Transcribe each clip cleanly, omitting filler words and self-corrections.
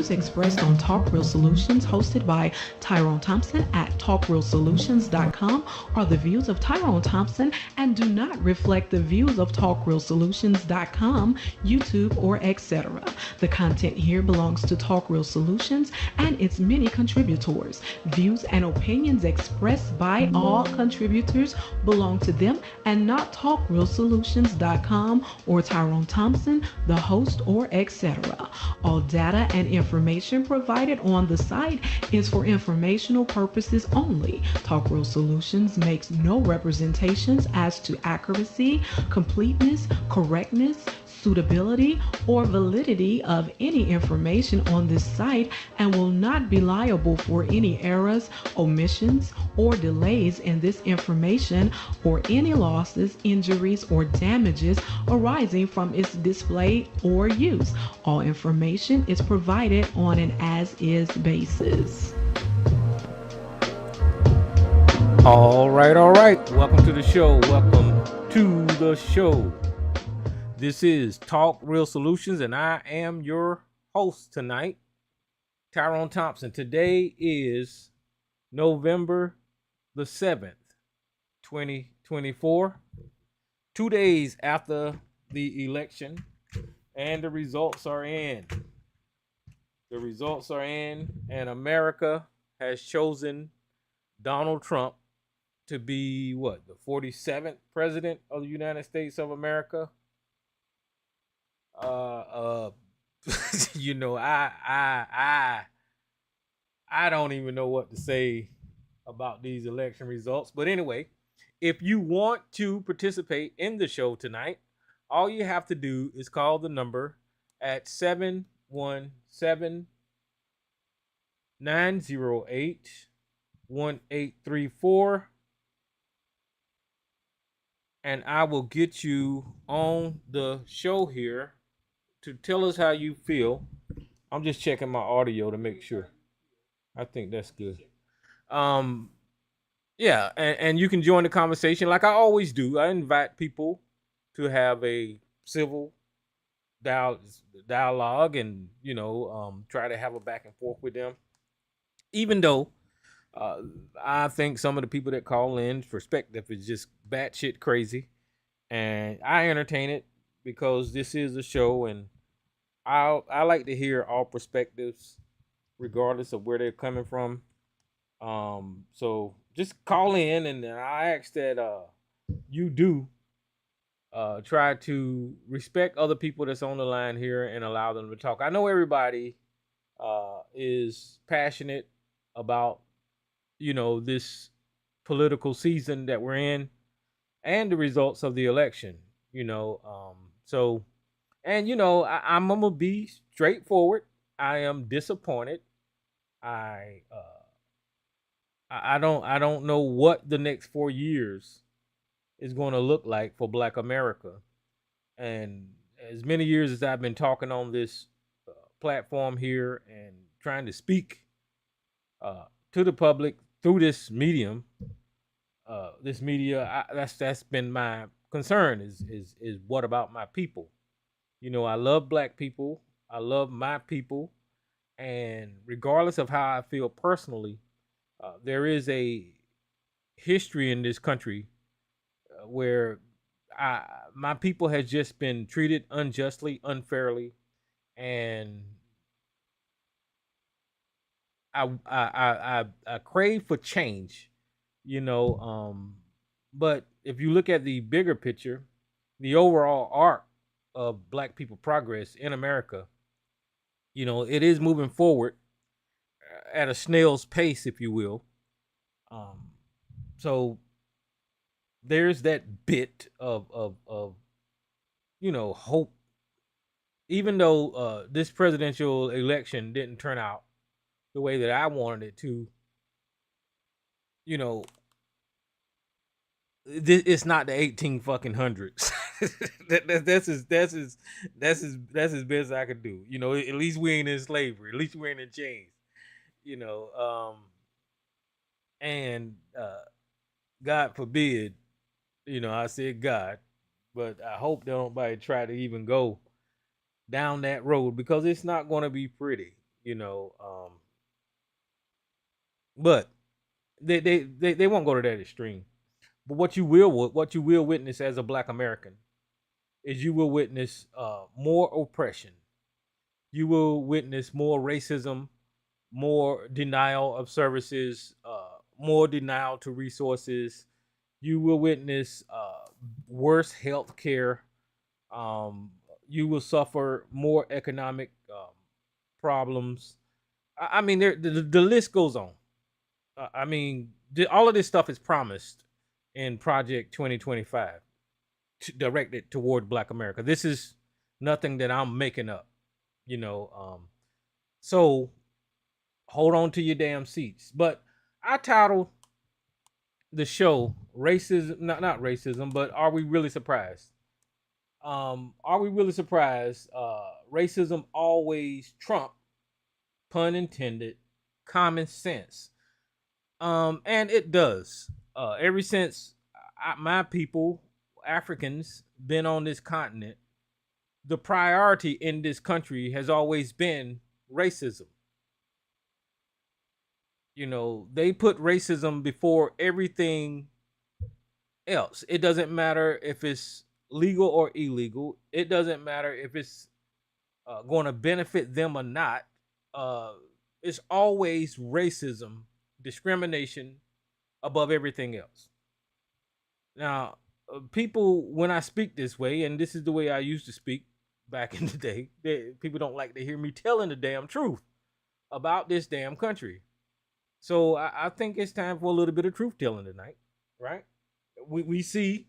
views expressed on Talk Real Solutions, hosted by Tyrone Thompson at TalkRealSolutions.com, are the views of Tyrone Thompson and do not reflect the views of TalkRealSolutions.com, YouTube, or etc. The content here belongs to Talk Real Solutions and its many contributors. Views and opinions expressed by all contributors belong to them and not TalkRealSolutions.com or Tyrone Thompson, the host, or etc. All data and information provided on the site is for informational purposes only. Talk Real Solutions makes no representations as to accuracy, completeness, correctness, suitability, or validity of any information on this site and will not be liable for any errors, omissions, or delays in this information or any losses, injuries, or damages arising from its display or use. All information is provided on an as-is basis. All right. Welcome to the show. This is Talk Real Solutions, and I am your host tonight, Tyrone Thompson. Today is November the 7th, 2024, 2 days after the election, and the results are in. And America has chosen Donald Trump to be the 47th president of the United States of America. I don't even know what to say about these election results. But anyway, if you want to participate in the show tonight, all you have to do is call the number at 717-908-1834. And I will get you on the show here to tell us how you feel. I'm just checking my audio to make sure. I think that's good. Yeah, and you can join the conversation like I always do. I invite people to have a civil dialogue and, try to have a back and forth with them. Even though I think some of the people that call in perspective is just batshit crazy, and I entertain it because this is a show, and I like to hear all perspectives, regardless of where they're coming from. So just call in, and I ask that you do try to respect other people that's on the line here and allow them to talk. I know everybody is passionate about this political season that we're in and the results of the election, so, and I'm gonna be straightforward. I am disappointed. I don't know what the next 4 years is going to look like for Black America. And as many years as I've been talking on this platform here and trying to speak to the public through this medium, this media, that's been my concern is what about my people? I love Black people. I love my people. And regardless of how I feel personally, there is a history in this country where my people has just been treated unjustly, unfairly, and I crave for change, but if you look at the bigger picture, the overall arc of Black people progress in America, it is moving forward at a snail's pace, if you will. So there's that bit of hope, even though this presidential election didn't turn out the way that I wanted it to. It's not the 18 fucking hundreds. That's as best I could do. At least we ain't in slavery. At least we ain't in chains. And God forbid, I said God, but I hope that nobody try to even go down that road, because it's not going to be pretty. you know. But they won't go to that extreme. But what you will witness as a Black American is you will witness more oppression. You will witness more racism, more denial of services, more denial to resources. You will witness worse health care. Um, you will suffer more economic problems. I mean, the list goes on. I mean, all of this stuff is promised in Project 2025, directed toward Black America. This is nothing that I'm making up, you know. So hold on to your damn seats. But I titled the show "Racism," not racism, but are we really surprised? Are we really surprised? Racism always trump, pun intended, common sense. And it does. Ever since my people, Africans, been on this continent, the priority in this country has always been racism. You know, they put racism before everything else. It doesn't matter if it's legal or illegal. It doesn't matter if it's going to benefit them or not. Uh, it's always racism, discrimination above everything else. Now, people, when I speak this way, and this is the way I used to speak back in the day, people don't like to hear me telling the damn truth about this damn country. So I think it's time for a little bit of truth telling tonight, right? We see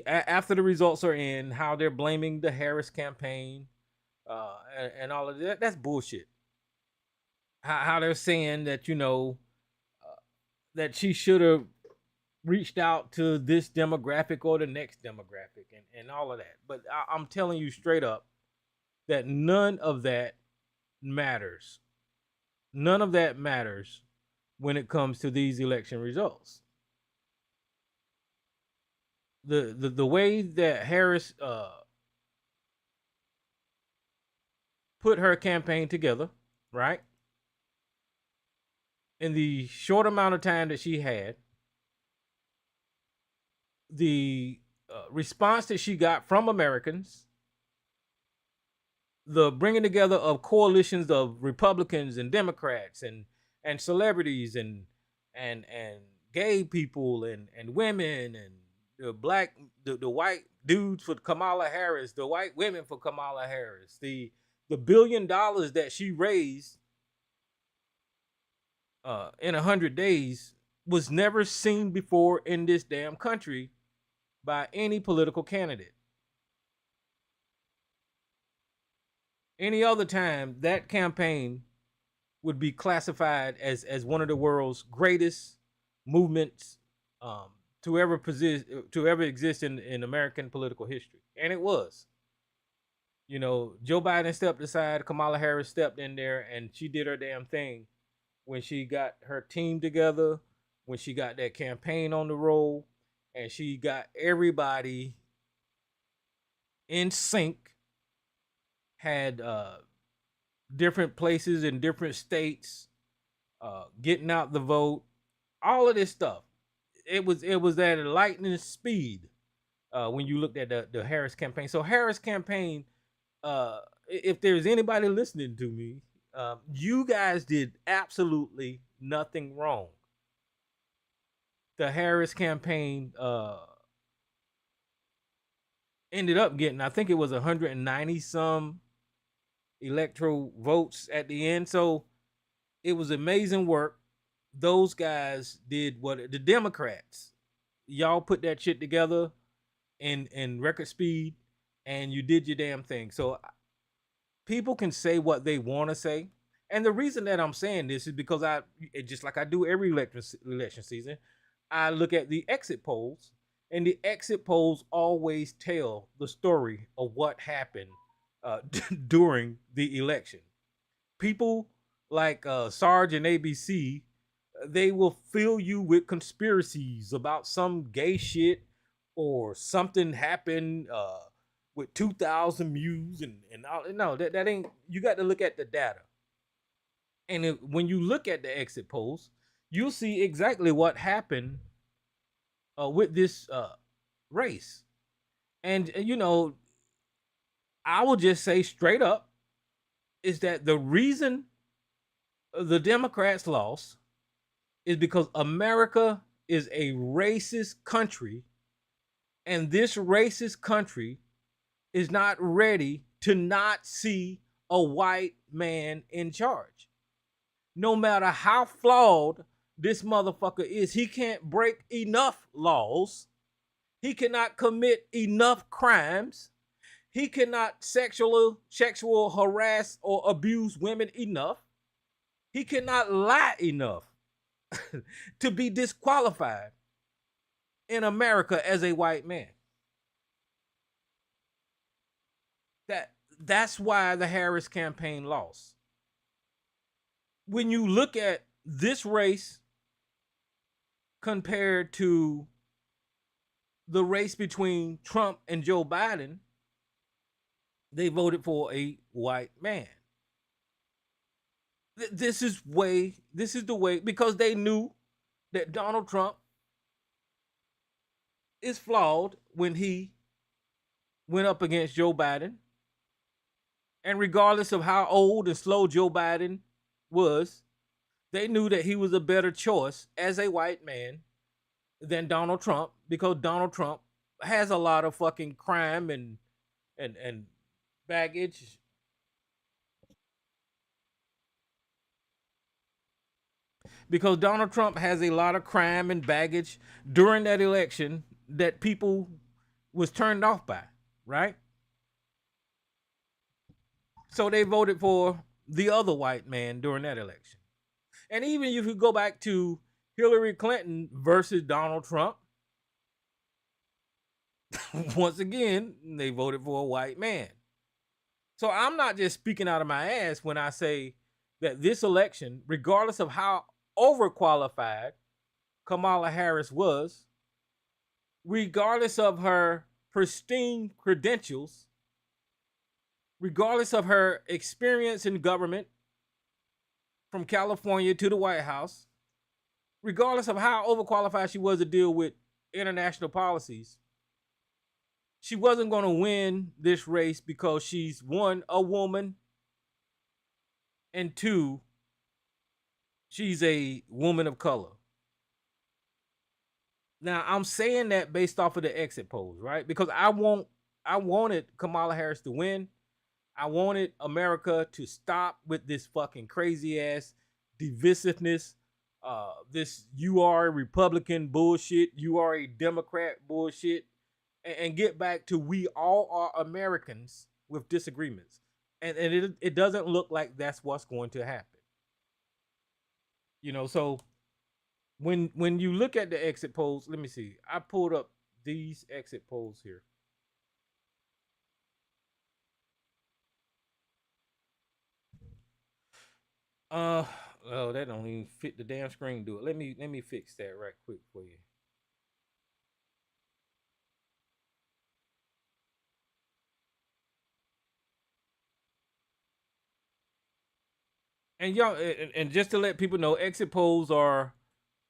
after the results are in how they're blaming the Harris campaign and all of that. That's bullshit. How they're saying that that she should have reached out to this demographic or the next demographic and all of that. But I'm telling you straight up that none of that matters. None of that matters when it comes to these election results. The way that Harris put her campaign together, right? In the short amount of time that she had, the response that she got from Americans, the bringing together of coalitions of Republicans and Democrats and celebrities and gay people and women and the white dudes for Kamala Harris, the white women for Kamala Harris, the $1 billion that she raised in 100 days was never seen before in this damn country by any political candidate. Any other time, that campaign would be classified as one of the world's greatest movements to ever exist in American political history, and it was. You know, Joe Biden stepped aside, Kamala Harris stepped in there, and she did her damn thing when she got her team together, when she got that campaign on the roll, and she got everybody in sync, had different places in different states, getting out the vote, all of this stuff. It was at a lightning speed when you looked at the Harris campaign. So Harris campaign, if there's anybody listening to me, you guys did absolutely nothing wrong. The Harris campaign ended up getting, I think it was 190 some electoral votes at the end. So it was amazing work. Those guys did what the Democrats, y'all put that shit together in record speed and you did your damn thing. So people can say what they want to say. And the reason that I'm saying this is because just like I do every election season, I look at the exit polls, and the exit polls always tell the story of what happened during the election. People like Sarge and ABC, they will fill you with conspiracies about some gay shit or something happened with 2,000 views and all. No, that ain't. You got to look at the data. And when you look at the exit polls, you'll see exactly what happened with this race. And I will just say straight up is that the reason the Democrats lost is because America is a racist country, and this racist country is not ready to not see a white man in charge. No matter how flawed this motherfucker is, he can't break enough laws. He cannot commit enough crimes. He cannot sexual harass or abuse women enough. He cannot lie enough to be disqualified in America as a white man. That's why the Harris campaign lost. When you look at this race compared to the race between Trump and Joe Biden, they voted for a white man. This is the way, because they knew that Donald Trump is flawed when he went up against Joe Biden. And regardless of how old and slow Joe Biden was, they knew that he was a better choice as a white man than Donald Trump, because Donald Trump has a lot of fucking crime and baggage. Because Donald Trump has a lot of crime and baggage during that election that people was turned off by, right? So they voted for the other white man during that election. And even if you go back to Hillary Clinton versus Donald Trump, once again, they voted for a white man. So I'm not just speaking out of my ass when I say that this election, regardless of how overqualified Kamala Harris was, regardless of her pristine credentials, regardless of her experience in government from California to the White House, regardless of how overqualified she was to deal with international policies, she wasn't going to win this race because she's, one, a woman, and two, she's a woman of color. Now, I'm saying that based off of the exit polls, right? Because I wanted Kamala Harris to win. I wanted America to stop with this fucking crazy ass divisiveness, this you are a Republican bullshit, you are a Democrat bullshit, and get back to we all are Americans with disagreements. And it doesn't look like that's what's going to happen. So when you look at the exit polls, let me see. I pulled up these exit polls here. Oh, that don't even fit the damn screen. Do it. Let me fix that right quick for you. And y'all, and just to let people know, exit polls are,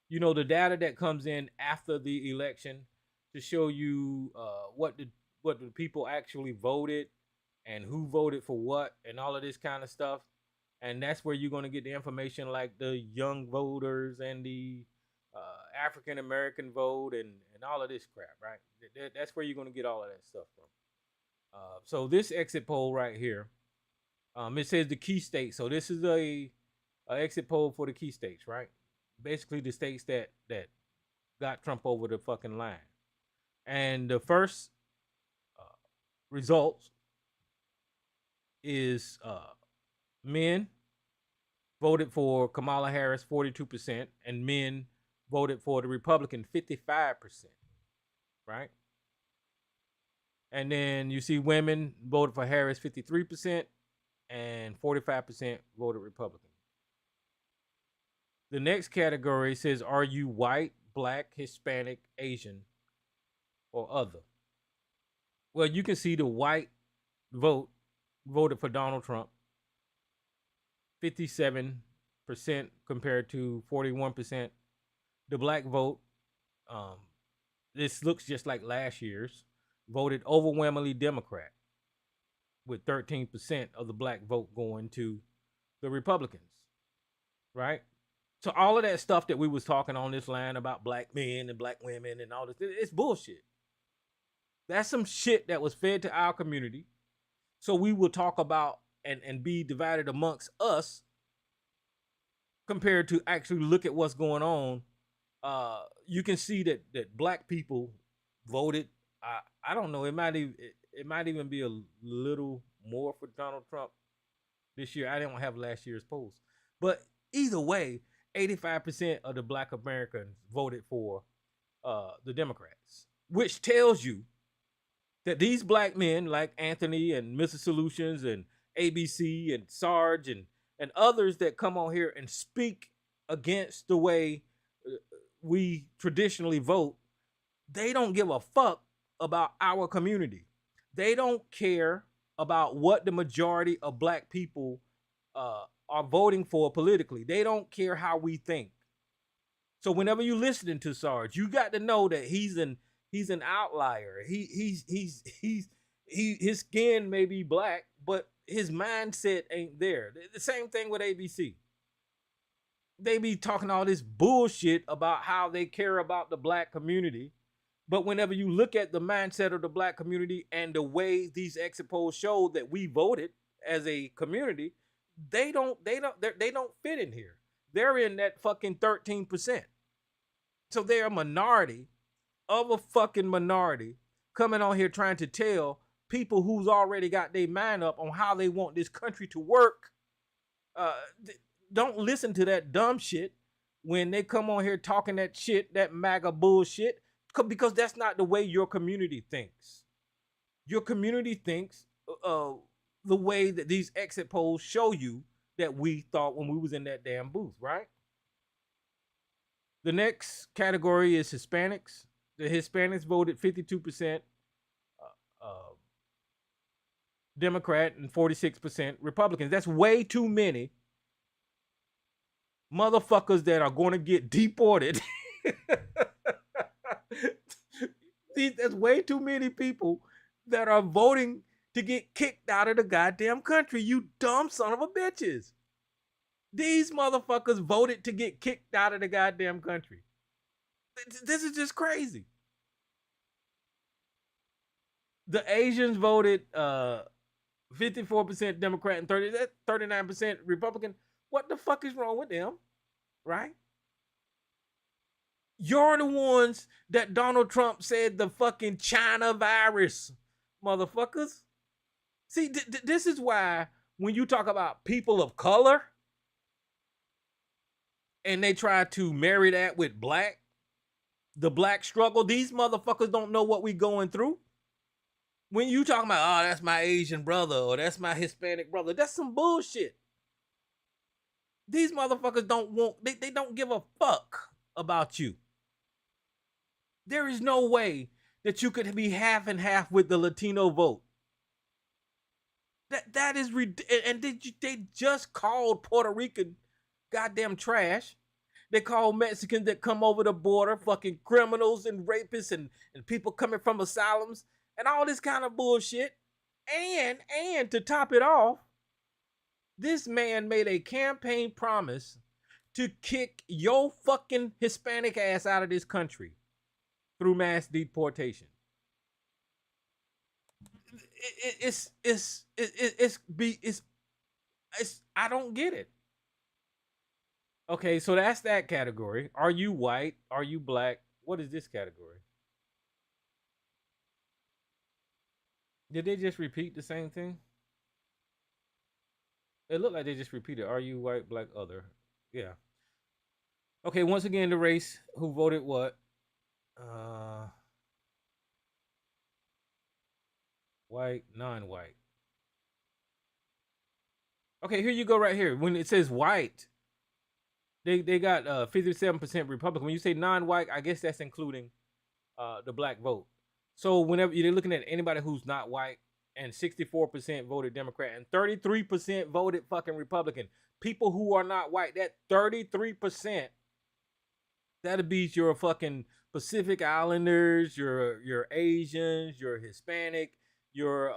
the data that comes in after the election to show you what the people actually voted and who voted for what and all of this kind of stuff. And that's where you're going to get the information like the young voters and the African American vote and all of this crap, right? That's where you're going to get all of that stuff from. So this exit poll right here, it says the key states. So this is a exit poll for the key states, right? Basically the states that got Trump over the fucking line. And the first results is men voted for Kamala Harris 42%, and men voted for the Republican 55%, right? And then you see women voted for Harris 53%, and 45% voted Republican. The next category says, are you white, black, Hispanic, Asian, or other? Well, you can see the white vote voted for Donald Trump, 57% compared to 41%. The black vote, um, this looks just like last year's, voted overwhelmingly Democrat, with 13% of the black vote going to the Republicans, right? So all of that stuff that we was talking on this line about black men and black women and all this, it's bullshit. That's some shit that was fed to our community. So we will talk about and be divided amongst us compared to actually look at what's going on. You can see that black people voted. I don't know. It might even be a little more for Donald Trump this year. I didn't have last year's polls, but either way, 85% of the black Americans voted for the Democrats, which tells you that these black men like Anthony and Mr. Solutions and ABC and Sarge and others that come on here and speak against the way we traditionally vote, they don't give a fuck about our community. They don't care about what the majority of black people are voting for politically. They don't care how we think. So whenever you're listening to Sarge, you got to know that he's an outlier. His skin may be black, but his mindset ain't there. The same thing with ABC. They be talking all this bullshit about how they care about the black community. But whenever you look at the mindset of the black community and the way these exit polls show that we voted as a community, they don't fit in here. They're in that fucking 13%. So they're a minority of a fucking minority coming on here trying to tell people who's already got their mind up on how they want this country to work. Don't listen to that dumb shit when they come on here talking that shit, that MAGA bullshit, because that's not the way your community thinks. Your community thinks the way that these exit polls show you that we thought when we was in that damn booth, right? The next category is Hispanics. The Hispanics voted 52% Democrat and 46% Republicans. That's way too many motherfuckers that are going to get deported. That's way too many people that are voting to get kicked out of the goddamn country, you dumb son of a bitches. These motherfuckers voted to get kicked out of the goddamn country. This is just crazy. The Asians voted 54% Democrat and 39% Republican. What the fuck is wrong with them? Right? You're the ones that Donald Trump said the fucking China virus, motherfuckers. See, this is why when you talk about people of color and they try to marry that with black, the black struggle, these motherfuckers don't know what we going through. When you talking about, oh, that's my Asian brother or that's my Hispanic brother, that's some bullshit. These motherfuckers they don't give a fuck about you. There is no way that you could be half and half with the Latino vote. That is ridiculous. And they just called Puerto Rican goddamn trash. They call Mexicans that come over the border fucking criminals and rapists and people coming from asylums and all this kind of bullshit. And to top it off, this man made a campaign promise to kick your fucking Hispanic ass out of this country through mass deportation. It's I don't get it. Okay, so that's that category. Are you white? Are you black? What is this category? Did they just repeat the same thing? It looked like they just repeated. Are you white, black, other? Yeah. Okay, once again, the race. Who voted what? White, non-white. Okay, here you go right here. When it says white, they got 57% Republican. When you say non-white, I guess that's including the black vote. So whenever you're looking at anybody who's not white, and 64% voted Democrat and 33% voted fucking Republican, people who are not white, that 33%, that'll be your fucking Pacific Islanders, your Asians, your Hispanic, your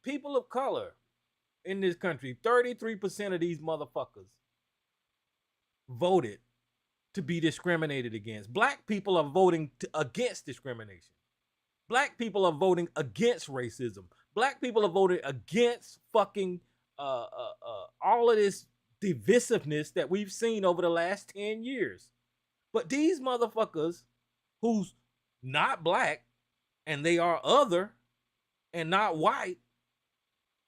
people of color in this country. 33% of these motherfuckers voted to be discriminated against. Black people are voting against discrimination. Black people are voting against racism. Black people are voting against fucking all of this divisiveness that we've seen over the last 10 years. But these motherfuckers who's not black and they are other and not white,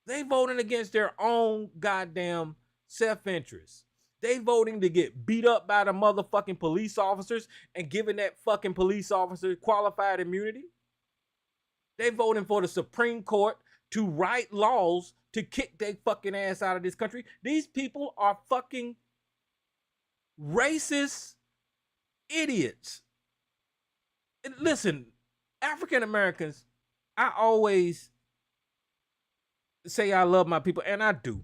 they voting against their own goddamn self-interest. They voting to get beat up by the motherfucking police officers and giving that fucking police officer qualified immunity. They voting for the Supreme Court to write laws to kick their fucking ass out of this country. These people are fucking racist idiots. And listen, African Americans, I always say I love my people, and I do.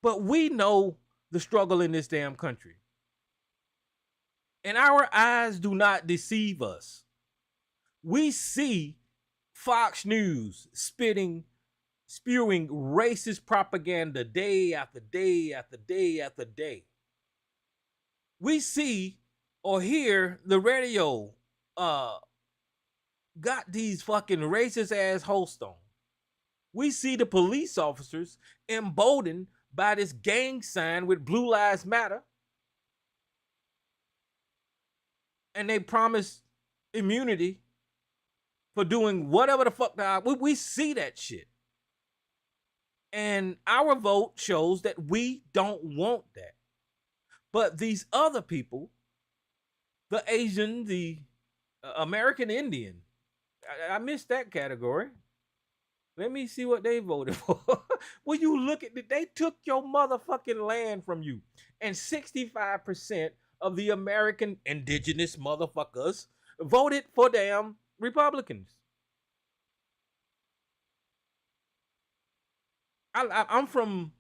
But we know the struggle in this damn country. And our eyes do not deceive us. We see Fox News spewing racist propaganda day after day after day after day. We see or hear the radio got these fucking racist ass hosts on. We see the police officers emboldened by this gang sign with Blue Lives Matter. And they promise immunity for doing whatever the fuck. We see that shit. And our vote shows that we don't want that. But these other people, the Asian, the American Indian, I missed that category. Let me see what they voted for. When you look at it, they took your motherfucking land from you. And 65% of the American indigenous motherfuckers voted for damn Republicans. I'm from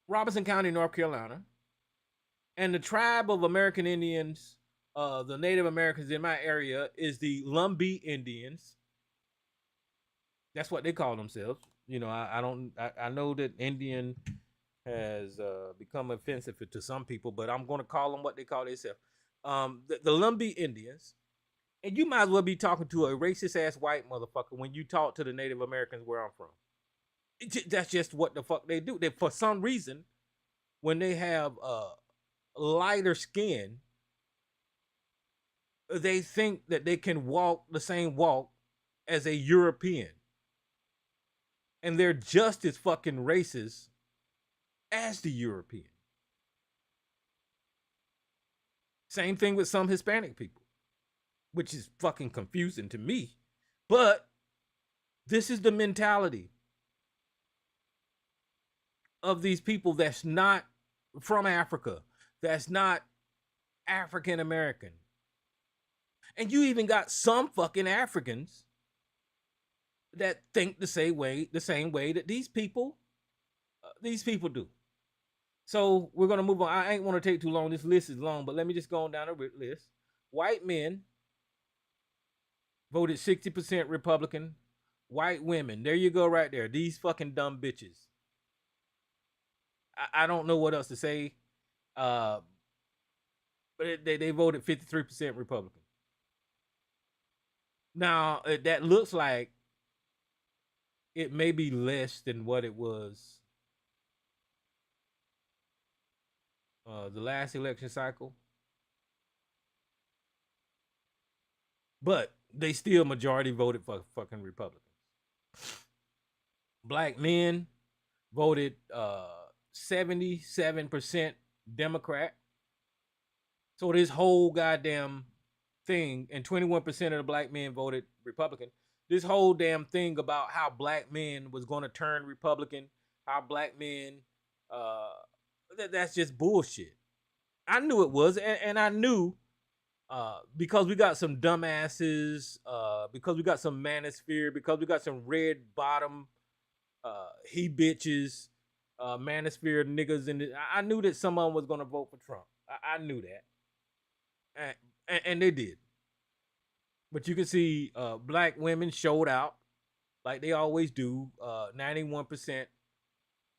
Robeson County, North Carolina. And the tribe of American Indians, the Native Americans in my area, is the Lumbee Indians. That's what they call themselves. You know, I know that Indian has become offensive to some people, but I'm going to call them what they call themselves. The Lumbee Indians. And you might as well be talking to a racist ass white motherfucker when you talk to the Native Americans where I'm from. That's just what the fuck they do. They, for some reason, when they have lighter skin, they think that they can walk the same walk as a European. And they're just as fucking racist as the European. Same thing with some Hispanic people, which is fucking confusing to me. But this is the mentality of these people that's not from Africa, that's not African American. And you even got some fucking Africans that think the same way that these people do. So we're gonna move on. I ain't want to take too long. This list is long, but let me just go on down the list. White men voted 60% Republican. White women, there you go, right there. These fucking dumb bitches. I don't know what else to say. But they voted 53% Republican. Now that looks like it may be less than what it was the last election cycle. But they still majority voted for fucking Republicans. Black men voted 77% Democrat. So this whole goddamn thing, and 21% of the black men voted Republican. This whole damn thing about how black men was going to turn Republican, how black men, that's just bullshit. I knew it was, and I knew because we got some dumbasses, because we got some manosphere, because we got some red bottom he bitches, manosphere niggas in the, I knew that someone was gonna vote for Trump. I knew that. And they did. But you can see black women showed out like they always do. 91%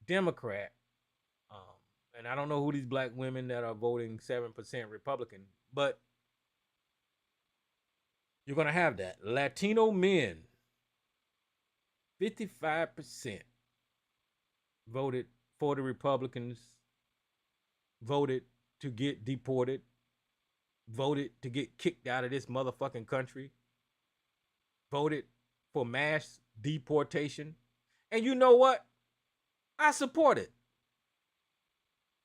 Democrat. Um, and I don't know who these black women that are voting 7% Republican, but you're gonna have that. Latino men, 55% voted for the Republicans, voted to get deported, voted to get kicked out of this motherfucking country, voted for mass deportation. And you know what? I support it.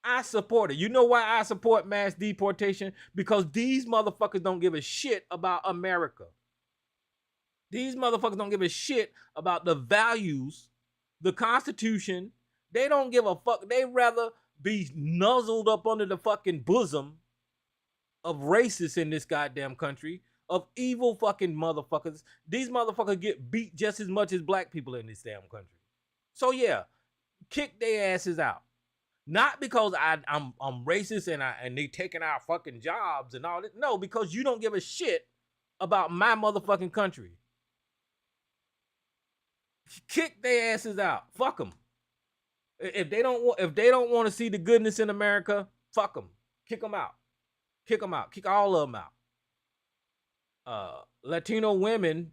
I support it. You know why I support mass deportation? Because these motherfuckers don't give a shit about America. These motherfuckers don't give a shit about the values, the Constitution. They don't give a fuck. They rather be nuzzled up under the fucking bosom of racists in this goddamn country, of evil fucking motherfuckers. These motherfuckers get beat just as much as black people in this damn country. So yeah, kick their asses out. Not because I'm racist and they taking our fucking jobs and all that. No, because you don't give a shit about my motherfucking country. Kick their asses out. Fuck them. If they don't want to see the goodness in America, fuck them. Kick them out. Kick them out. Kick all of them out. Latino women,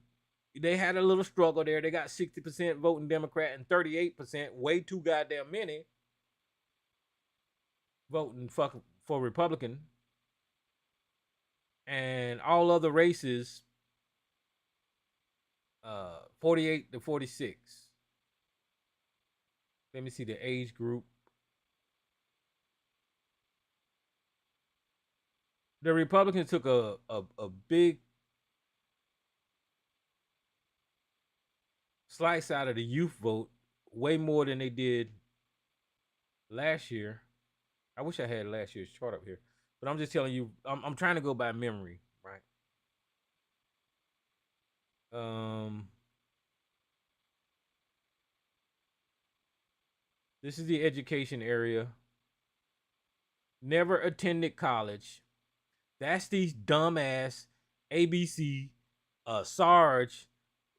they had a little struggle there. They got 60% voting Democrat and 38%, way too goddamn many, voting for Republican. And all other races, 48 to 46. Let me see the age group. The Republicans took a big slice out of the youth vote, way more than they did last year. I wish I had last year's chart up here, but I'm just telling you, I'm trying to go by memory, right? This is the education area. Never attended college. That's these dumbass ABC, Sarge,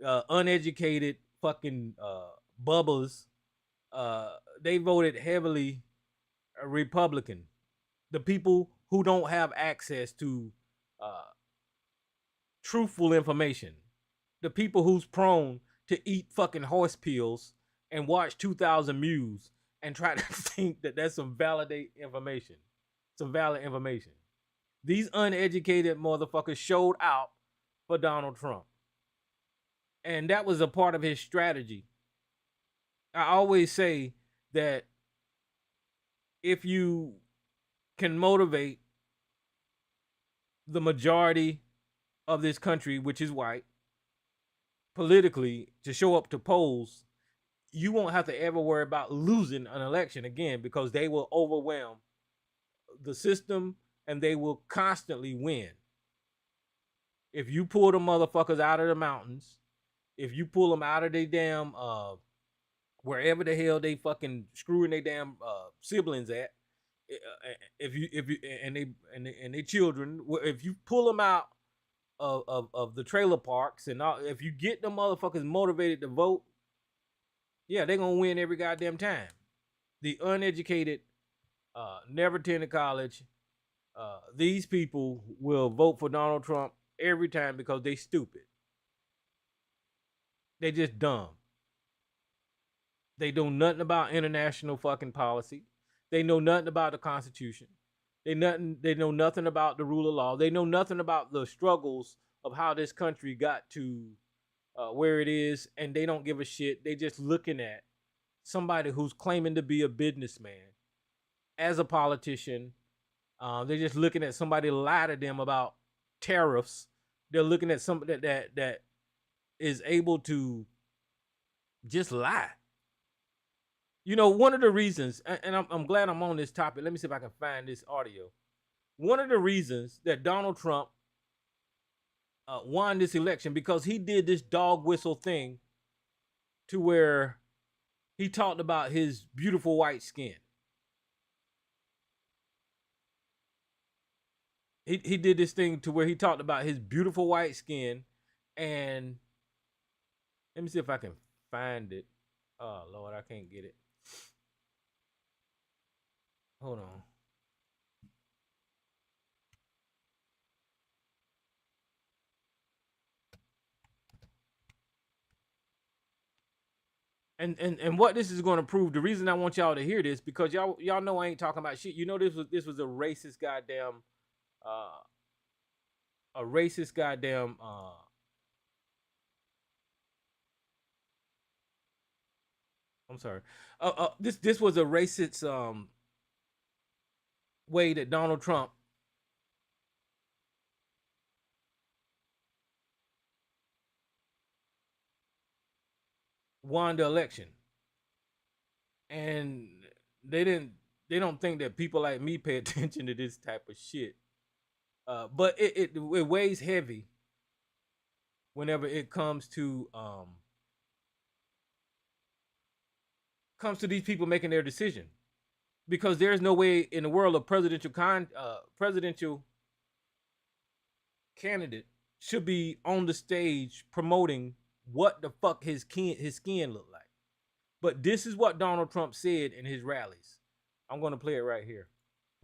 uneducated fucking bubbas. They voted heavily Republican. The people who don't have access to truthful information. The people who's prone to eat fucking horse pills and watch 2,000 Mules and try to think that that's some valid information. These uneducated motherfuckers showed out for Donald Trump. And that was a part of his strategy. I always say that if you can motivate the majority of this country, which is white, politically to show up to polls, you won't have to ever worry about losing an election again, because they will overwhelm the system and they will constantly win. If you pull the motherfuckers out of the mountains, if you pull them out of their damn wherever the hell they fucking screwing their damn siblings at, if you and they children, if you pull them out of the trailer parks and all, if you get the motherfuckers motivated to vote, yeah, they're gonna win every goddamn time. The uneducated, never attended college, these people will vote for Donald Trump every time because they stupid. They just dumb. They know nothing about international fucking policy. They know nothing about the Constitution. They know nothing about the rule of law. They know nothing about the struggles of how this country got to where it is, and they don't give a shit. They just looking at somebody who's claiming to be a businessman as a politician. They're just looking at somebody lie to them about tariffs. They're looking at somebody that is able to just lie. You know, one of the reasons, and I'm glad I'm on this topic. Let me see if I can find this audio. One of the reasons that Donald Trump won this election because he did this dog whistle thing to where he talked about his beautiful white skin. He did this thing to where he talked about his beautiful white skin, and let me see if I can find it. Oh Lord, I can't get it. Hold on. And what this is going to prove, the reason I want y'all to hear this, because y'all know I ain't talking about shit. You know this was a racist goddamn a racist goddamn I'm sorry. This was a racist way that Donald Trump won the election. And they don't think that people like me pay attention to this type of shit. But it weighs heavy whenever it comes to these people making their decision, because there's no way in the world a presidential candidate should be on the stage promoting what the fuck his skin looked like. But this is what Donald Trump said in his rallies. I'm going to play it right here.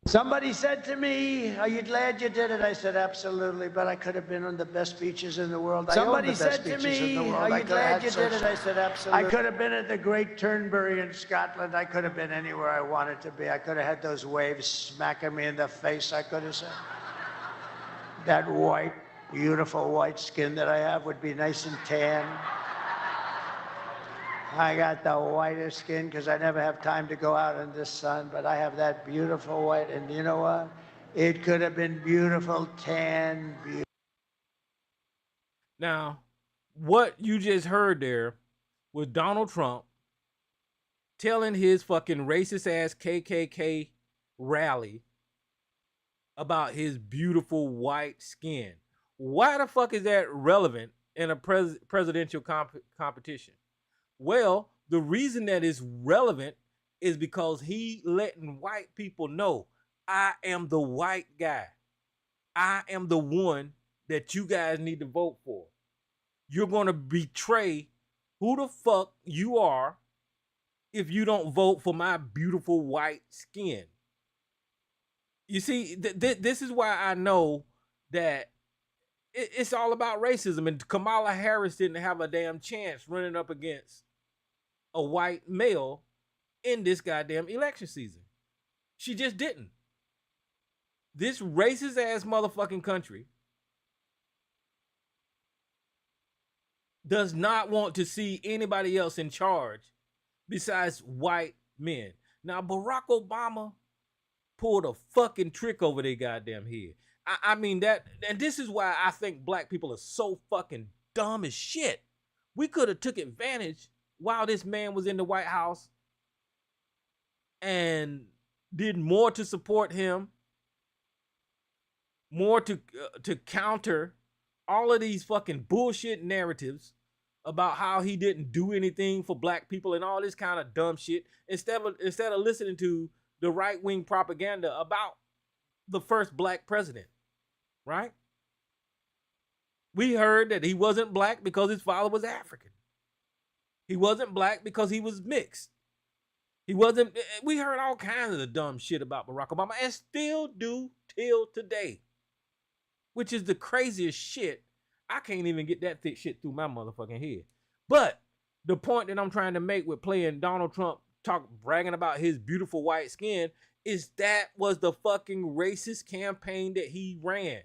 Somebody said to me, "Are you glad you did it?" I said, "Absolutely, but I could have been on the best beaches in the world." Somebody said to me, "Are you glad you did it?" I said, "Absolutely." I could have been at the Great Turnberry in Scotland. I could have been anywhere I wanted to be. I could have had those waves smacking me in the face. I could have said, that white, beautiful white skin that I have would be nice and tan. I got the whitest skin because I never have time to go out in the sun, but I have that beautiful white, and you know what? It could have been beautiful, tan, beautiful. Now, what you just heard there was Donald Trump telling his fucking racist ass KKK rally about his beautiful white skin. Why the fuck is that relevant in a presidential competition? Well, the reason that is relevant is because he letting white people know, I am the white guy. I am the one that you guys need to vote for. You're going to betray who the fuck you are if you don't vote for my beautiful white skin. You see, this is why I know that it's all about racism. And Kamala Harris didn't have a damn chance running up against a white male in this goddamn election season. She just didn't. This racist ass motherfucking country does not want to see anybody else in charge besides white men. Now, Barack Obama pulled a fucking trick over their goddamn head. I mean that, and this is why I think black people are so fucking dumb as shit. We could have took advantage while this man was in the White House and did more to support him, more to counter all of these fucking bullshit narratives about how he didn't do anything for black people and all this kind of dumb shit, instead of listening to the right-wing propaganda about the first black president, right? We heard that he wasn't black because his father was African. He wasn't black because he was mixed. He wasn't. We heard all kinds of the dumb shit about Barack Obama and still do till today, which is the craziest shit. I can't even get that thick shit through my motherfucking head. But the point that I'm trying to make with playing Donald Trump bragging about his beautiful white skin is that was the fucking racist campaign that he ran.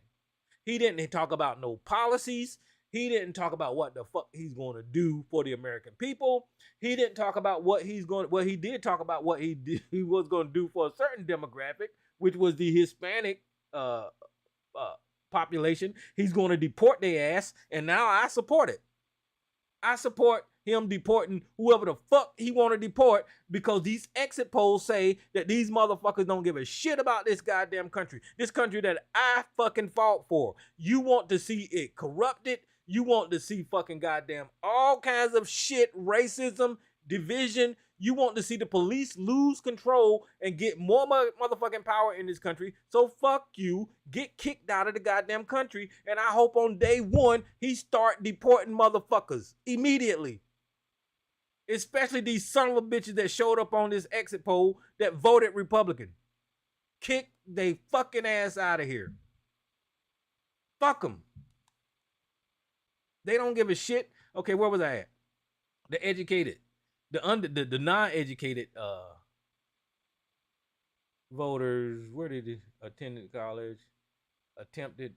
He didn't talk about no policies. He didn't talk about what the fuck he's going to do for the American people. He didn't talk about what he's going. Well, he did talk about what he was going to do for a certain demographic, which was the Hispanic population. He's going to deport their ass, and now I support it. I support him deporting whoever the fuck he want to deport, because these exit polls say that these motherfuckers don't give a shit about this goddamn country. This country that I fucking fought for. You want to see it corrupted. You want to see fucking goddamn all kinds of shit, racism, division. You want to see the police lose control and get more motherfucking power in this country. So fuck you. Get kicked out of the goddamn country. And I hope on day one, he start deporting motherfuckers immediately. Especially these son of a bitches that showed up on this exit poll that voted Republican. Kick they fucking ass out of here. Fuck them. They don't give a shit. Okay, where was I at? The educated. The non-educated voters, where did they attended college, attempted.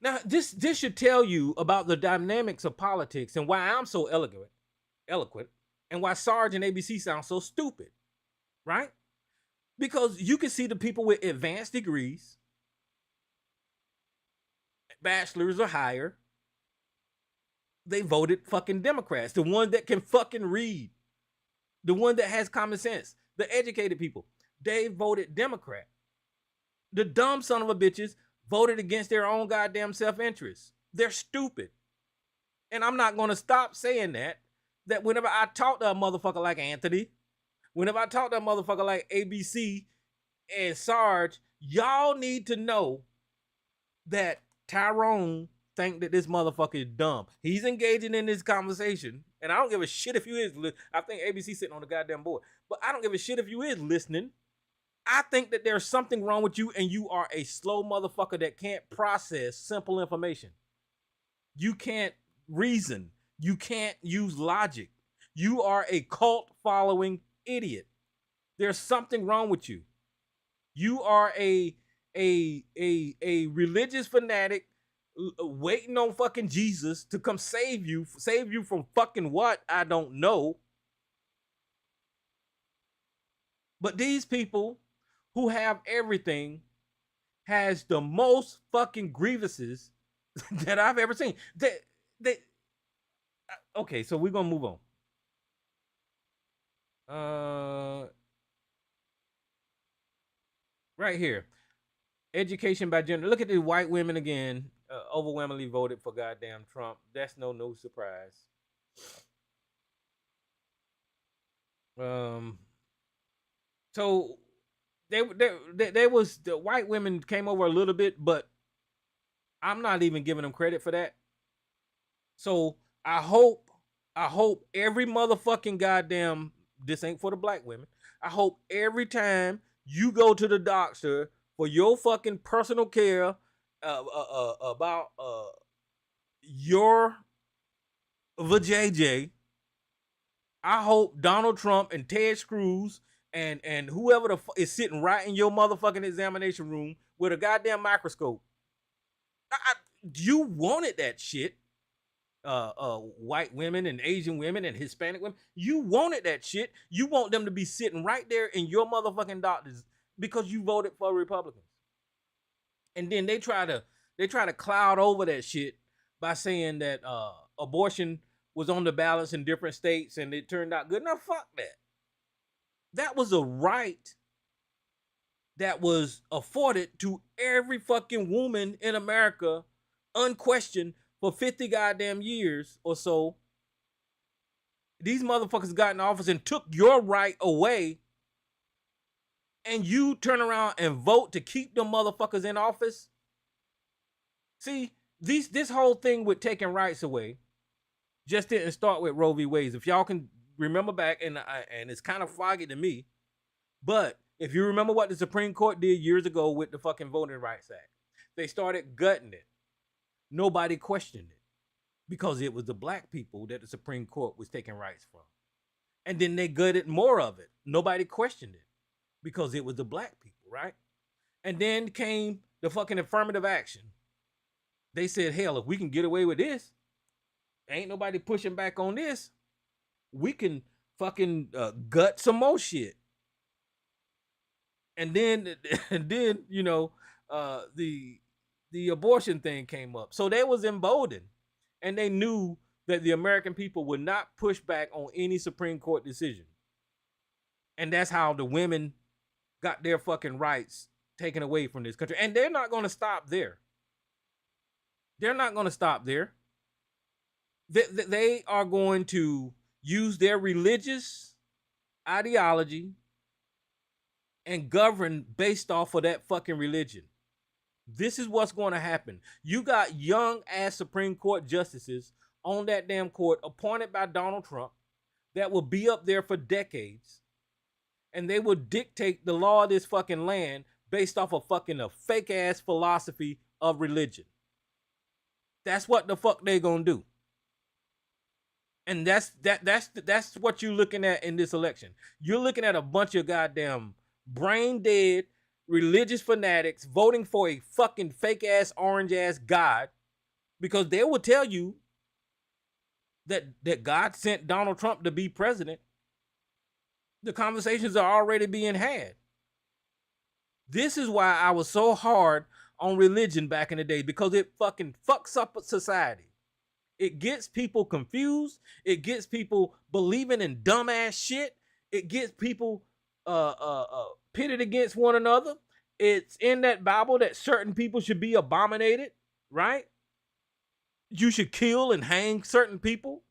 Now, this should tell you about the dynamics of politics and why I'm so eloquent, and why Sarge and ABC sound so stupid, right? Because you can see the people with advanced degrees, bachelor's or higher, they voted fucking Democrats. The one that can fucking read. The one that has common sense. The educated people. They voted Democrat. The dumb son of a bitches voted against their own goddamn self-interest. They're stupid. And I'm not going to stop saying that whenever I talk to a motherfucker like Anthony, whenever I talk to a motherfucker like ABC and Sarge, y'all need to know that Tyrone think that this motherfucker is dumb. He's engaging in this conversation, and I don't give a shit if you is. I think ABC sitting on the goddamn board, but I don't give a shit if you is listening. I think that there's something wrong with you, and you are a slow motherfucker that can't process simple information. You can't reason. You can't use logic. You are a cult following idiot. There's something wrong with you. You are a religious fanatic waiting on fucking Jesus to come save you from fucking what? I don't know. But these people who have everything has the most fucking grievances that I've ever seen. Okay, so we're gonna move on. Right here. Education by gender. Look at the white women again. Overwhelmingly voted for goddamn Trump. That's no surprise. So they was the white women came over a little bit, but I'm not even giving them credit for that. So I hope every motherfucking goddamn, this ain't for the black women. I hope every time you go to the doctor for your fucking personal care about your vajayjay, I hope Donald Trump and Ted Cruz and whoever is sitting right in your motherfucking examination room with a goddamn microscope. You wanted that shit. White women and Asian women and Hispanic women. You wanted that shit. You want them to be sitting right there in your motherfucking doctors because you voted for Republicans. And then they try to cloud over that shit by saying that abortion was on the balance in different states and it turned out good. Now fuck that. That was a right that was afforded to every fucking woman in America, unquestioned, for 50 goddamn years or so. These motherfuckers got in office and took your right away, and you turn around and vote to keep them motherfuckers in office. See, this whole thing with taking rights away just didn't start with Roe v. Wade. If y'all can remember back, and it's kind of foggy to me, but if you remember what the Supreme Court did years ago with the fucking Voting Rights Act, they started gutting it. Nobody questioned it because it was the black people that the Supreme Court was taking rights from. And then they gutted more of it. Nobody questioned it because it was the black people, right? And then came the fucking affirmative action. They said, hell, if we can get away with this, ain't nobody pushing back on this, we can fucking gut some more shit. And then you know, the abortion thing came up. So they was emboldened, and they knew that the American people would not push back on any Supreme Court decision. And that's how the women got their fucking rights taken away from this country. And they're not going to stop there. They're not going to stop there. They are going to use their religious ideology and govern based off of that fucking religion. This is what's going to happen. You got young ass Supreme Court justices on that damn court appointed by Donald Trump that will be up there for decades. And they will dictate the law of this fucking land based off of fucking a fake ass philosophy of religion. That's what the fuck they gonna do. And that's what you're looking at in this election. You're looking at a bunch of goddamn brain dead religious fanatics voting for a fucking fake ass orange ass God, because they will tell you that God sent Donald Trump to be president. The conversations are already being had. This is why I was so hard on religion back in the day, because it fucking fucks up society. It gets people confused. It gets people believing in dumbass shit. It gets people pitted against one another. It's in that Bible that certain people should be abominated, right? You should kill and hang certain people,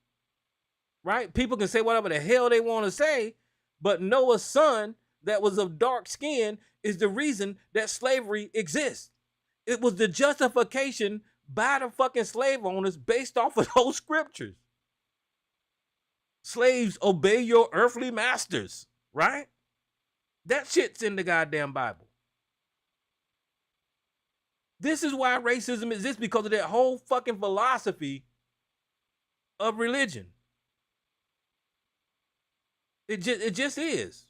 right? People can say whatever the hell they want to say, but Noah's son that was of dark skin is the reason that slavery exists. It was the justification by the fucking slave owners based off of those scriptures. Slaves, obey your earthly masters, right? That shit's in the goddamn Bible. This is why racism exists, because of that whole fucking philosophy of religion. It just is.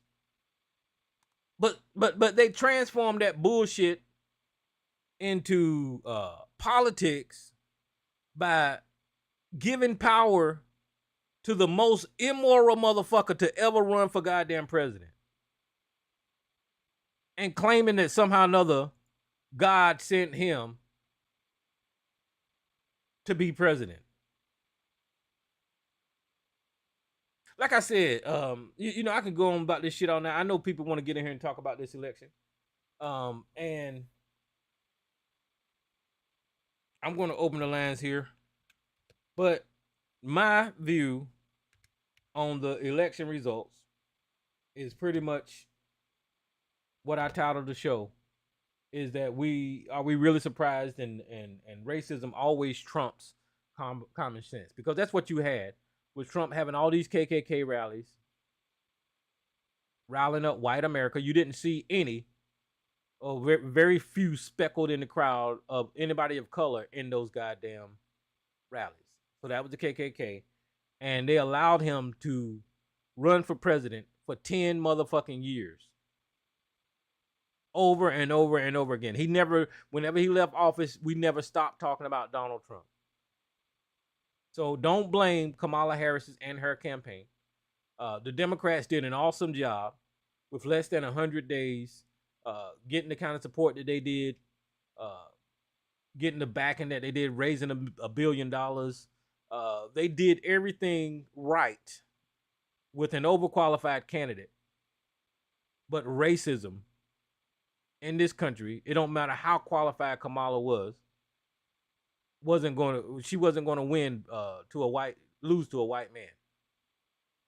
But they transform that bullshit into politics by giving power to the most immoral motherfucker to ever run for goddamn president, and claiming that somehow or another God sent him to be president. Like I said, you know, I can go on about this shit all night. I know people want to get in here and talk about this election. And I'm going to open the lines here. But my view on the election results is pretty much what I titled the show, is that we really surprised, and racism always trumps common sense, because that's what you had with Trump having all these KKK rallies, riling up white America. You didn't see any, or very few speckled in the crowd of anybody of color in those goddamn rallies. So that was the KKK. And they allowed him to run for president for 10 motherfucking years. Over and over and over again. Whenever he left office, we never stopped talking about Donald Trump. So don't blame Kamala Harris and her campaign. The Democrats did an awesome job with less than 100 days, getting the kind of support that they did, getting the backing that they did, raising $1 billion. They did everything right with an overqualified candidate. But racism in this country, it don't matter how qualified Kamala was, she wasn't going to win lose to a white man.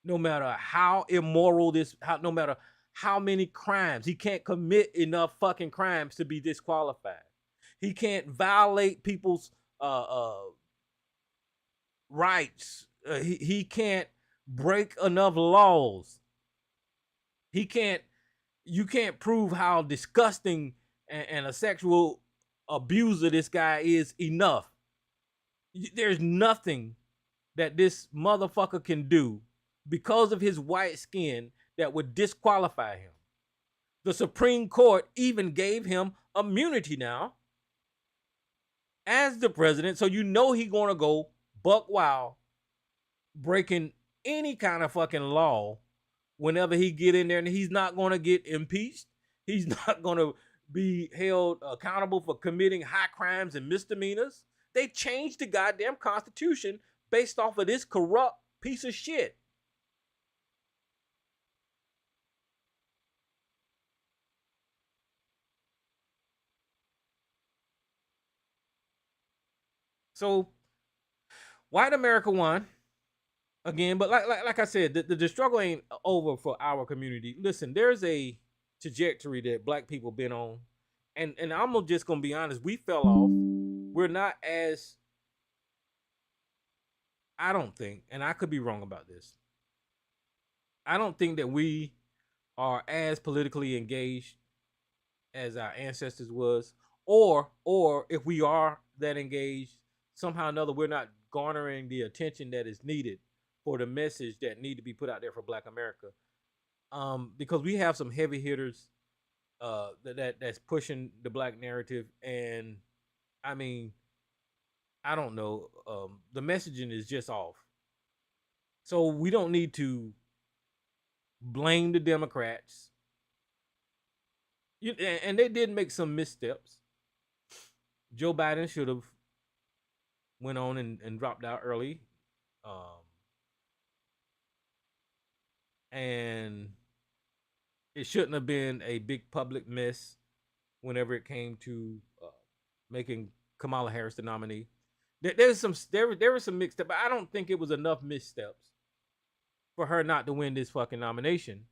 No matter how immoral no matter how many crimes, he can't commit enough fucking crimes to be disqualified. He can't violate people's rights. He can't break enough laws. You can't prove how disgusting and a sexual abuser this guy is enough. There's nothing that this motherfucker can do because of his white skin that would disqualify him. The Supreme Court even gave him immunity now as the president, so you know he's gonna go buck wild, breaking any kind of fucking law whenever he get in there, and he's not gonna get impeached. He's not gonna be held accountable for committing high crimes and misdemeanors. They changed the goddamn Constitution based off of this corrupt piece of shit. So white America won again, but like I said, the struggle ain't over for our community. Listen, there's a trajectory that black people been on, and I'm just gonna be honest, we fell off. We're not as, I don't think, and I could be wrong about this, I don't think that we are as politically engaged as our ancestors was, or if we are that engaged, somehow or another we're not garnering the attention that is needed for the message that need to be put out there for Black America. Because we have some heavy hitters that's pushing the black narrative, and I mean, I don't know, the messaging is just off. So we don't need to blame the Democrats. And they did make some missteps. Joe Biden should have went on and dropped out early. And it shouldn't have been a big public mess whenever it came to making Kamala Harris the nominee. There was some mixed up, but I don't think it was enough missteps for her not to win this fucking nomination.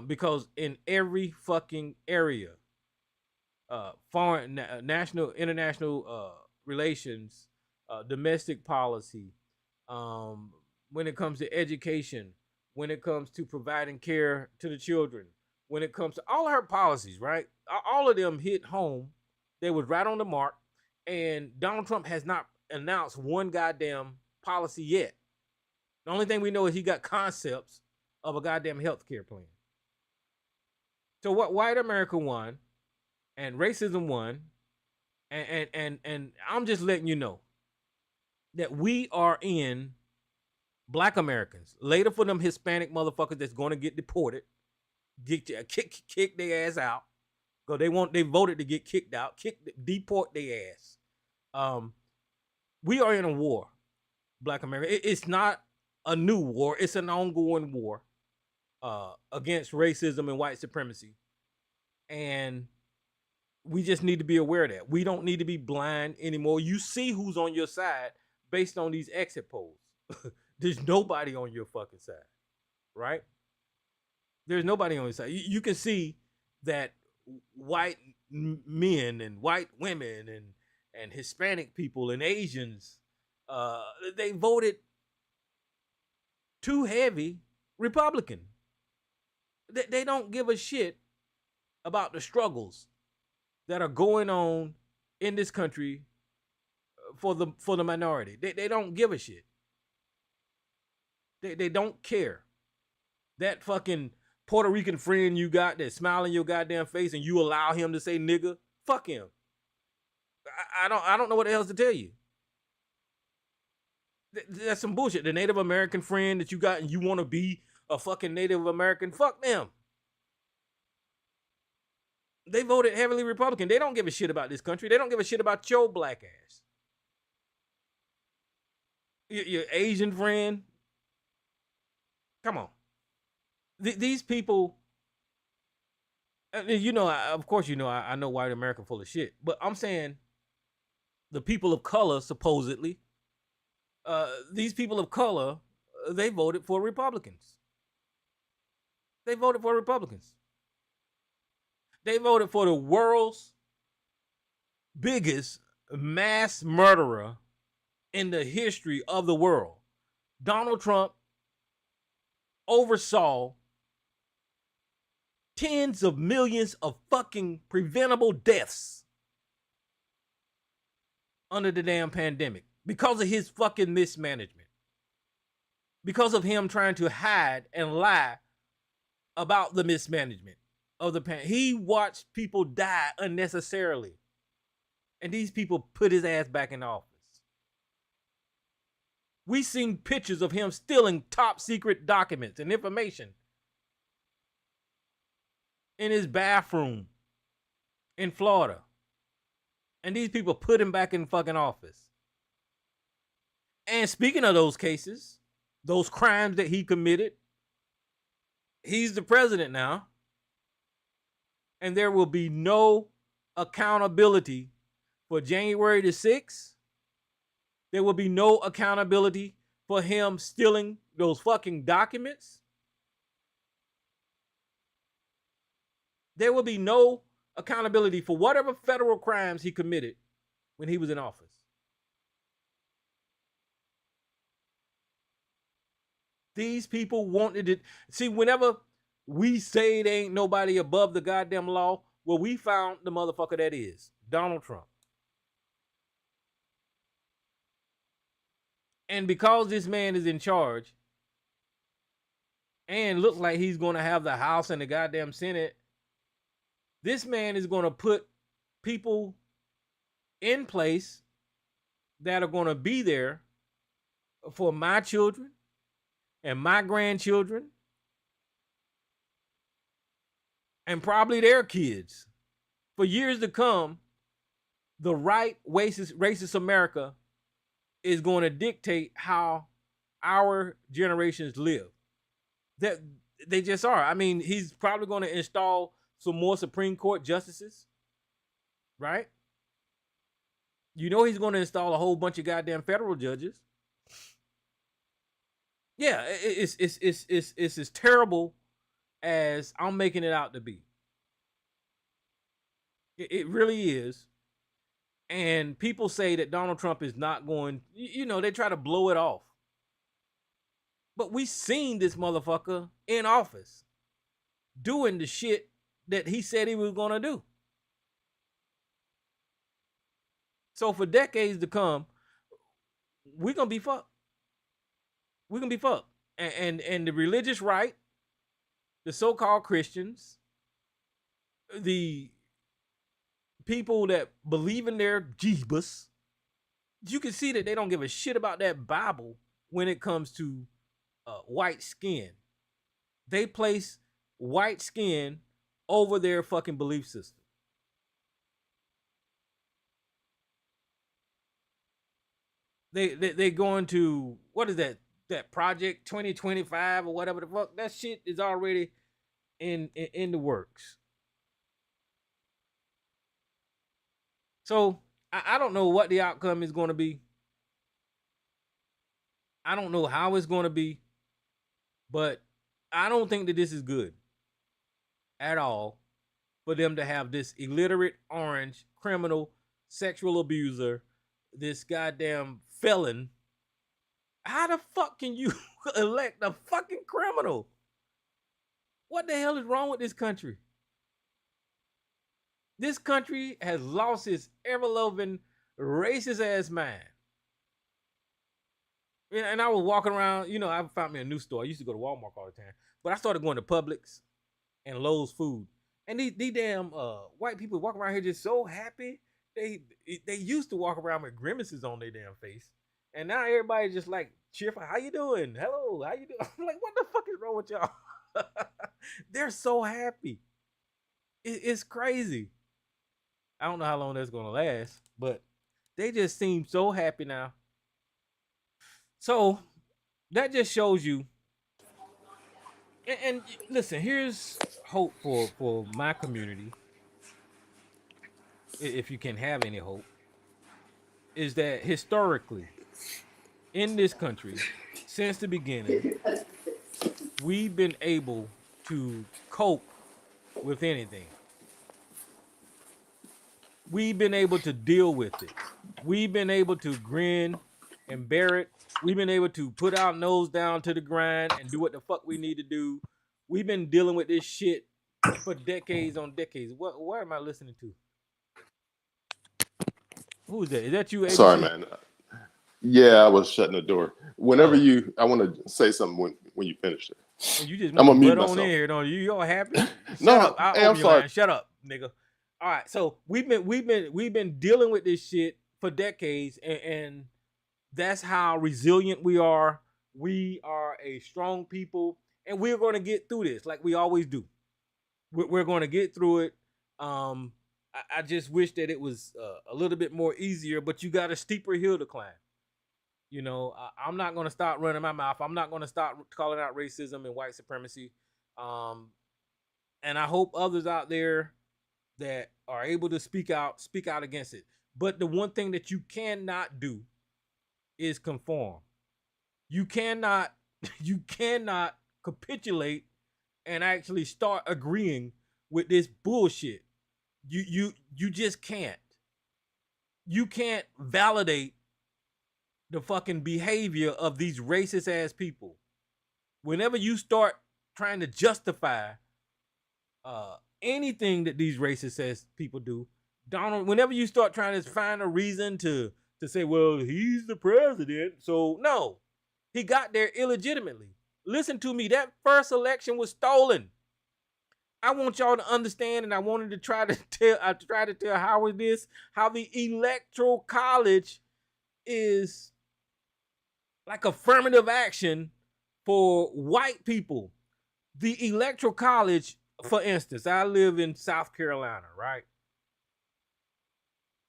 Because in every fucking area, foreign, national, international relations, domestic policy, when it comes to education, when it comes to providing care to the children, when it comes to all her policies, right? All of them hit home. They was right on the mark. And Donald Trump has not announced one goddamn policy yet. The only thing we know is he got concepts of a goddamn healthcare plan. So what white America won, and racism won, and I'm just letting you know that we are in Black Americans. Later for them Hispanic motherfuckers that's going to get deported, kick their ass out, because they voted to get kicked out, deport their ass. We are in a war, Black America. It's not a new war. It's an ongoing war against racism and white supremacy. And we just need to be aware of that. We don't need to be blind anymore. You see who's on your side based on these exit polls. There's nobody on your fucking side, right? There's nobody on your side. You can see that white men and white women and Hispanic people and Asians, they voted too heavy Republican. They don't give a shit about the struggles that are going on in this country for the minority. They don't give a shit. They don't care. That fucking Puerto Rican friend you got that smiling your goddamn face and you allow him to say nigga, fuck him. I don't know what else to tell you. That's some bullshit. The Native American friend that you got and you want to be a fucking Native American, fuck them. They voted heavily Republican. They don't give a shit about this country. They don't give a shit about your black ass. Your Asian friend. Come on. These people, you know, of course, you know, I know white America full of shit, but I'm saying the people of color, supposedly, these people of color, they voted for Republicans. They voted for Republicans. They voted for the world's biggest mass murderer in the history of the world. Donald Trump oversaw tens of millions of fucking preventable deaths under the damn pandemic because of his fucking mismanagement. Because of him trying to hide and lie about the mismanagement of the pandemic. He watched people die unnecessarily. And these people put his ass back in office. We seen pictures of him stealing top secret documents and information in his bathroom in Florida. And these people put him back in fucking office. And speaking of those cases, those crimes that he committed, he's the president now. And there will be no accountability for January the 6th. There will be no accountability for him stealing those fucking documents. There will be no accountability for whatever federal crimes he committed when he was in office. These people wanted it. See, whenever we say there ain't nobody above the goddamn law, well, we found the motherfucker that is Donald Trump. And because this man is in charge and looks like he's going to have the House and the goddamn Senate, this man is going to put people in place that are going to be there for my children and my grandchildren and probably their kids for years to come. The right racist America is going to dictate how our generations live. That they just are. I mean, he's probably going to install some more Supreme Court justices, right? You know he's going to install a whole bunch of goddamn federal judges. Yeah, it's as terrible as I'm making it out to be. It really is. And people say that Donald Trump is not going, you know, they try to blow it off. But we seen this motherfucker in office doing the shit that he said he was going to do. So for decades to come, we're going to be fucked. We're going to be fucked. And the religious right, the so-called Christians, the people that believe in their Jesus, you can see that they don't give a shit about that Bible when it comes to white skin. They place white skin over their fucking belief system. They going to, what is that Project 2025 or whatever the fuck? That shit is already in the works. So I don't know what the outcome is going to be. I don't know how it's going to be, but I don't think that this is good at all for them to have this illiterate orange criminal sexual abuser, this goddamn felon. How the fuck can you elect a fucking criminal? What the hell is wrong with this country? This country has lost its ever-loving racist ass mind. And I was walking around, you know, I found me a new store. I used to go to Walmart all the time. But I started going to Publix and Lowe's Food. And these damn white people walk around here just so happy. They used to walk around with grimaces on their damn face. And now everybody just like cheerful. How you doing? Hello, how you doing? I'm like, what the fuck is wrong with y'all? They're so happy. It's crazy. I don't know how long that's going to last, but they just seem so happy now. So that just shows you. And listen, here's hope for my community, if you can have any hope, is that historically in this country, since the beginning, we've been able to cope with anything. We've been able to deal with it. We've been able to grin and bear it. We've been able to put our nose down to the grind and do what the fuck we need to do. We've been dealing with this shit for decades on decades. What am I listening to? Who is that? Is that you, ABC? Sorry, man. Yeah, I was shutting the door. Whenever I want to say something when you finish it. Oh, you just I'm gonna mute on myself. in here, don't you? You all happy? No, I'm sorry. Shut up, nigga. All right, so we've been dealing with this shit for decades, and that's how resilient we are. We are a strong people, and we're going to get through this like we always do. We're going to get through it. I just wish that it was a little bit more easier, but you got a steeper hill to climb. You know, I'm not going to stop running my mouth. I'm not going to stop calling out racism and white supremacy. And I hope others out there that are able to speak out against it. But the one thing that you cannot do is conform. You cannot capitulate and actually start agreeing with this bullshit. You just can't. You can't validate the fucking behavior of these racist ass people. Whenever you start trying to justify anything that these racist ass people do, Donald, whenever you start trying to find a reason to say, well, he's the president, so no, he got there illegitimately. Listen to me, that first election was stolen. I want y'all to understand, and I wanted to try to tell Howard this, how the Electoral College is like affirmative action for white people. The Electoral College, for instance, I live in South Carolina, right?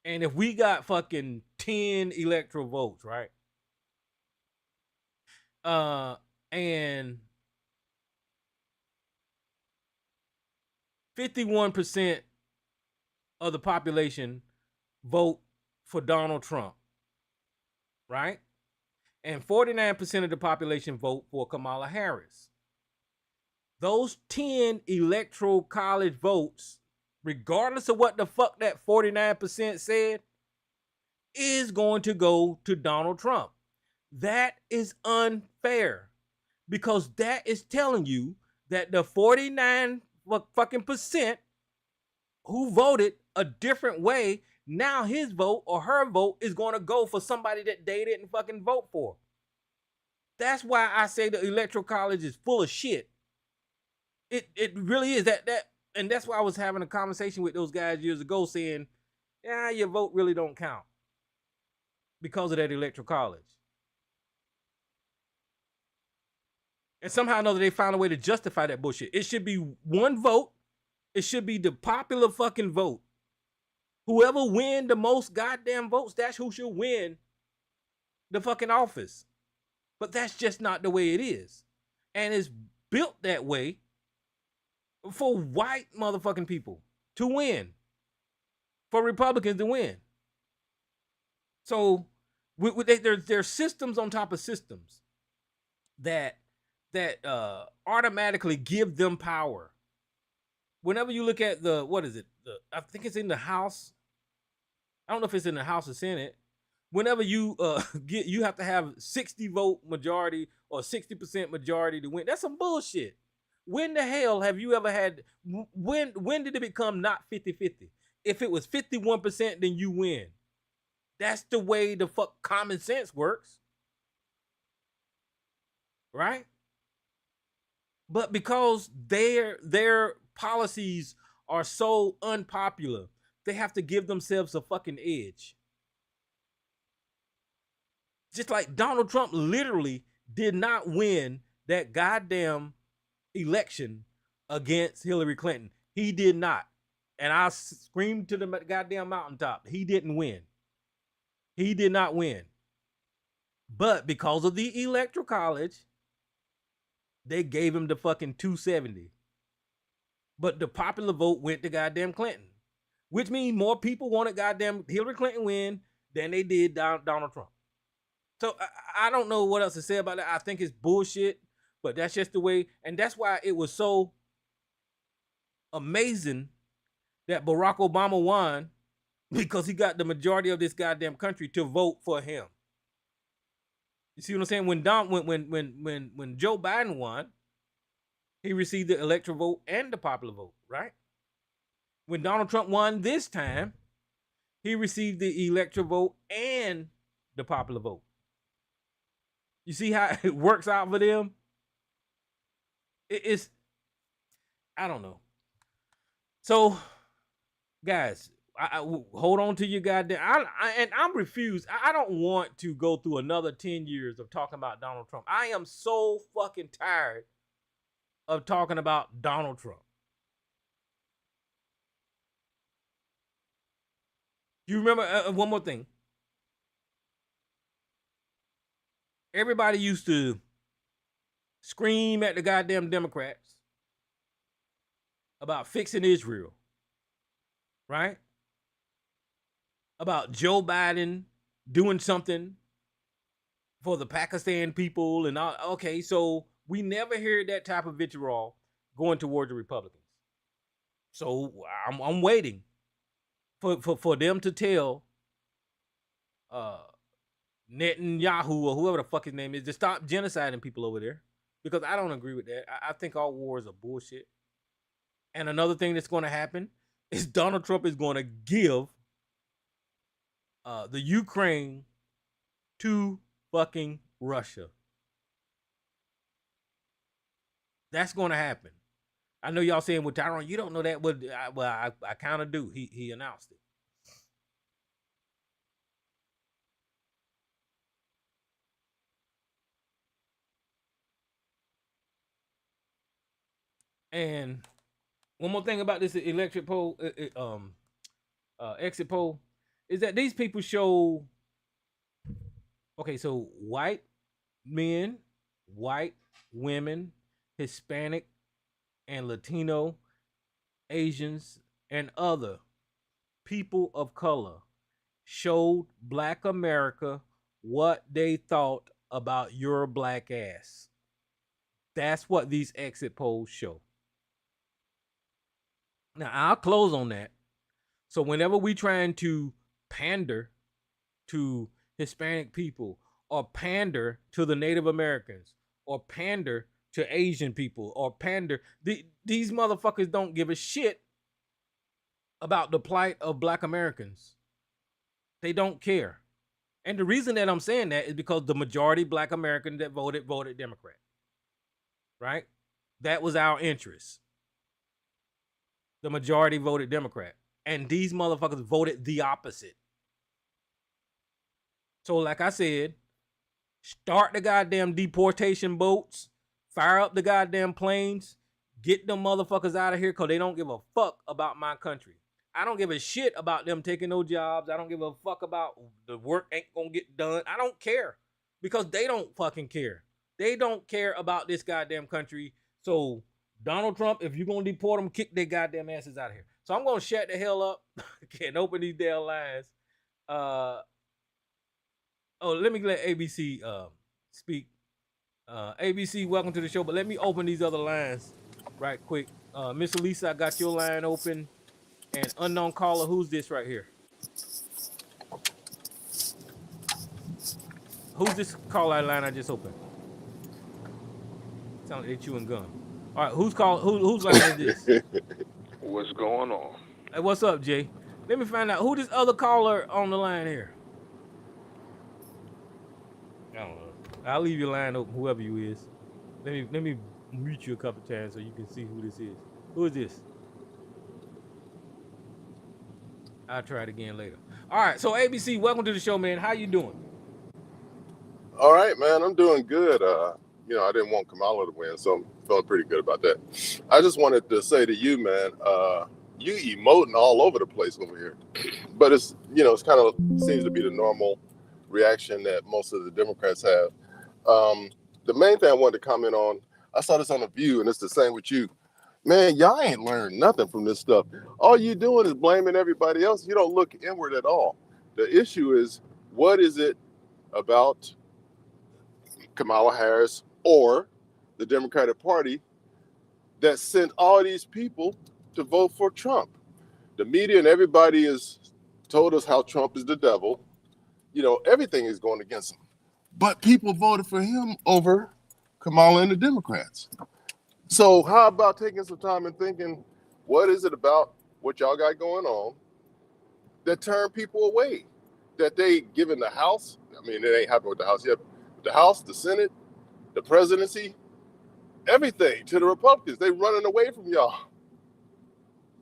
And if we got fucking 10 electoral votes, right? And 51% of the population vote for Donald Trump, right? And 49% of the population vote for Kamala Harris. Those 10 electoral college votes, regardless of what the fuck that 49% said, is going to go to Donald Trump. That is unfair, because that is telling you that the 49 fucking percent who voted a different way, now his vote or her vote is going to go for somebody that they didn't fucking vote for. That's why I say the Electoral College is full of shit. It really is that and that's why I was having a conversation with those guys years ago saying, yeah, your vote really don't count because of that Electoral College. And somehow or another, they found a way to justify that bullshit. It should be one vote. It should be the popular fucking vote. Whoever win the most goddamn votes, that's who should win the fucking office. But that's just not the way it is. And it's built that way for white motherfucking people to win. For Republicans to win. So there's systems on top of systems that automatically give them power. Whenever you look at I think it's in the House. I don't know if it's in the House or Senate. Whenever you you have to have 60 vote majority or 60% majority to win. That's some bullshit. When the hell have you ever had, when did it become not 50-50? If it was 51%, then you win. That's the way the fuck common sense works. Right? But because their policies are so unpopular, they have to give themselves a fucking edge. Just like Donald Trump literally did not win that goddamn election against Hillary Clinton. He did not. And I screamed to the goddamn mountaintop. He didn't win. He did not win. But because of the Electoral College, they gave him the fucking 270. But the popular vote went to goddamn Clinton. Which means more people wanted goddamn Hillary Clinton win than they did Donald Trump. So I don't know what else to say about that. I think it's bullshit. But that's just the way. And that's why it was so amazing that Barack Obama won, because he got the majority of this goddamn country to vote for him. You see what I'm saying? When Joe Biden won, he received the electoral vote and the popular vote, right? When Donald Trump won this time, he received the electoral vote and the popular vote. You see how it works out for them? It's, I don't know. So, guys, I hold on to your goddamn. I'm refused. I don't want to go through another 10 years of talking about Donald Trump. I am so fucking tired of talking about Donald Trump. You remember one more thing? everybody used to scream at the goddamn Democrats about fixing Israel, right? About Joe Biden doing something for the Pakistan people and all. Okay, so we never heard that type of vitriol going towards the Republicans. So I'm waiting for them to tell Netanyahu or whoever the fuck his name is to stop genociding people over there, because I don't agree with that. I think all wars are bullshit. And another thing that's going to happen is Donald Trump is going to give the Ukraine to fucking Russia. That's going to happen. I know y'all saying, well, Tyrone, you don't know that. Well, I kind of do. He announced it. And one more thing about this exit poll is that these people show, okay, so white men, white women, Hispanic and Latino, Asians, and other people of color showed Black America what they thought about your black ass. That's what these exit polls show. Now, I'll close on that. So whenever we trying to pander to Hispanic people, or pander to the Native Americans, or pander to Asian people, or pander, these motherfuckers don't give a shit about the plight of Black Americans. They don't care. And the reason that I'm saying that is because the majority Black American that voted Democrat. Right? That was our interest. The majority voted Democrat. And these motherfuckers voted the opposite. So like I said, start the goddamn deportation boats, fire up the goddamn planes, get them motherfuckers out of here, because they don't give a fuck about my country. I don't give a shit about them taking no jobs. I don't give a fuck about the work ain't gonna get done. I don't care, because they don't fucking care. They don't care about this goddamn country. So Donald Trump, if you're gonna deport them, kick their goddamn asses out of here. So I'm gonna shut the hell up. Can't open these damn lines. Let me let ABC speak. ABC, welcome to the show. But let me open these other lines right quick. Miss Lisa, I got your line open. And unknown caller, who's this right here? Who's this caller line I just opened? Sound like they chewing gum. All right, whose line is this? What's going on? Hey, what's up, Jay? Let me find out who this other caller on the line here. I don't know. I'll leave your line open, whoever you is. Let me mute you a couple times so you can see who this is. Who is this? I'll try it again later. All right, so ABC, welcome to the show, man. How you doing? All right, man. I'm doing good. I didn't want Kamala to win, so I'm feeling pretty good about that. I just wanted to say to you, man, you emoting all over the place over here. But it's kind of seems to be the normal reaction that most of the Democrats have. The main thing I wanted to comment on, I saw this on The View, and it's the same with you. Man, y'all ain't learned nothing from this stuff. All you doing is blaming everybody else. You don't look inward at all. The issue is, what is it about Kamala Harris or the Democratic Party that sent all these people to vote for Trump? The media and everybody has told us how Trump is the devil. Everything is going against him. But people voted for him over Kamala and the Democrats. So how about taking some time and thinking, what is it about what y'all got going on that turn people away? That they given the House, it ain't happened with the House yet, the House, the Senate, the presidency, everything to the Republicans. They running away from y'all.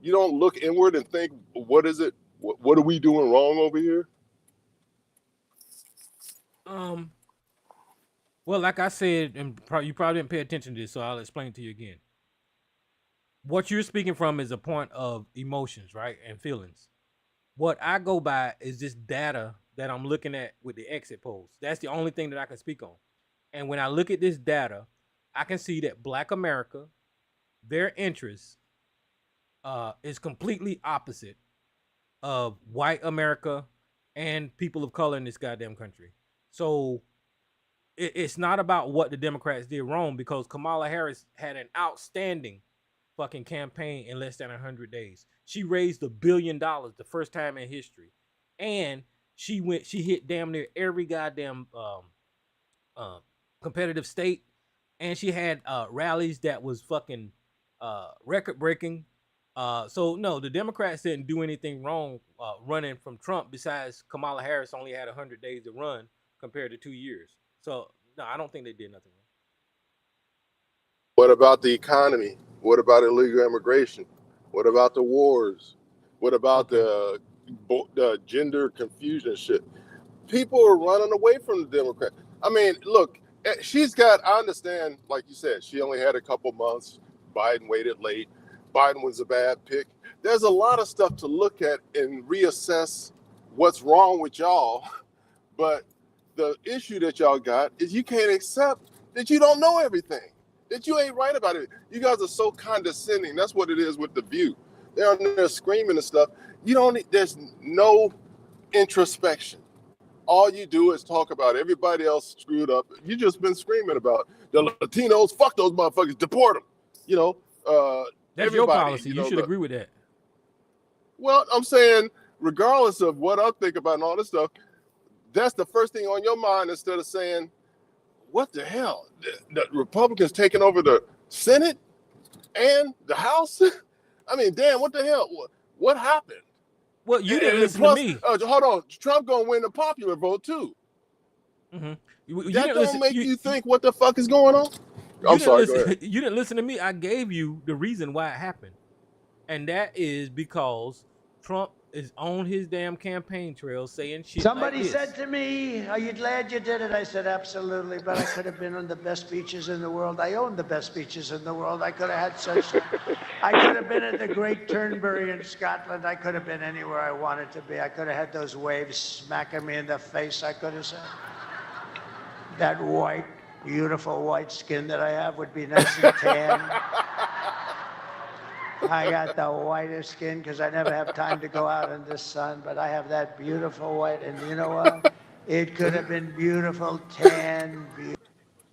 You don't look inward and think, what is it? What are we doing wrong over here? Well, like I said, and you probably didn't pay attention to this, so I'll explain it to you again. What you're speaking from is a point of emotions, right, and feelings. What I go by is this data that I'm looking at with the exit polls. That's the only thing that I can speak on. And when I look at this data, I can see that Black America, their interest is completely opposite of white America and people of color in this goddamn country. So it's not about what the Democrats did wrong, because Kamala Harris had an outstanding fucking campaign in less than 100 days. She raised $1 billion the first time in history. And she hit damn near every goddamn competitive state. And she had rallies that was fucking record breaking. So no, the Democrats didn't do anything wrong running from Trump, besides Kamala Harris only had 100 days to run compared to 2 years. So no, I don't think they did nothing wrong. What about the economy? What about illegal immigration? What about the wars? What about the gender confusion shit? People are running away from the Democrats. I mean, look, I understand, like you said, she only had a couple months. Biden waited late. Biden was a bad pick. There's a lot of stuff to look at and reassess what's wrong with y'all. But the issue that y'all got is you can't accept that you don't know everything, that you ain't right about it. You guys are so condescending. That's what it is with The View. They're on there screaming and stuff. There's no introspection. All you do is talk about everybody else screwed up. You just been screaming about the Latinos. Fuck those motherfuckers. Deport them. That's your policy. You should agree with that. Well, I'm saying, regardless of what I think about and all this stuff, that's the first thing on your mind, instead of saying, what the hell? The Republicans taking over the Senate and the House? I mean, damn, what the hell? What happened? Well, you didn't listen to me. Hold on. Trump going to win the popular vote, too. Mm-hmm. That don't make you think what the fuck is going on? I'm sorry, go ahead. You didn't listen to me. I gave you the reason why it happened. And that is because Trump is on his damn campaign trail saying shit. Somebody like this. said to me, "Are you glad you did it?" I said, "Absolutely, but I could have been on the best beaches in the world. I own the best beaches in the world. I could have had such... I could have been at the Great Turnberry in Scotland. I could have been anywhere I wanted to be. I could have had those waves smacking me in the face. I could have said, that white, beautiful white skin that I have would be nice and tan. I got the whitest skin because I never have time to go out in the sun, but I have that beautiful white, and you know what? It could have been beautiful, tan,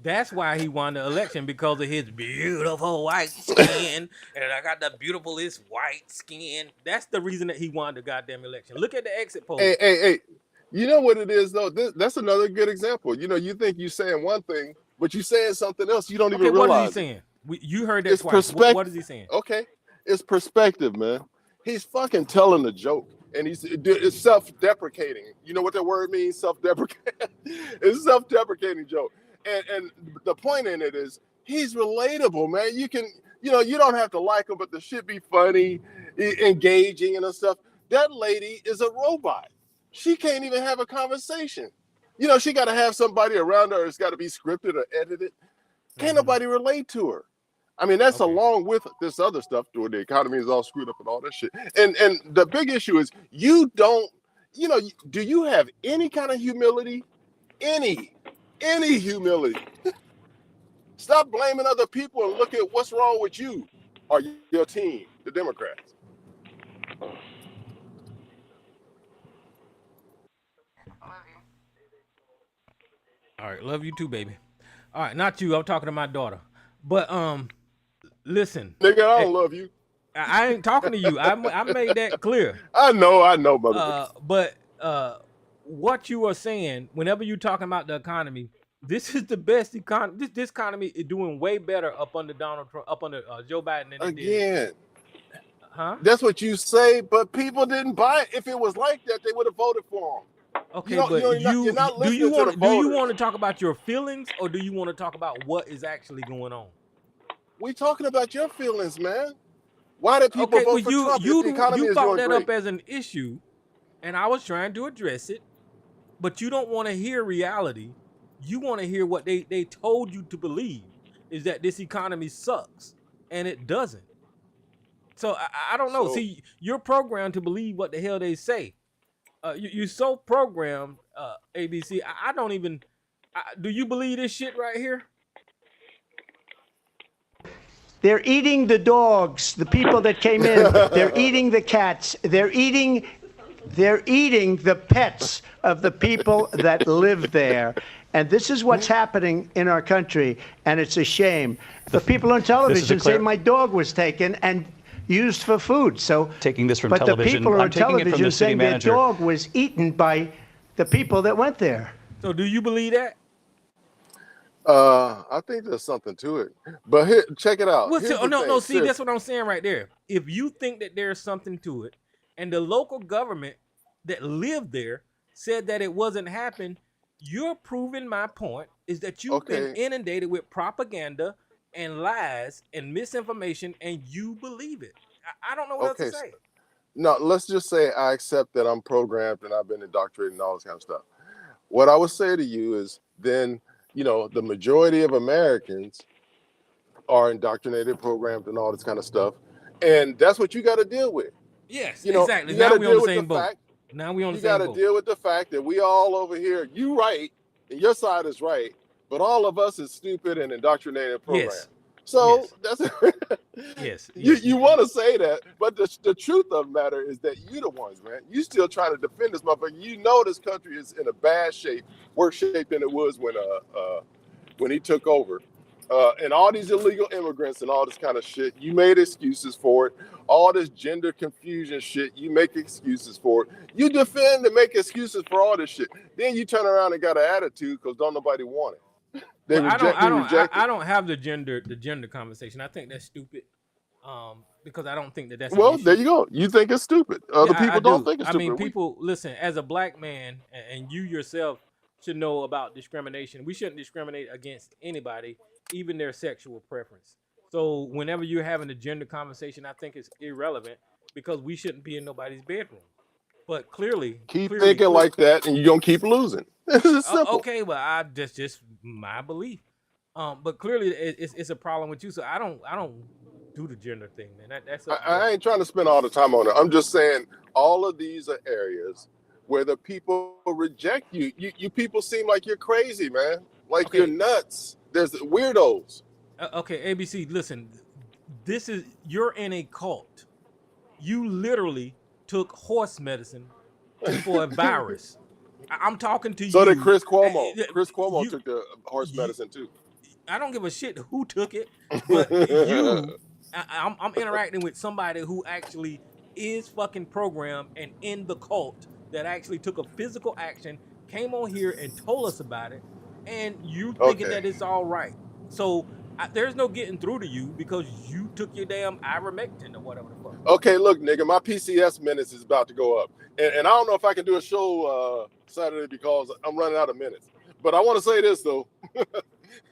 That's why he won the election, because of his beautiful white skin. And I got the beautifulest white skin. That's the reason that he won the goddamn election. Look at the exit poll. Hey. You know what it is, though? That's another good example. You think you're saying one thing, but you're saying something else. You don't even realize. What is he saying? You heard that twice. What is he saying? Okay. It's perspective, man. He's fucking telling a joke, and it's self-deprecating. You know what that word means? Self-deprecating. It's a self-deprecating joke. And the point in it is he's relatable, man. You don't have to like him, but the shit be funny, engaging and stuff. That lady is a robot. She can't even have a conversation. She got to have somebody around her. It's got to be scripted or edited. Can't nobody relate to her. I mean, that's along with this other stuff where the economy is all screwed up and all that shit. And the big issue is do you have any kind of humility? Any humility? Stop blaming other people and look at what's wrong with you or your team, the Democrats. All right, love you too, baby. All right, not you. I'm talking to my daughter. But listen, nigga, I don't love you. I ain't talking to you. I made that clear. I know, brother. But what you are saying, whenever you're talking about the economy, this is the best economy. This economy is doing way better up under Donald Trump, up under Joe Biden. Than it did. Huh? That's what you say, but people didn't buy it. If it was like that, they would have voted for him. Okay, but do you want to talk about your feelings, or do you want to talk about what is actually going on? We talking about your feelings, man. Why did people vote for Trump if the economy is brought doing that great? up as an issue, and I was trying to address it, but you don't want to hear reality. You want to hear what they told you to believe, is that this economy sucks, and it doesn't. So I don't know. See, you're programmed to believe what the hell they say. You're so programmed, ABC. I don't even Do you believe this shit right here? They're eating the dogs, the people that came in. They're eating the cats. They're eating the pets of the people that live there. And this is what's happening in our country, and it's a shame. The people on television say my dog was taken and used for food. So taking this from but television. the people I'm on taking it from television the city saying their manager. dog was eaten by the people that went there. So do you believe that? I think there's something to it. But here, check it out. Well, Here's the no, thing. see, that's what I'm saying right there. If you think that there's something to it, and the local government that lived there said that it wasn't happening, you're proving my point is that you've been inundated with propaganda and lies and misinformation, and you believe it. I don't know what else to say. No, let's just say I accept that I'm programmed and I've been indoctrinated and all this kind of stuff. What I would say to you is then, you know, the majority of Americans are indoctrinated, programmed, and all this kind of stuff. And that's what you got to deal with. Yes, you know, exactly. You Now gotta we're on deal the with same boat. fact- Now we're on the You same got to boat. deal with the fact that we all over here, you right, and your side is right, but all of us is stupid and indoctrinated and programmed. Yes. So Yes. that's Yes. you want to say that, but the truth of the matter is that you the ones, man. You still trying to defend this motherfucker. You know this country is in a bad shape, worse shape than it was when he took over. And all these illegal immigrants and all this kind of shit, you made excuses for it. All this gender confusion shit, you make excuses for it. You defend and make excuses for all this shit. Then you turn around and got an attitude because don't nobody want it. Well, I don't have the gender conversation. I think that's stupid. Because I don't think that that's well. There you go. You think it's stupid. Other people don't think it's stupid. I mean, people listen. As a black man, and you yourself should know about discrimination. We shouldn't discriminate against anybody, even their sexual preference. So whenever you're having a gender conversation, I think it's irrelevant because we shouldn't be in nobody's bedroom. But clearly, keep thinking like that, and you're gonna keep losing. It's simple. Okay, well, that's just my belief. But clearly, it's a problem with you. So I don't do the gender thing, man. I ain't trying to spend all the time on it. I'm just saying all of these are areas where the people reject you. You people seem like you're crazy, man. Like you're nuts. There's weirdos. Okay, ABC, listen. You're in a cult. You literally took horse medicine for a virus. I'm talking to you. So did Chris Cuomo. Chris Cuomo took the horse medicine too. I don't give a shit who took it, but I'm interacting with somebody who actually is fucking programmed and in the cult that actually took a physical action, came on here and told us about it, and you thinking that it's all right. So there's no getting through to you because you took your damn ivermectin or whatever the fuck. Okay, look, nigga, my PCS minutes is about to go up. And I don't know if I can do a show Saturday because I'm running out of minutes. But I want to say this, though.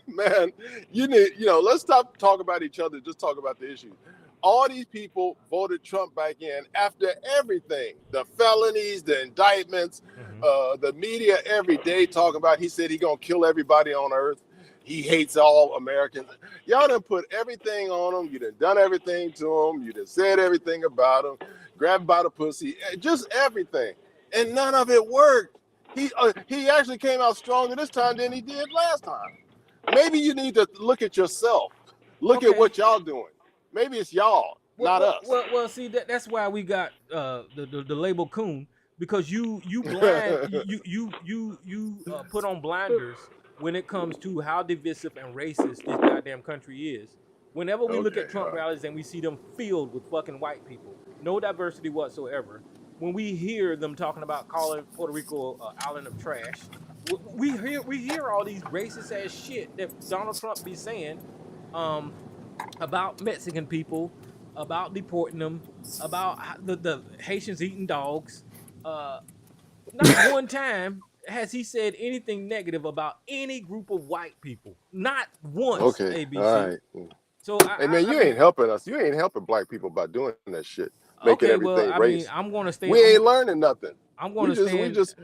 Man, let's stop talking about each other. Just talk about the issue. All these people voted Trump back in after everything. The felonies, the indictments, the media every day talking about, he said he going to kill everybody on earth. He hates all Americans. Y'all done put everything on him. You done everything to him. You done said everything about him. Grabbed by the pussy. Just everything. And none of it worked. He actually came out stronger this time than he did last time. Maybe you need to look at yourself. Look at what y'all doing. Maybe it's y'all, not us. Well, see, that's why we got the label coon, because you blind, you put on blinders when it comes to how divisive and racist this goddamn country is. Whenever we look at Trump rallies and we see them filled with fucking white people, no diversity whatsoever. When we hear them talking about calling Puerto Rico an island of trash, we hear all these racist ass shit that Donald Trump be saying about Mexican people, about deporting them, about the Haitians eating dogs. Not one time has he said anything negative about any group of white people. Not once. ABC. All right. So hey man, you ain't helping us. You ain't helping black people by doing that shit. Making everything race. I'm gonna stay. We ain't learning nothing. I'm gonna we just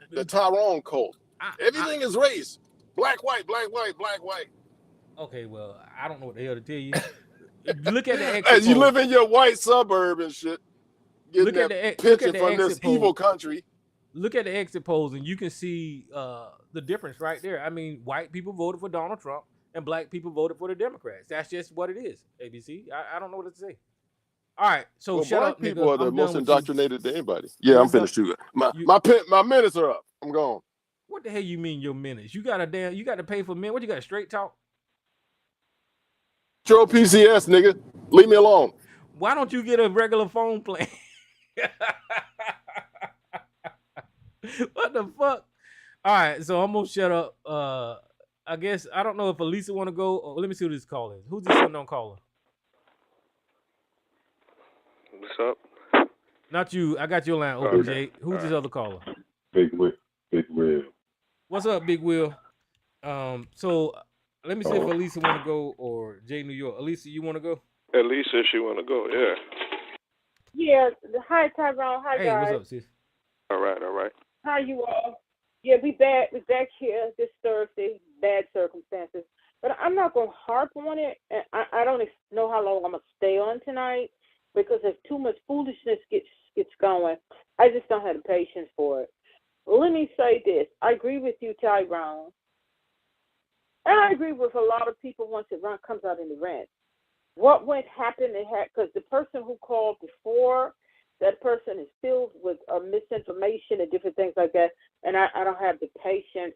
the Tyrone cult. Everything is race. Black, white, black, white, black, white. Okay, well, I don't know what the hell to tell you. Look at the exit as you poll. live in your white suburb and shit. Getting Look at the pension from exit this poll. evil country. Look at the exit polls, and you can see the difference right there. I mean, white people voted for Donald Trump, and black people voted for the Democrats. That's just what it is. ABC. I don't know what to say. All right, so Well, shut black up, people nigga. are the I'm most done with you. indoctrinated to anybody. Yeah, You're I'm finished too. you. My minutes are up. I'm gone. What the hell you mean your minutes? You got to pay for minutes. What you got? Straight talk? Control PCS, nigga. Leave me alone. Why don't you get a regular phone plan? What the fuck? All right, so I'm gonna shut up. I guess I don't know if Elisa want to go. Or let me see who this call is. Who's this unknown caller? What's up? Not you. I got your line open, Okay. Jay. Who's this other caller? Big Will. What's up, Big Will? So let me see if Elisa want to go or Jay New York. Elisa, you want to go? At least if she want to go, yeah. Yeah. Hi, Tyrone. Hi, Hey, guys. what's up, sis? All right. How you all? Yeah, we back here this Thursday. Bad circumstances, but I'm not gonna harp on it. And I don't know how long I'm gonna stay on tonight because if too much foolishness gets going, I just don't have the patience for it. Let me say this: I agree with you, Tyrone, and I agree with a lot of people once it comes out in the rent. What went happen? Because the person who called before, that person is filled with misinformation and different things like that, and I don't have the patience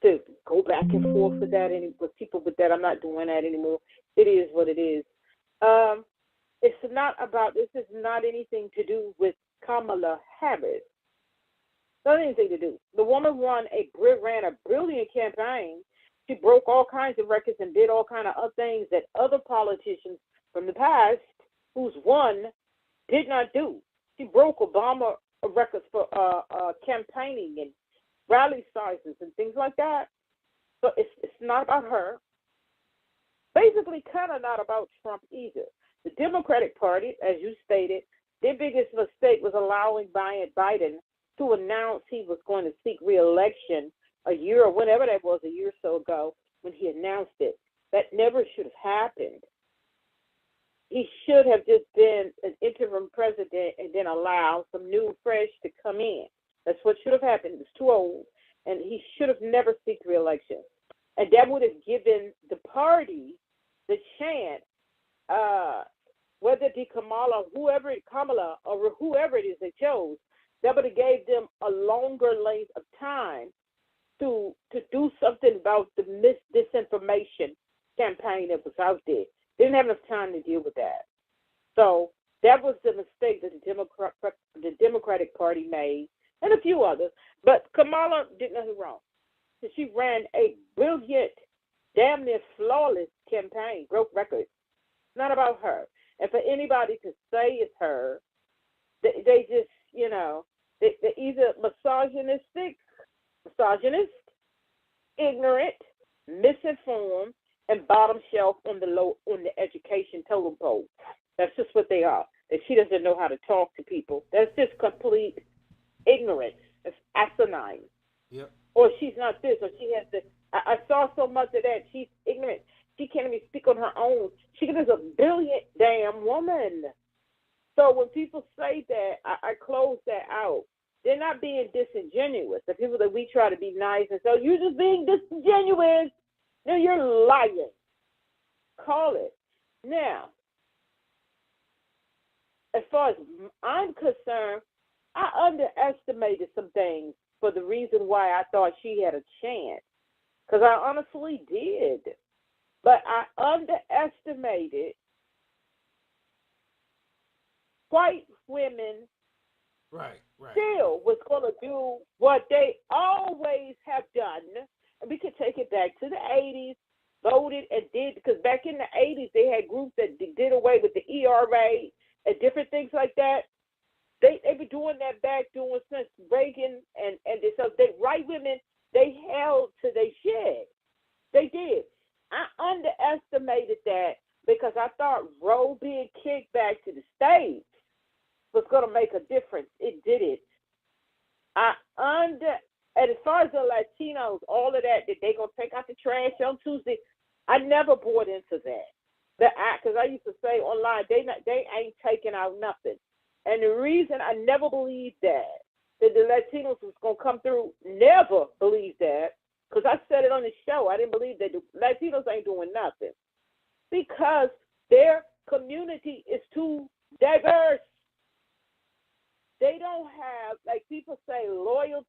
to go back and forth with that with people with that. I'm not doing that anymore. It is what it is. It's not about. This is not anything to do with Kamala Harris. Not anything to do. The woman ran a brilliant campaign. She broke all kinds of records and did all kinds of other things that other politicians from the past who's won did not do. She broke Obama records for campaigning and rally sizes and things like that. So it's not about her. Basically, kind of not about Trump either. The Democratic Party, as you stated, their biggest mistake was allowing Biden to announce he was going to seek re-election a year or whenever that was, a year or so ago, when he announced it. That never should have happened. He should have just been an interim president and then allow some new fresh to come in. That's what should have happened. He was too old, and he should have never sought re-election. And that would have given the party the chance, whether it be Kamala or whoever it is they chose, that would have gave them a longer length of time to do something about the disinformation campaign that was out there. They didn't have enough time to deal with that. So that was the mistake that the Democratic Party made, and a few others. But Kamala did nothing wrong. She ran a brilliant, damn near flawless campaign, broke records. It's not about her. And for anybody to say it's her, they just, they're either misogynist, ignorant, misinformed, and bottom shelf on the education totem pole. That's just what they are. That she doesn't know how to talk to people. That's just complete ignorance. It's asinine. Yep. Or she's not this, or she has this. I saw so much of that. She's ignorant. She can't even speak on her own. She is a brilliant damn woman. So when people say that, I close that out. They're not being disingenuous. The people that we try to be nice and so you're just being disingenuous. No, you're lying. Call it. Now, as far as I'm concerned, I underestimated some things for the reason why I thought she had a chance. Because I honestly did. But I underestimated white women Right. still was going to do what they always have done. And we could take it back to the 80s, voted and did, because back in the 80s, they had groups that did away with the ERA and different things like that. They've been doing that since Reagan, and so the white women, they held to their shit. They did. I underestimated that because I thought Roe being kicked back to the States was going to make a difference. It didn't. And as far as the Latinos, all of that they going to take out the trash on Tuesday, I never bought into that. Because I used to say online, they ain't taking out nothing. And the reason I never believed that that the Latinos was going to come through. Never believed that, because I said it on the show. I didn't believe that the Latinos ain't doing nothing because their community is too diverse. They don't have, like people say,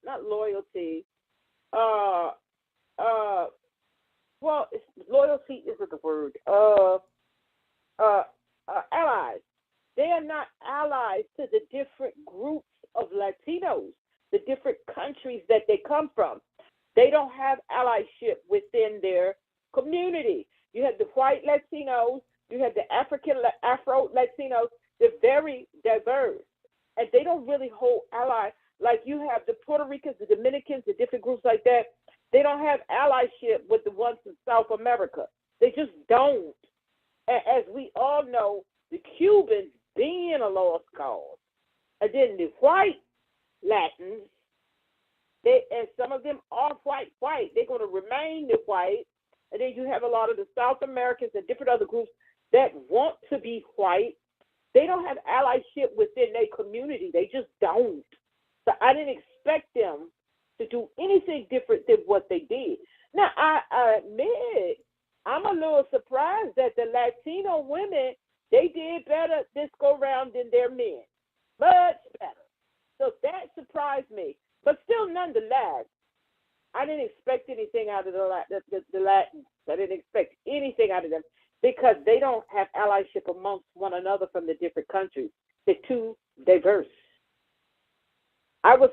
not loyalty. Well, loyalty isn't the word. Allies. They are not allies to the different groups of Latinos, the different countries that they come from. They don't have allyship within their community. You have the white Latinos, you have the Afro Latinos. They're very diverse, and they don't really hold allies. Like you have the Puerto Ricans, the Dominicans, the different groups like that. They don't have allyship with the ones in South America. They just don't. And as we all know, the Cubans being a lost cause. And then the white Latins, and some of them are white. They're going to remain the white. And then you have a lot of the South Americans and different other groups that want to be white. They don't have allyship within their community. They just don't. So I didn't expect them to do anything different than what they did. Now, I admit, I'm a little surprised that the Latino women, they did better this go round than their men. Much better. So that surprised me. But still, nonetheless, I didn't expect anything out of the Latins. I didn't expect anything out of them because they don't have allyship amongst one another from the different countries. They're too diverse. Was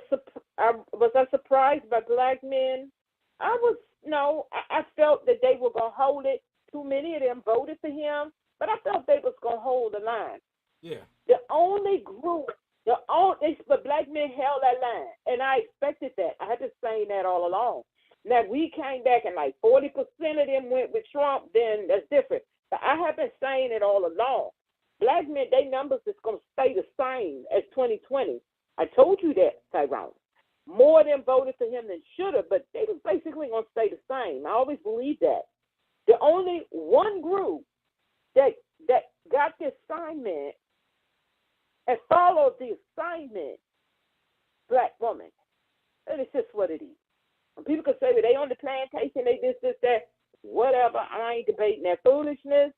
I surprised by black men? I felt that they were going to hold it. Too many of them voted for him, but I felt they was going to hold the line. Yeah. The only group, but black men held that line, and I expected that. I had been saying that all along. Now, we came back and like 40% of them went with Trump, then that's different. But I have been saying it all along. Black men, their numbers is going to stay the same as 2020. I told you that, Tyrone. More of them voted for him than should have, but they was basically going to stay the same. I always believed that. The only one group that got the assignment and followed the assignment, black woman. And it's just what it is. And people can say, well, they on the plantation, they this, that, whatever. I ain't debating that foolishness.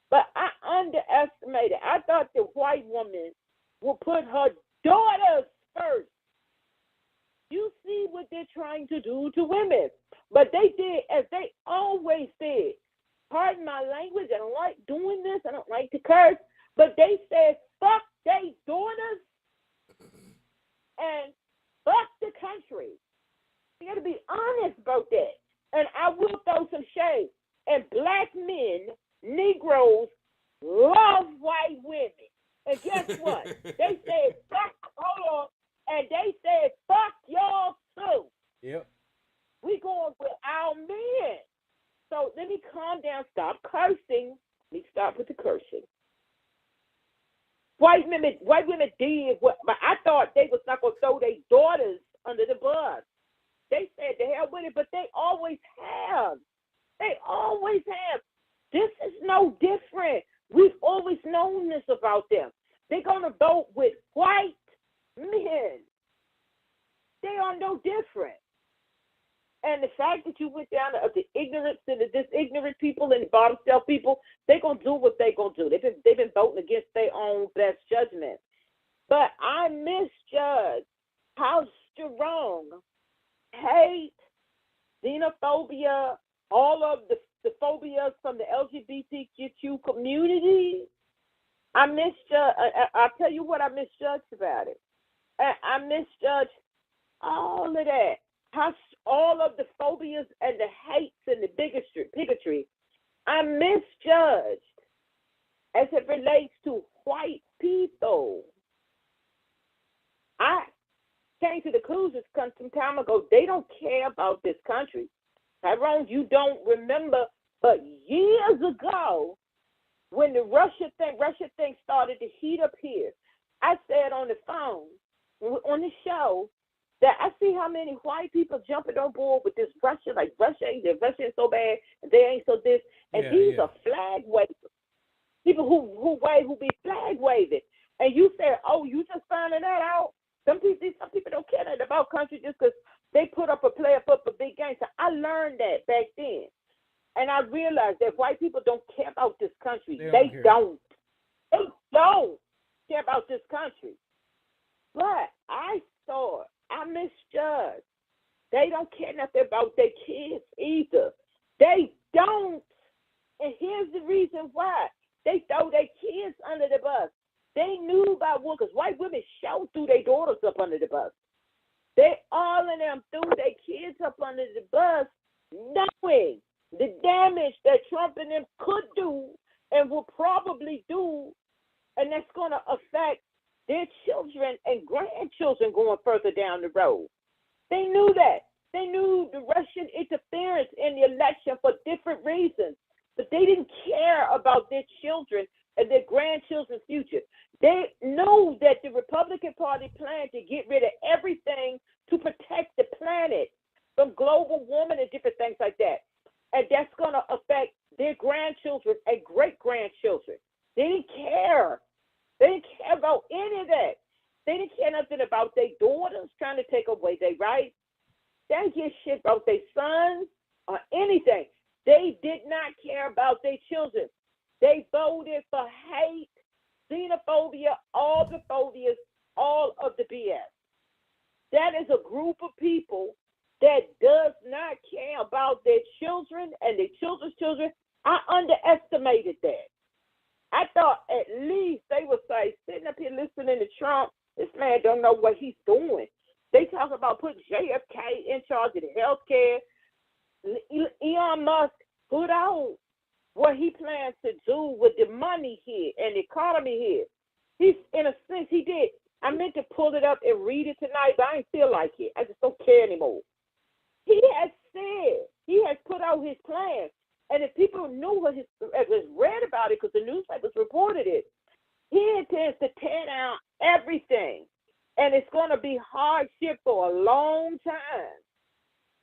But I underestimated. I thought the white woman would put her daughters first. You see what they're trying to do to women. But they did as they always did. Pardon my language, I don't like doing this, I don't like to curse, but they said, fuck they daughters and fuck the country. You got to be honest about that. And I will throw some shade. And black men, Negroes, love white women. And guess what? They said, fuck, hold on. And they said, fuck y'all too. Yep. We going with our men. So let me calm down. Stop cursing. Let me stop with the cursing. White women did what, but I thought they was not going to throw their daughters under the bus. They said the hell with it, but they always have. They always have. This is no different. We've always known this about them. They're going to vote with white men. They are no different. And the fact that you went down to the ignorance and the disignorant people and the bottom shelf people, they're going to do what they're going to do. They've been voting against their own best judgment. But I misjudged how strong hate, xenophobia, all of the phobias from the LGBTQ community. I misjudged. I'll tell you what I misjudged about it. I misjudged all of that. How all of the phobias and the hates and the bigotry, I misjudged as it relates to white people. I came to the conclusion some time ago, they don't care about this country. Tyrone, you don't remember, but years ago, when the Russia thing started to heat up here, I said on the phone, on the show, that I see how many white people jumping on board with this Russia, like Russia ain't so bad, and they ain't so this, and these are flag wavers. People who be flag waving. And you said, oh, you just finding that out? Some people don't care about country just because they put up a player for big games. So I learned that back then. And I realized that white people don't care about this country. They don't. They don't care about this country. But I saw it. I misjudged. They don't care nothing about their kids either. They don't. And here's the reason why. They throw their kids under the bus. They knew about war because white women threw their daughters up under the bus. They all of them threw their kids up under the bus, knowing the damage that Trump and them could do and will probably do, and that's going to affect their children and grandchildren going further down the road. They knew that. They knew the Russian interference in the election for different reasons, but they didn't care about their children and their grandchildren's future. They knew that the Republican Party planned to get rid of everything to protect the planet from global warming and different things like that. And that's going to affect their grandchildren and great-grandchildren. They didn't care. They didn't care about any of that. They didn't care nothing about their daughters trying to take away their rights. They didn't give shit about their sons or anything. They did not care about their children. They voted for hate, xenophobia, all the phobias, all of the BS. That is a group of people that does not care about their children and their children's children. I underestimated that. I thought at least they would say, sitting up here listening to Trump, this man don't know what he's doing. They talk about putting JFK in charge of the health care. Elon Musk put out what he plans to do with the money here and the economy here. He's, in a sense, he did. I meant to pull it up and read it tonight, but I didn't feel like it. I just don't care anymore. He has said, he has put out his plans. And if people knew what read about it, because the newspapers reported it, he intends to tear down everything. And it's going to be hardship for a long time.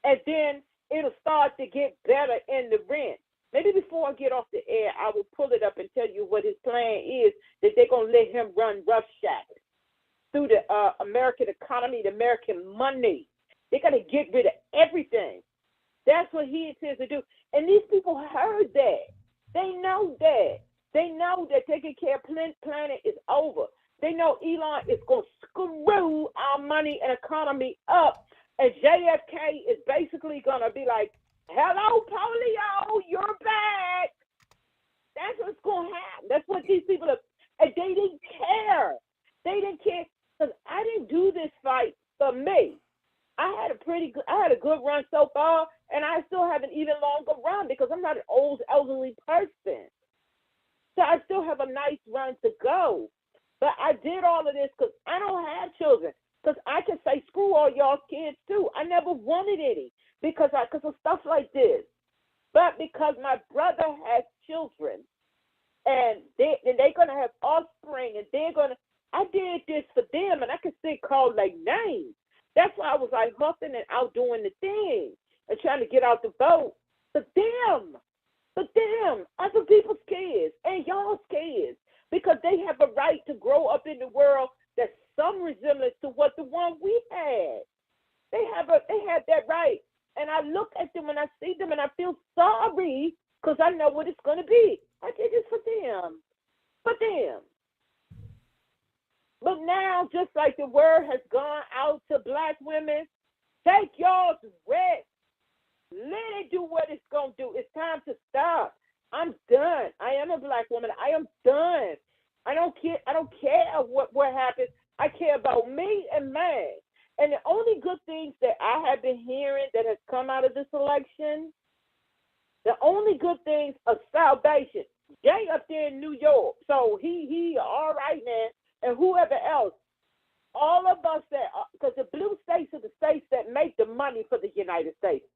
And then it'll start to get better in the rent. Maybe before I get off the air, I will pull it up and tell you what his plan is, that they're going to let him run roughshod through the American economy, the American money. They're going to get rid of everything. That's what he intends to do. And these people heard that. They know that. They know that taking care of planet is over. They know Elon is going to screw our money and economy up. And JFK is basically going to be like, hello, polio, you're back. That's what's going to happen. That's what these people are. And they didn't care. They didn't care because I didn't do this fight for me. I had a good run so far, and I still have an even longer run because I'm not an old elderly person. So I still have a nice run to go. But I did all of this because I don't have children. Because I can say, screw all y'all's kids too. I never wanted any because of stuff like this. But because my brother has children, and they're going to have offspring, and I did this for them, and I can still call like names. That's why I was like huffing and out doing the thing and trying to get out the vote for them, other people's kids and y'all's kids, because they have a right to grow up in the world that's some resemblance to what the one we had. They have that right. And I look at them and I see them and I feel sorry because I know what it's going to be. I did this for them. But now, just like the word has gone out to black women, take y'all's rest. Let it do what it's going to do. It's time to stop. I'm done. I am a black woman. I am done. I don't care what happens. I care about me and mine. And the only good things that I have been hearing that has come out of this election, the only good things are salvation. Jay up there in New York, so he all right, man. And whoever else, all of us because the blue states are the states that make the money for the United States.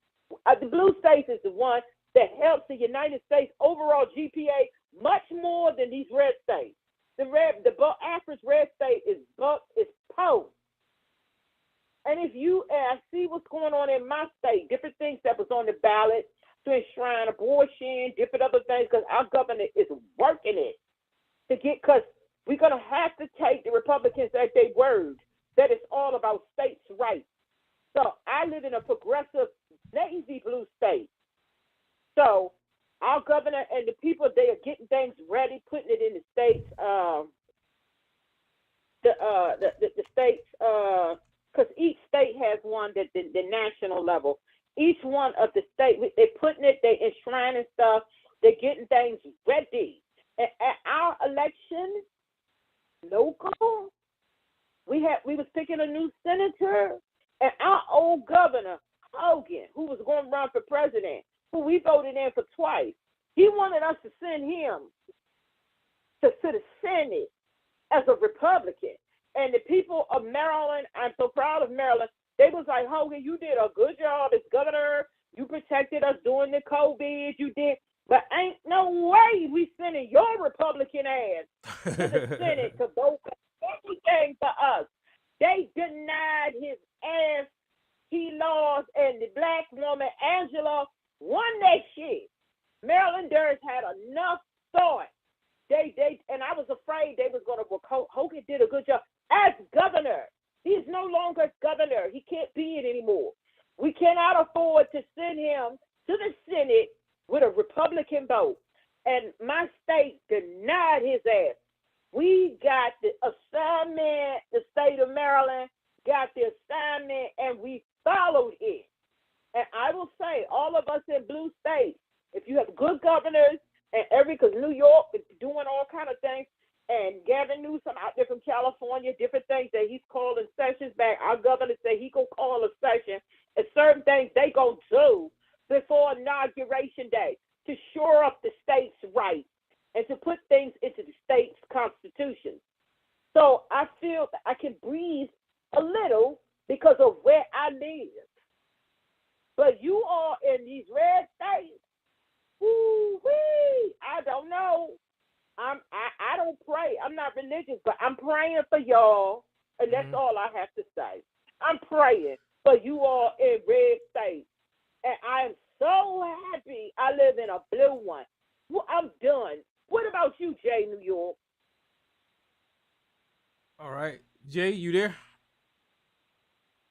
The blue states is the one that helps the United States overall GPA much more than these red states. The average red state is post. And I see what's going on in my state, different things that was on the ballot to enshrine abortion, different other things, because our government is working it because we're going to have to take the Republicans at their word that it's all about states' rights. So I live in a progressive, lazy blue state. So our governor and the people, they are getting things ready, putting it in the states. The states, because each state has one that the national level. Each one of the states, they're putting it, they enshrining stuff, they're getting things ready. And at our election, local, we was picking a new senator, and our old governor, Hogan, who was going to run for president, who we voted in for twice, he wanted us to send him to the Senate as a Republican. And the people of Maryland, I'm so proud of Maryland, they was like, Hogan, you did a good job as governor. You protected us during the COVID. You did. But ain't no way we sending your Republican ass to the Senate to vote for everything for us. They denied his ass. He lost, and the black woman, Angela, won that shit. Marylanders had enough thought. And I was afraid they was going to, Hogan did a good job as governor. He's no longer governor. He can't be it anymore. We cannot afford to send him to the Senate with a Republican vote. And my state denied his ass. We got the assignment, the state of Maryland got the assignment, and we followed it. And I will say, all of us in blue states, if you have good governors, and because New York is doing all kind of things, and Gavin Newsom out there from California, different things that he's calling sessions back. Our governor said he gonna call a session, and certain things they gonna do before Inauguration Day to shore up the state's rights and to put things into the state's constitution. So I feel that I can breathe a little because of where I live. But you all in these red states, woo-wee, I don't know. I don't pray. I'm not religious, but I'm praying for y'all, and that's all I have to say. I'm praying for you all in red states, and I am so happy I live in a blue one. Well, I'm done. What about you, Jay, New York? All right, Jay, you there?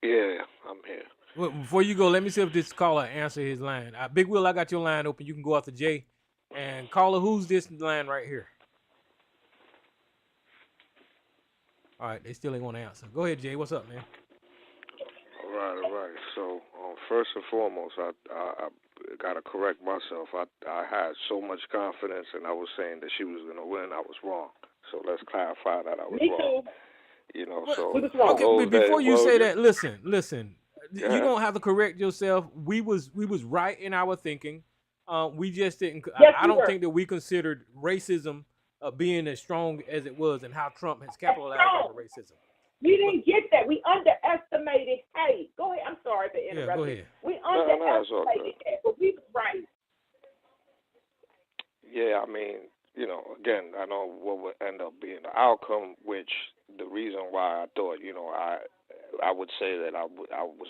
Yeah, I'm here. Well, before you go, let me see if this caller answer his line. Big Will, I got your line open. You can go after Jay. And caller, who's this line right here? All right, they still ain't want to answer. Go ahead, Jay. What's up, man? All right. So, first and foremost, I got to correct myself. I had so much confidence, and I was saying that she was going to win. I was wrong. So let's clarify that I was wrong. Too. You know, what, so okay, but before you say that, listen. Yeah. You don't have to correct yourself. We was right in our thinking. We just didn't. Yes, I don't think that we considered racism being as strong as it was, and how Trump has capitalized on racism. We didn't get that. We underestimated. Hey, go ahead. I'm sorry for interrupting. Yeah, go ahead. We underestimated that, but we was right. Yeah, I mean, you know, again, I know what would end up being the outcome, which the reason why I thought, you know, I would say that I was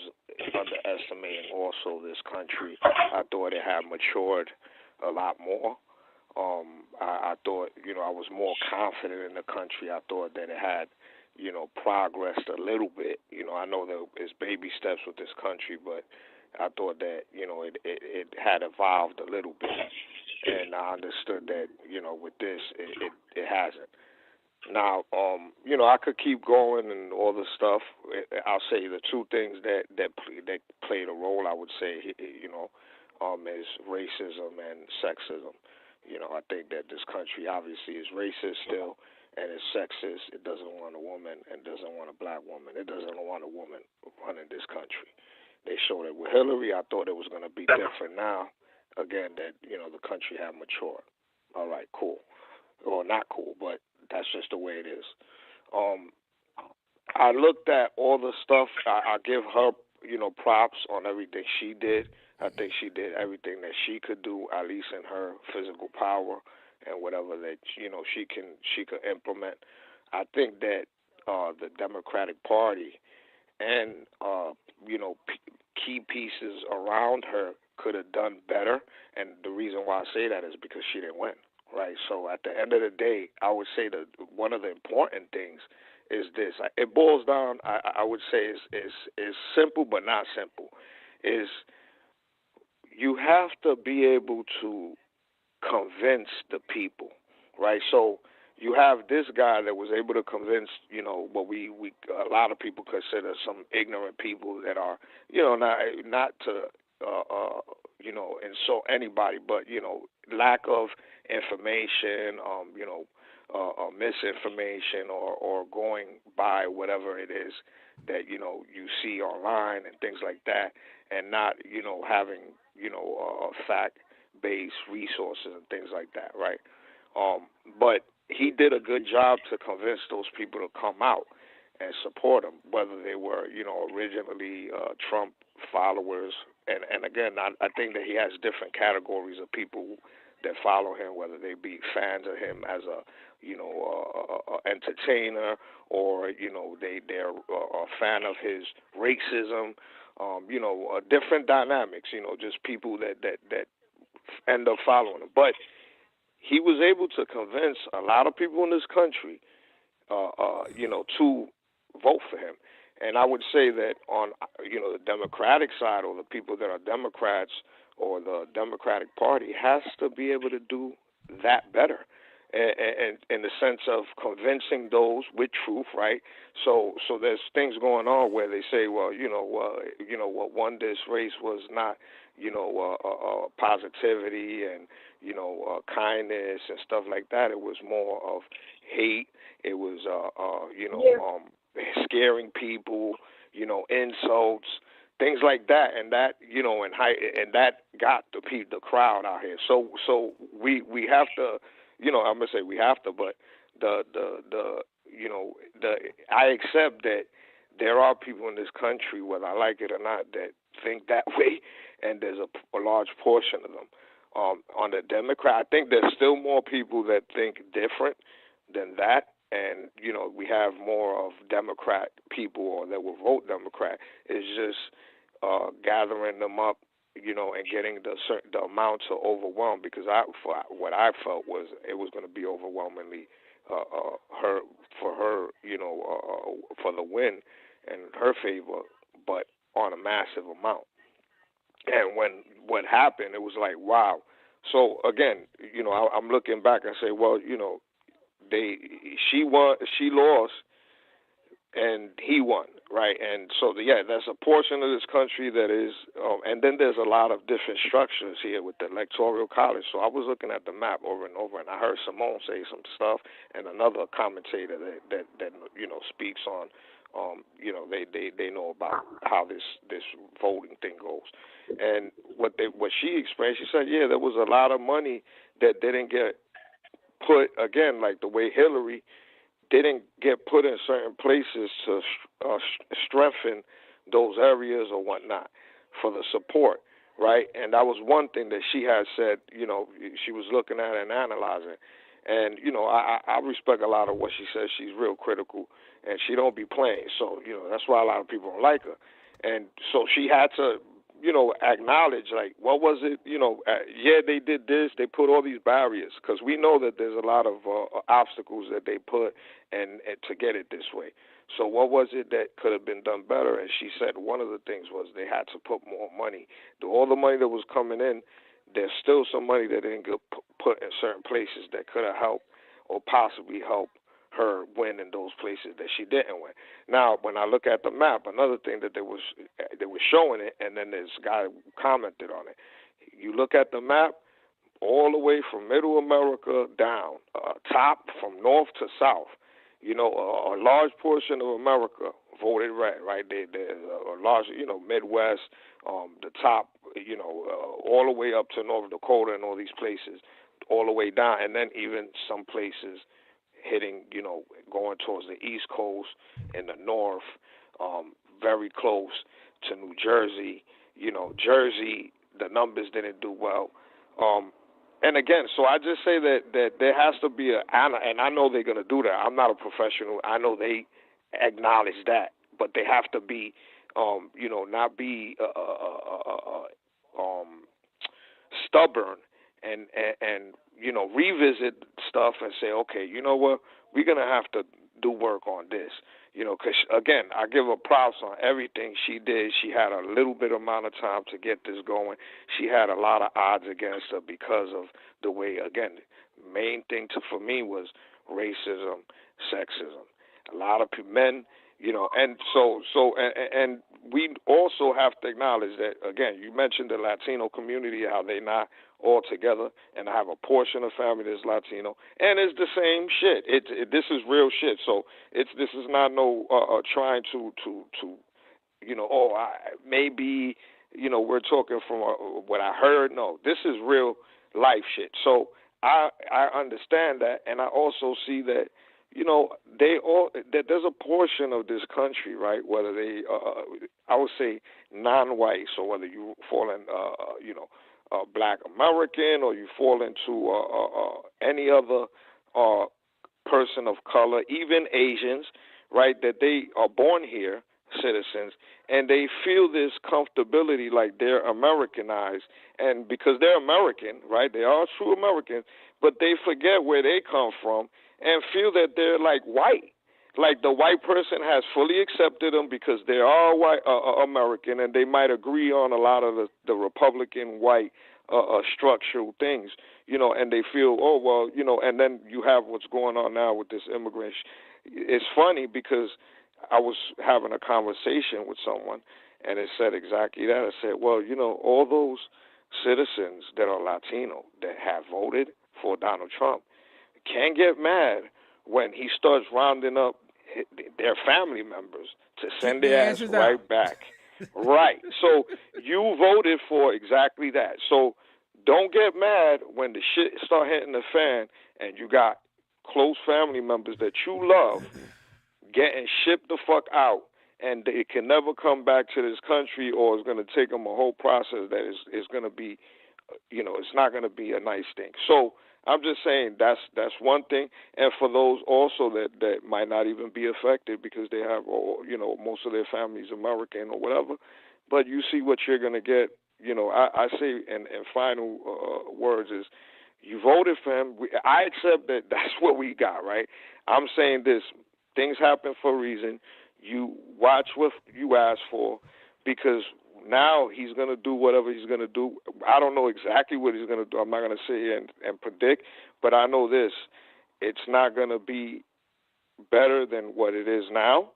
underestimating also this country. I thought it had matured a lot more. I thought, you know, I was more confident in the country. I thought that it had, you know, progressed a little bit. You know, I know there is baby steps with this country, but I thought that, you know, it had evolved a little bit. And I understood that, you know, with this, it hasn't. Now, you know, I could keep going and all the stuff. I'll say the two things that played a role, I would say, you know, is racism and sexism. You know, I think that this country obviously is racist still, and it's sexist. It doesn't want a woman and doesn't want a black woman. It doesn't want a woman running this country. They showed it with Hillary. I thought it was going to be different now. Again, that, you know, the country had matured. All right, cool. Or not cool, but that's just the way it is. I looked at all the stuff. I give her, you know, props on everything she did. I think she did everything that she could do, at least in her physical power and whatever that, you know, she could implement. I think that the Democratic Party and, you know, key pieces around her could have done better. And the reason why I say that is because she didn't win, right? So at the end of the day, I would say that one of the important things is this. It boils down. I would say is simple, but not simple. Is you have to be able to convince the people, right? So you have this guy that was able to convince, what we a lot of people consider some ignorant people that are, not to, insult anybody, but lack of information, misinformation, or going by whatever it is that you see online and things like that, and not having fact-based resources and things like that, right? But he did a good job to convince those people to come out and support him, whether they were, originally Trump followers. And again, I think that he has different categories of people that follow him, whether they be fans of him as a, entertainer, or they're a fan of his racism. Different dynamics. Just people that end up following him. But he was able to convince a lot of people in this country, to vote for him. And I would say that on, the Democratic side, or the people that are Democrats, or the Democratic Party, has to be able to do that better. And in the sense of convincing those with truth, right? So there's things going on where they say, well, what won this race was not, positivity and, kindness and stuff like that. It was more of hate. It was, scaring people, insults, things like that, and that, and that got the crowd out here. So we have to, I'm gonna say we have to, but I accept that there are people in this country, whether I like it or not, that think that way, and there's a large portion of them. On the Democrat, I think there's still more people that think different than that. And, we have more of Democrat people, or that will vote Democrat. It's just gathering them up, and getting the amount to overwhelm, because what I felt was it was going to be overwhelmingly for her, for the win in her favor, but on a massive amount. And when what happened, it was like, wow. So again, I'm looking back and say, well, she lost, and he won, right? And so, that's a portion of this country that is, and then there's a lot of different structures here with the Electoral College. So I was looking at the map over and over, and I heard Simone say some stuff, and another commentator that speaks on, they know about how this voting thing goes. And what she explained, she said, there was a lot of money that didn't get put, again, like the way Hillary didn't get put in certain places to strengthen those areas or whatnot for the support, right? And that was one thing that she had said, she was looking at and analyzing. And, I respect a lot of what she says. She's real critical, and she don't be playing. So, that's why a lot of people don't like her. And so she had to, acknowledge, like, what was it, they did this, they put all these barriers, because we know that there's a lot of obstacles that they put and to get it this way. So what was it that could have been done better? And she said one of the things was they had to put more money. All the money that was coming in, there's still some money that didn't get put in certain places that could have helped or possibly helped her win in those places that she didn't win. Now, when I look at the map, another thing that they was showing it, and then this guy commented on it. You look at the map, all the way from Middle America down, top from north to south. A large portion of America voted red, right? There's a large, Midwest, the top, all the way up to North Dakota and all these places, all the way down, and then even some places hitting, going towards the East Coast in the north, very close to New Jersey. Jersey, the numbers didn't do well. And again, so I just say that there has to be and I know they're going to do that. I'm not a professional. I know they acknowledge that, but they have to be, not be stubborn and revisit stuff and say, okay, you know what, we're going to have to do work on this. You know, because, again, I give her props on everything she did. She had a little bit amount of time to get this going. She had a lot of odds against her because of the way, again, the main thing for me was racism, sexism. A lot of men, you know, and and we also have to acknowledge that, again, you mentioned the Latino community, how they not all together, and I have a portion of family that's Latino, and it's the same shit. This is real shit. So this is not no trying to you know, maybe, you know, we're talking from what I heard. No, this is real life shit. So I understand that, and I also see that, you know, that there's a portion of this country, right, whether they, I would say non-white, so whether you fall in, you know, Black American, or you fall into any other person of color, even Asians, right, that they are born here, citizens, and they feel this comfortability like they're Americanized, and because they're American, right, they are true Americans, but they forget where they come from and feel that they're like white. Like the white person has fully accepted them because they are white American, and they might agree on a lot of the Republican white structural things, you know, and they feel, oh, well, you know, and then you have what's going on now with this immigration. It's funny because I was having a conversation with someone, and it said exactly that. I said, well, you know, all those citizens that are Latino that have voted for Donald Trump can't get mad when he starts rounding up their family members to send their ass right back. Right. So you voted for exactly that. So don't get mad when the shit start hitting the fan and you got close family members that you love getting shipped the fuck out, and they can never come back to this country, or it's going to take them a whole process that is going to be, you know, it's not going to be a nice thing. So I'm just saying that's one thing. And for those also that might not even be affected because they have, or, you know, most of their family's American or whatever, but you see what you're going to get. You know, I say in final words is, you voted for him. I accept that that's what we got, right? I'm saying this. Things happen for a reason. You watch what you ask for, because now he's going to do whatever he's going to do. I don't know exactly what he's going to do. I'm not going to sit here and predict, but I know this. It's not going to be better than what it is now,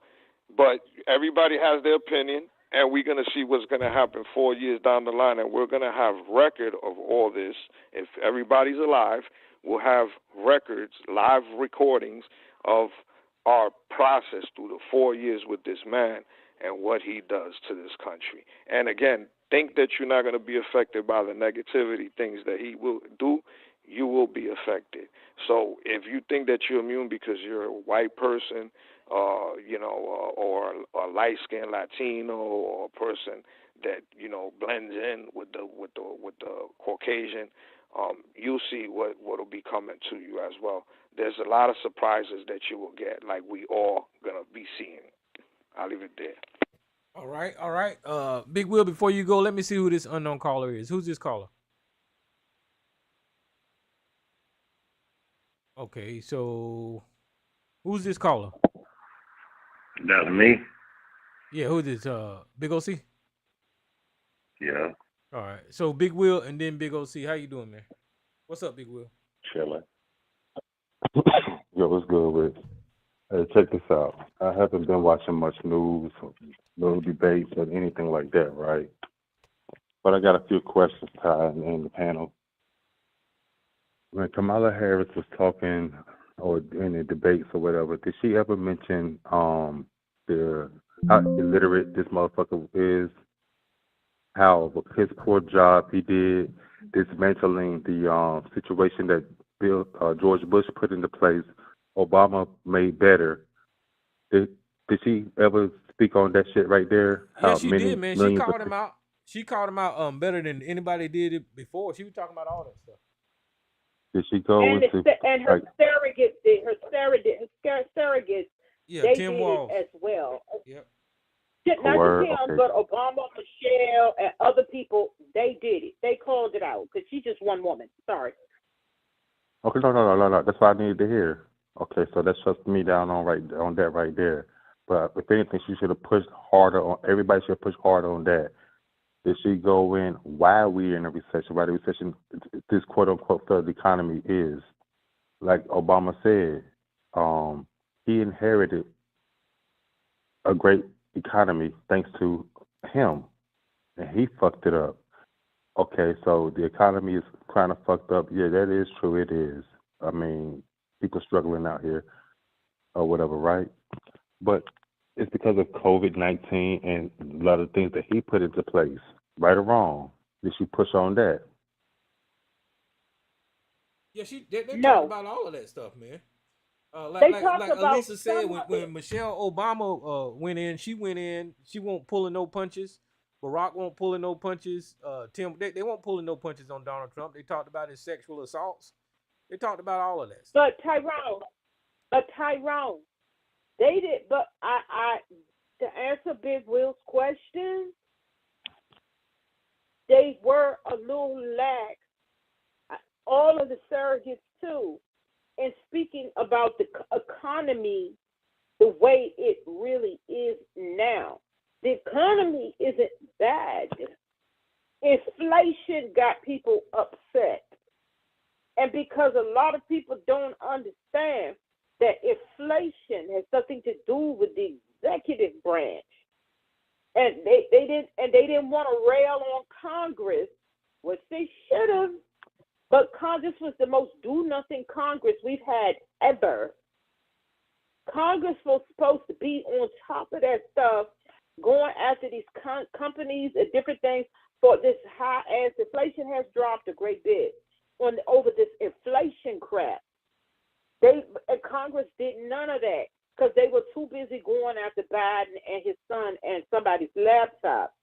but everybody has their opinion, and we're going to see what's going to happen 4 years down the line, and we're going to have record of all this. If everybody's alive, we'll have records, live recordings of our process through the 4 years with this man and what he does to this country. And again, think that you're not going to be affected by the negativity things that he will do. You will be affected. So if you think that you're immune because you're a white person, you know, or a light-skinned Latino, or a person that, you know, blends in with the Caucasian, you'll see what will be coming to you as well. There's a lot of surprises that you will get, like we all gonna be seeing. I'll leave it there. All right. Big Will, before you go, let me see who this unknown caller is. Who's this caller? Okay, so who's this caller? That's me. Yeah, who is this? Big OC? Yeah. All right. So Big Will and then Big OC. How you doing, man? What's up, Big Will? Chilling. Yo, what's good with? Hey, check this out. I haven't been watching much news, no debates, or anything like that, right? But I got a few questions, Ty, in the panel. When Kamala Harris was talking, or in the debates or whatever, did she ever mention how illiterate this motherfucker is? How his poor job he did dismantling the situation that George Bush put into place, Obama made better. Did she ever speak on that shit right there? Yeah, she did, man. She called him out. She called him out better than anybody did it before. She was talking about all that stuff. Did she go and into and her surrogates did. Her surrogates, yeah, they Tim did Walz it as well. Yep. Not just him, but Obama, Michelle, and other people, they did it. They called it out because she's just one woman. Sorry. Okay, no. That's what I needed to hear. Okay, so that shuts me down on that right there. But if anything, she should have pushed harder on. Everybody should push harder on that. Did she go in while we're in a recession? While the recession, this quote unquote third economy is, like Obama said, he inherited a great economy thanks to him, and he fucked it up. Okay, so the economy is kind of fucked up. Yeah, that is true. It is. I mean, people struggling out here or whatever, right? But it's because of COVID-19 and a lot of things that he put into place, right or wrong. Did she push on that? Yeah, they talked No, about all of that stuff, man. Like they like talked like about Elisa said, some when, of it. when Michelle Obama went in, she went in. She won't pulling no punches. Barack won't pulling no punches. Tim, they won't pulling no punches on Donald Trump. They talked about his sexual assaults. They talked about all of that stuff. But Tyrone, they did. But I to answer Big Will's question, they were a little lax. All of the surrogates too. And speaking about the economy, the way it really is now, the economy isn't bad. Inflation got people upset. And because a lot of people don't understand that inflation has something to do with the executive branch. And they didn't want to rail on Congress, which they should have. But Congress was the most do-nothing Congress we've had ever. Congress was supposed to be on top of that stuff, going after these companies and different things for this high-ass inflation has dropped a great bit over this inflation crap. Congress did none of that because they were too busy going after Biden and his son and somebody's laptop.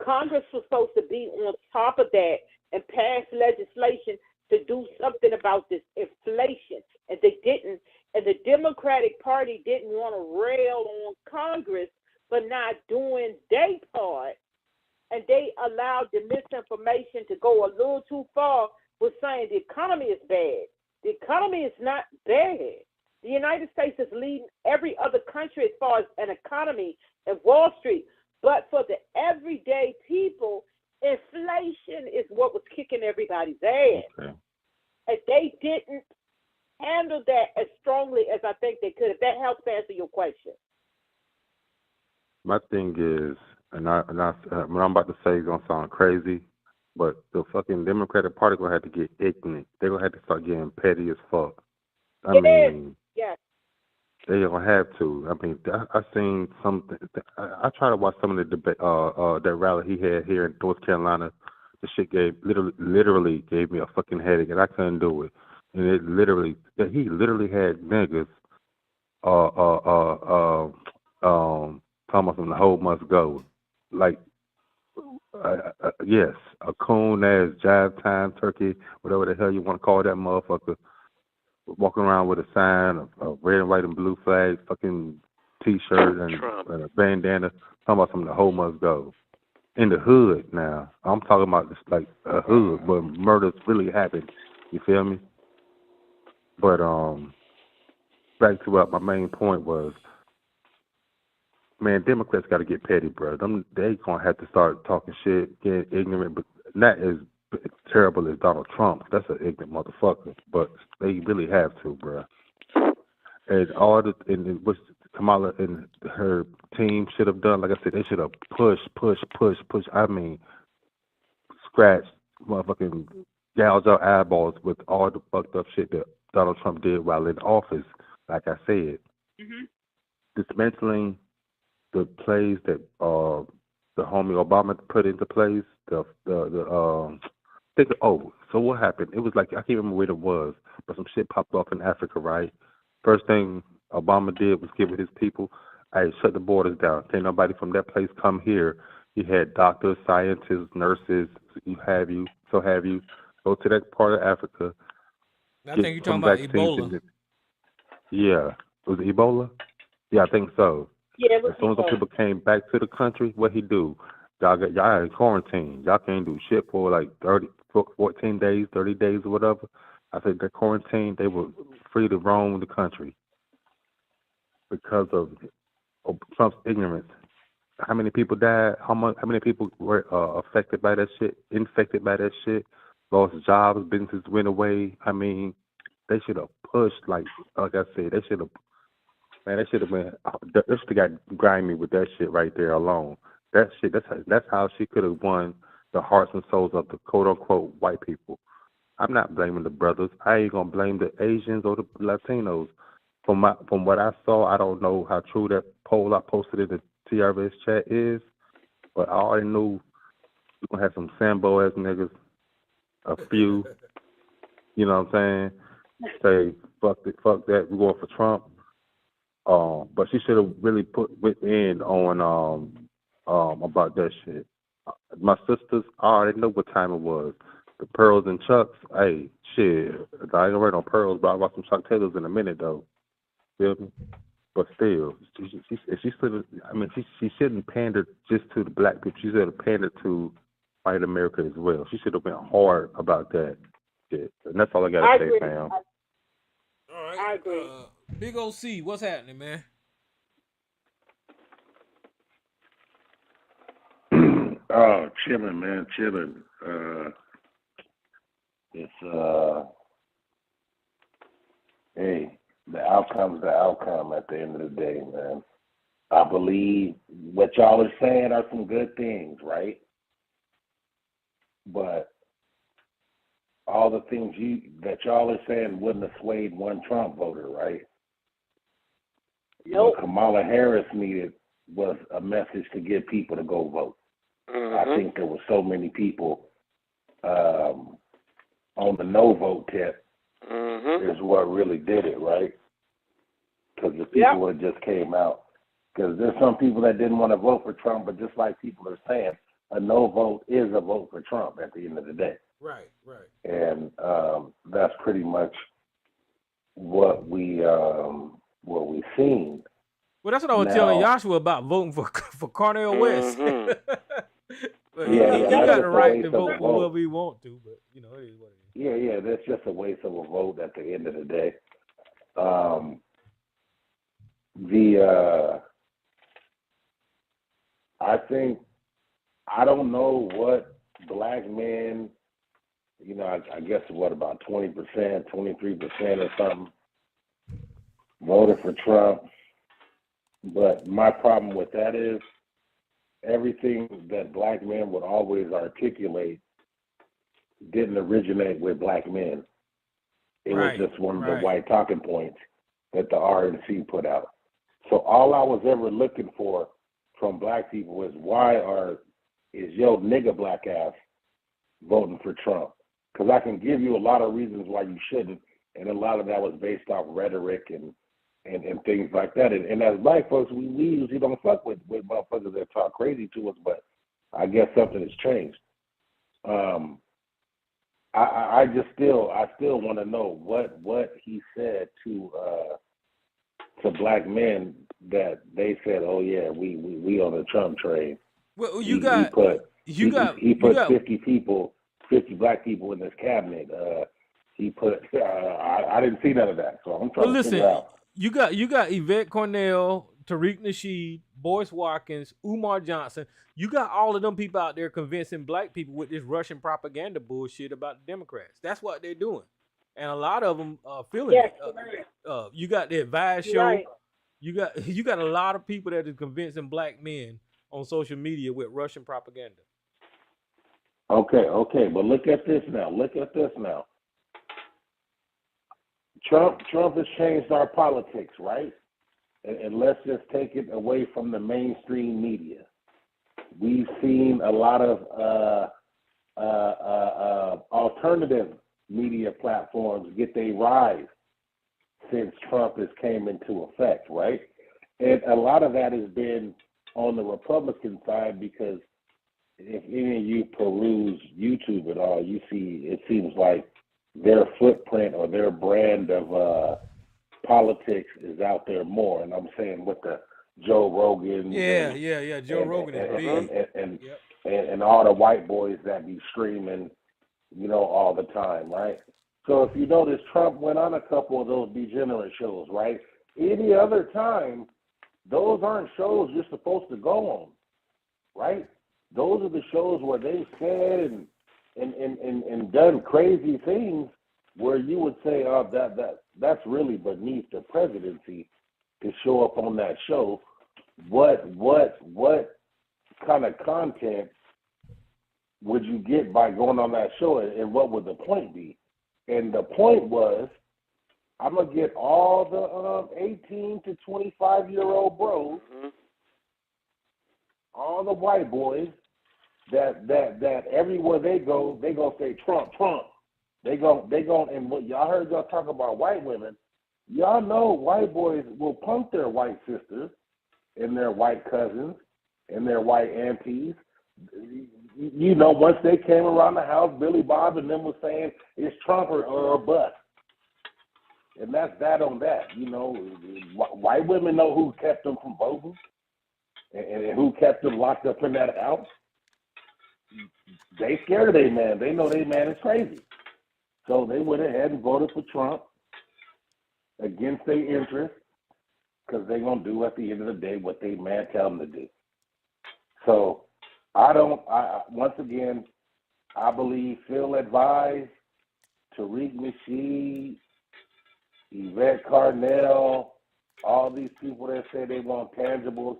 Congress was supposed to be on top of that and pass legislation to do something about this inflation. And they didn't. And the Democratic Party didn't want to rail on Congress for not doing their part. And they allowed the misinformation to go a little too far with saying the economy is bad. The economy is not bad. The United States is leading every other country as far as an economy and Wall Street. But for the everyday people, inflation is what was kicking everybody's ass. Okay. And they didn't handle that as strongly as I think they could. If that helps answer your question. My thing is, what I'm about to say is gonna sound crazy, but the fucking Democratic Party gonna have to get ignorant. They're gonna have to start getting petty as fuck. I mean, yes. they don't have to. I mean, I seen something. I try to watch some of the debate. That rally he had here in North Carolina. The shit literally gave me a fucking headache, and I couldn't do it. And he literally had niggas, talking about the whole must go. Like, yes, a coon ass jive time turkey, whatever the hell you want to call that motherfucker. Walking around with a sign of red and white and blue flag, fucking t-shirt and a bandana, talking about something the whole must go. In the hood now. I'm talking about just like a hood where murders really happen. You feel me? But back to what my main point was, man, Democrats got to get petty, bro. They gonna have to start talking shit, getting ignorant, but not as terrible as Donald Trump. That's an ignorant motherfucker. But they really have to, bro. And what Kamala and her team should have done, like I said, they should have pushed. I mean, scratched, motherfucking gouge out eyeballs with all the fucked up shit that Donald Trump did while in office. Like I said, dismantling the plays that the homie Obama put into place. So what happened? It was like, I can't remember where it was, but some shit popped off in Africa, right? First thing Obama did was give his people, hey, shut the borders down. Can't nobody from that place come here. He had doctors, scientists, nurses, have you. Go to that part of Africa. I think you're talking about Ebola. Yeah. Was it Ebola? Yeah, I think so. Yeah, as soon as the people came back to the country, what he do? Y'all in quarantine. Y'all can't do shit for like 14 days, 30 days or whatever. I said the quarantine, they were free to roam the country because of Trump's ignorance. How many people died? How many people were affected by that shit? Infected by that shit? Lost jobs, businesses went away. I mean, they should have pushed like I said. They should have. Man, they should have been. They should have got grimy with that shit right there alone. That shit. That's how she could have won the hearts and souls of the quote unquote white people. I'm not blaming the brothers. I ain't gonna blame the Asians or the Latinos. From what I saw, I don't know how true that poll I posted in the TRS chat is, but I already knew you're gonna have some Sambo ass niggas, a few. You know what I'm saying? Say fuck that. We're going for Trump. But she should have really put within on about that shit. My sisters, I already know what time it was. The pearls and chucks, hey, shit. I ain't gonna wear no pearls, but I bought some Chuck Taylors in a minute though. Feel me? But still, she shouldn't pander just to the black people. She should have pandered to white America as well. She should have been hard about that shit. And that's all I gotta say, fam. All right. I agree. Big OC, what's happening, man? Oh, chilling, man, chilling. Hey, the outcome's the outcome at the end of the day, man. I believe what y'all are saying are some good things, right? But all the things that y'all are saying wouldn't have swayed one Trump voter, right? Nope. What Kamala Harris needed was a message to get people to go vote. I think there were so many people on the no vote tip is what really did it, right? Because the people would have just came out. Because there's some people that didn't want to vote for Trump, but just like people are saying, a no vote is a vote for Trump at the end of the day. Right. And that's pretty much what we've seen. Well, that's what I was telling Joshua about voting for Cornel West. But he got the right to vote for whoever he want to, but it is what it is. Yeah, that's just a waste of a vote at the end of the day. I don't know what black men, I guess about 20%, 23% or something voted for Trump. But my problem with that is everything that black men would always articulate didn't originate with black men. It was just one of the white talking points that the RNC put out. So all I was ever looking for from black people was is your nigga black ass voting for Trump? Because I can give you a lot of reasons why you shouldn't, and a lot of that was based off rhetoric and things like that. And as black folks, we usually don't fuck with motherfuckers that talk crazy to us, but I guess something has changed. I still want to know what he said to black men that they said, oh yeah, we on the Trump train. Well, he put 50 black people in his cabinet. He put I didn't see none of that, so I'm trying to figure out. You got Yvette Cornell, Tariq Nasheed, Boyce Watkins, Umar Johnson. You got all of them people out there convincing black people with this Russian propaganda bullshit about the Democrats. That's what they're doing, and a lot of them feeling it. You got the Advice Show. Right. You got a lot of people that are convincing black men on social media with Russian propaganda. Okay, but look at this now. Trump has changed our politics, right? And let's just take it away from the mainstream media. We've seen a lot of alternative media platforms get their rise since Trump has came into effect, right? And a lot of that has been on the Republican side because if any of you peruse YouTube at all, you see it seems like their footprint or their brand of politics is out there more. And I'm saying with the Joe Rogan. Yeah. Joe Rogan is big. And all the white boys that be screaming, all the time, right? So if you notice, Trump went on a couple of those degenerate shows, right? Any other time, those aren't shows you're supposed to go on, right? Those are the shows where they said and done crazy things where you would say, oh, that's really beneath the presidency to show up on that show. What kind of content would you get by going on that show, and what would the point be? And the point was, I'm gonna get all the 18 to 25-year-old bros, all the white boys that everywhere they go, they gonna say Trump, Trump. They go, and what y'all heard y'all talk about white women, y'all know white boys will punk their white sisters and their white cousins and their white aunties. You know, once they came around the house, Billy Bob and them was saying it's Trump or bust. And that's that on that. You know, white women know who kept them from voting and who kept them locked up in that house. They scared of their man. They know their man is crazy. So they went ahead and voted for Trump against their interests because they're going to do at the end of the day what their man tell them to do. So once again, I believe Phil advised, Tariq Nasheed, Yvette Carnell, all these people that say they want tangibles,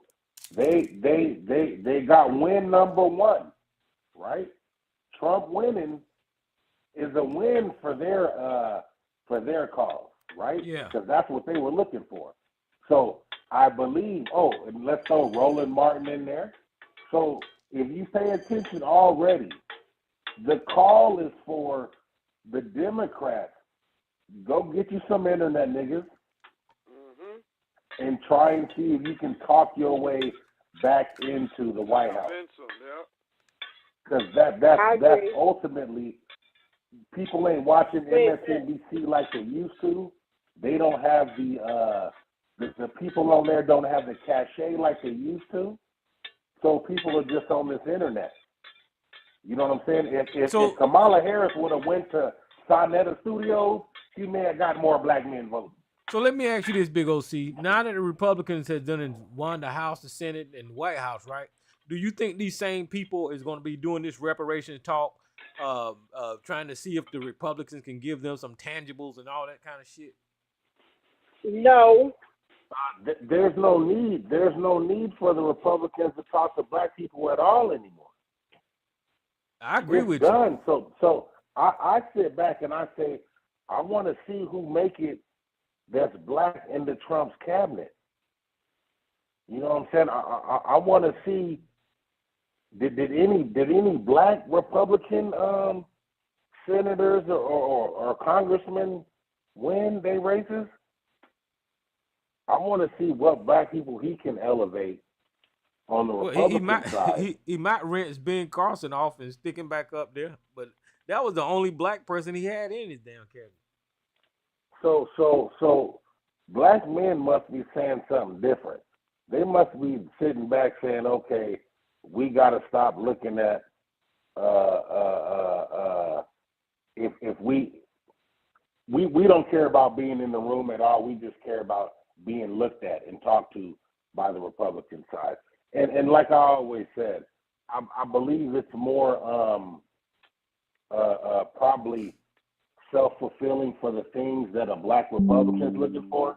they got win number one, right? Trump winning is a win for their cause, right? Yeah. Because that's what they were looking for. So I believe, and let's throw Roland Martin in there. So if you pay attention already, the call is for the Democrats. Go get you some internet niggas and try and see if you can talk your way back into the White House. Because that's ultimately, people ain't watching MSNBC like they used to. They don't have the people on there don't have the cachet like they used to. So people are just on this internet. You know what I'm saying? If Kamala Harris would have went to Sonetta Studios, she may have got more black men voting. So let me ask you this, Big OC. Now that the Republicans have won the House, the Senate, and the White House, right? Do you think these same people is going to be doing this reparations talk, trying to see if the Republicans can give them some tangibles and all that kind of shit? No. There's no need. There's no need for the Republicans to talk to black people at all anymore. I agree with you. So I sit back and I say, I want to see who make it that's black in the Trump's cabinet. You know what I'm saying? I want to see, did any black Republican senators or congressmen win their races? I want to see what black people he can elevate on the Republican side. He might rinse Ben Carson off and stick him back up there, but that was the only black person he had in his damn cabinet. So black men must be saying something different. They must be sitting back saying, okay, we got to stop looking at if we don't care about being in the room at all. We just care about being looked at and talked to by the Republican side. And like I always said, I believe it's more probably self-fulfilling for the things that a black Republican's looking for,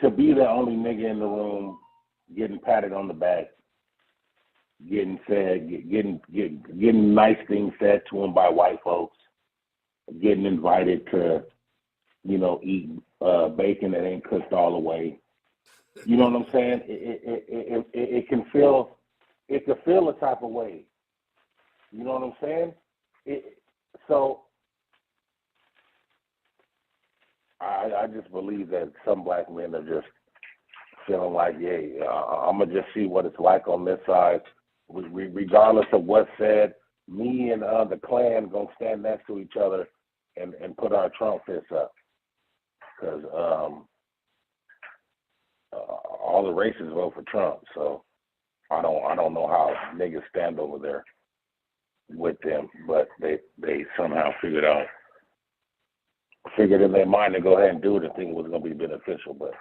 to be the only nigga in the room getting patted on the back, getting said, getting nice things said to him by white folks, getting invited to, eat bacon that ain't cooked all the way. You know what I'm saying? It can feel a type of way. You know what I'm saying? So I just believe that some black men are just feeling like, yeah, I'm going to just see what it's like on this side. Regardless of what's said, me and the Klan going to stand next to each other and put our Trump fists up. Because all the racists vote for Trump. So I don't know how niggas stand over there with them, but they somehow figured out figured in their mind to go ahead and do it and think it was going to be beneficial. But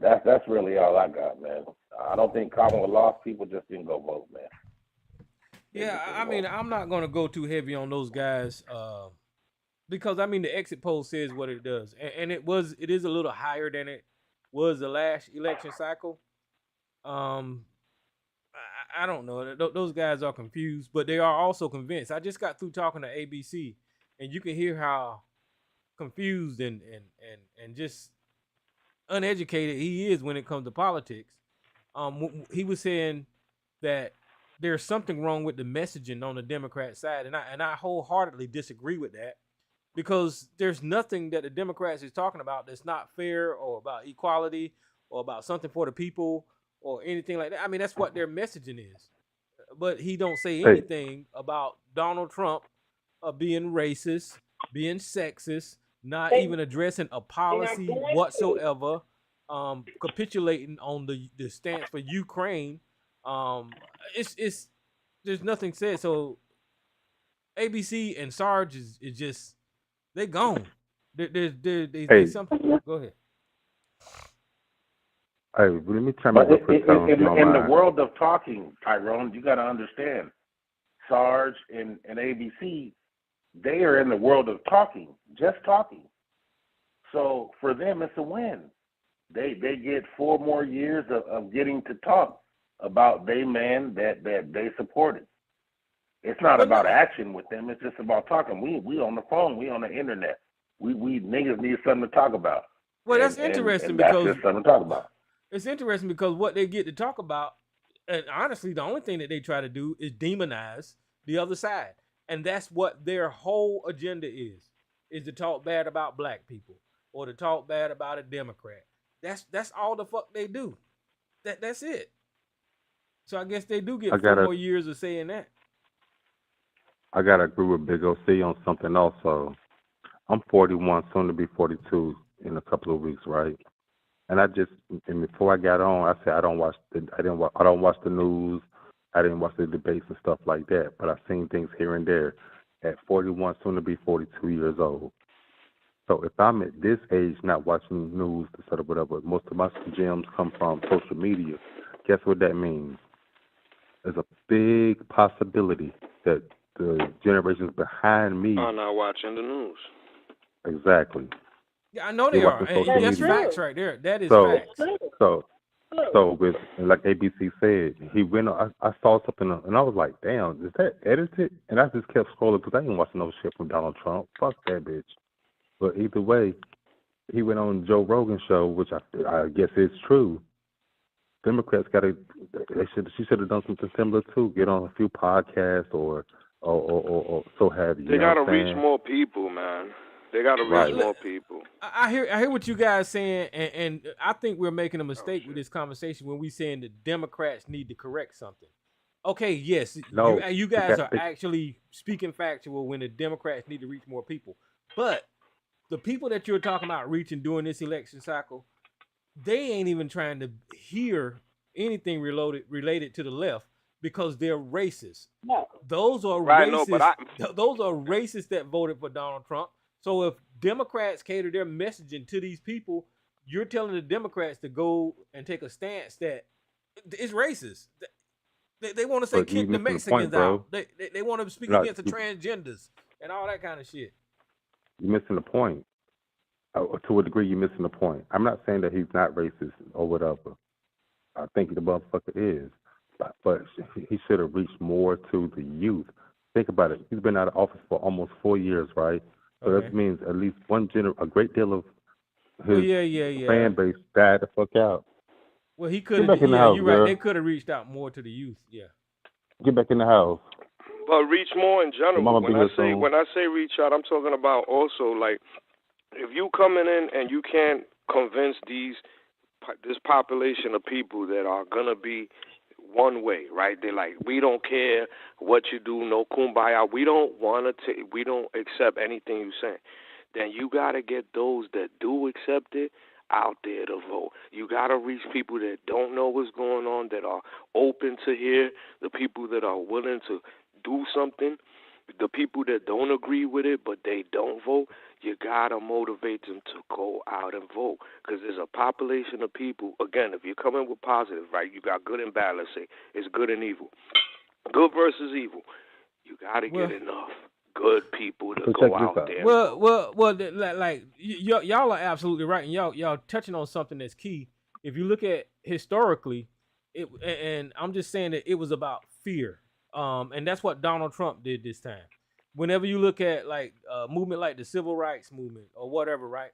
that's really all I got, man. I don't think Kamala lost. People just didn't go vote, man. Yeah, I mean, I'm not going to go too heavy on those guys because, I mean, the exit poll says what it does. And it is a little higher than it was the last election cycle. I don't know. Those guys are confused, but they are also convinced. I just got through talking to ABC, and you can hear how confused and just uneducated he is when it comes to politics. He was saying that there's something wrong with the messaging on the Democrat side, and I wholeheartedly disagree with that, because there's nothing that the Democrats is talking about that's not fair or about equality or about something for the people or anything like that. I mean, that's what their messaging is. But he don't say anything about Donald Trump being racist, being sexist, not even addressing a policy whatsoever, capitulating on the stance for Ukraine. It's there's nothing said. So ABC and Sarge is just, they gone. There's something. Go ahead. Hey, let me try But in the world of talking, Tyrone, you got to understand, Sarge and ABC, they are in the world of talking, just talking. So for them, it's a win. They get 4 more years of getting to talk about they man that they supported. It's not about action with them. It's just about talking. We on the phone. We on the internet. We niggas need something to talk about. Well, that's interesting and because that's just something to talk about. It's interesting because what they get to talk about, and honestly, the only thing that they try to do is demonize the other side. And that's what their whole agenda is to talk bad about black people or to talk bad about a Democrat. That's all the fuck they do. That's it. So I guess they do get 4 more years of saying that. I got to agree with Big OC on something also. I'm 41, soon to be 42 in a couple of weeks, right? And before I got on, I said I don't watch the news, I didn't watch the debates and stuff like that. But I've seen things here and there. At 41, soon to be 42 years old. So if I'm at this age not watching news, sort of whatever, most of my gems come from social media. Guess what that means? There's a big possibility that the generations behind me are not watching the news. Exactly. Yeah, I know they are. That's facts right there. That is facts. So with, like ABC said, he went. I saw something and I was like, "Damn, is that edited?" And I just kept scrolling because I ain't watching no shit from Donald Trump. Fuck that bitch. But either way, he went on Joe Rogan's show, which I guess is true. Democrats she should have done something similar too. Get on a few podcasts or so have you. They gotta reach more people, man. They got to reach more people. I hear what you guys saying, and I think we're making a mistake with this conversation when we saying the Democrats need to correct something. Okay, yes, you guys are actually speaking factual when the Democrats need to reach more people. But the people that you're talking about reaching during this election cycle, they ain't even trying to hear anything related to the left because they're racist. No. Those are racist. Those are racists that voted for Donald Trump. So if Democrats cater their messaging to these people, you're telling the Democrats to go and take a stance that it's racist. They want to say kick the Mexicans out. They want to speak against the transgenders and all that kind of shit. You're missing the point. To a degree, you're missing the point. I'm not saying that he's not racist or whatever. I think the motherfucker is. But he should have reached more to the youth. Think about it. He's been out of office for almost 4 years, right? So that means at least a great deal of his fan base died the fuck out. Well, he could have. Yeah, you're right. They could have reached out more to the youth. Yeah. Get back in the house. But reach more in general. When I say reach out, I'm talking about also like if you coming in and you can't convince this population of people that are gonna be one way, right? They're like, we don't care what you do, no kumbaya. We don't accept anything you're saying. Then you gotta get those that do accept it out there to vote. You gotta reach people that don't know what's going on, that are open to hear, the people that are willing to do something, the people that don't agree with it but they don't vote. you gotta motivate them to go out and vote, because there's a population of people. Again, if you're coming with positive, right? You got good and bad. Let's say it's good and evil, good versus evil. You gotta get enough good people to go out there. Y'all are absolutely right, and y'all touching on something that's key. If you look at historically, and I'm just saying that it was about fear, and that's what Donald Trump did this time. Whenever you look at like a movement like the civil rights movement or whatever, right?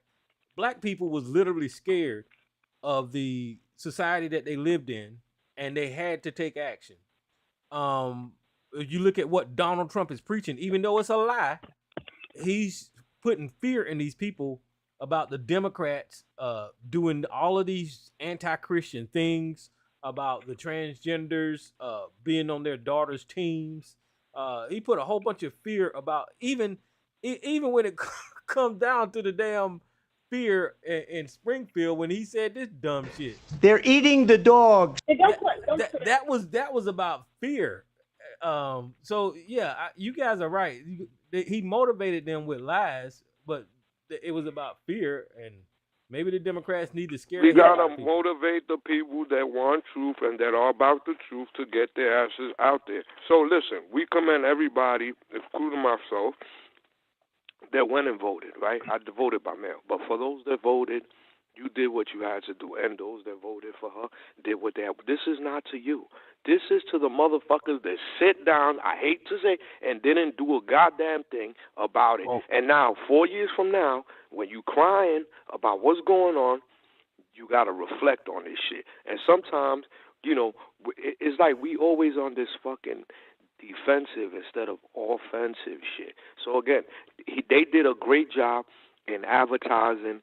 Black people was literally scared of the society that they lived in, and they had to take action. If you look at what Donald Trump is preaching, even though it's a lie, he's putting fear in these people about the Democrats doing all of these anti-Christian things, about the transgenders being on their daughters' teams. He put a whole bunch of fear about even when it comes down to the damn fear in Springfield when he said this dumb shit. They're eating the dogs. That was about fear. So yeah, you guys are right. He motivated them with lies, but it was about fear, and maybe the Democrats need to scare. We gotta motivate the people that want truth and that are about the truth to get their asses out there. So listen, we commend everybody, including myself, that went and voted. Right? I voted by mail, but for those that voted, you did what you had to do, and those that voted for her did what they had. This is not to you. This is to the motherfuckers that sit down, I hate to say, and didn't do a goddamn thing about it. Oh. And now, 4 years from now, when you crying about what's going on, you got to reflect on this shit. And sometimes, you know, it's like we always on this fucking defensive instead of offensive shit. So again, they did a great job in advertising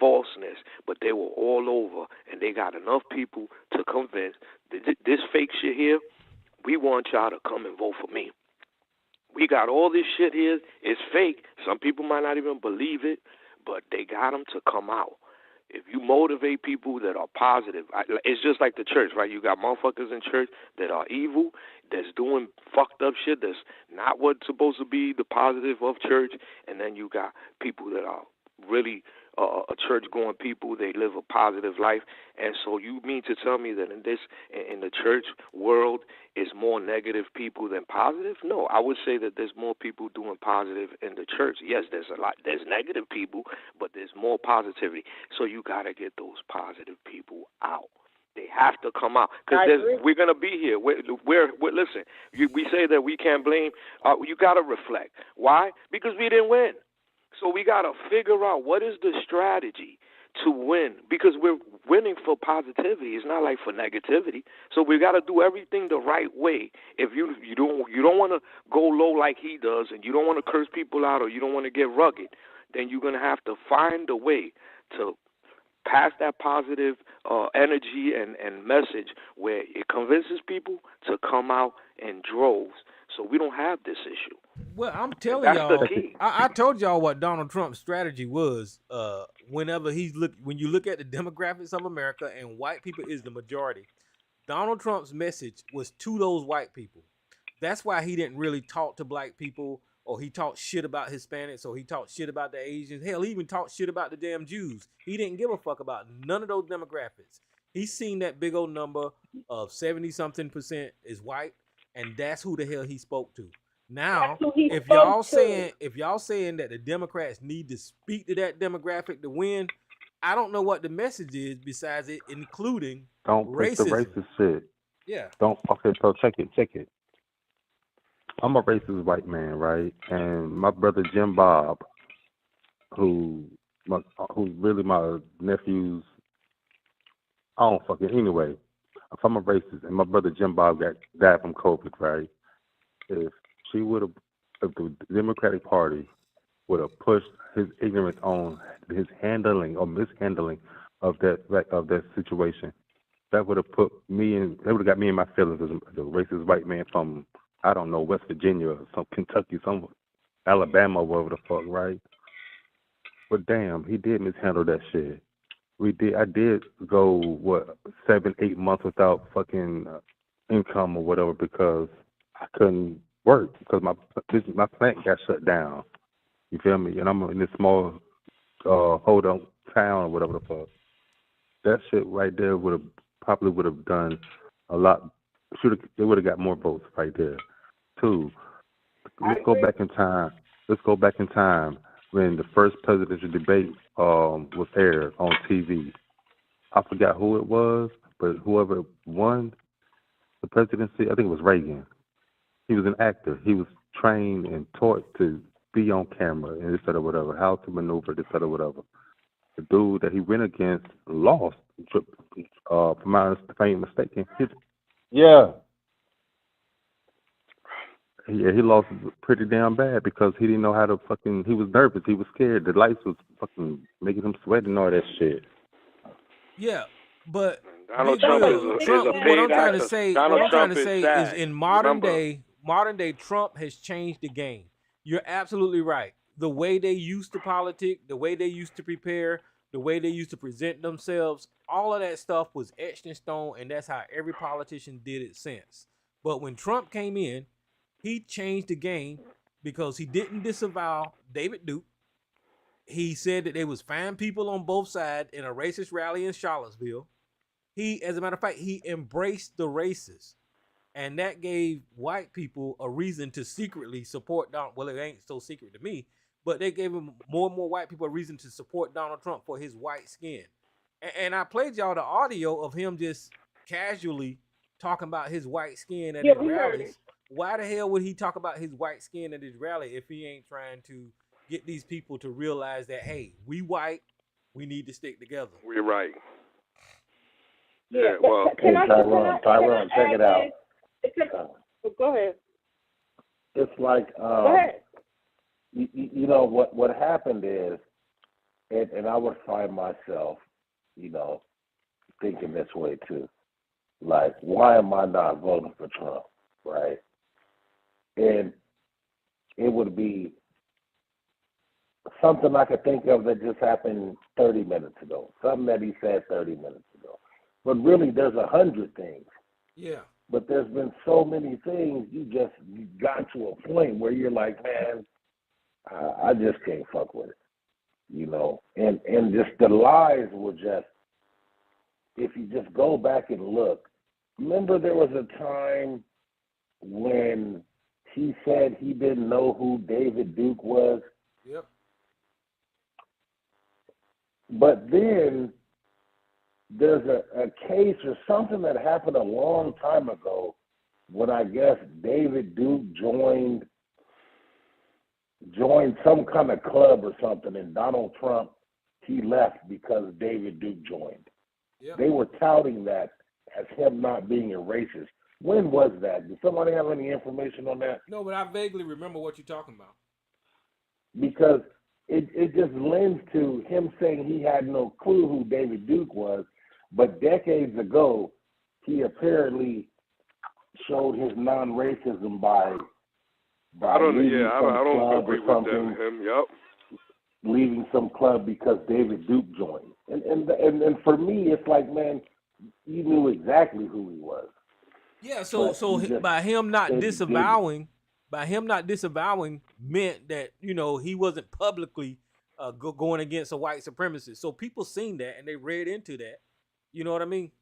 falseness, but they were all over, and they got enough people to convince this fake shit here. We want y'all to come and vote for me. We got all this shit here. It's fake. Some people might not even believe it, but they got them to come out. If you motivate people that are positive, it's just like the church, right? You got motherfuckers in church that are evil, that's doing fucked up shit, that's not what's supposed to be the positive of church, and then you got people that are really a church-going people. They live a positive life. And so you mean to tell me that in the church world is more negative people than positive? No, I would say that there's more people doing positive in the church. Yes, there's negative people, but there's more positivity. So you got to get those positive people out. They have to come out, because we're going to be here. Listen, we say that we can't blame. You got to reflect. Why? Because we didn't win. So we got to figure out what is the strategy to win, because we're winning for positivity. It's not like for negativity. So we got to do everything the right way. If you don't want to go low like he does, and you don't want to curse people out, or you don't want to get rugged, then you're going to have to find a way to pass that positive energy and message where it convinces people to come out in droves, so we don't have this issue. Well, I'm telling y'all, I told y'all what Donald Trump's strategy was. When you look at the demographics of America, and white people is the majority, Donald Trump's message was to those white people. That's why he didn't really talk to black people, or he talked shit about Hispanics, or he talked shit about the Asians. Hell, he even talked shit about the damn Jews. He didn't give a fuck about none of those demographics. He's seen that big old number of 70-something% is white, and that's who the hell he spoke to. Now, if y'all saying that the Democrats need to speak to that demographic to win, I don't know what the message is besides it including racism. The racist shit. Yeah. Okay, so check it. I'm a racist white man, right? And my brother Jim Bob, who's really my nephew's, anyway. If I'm a racist, and my brother Jim Bob died from COVID, right? If the Democratic Party would have pushed his ignorance on his handling or mishandling of that situation, that would have got me in my feelings as a racist white man from, I don't know, West Virginia or some Kentucky, some Alabama, wherever the fuck, right? But damn, he did mishandle that shit. I did go 7-8 months without fucking income or whatever, because I couldn't work because my plant got shut down. You feel me? And I'm in this small hold on town or whatever the fuck. That shit right there probably would have done a lot. They would have got more votes right there. Two, let's go back in time. Let's go back in time when the first presidential debate was aired on TV. I forgot who it was, but whoever won the presidency, I think it was Reagan. He was an actor. He was trained and taught to be on camera and this or whatever, how to maneuver this or whatever. The dude that he went against lost, if I ain't mistaken. Yeah, he lost pretty damn bad because he didn't know how to fucking. He was nervous. He was scared. The lights was fucking making him sweat and all that shit. Yeah, but Donald Trump is a what paid I'm trying actor. to say, Donald what I'm trying Trump to say sad. is in modern Remember. day, Trump has changed the game. You're absolutely right. The way they used to politic, the way they used to prepare, the way they used to present themselves, all of that stuff was etched in stone, and that's how every politician did it since. But when Trump came in, he changed the game because he didn't disavow David Duke. He said that there was fine people on both sides in a racist rally in Charlottesville. He, as a matter of fact, he embraced the racists. And that gave white people a reason to secretly support Donald. Well, it ain't so secret to me, but they gave him more and more white people a reason to support Donald Trump for his white skin. And I played y'all the audio of him just casually talking about his white skin at his rallies. Why the hell would he talk about his white skin at his rally if he ain't trying to get these people to realize that, hey, we white, we need to stick together. We're right. Yeah, well, Tyrone, check it out. Go ahead. It's like, go ahead. You know, what happened is, and I would find myself, you know, thinking this way too. Like, why am I not voting for Trump, right? And it would be something I could think of that just happened 30 minutes ago, something that he said 30 minutes ago. But really, there's 100 things. Yeah. But there's been so many things, you got to a point where you're like, man, I just can't fuck with it, you know? And just the lies were just, if you just go back and look, remember there was a time when he said he didn't know who David Duke was? Yep. But then there's a case or something that happened a long time ago when I guess David Duke joined some kind of club or something, and Donald Trump, he left because David Duke joined. Yep. They were touting that as him not being a racist. When was that? Does somebody have any information on that? No, but I vaguely remember what you're talking about. Because it just lends to him saying he had no clue who David Duke was, but decades ago, he apparently showed his non-racism by I don't leaving some club agree or something, with him. Yep. leaving some club because David Duke joined. And for me, it's like, man, you knew exactly who he was. Yeah, so by him not disavowing meant that, you know, he wasn't publicly going against a white supremacist. So people seen that and they read into that. You know what I mean?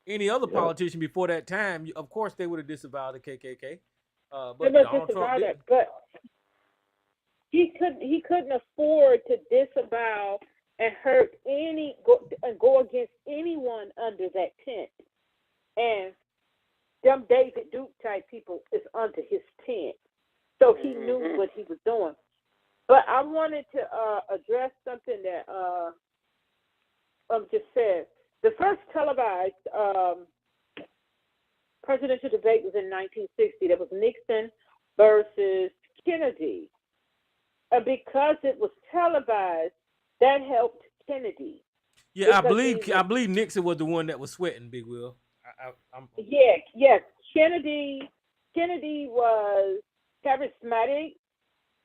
Any other politician before that time, of course, they would have disavowed the KKK. But Donald Trump didn't. But he couldn't afford to disavow and hurt go against anyone under that tent. And them David Duke type people is under his tent. So he knew what he was doing. But I wanted to address something that just said. The first televised presidential debate was in 1960. That was Nixon versus Kennedy. And because it was televised, that helped Kennedy. Yeah, I believe Nixon was the one that was sweating, Big Will. Yes. Kennedy was charismatic.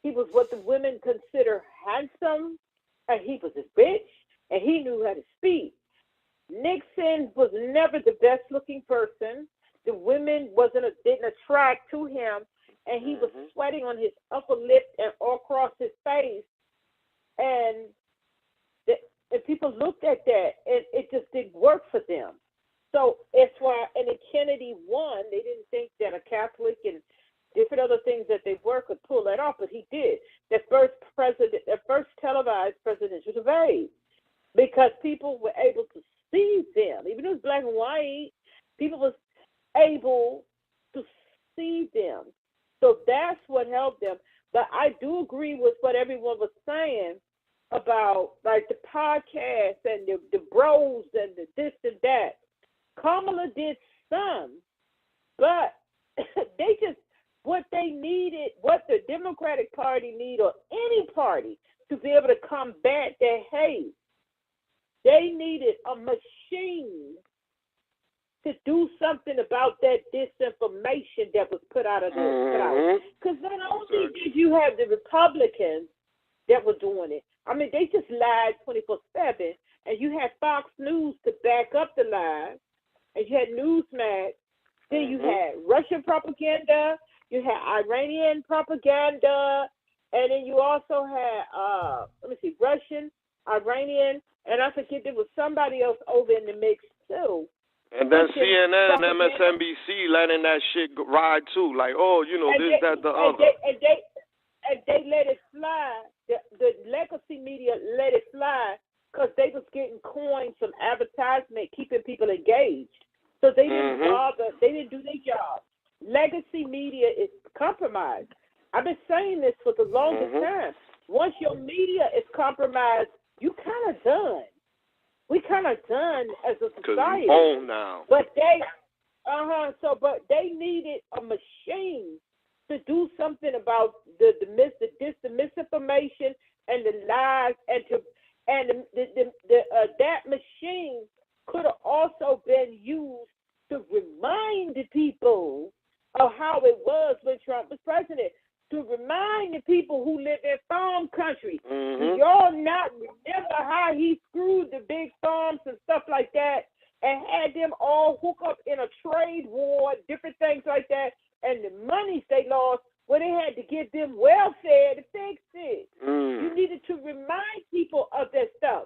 He was what the women consider handsome, and he was a bitch, and he knew how to speak. Nixon was never the best looking person. The women didn't attract to him. and he was sweating on his upper lip and all across his face, and people looked at that, and it just didn't work for them. So that's why, and then Kennedy won. They didn't think that a Catholic and different other things that they were could pull that off, but he did. The first televised presidential debate, because people were able to see them, even though it was black and white, people was able to see them. So that's what helped them. But I do agree with what everyone was saying about like the podcast and the bros and the this and that. Kamala did some, but they just, what they needed, what the Democratic Party need, or any party, to be able to combat their hate, they needed a machine to do something about that disinformation that was put out of this. Because not only did you have the Republicans that were doing it, I mean, they just lied 24/7, and you had Fox News to back up the lies, and you had Newsmax, then you had Russian propaganda, you had Iranian propaganda, and then you also had, Russian, Iranian, and I forget there was somebody else over in the mix too. And then CNN, MSNBC letting that shit ride too. Like, this, that, the other. And they let it fly. The legacy media let it fly because they was getting coins from advertisement, keeping people engaged. So they didn't bother. They didn't do their job. Legacy media is compromised. I've been saying this for the longest time. Once your media is compromised, you kind of done. We kind of done as a society. Because you own now. But they, but they needed a machine to do something about the misinformation and the lies, that machine could have also been used to remind the people of how it was when Trump was president. To remind the people who live in farm country. Do y'all not remember how he screwed the big farms and stuff like that and had them all hook up in a trade war, different things like that, and the monies they lost, where they had to give them welfare to fix it. You needed to remind people of that stuff.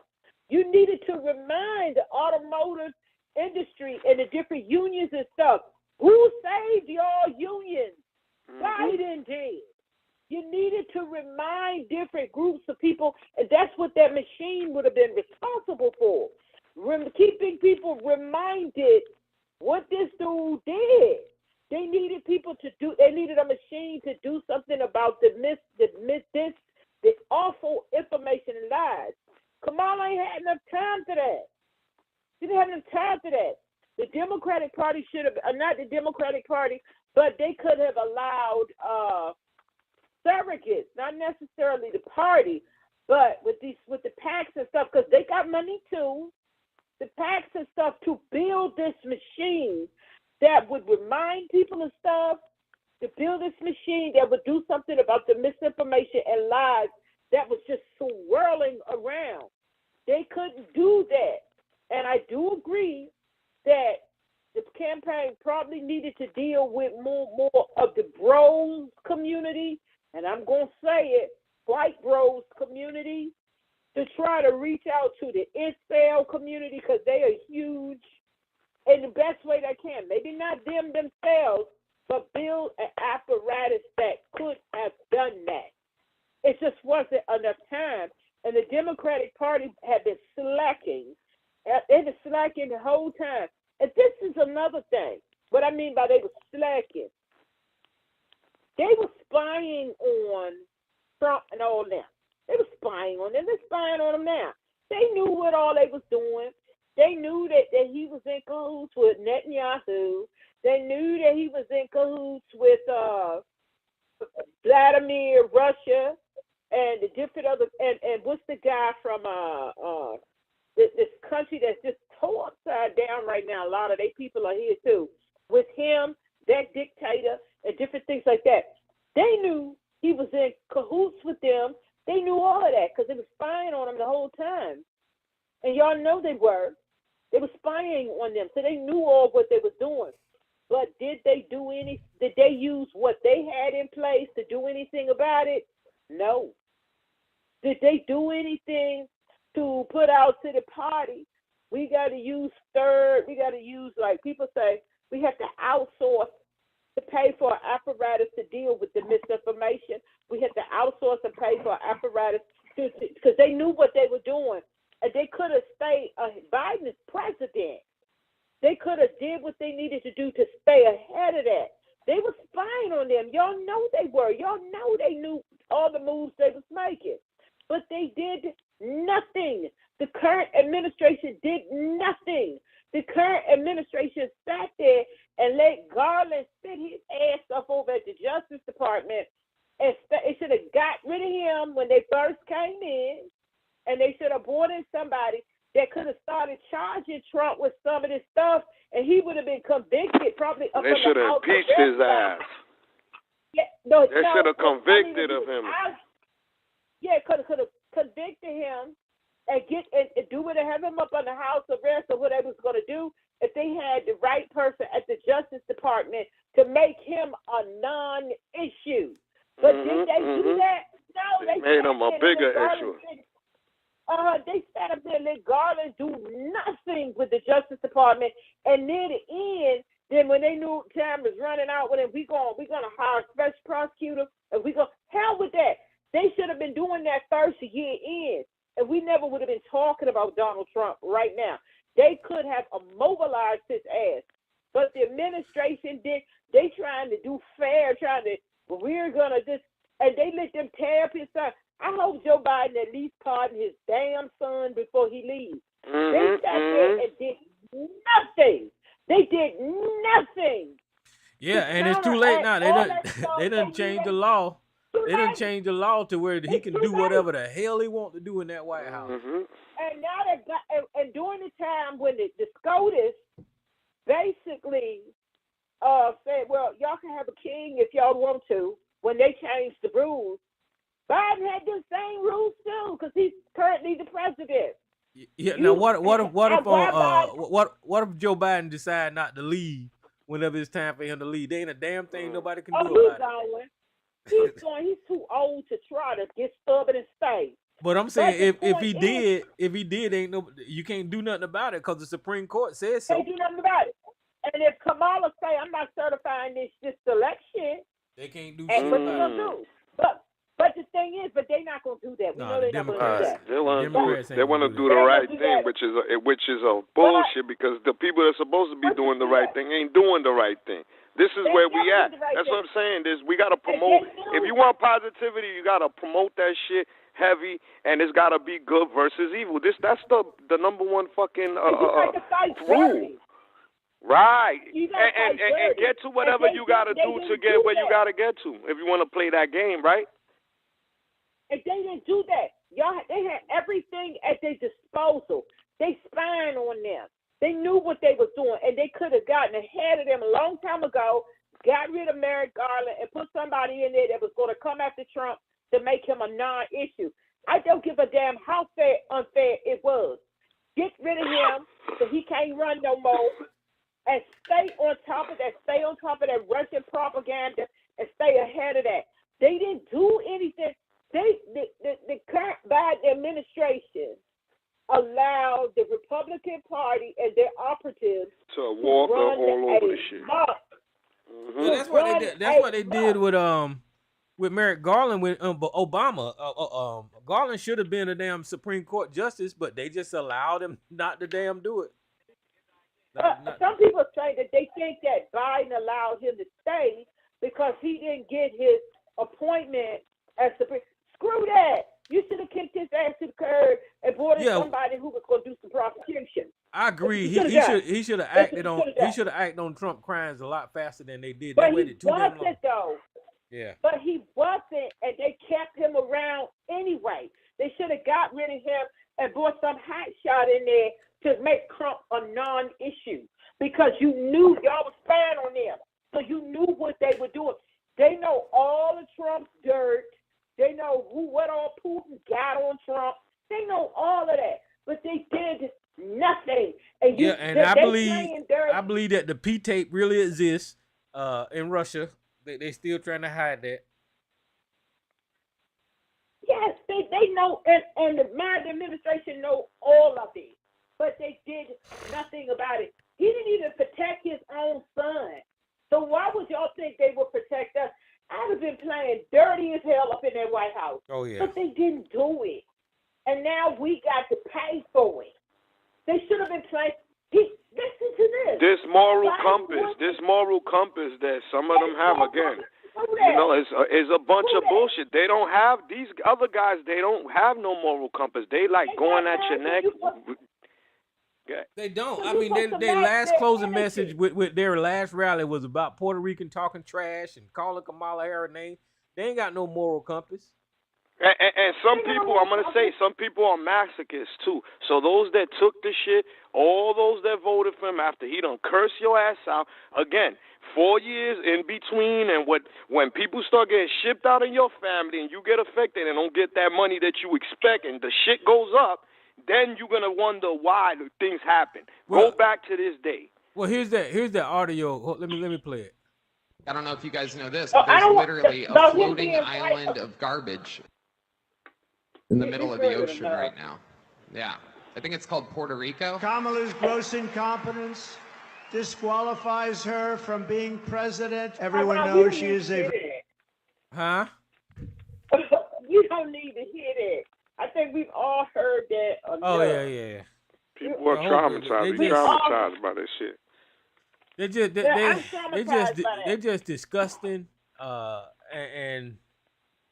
You needed to remind the automotive industry and the different unions and stuff, who saved y'all unions? Biden did. You needed to remind different groups of people, and that's what that machine would have been responsible for. Keeping people reminded what this dude did. They needed people to do. They needed a machine to do something about the awful information and lies. Kamala ain't had enough time for that. She didn't have enough time for that. The Democratic Party should have, not the Democratic Party, but they could have allowed surrogates, not necessarily the party, but with the PACs and stuff, because they got money too. The PACs and stuff to build this machine that would remind people of stuff, to build this machine that would do something about the misinformation and lies that was just swirling around. They couldn't do that. And I do agree that the campaign probably needed to deal with more of the bros community, and I'm going to say it, white bros community, to try to reach out to the incel community because they are huge in the best way they can. Maybe not them themselves, but build an apparatus that could have done that. It just wasn't enough time, and the Democratic Party had been slacking. They've been slacking the whole time. And this is another thing. What I mean by they were slacking. They were spying on Trump and all them. They were spying on them. They're spying on them now. They knew what all they was doing. They knew that he was in cahoots with Netanyahu. They knew that he was in cahoots with Vladimir, Russia, and the different other, and what's the guy from this country that's just tore upside down right now. A lot of their people are here too. With him, that dictator, and different things like that. They knew he was in cahoots with them. They knew all of that because they were spying on him the whole time. And y'all know they were. They were spying on them, so they knew all what they were doing. But did they use what they had in place to do anything about it? No. Did they do anything to put out to the party? We got to use like people say, we have to outsource to pay for an apparatus to deal with the misinformation. We had to outsource and pay for an apparatus because they knew what they were doing. And they could have stayed, Biden is president. They could have did what they needed to do to stay ahead of that. They were spying on them. Y'all know they were. Y'all know they knew all the moves they was making. But they did nothing. The current administration did nothing. The current administration sat there and let Garland sit his ass up over at the Justice Department. And they should have got rid of him when they first came in. And they should have brought in somebody that could have started charging Trump with some of this stuff, and he would have been convicted probably. They should have impeached his ass. Yeah, they should have convicted of him. Could have convicted him and do it and have him up under house arrest or what they was going to do if they had the right person at the Justice Department to make him a non-issue. But did they do that? No, they made him a bigger issue. They sat up there and let Garland do nothing with the Justice Department, and near the end, then when they knew time was running out, we're gonna hire a special prosecutor, and hell with that. They should have been doing that first year in, and we never would have been talking about Donald Trump right now. They could have immobilized his ass, but the administration did. They trying to do fair, we're gonna just, and they let them tear up his son. I hope Joe Biden at least pardon his damn son before he leaves. They sat there and did nothing. They did nothing. Yeah, and it's too late now. They done changed the law. They done changed the law to where he can do whatever the hell he want to do in that White House. And now and during the time when the SCOTUS basically said, well, y'all can have a king if y'all want to, when they changed the rules, Biden had the same rules too, because he's currently the president. Yeah. Now, what if Joe Biden decide not to leave whenever it's time for him to leave? There ain't a damn thing nobody can do about it. He's going. He's too old to try to get stubborn and stay. But I'm saying if he did, ain't no, you can't do nothing about it because the Supreme Court says so. Can't do nothing about it. And if Kamala say, I'm not certifying this election, they can't do shit about it. But the thing is, they're not going to do that. We know they're not going to do that. They want to do the right thing, which is a bullshit because the people that are supposed to be doing the right thing ain't doing the right thing. This is where we at. That's what I'm saying. We got to promote. If you want positivity, you got to promote that shit heavy, and it's got to be good versus evil. That's the number one fucking rule. Right. And get to whatever you got to do to get where you got to get to if you want to play that game, right? And they didn't do that. They had everything at their disposal. They spying on them. They knew what they was doing, and they could have gotten ahead of them a long time ago, got rid of Merrick Garland, and put somebody in there that was going to come after Trump to make him a non-issue. I don't give a damn how unfair it was. Get rid of him so he can't run no more, and stay on top of that. Stay on top of that Russian propaganda and stay ahead of that. They didn't do anything. The current Biden administration allowed the Republican Party and their operatives to walk all over the shit. Yeah, that's what they did. That's what they did with Merrick Garland with Obama. Garland should have been a damn Supreme Court justice, but they just allowed him not to damn do it. Some people say that they think that Biden allowed him to stay because he didn't get his appointment as Supreme. Screw that. You should have kicked his ass to the curb and brought in somebody who was going to do some prosecution. I agree. He should have acted on Trump crimes a lot faster than they did. But he wasn't though. Yeah. But he wasn't, and they kept him around anyway. They should have got rid of him and brought some hotshot in there to make Trump a non-issue because you knew y'all was spying on them, so you knew what they were doing. They know all of Trump's dirt. They know what all Putin got on Trump. They know all of that, but they did nothing. And I I believe that the P tape really exists in Russia. They still trying to hide that. Yes, they know, and the Biden administration know all of it, but they did nothing about it. He didn't even protect his own son. So why would y'all think they would protect us? I'd have been playing dirty as hell up in that White House. Oh, yeah. But they didn't do it. And now we got to pay for it. They should have been playing. Listen to this. This moral compass that some of them have, again, you know, is a bunch of bullshit. They don't have, these other guys, they don't have no moral compass. They like going at your neck. Okay. They don't. I mean, their last closing message with their last rally was about Puerto Rican talking trash and calling Kamala Harris name. They ain't got no moral compass. And some people, I'm going to say, some people are masochists too. So those that took the shit, all those that voted for him after he done cursed your ass out, again, 4 years in between, and when people start getting shipped out of your family and you get affected and don't get that money that you expect and the shit goes up, then you're going to wonder why things happen. Go back to this day. Well, here's that audio. Let me play it. I don't know if you guys know this, but there's literally a floating island of garbage in the middle of the ocean right now. Yeah. I think it's called Puerto Rico. Kamala's gross incompetence disqualifies her from being president. Everyone knows she is a... Huh? You don't need to hear that. I think we've all heard that. Oh, yeah. People are traumatized. They're traumatized by this shit. They're just disgusting. And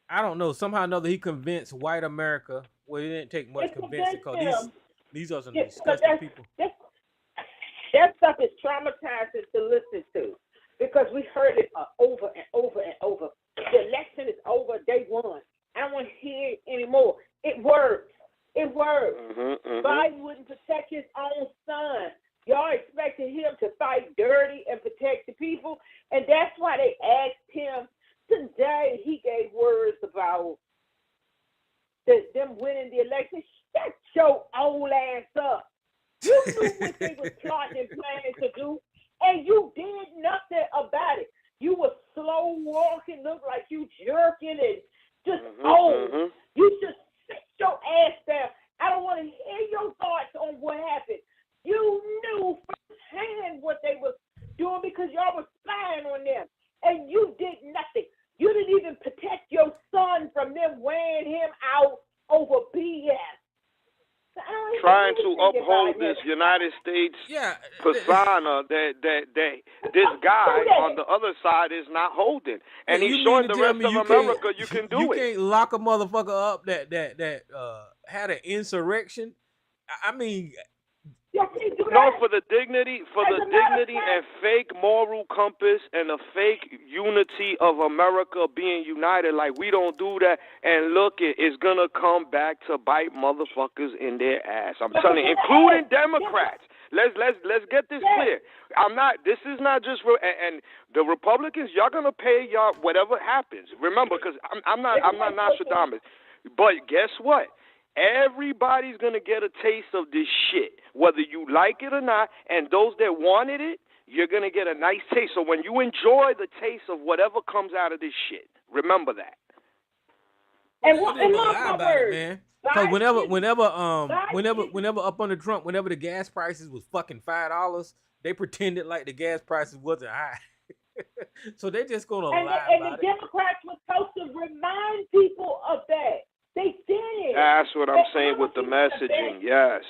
I don't know. Somehow or another, he convinced white America. Well, it didn't take much convincing because these are some disgusting people. That stuff is traumatizing to listen to because we heard it over and over and over. The election is over. They won. I don't want to hear it anymore. It works. It works. Biden wouldn't protect his own son. Y'all expected him to fight dirty and protect the people, and that's why they asked him today. He gave words about them winning the election. Shut your old ass up. You knew what they was plotting and planning to do, and you did nothing about it. You were slow walking, looked like you jerking and just old. You should sit your ass down. I don't want to hear your thoughts on what happened. You knew firsthand what they was doing because y'all was spying on them, and you did nothing. You didn't even protect your son from them wearing him out over BS. Trying to uphold this United States persona that this guy on the other side is not holding, and he's showing the rest of America you can do it. You can't lock a motherfucker up that had an insurrection. I mean. No, for the dignity and fake moral compass and the fake unity of America being united, like we don't do that. And look, it's gonna come back to bite motherfuckers in their ass. I'm telling you, including Democrats. Let's get this clear. This is not just and the Republicans. Y'all gonna pay y'all whatever happens. Remember, because I'm not Nostradamus. But guess what? Everybody's going to get a taste of this shit, whether you like it or not, and those that wanted it, you're going to get a nice taste. So when you enjoy the taste of whatever comes out of this shit, remember that. And lie about it, man. Because whenever up under Trump, whenever the gas prices was fucking $5, they pretended like the gas prices wasn't high. So they're just going to lie about it. And the Democrats were supposed to remind people of that. They did. That's what I'm saying with the messaging. Yes.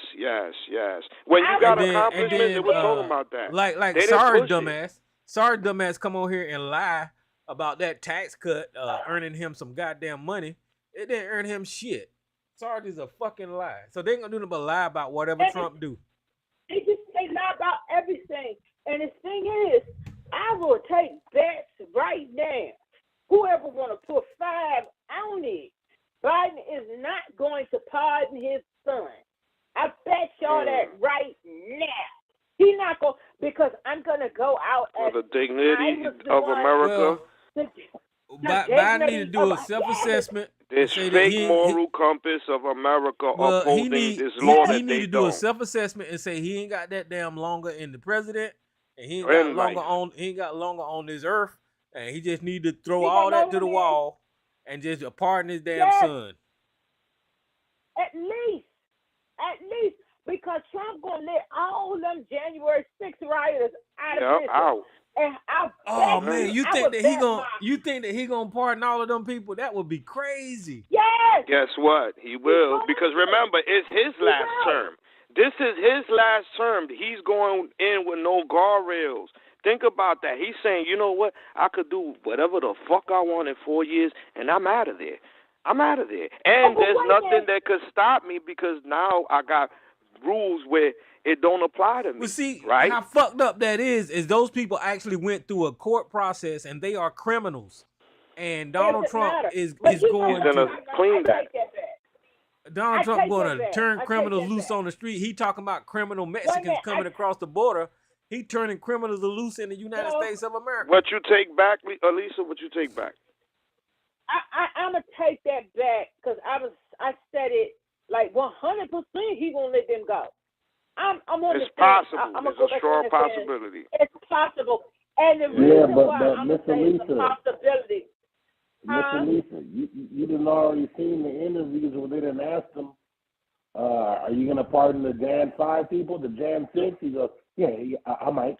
When you got accomplishments, they were talking about that. Like sorry dumbass come on here and lie about that tax cut earning him some goddamn money. It didn't earn him shit. Sarge is a fucking lie. So they ain't gonna do nothing but lie about whatever Trump do. They lie about everything. And the thing is, I will take bets right now. Whoever wanna put 5 on it, Biden is not going to pardon his son. I bet y'all that right now. He's not going, because I'm going to go out for the dignity of America. Biden need to do a self-assessment. This fake moral compass of America upholding this law that they don't. He need to do a self-assessment and say he ain't got that damn longer in the president, and he ain't got longer on this earth, and he just need to throw all that to the wall and just pardon his damn son. At least, because Trump gonna let all them January 6th rioters out of prison. Out. And man, you think that he gonna pardon all of them people? That would be crazy. Yes. Guess what? He will, because remember, it's his last term. This is his last term. He's going in with no guardrails. Think about that. He's saying, you know what? I could do whatever the fuck I want in 4 years, and I'm out of there. And there's nothing that could stop me because now I got rules where it don't apply to me. Well, see, right? How fucked up that is those people actually went through a court process and they are criminals. And Donald Trump is going to clean that. Donald Trump going to turn criminals loose on the street. He talking about criminal Mexicans coming across the border. He turning criminals loose in the United States of America. What you take back, Elisa? What you take back? I'm gonna take that back because I said it like 100%. He gonna let them go. I'm on it's the possible. It's a strong possibility. It's possible, and the reason why I'm Miss saying it's a possibility. Mr. Lisa, you done already seen the interviews where they didn't ask him, are you going to pardon the Jan 5 people, the Jan 6? He goes, yeah, I might.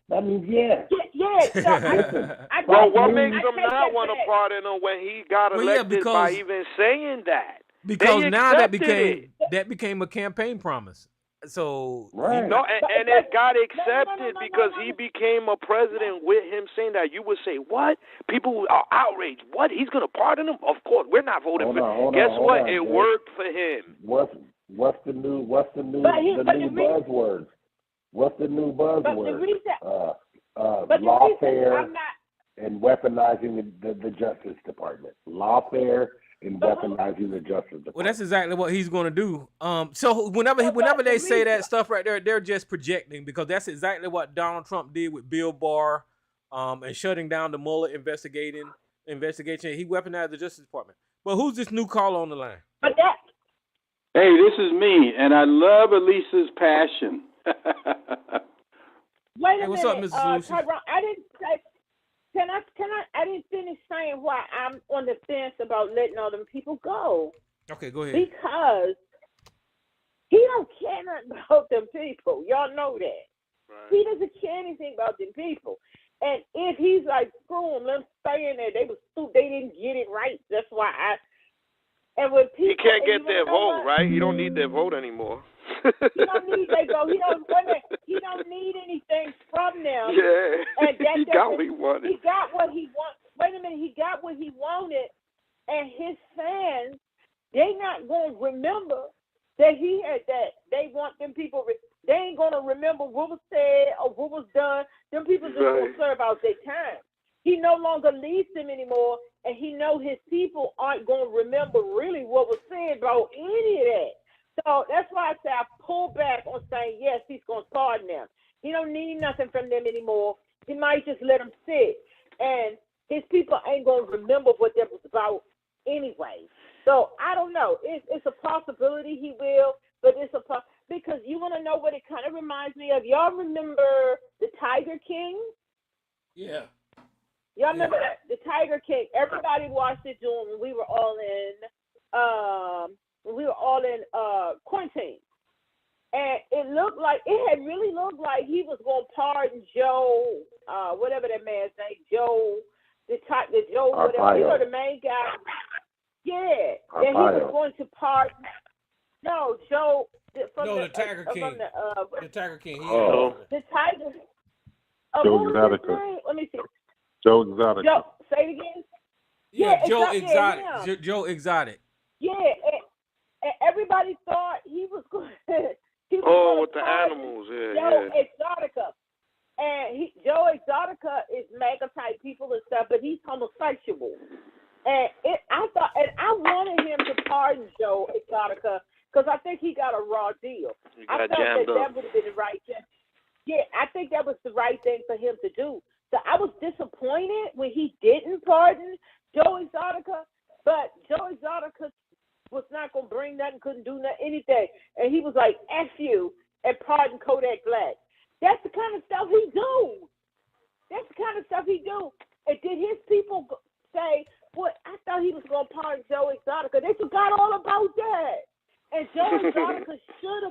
That means yes. Yeah. Well, what makes him not want to pardon him when he got elected by even saying that? Because now that became a campaign promise. So right. No, and it got accepted because he became a president with him saying that. You would say, what? People are outraged. What? He's going to pardon him? Of course, we're not voting for him. Guess what? It worked for him. What's the new buzzword? What's the new buzzword? Lawfare and weaponizing the Justice Department. Lawfare and weaponizing the Justice Department. Well, that's exactly what he's going to do. So whenever they say that stuff right there, they're just projecting, because that's exactly what Donald Trump did with Bill Barr, and shutting down the Mueller investigation. He weaponized the Justice Department. But who's this new caller on the line? Hey, this is me, and I love Elisa's passion. Wait a minute, what's up, Mr. Solutions? Tyrone, I didn't say. I didn't finish saying why I'm on the fence about letting all them people go. Okay, go ahead. Because he don't care nothing about them people. Y'all know that. Right. He doesn't care anything about them people. And if he's like, screw them, let them stay in there. They was stupid. They didn't get it right. That's why And when people, he can't get their vote, right? He don't need their vote anymore. He don't need their vote. He don't need anything from them. Yeah. And he got what he wanted. He got what he wanted. Wait a minute. He got what he wanted, and his fans, they not going to remember that he had that. They want them people. They ain't going to remember what was said or what was done. Them people just going to serve out their time. He no longer leads them anymore, and he know his people aren't going to remember really what was said about any of that. So that's why I say I pull back on saying, yes, he's going to pardon them. He don't need nothing from them anymore. He might just let them sit. And his people ain't going to remember what that was about anyway. So I don't know. It's a possibility he will, but it's because you want to know what it kind of reminds me of. Y'all remember the Tiger King? Yeah. Y'all remember the Tiger King? Everybody watched it when we were all in quarantine. And it had really looked like he was going to pardon Joe, whatever that man's name, Joe, whatever. You know, the main guy. Yeah. That he was going to pardon. No, Joe. The Tiger King. The Tiger King. The Tiger. Joe Exotica. Let me see. Joe Exotic. Say it again. Yeah, Joe Exotic. Joe Exotic. Yeah, and everybody thought he was going to. With the animals, Joe Exotica. And Joe Exotica is MAGA type people and stuff, but he's homosexual. And I wanted him to pardon Joe Exotica because I think he got a raw deal. I felt that would have been the right thing. Yeah, I think that was the right thing for him to do. So I was disappointed when he didn't pardon Joe Exotica, but Joe Exotica was not going to bring nothing, couldn't do nothing, anything. And he was like, F you, and pardon Kodak Black. That's the kind of stuff he do. That's the kind of stuff he do. And did his people say, "What? I thought he was gonna pardon Joe Exotica." They forgot all about that. And Joe Exotica should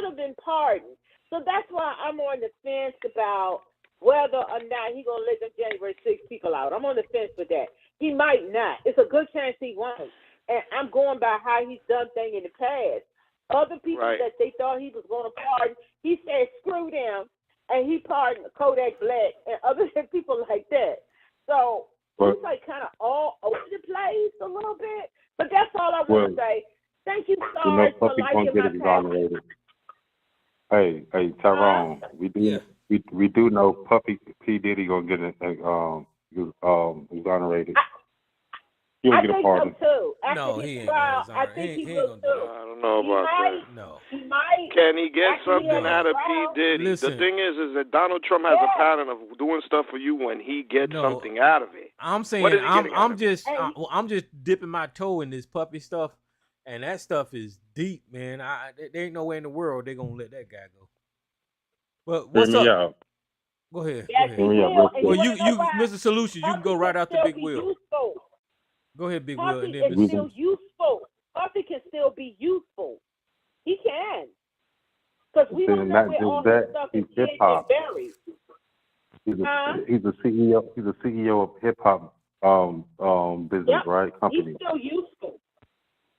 have been pardoned. So that's why I'm on the fence about whether or not he's gonna let them January 6th people out. I'm on the fence with that. He might not. It's a good chance he won't. And I'm going by how he's done things in the past. Other people that they thought he was going to pardon, he said screw them, and he pardoned Kodak Black and other people like that. So it's like kind of all over the place a little bit. But that's all I want to say. Thank you, Sarge, for liking my passion. Hey, Tyrone, we do know Puffy P. Diddy gonna get exonerated. I think so too. No, he ain't gonna he will too. I don't know about that. No. He might. Can he get something out of P. Diddy? Listen. The thing is that Donald Trump has a pattern of doing stuff for you when he gets something out of it. I'm saying I'm just dipping my toe in this Puffy stuff, and that stuff is deep, man. There ain't no way in the world they're gonna let that guy go. But what's up? Go ahead. Well, you, Mr. Solutions, you can go right out to Big Will. Go ahead, Big Will. Puffy is still useful. Puffy can still be useful. He can. Because we don't know where all this stuff is getting buried. He's the CEO. He's the CEO of hip hop business, right? Company. He's still useful.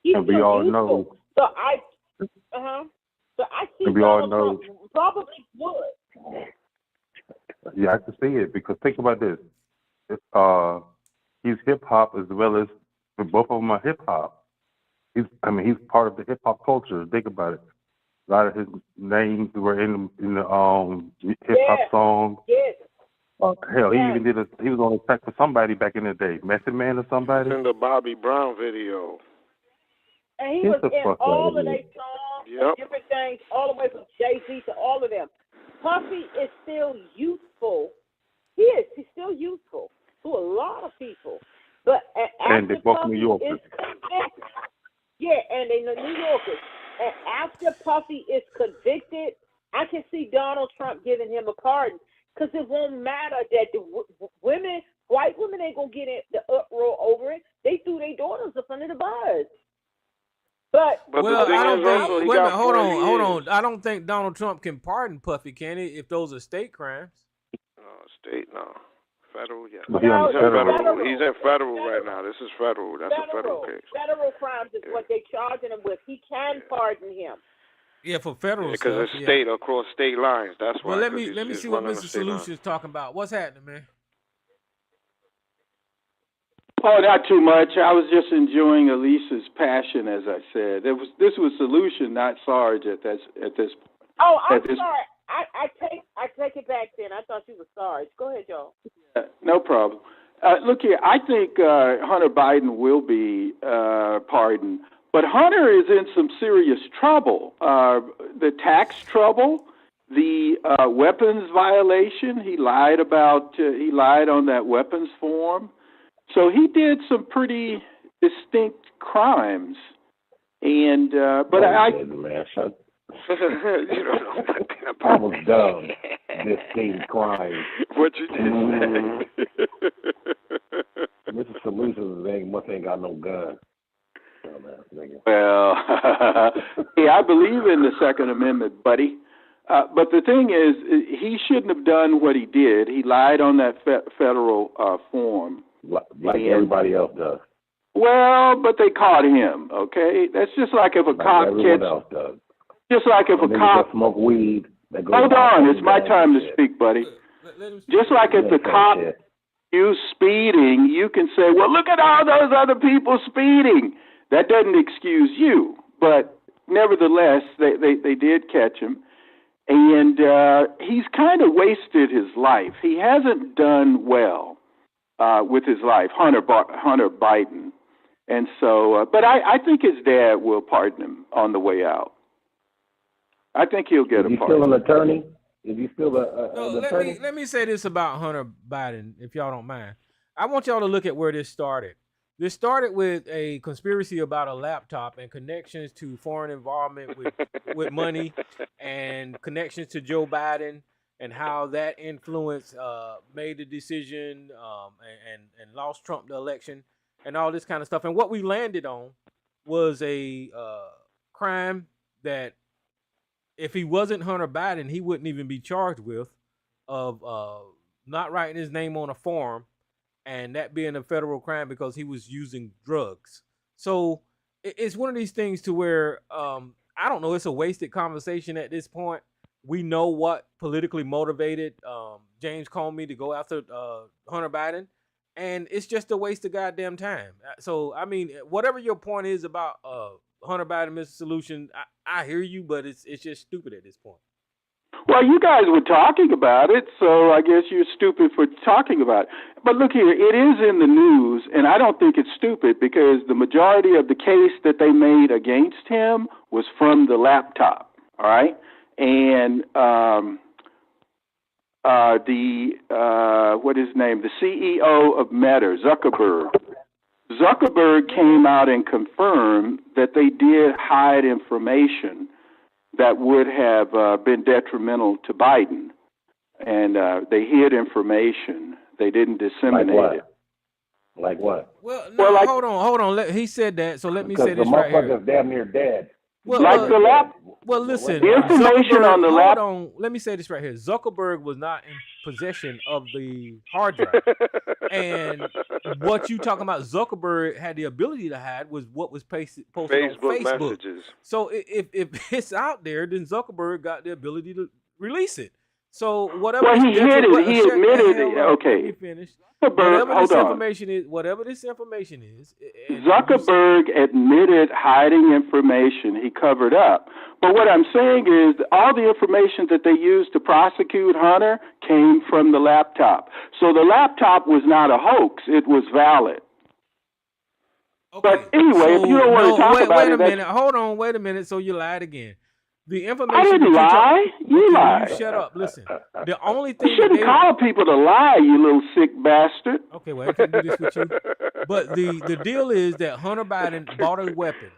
And we all know. So I see. And we all know. Probably would. Yeah, I can see it because think about this. He's hip hop as well as both of them are hip hop. He's part of the hip hop culture. Think about it. A lot of his names were in the hip hop songs. Yes. Hell, he even he was on a track for somebody back in the day, Method Man or somebody. In the Bobby Brown video. And he was in all of their songs, different things, all the way from Jay-Z to all of them. Puffy is still useful. He is. He's still useful to a lot of people. But and they both New Yorkers. And they the New Yorkers. And after Puffy is convicted, I can see Donald Trump giving him a pardon. Because it won't matter that the white women ain't going to get the uproar over it. They threw their daughters up under the bus. But well, I don't think. Wait a minute, hold on. I don't think Donald Trump can pardon Puffy, can he? If those are state crimes. No. Federal, yeah. No, he's in federal right now. This is federal. That's a federal case. Federal crimes is what they're charging him with. He can pardon him. Yeah, for federal stuff. Because it's state across state lines. That's why. Well, let me see what Mr. Solution is talking about. What's happening, man? Oh, not too much. I was just enjoying Elisa's passion, as I said. This was Solution, not Sarge at this point. Oh, I'm sorry. I take it back then. I thought you were Sarge. Go ahead, Joe. No problem. Look here, I think Hunter Biden will be pardoned, but Hunter is in some serious trouble. The tax trouble, the weapons violation. He lied on that weapons form. So he did some pretty distinct crimes, and but I was dumb. Distinct crimes. What you just say? Mr. Solutions ain't got no gun. Well, yeah, I believe in the Second Amendment, buddy. But the thing is, he shouldn't have done what he did. He lied on that federal form. Like everybody else does. Well, but they caught him, okay? That's just like if a cop does. Just like if a cop smoke weed. Hold on, it's my time to speak, buddy. Just like if the cop you speeding, you can say, well, look at all those other people speeding. That doesn't excuse you. But nevertheless, they did catch him. And he's kind of wasted his life. He hasn't done well with his life, Hunter Biden. And so, but I think his dad will pardon him on the way out. I think he'll get a pardon. Is he still an attorney? Is he still an attorney? Let me say this about Hunter Biden, if y'all don't mind. I want y'all to look at where this started. This started with a conspiracy about a laptop and connections to foreign involvement with money and connections to Joe Biden and how that influence made the decision and lost Trump the election and all this kind of stuff. And what we landed on was a crime that if he wasn't Hunter Biden, he wouldn't even be charged with of not writing his name on a form. And that being a federal crime because he was using drugs. So it's one of these things to where, I don't know, it's a wasted conversation at this point. We know what politically motivated James Comey to go after Hunter Biden. And it's just a waste of goddamn time. So, I mean, whatever your point is about Hunter Biden, Mr. Solution, I hear you, but it's just stupid at this point. Well, you guys were talking about it, so I guess you're stupid for talking about it. But look here, it is in the news, and I don't think it's stupid because the majority of the case that they made against him was from the laptop, all right? And what is his name? The CEO of Meta, Zuckerberg came out and confirmed that they did hide information that would have been detrimental to Biden. And they hid information. They didn't disseminate it. Like what? Well, no, like, hold on. He said that, so let me say this right here. The motherfucker's damn near dead. Well, listen. The information on the laptop. Hold on. Let me say this right here. Zuckerberg was not in possession of the hard drive. And what you talking about, Zuckerberg had the ability to hide was what was posted on Facebook. Messages. So if it's out there, then Zuckerberg got the ability to release it. So whatever. Well, he hid it. He admitted it. Okay. Let me finish. Whatever this information is, Zuckerberg admitted hiding information he covered up. But what I'm saying is all the information that they used to prosecute Hunter came from the laptop. So the laptop was not a hoax. It was valid. Okay. But anyway, if you don't want to talk about it... Wait a minute. So you lied again. The information. I didn't lie. You lied. Shut up. Listen. The only thing you shouldn't call people to lie, you little sick bastard. Okay, well, I can't do this with you. But the deal is that Hunter Biden bought a weapon,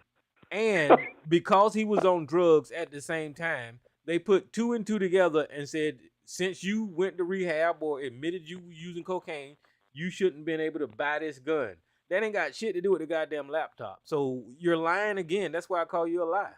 and because he was on drugs at the same time, they put 2 and 2 together and said, since you went to rehab or admitted you were using cocaine, you shouldn't been able to buy this gun. That ain't got shit to do with the goddamn laptop. So you're lying again. That's why I call you a lie.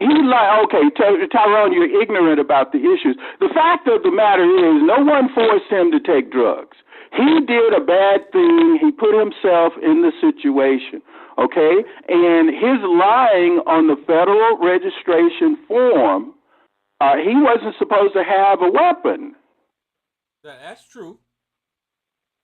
Okay, Tyrone, you're ignorant about the issues. The fact of the matter is no one forced him to take drugs. He did a bad thing. He put himself in the situation, okay? And his lying on the federal registration form, he wasn't supposed to have a weapon. That's true.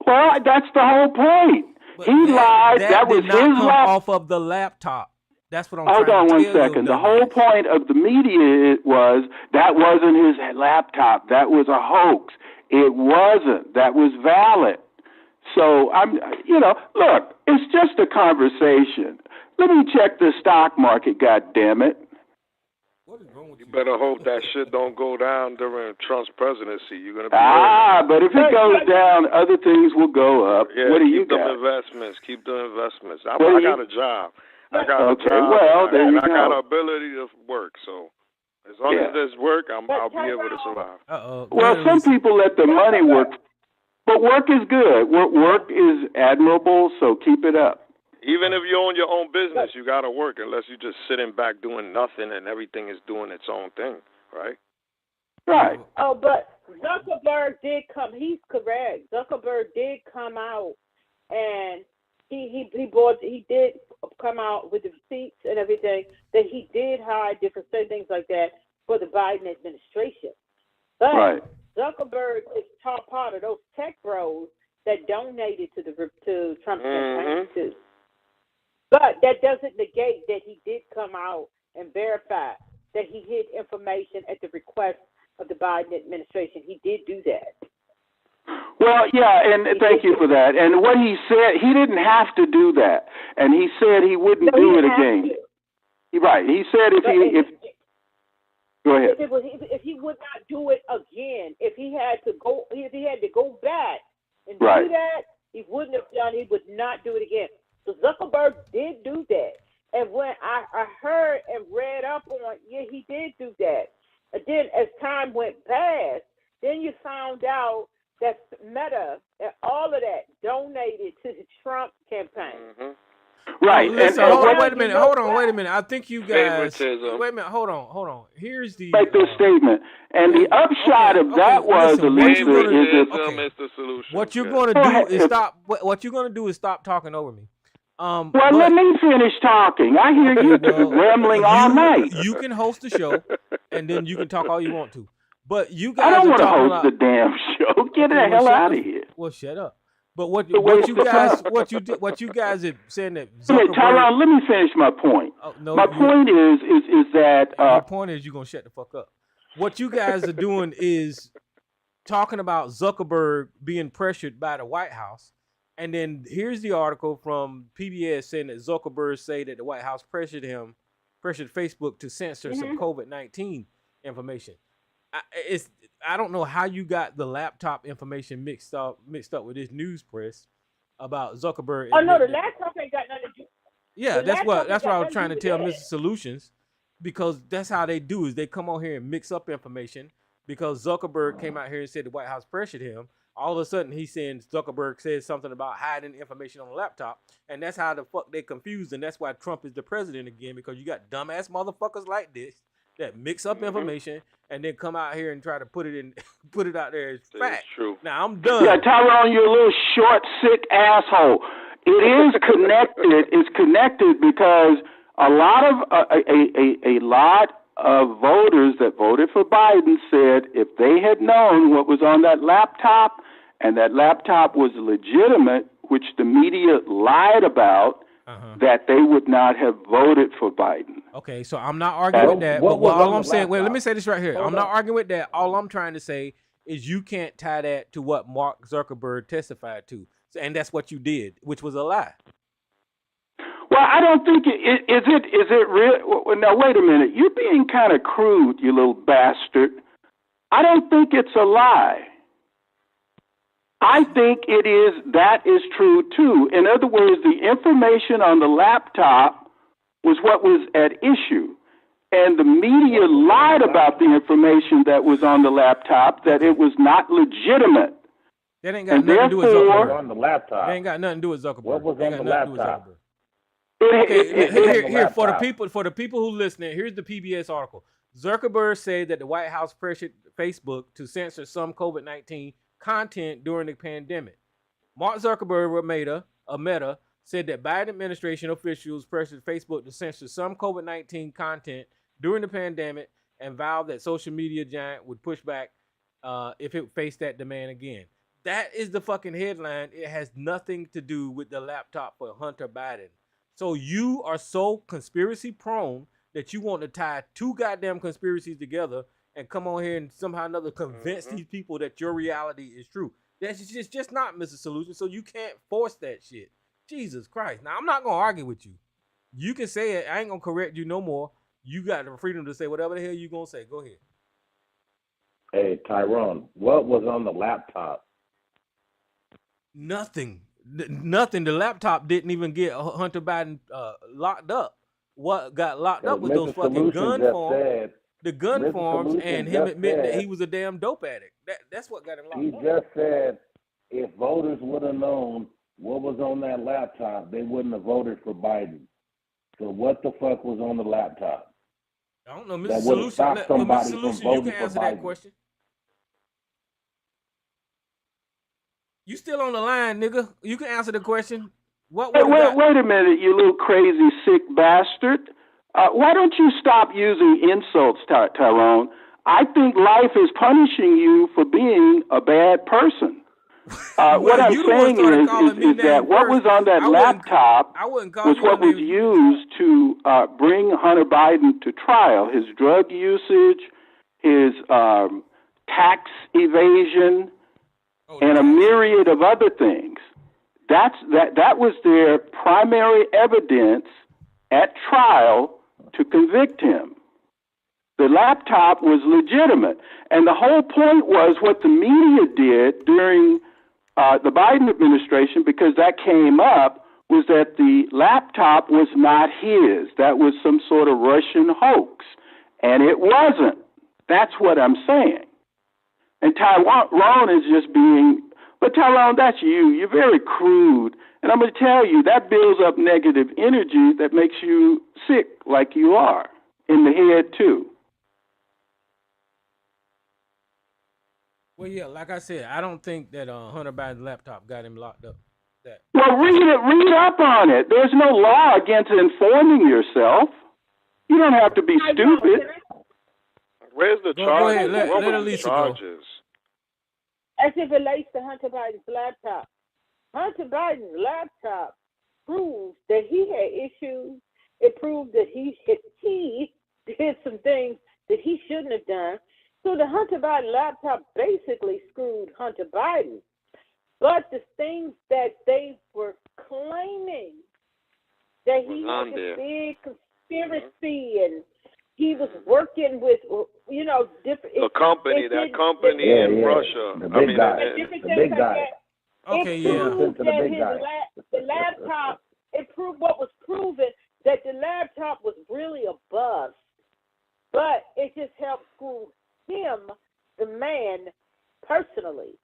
Well, that's the whole point. But he lied. That was his lie. Off of the laptop. That's what I'm Hold trying to on tell one second. The whole point of the media was that wasn't his laptop. That was a hoax. It wasn't. That was valid. So look, it's just a conversation. Let me check the stock market, goddammit. What is wrong with you? You better hope that shit don't go down during Trump's presidency. You're gonna be but if it goes down, other things will go up. Yeah, what do you got? Keep doing investments. I got a job. I got a job. Well, there you I go. got ability to work, so as long as there's work, I'll be able to survive. Well, some people let the money work, but work is good. Work is admirable, so keep it up. Even if you own your own business, you got to work unless you're just sitting back doing nothing and everything is doing its own thing, right? Right. Oh, but Zuckerberg did come. He's correct. Zuckerberg did come out and he did come out with the receipts and everything that he did hide different things like that for the Biden administration. But Zuckerberg is top part of those tech bros that donated to Trump's campaign too. But that doesn't negate that he did come out and verify that he hid information at the request of the Biden administration. He did do that. Well, yeah, and thank you for that. And what he said, he didn't have to do that, and he said he wouldn't do it again. Right? He said if go ahead. If he would not do it again, if he had to go back and do that, he wouldn't have done. He would not do it again. So Zuckerberg did do that. And when I heard and read up on, yeah, he did do that. And then as time went past, then you found out that Meta and all of that donated to the Trump campaign. Mm-hmm. Right. Listen, and wait a minute. Hold on. I think you guys. Favoritism. Wait a minute. Hold on. Here's the. Make this statement. And the upshot of that was, Elisa, is the solution. What you're going to do is stop. What you're going to do is stop talking over me. Well, let me finish talking. I hear you rambling all night. You can host the show, and then you can talk all you want to. But you guys I don't want to host the damn show. Get the hell out of here. Well, shut up. But what you guys are saying that Zuckerberg... Tyrone, let me finish my point. No, my point is that your point is you're gonna shut the fuck up. What you guys are doing is talking about Zuckerberg being pressured by the White House. And then here's the article from PBS saying that Zuckerberg say that the White House pressured Facebook to censor some COVID-19 information. I don't know how you got the laptop information mixed up with this news press about Zuckerberg. Oh no, the laptop ain't got nothing to do. Yeah, that's what I was trying to tell Mr. Solutions, because that's how they do is they come on here and mix up information. Because Zuckerberg came out here and said the White House pressured him. All of a sudden, he's saying Zuckerberg said something about hiding information on the laptop. And that's how the fuck they confused. And that's why Trump is the president again, because you got dumbass motherfuckers like this that mix up information and then come out here and try to put it out there as fact. True. Now, I'm done. Yeah, Tyrone, you're a little short, sick asshole. It is connected. It's connected because a lot of voters that voted for Biden said if they had known what was on that laptop and that laptop was legitimate, which the media lied about, that they would not have voted for Biden. Okay, so I'm not arguing with that. But all I'm saying, let me say this right here. I'm not arguing with that. All I'm trying to say is you can't tie that to what Mark Zuckerberg testified to. And that's what you did, which was a lie. Well, I don't think is it real? Well, now, wait a minute. You're being kind of crude, you little bastard. I don't think it's a lie. I think that is true too. In other words, the information on the laptop was what was at issue. And the media lied about the information that was on the laptop, that it was not legitimate. That ain't got nothing to do with Zuckerberg. On the laptop. That ain't got nothing to do with Zuckerberg. What was on the laptop? Here, for the people who listening, here's the PBS article. Zuckerberg said that the White House pressured Facebook to censor some COVID-19 content during the pandemic. Mark Zuckerberg of Meta said that Biden administration officials pressured Facebook to censor some COVID-19 content during the pandemic and vowed that social media giant would push back if it faced that demand again. That is the fucking headline. It has nothing to do with the laptop for Hunter Biden. So you are so conspiracy prone that you want to tie two goddamn conspiracies together and come on here and somehow or another convince these people that your reality is true. That's just not Mr. Solution. So you can't force that shit. Jesus Christ. Now, I'm not going to argue with you. You can say it. I ain't going to correct you no more. You got the freedom to say whatever the hell you going to say. Go ahead. Hey, Tyrone, what was on the laptop? Nothing. Nothing. The laptop didn't even get Hunter Biden locked up. What got locked up was those fucking gun forms. The gun forms and him admitting that he was a damn dope addict. That's what got him locked up. He just said if voters would have known what was on that laptop, they wouldn't have voted for Biden. So what the fuck was on the laptop? I don't know, Mr. Solution. Mr. Solution, you can answer that question. You still on the line, nigga. You can answer the question. Wait a minute, you little crazy sick bastard. Why don't you stop using insults, Tyrone? I think life is punishing you for being a bad person. What I'm saying is that what was on that laptop was what was used to bring Hunter Biden to trial. His drug usage, his tax evasion, and a myriad of other things. That was their primary evidence at trial to convict him. The laptop was legitimate. And the whole point was what the media did during the Biden administration, because that came up, was that the laptop was not his. That was some sort of Russian hoax. And it wasn't. That's what I'm saying. And Tyrone is just being, but Tyrone, that's you. You're very crude. And I'm going to tell you, that builds up negative energy that makes you sick like you are in the head too. Well, yeah, like I said, I don't think that Hunter Biden's laptop got him locked up. Well, read up on it. There's no law against informing yourself. You don't have to be stupid. Where's the charges? Go ahead, let what were the Alicia charges? As it relates to Hunter Biden's laptop, Hunter Biden's laptop proves that he had issues. It proved that he did some things that he shouldn't have done. So the Hunter Biden laptop basically screwed Hunter Biden. But the things that they were claiming that he had this big conspiracy and he was working with, different... That company in Russia. The big guy. The big guy. Okay, yeah. The laptop, it proved what was proven, that the laptop was really a bust. But it just helped screw him, the man, personally.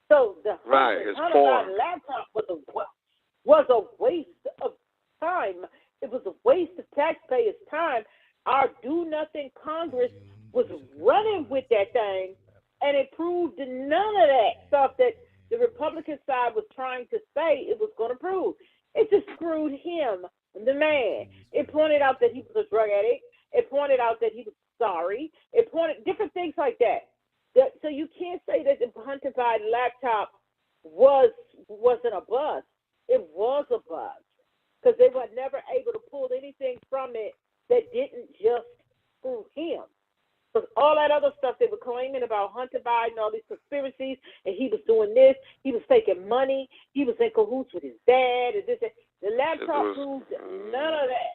So the Hunter Biden laptop was a waste of time. It was a waste of taxpayers' time. Our do-nothing Congress was running with that thing, and it proved none of that stuff that the Republican side was trying to say it was going to prove. It just screwed him, the man. It pointed out that he was a drug addict. It pointed out that he was sorry. It pointed different things like that. So you can't say that the Hunter Biden laptop wasn't a bust. It was a bust because they were never able to pull anything from it that didn't just screw him. Because all that other stuff they were claiming about Hunter Biden, all these conspiracies, and he was doing this, he was taking money, he was in cahoots with his dad, and this. The laptop proved none of that.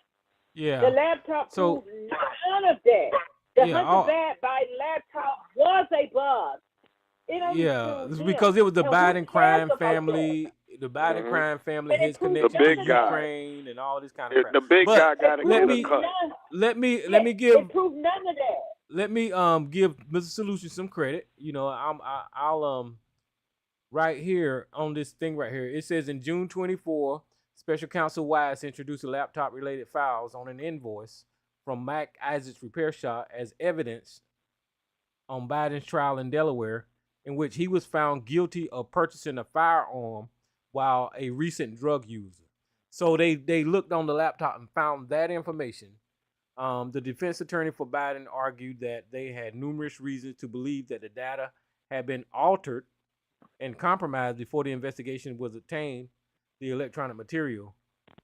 Yeah. The laptop proved none of that. The Hunter Biden laptop was a buzz. It's because it was the Biden crime family, crime family, his connection to Ukraine, and all this kind of crap. The big guy got to get a cut. Let me give. It proved none of that. Let me give Mr. Solution some credit. I'll right here on this thing right here. It says in June 24, Special Counsel Weiss introduced a laptop-related files on an invoice from Mac Isaac's repair shop as evidence on Biden's trial in Delaware, in which he was found guilty of purchasing a firearm while a recent drug user. So they looked on the laptop and found that information. The defense attorney for Biden argued that they had numerous reasons to believe that the data had been altered and compromised before the investigation was obtained, the electronic material,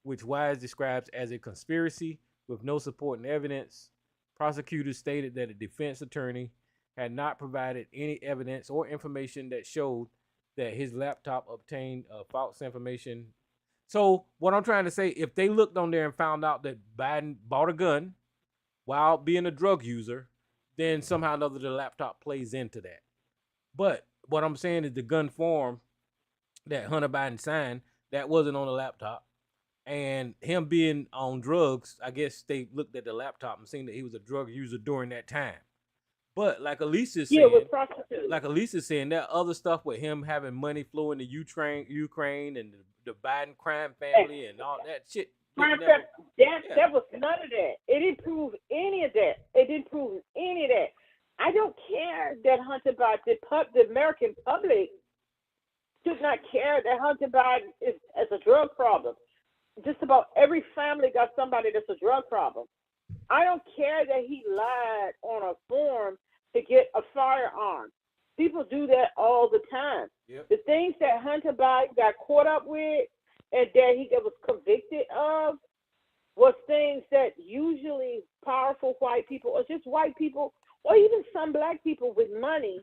which Wise describes as a conspiracy with no supporting evidence. Prosecutors stated that a defense attorney had not provided any evidence or information that showed that his laptop obtained false information. So what I'm trying to say, if they looked on there and found out that Biden bought a gun while being a drug user, then somehow or another the laptop plays into that. But what I'm saying is the gun form that Hunter Biden signed, that wasn't on the laptop. And him being on drugs, I guess they looked at the laptop and seen that he was a drug user during that time. But like Alicia's saying, that other stuff with him having money flowing to Ukraine and the Biden crime family and all that shit. That was none of that. It didn't prove any of that. I don't care that Hunter Biden, the American public should not care that Hunter Biden is a drug problem. Just about every family got somebody that's a drug problem. I don't care that he lied on a form to get a firearm. People do that all the time. Yep. The things that Hunter Biden got caught up with and that he was convicted of was things that usually powerful white people or just white people or even some black people with money,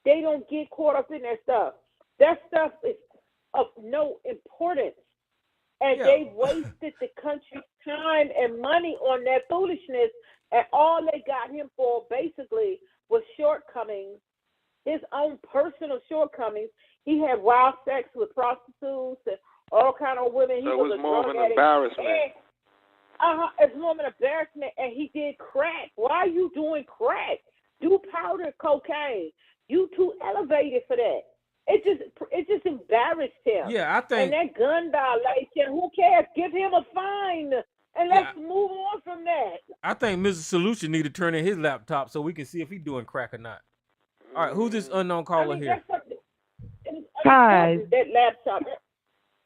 they don't get caught up in that stuff. That stuff is of no importance. And they wasted the country's time and money on that foolishness, and all they got him for basically was shortcomings, his own personal shortcomings. He had wild sex with prostitutes and all kind of women. He So it was was a more of drug an addict. embarrassment. It's more of an embarrassment, and he did crack. Why are you doing crack? Do powder cocaine. You too elevated for that. It just embarrassed him. Yeah, I think. And that gun violation, who cares? Give him a fine, and let's move on from that. I think Mr. Solution need to turn in his laptop so we can see if he's doing crack or not. All right, who's this unknown caller here? Hi. That laptop.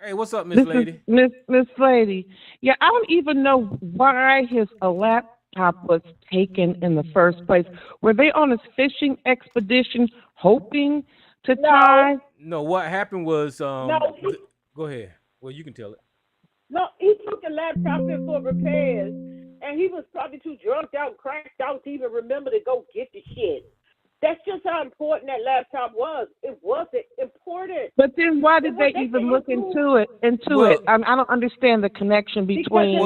Hey, what's up, Miss Lady? Miss Lady. Yeah, I don't even know why his laptop was taken in the first place. Were they on a fishing expedition hoping to tie? No, what happened was No, go ahead. Well, you can tell it. No, he took the laptop in for repairs, and he was probably too drugged out, cracked out to even remember to go get the shit. That's just how important that laptop was. It wasn't important. But then why did they even look into it? I don't understand the connection between.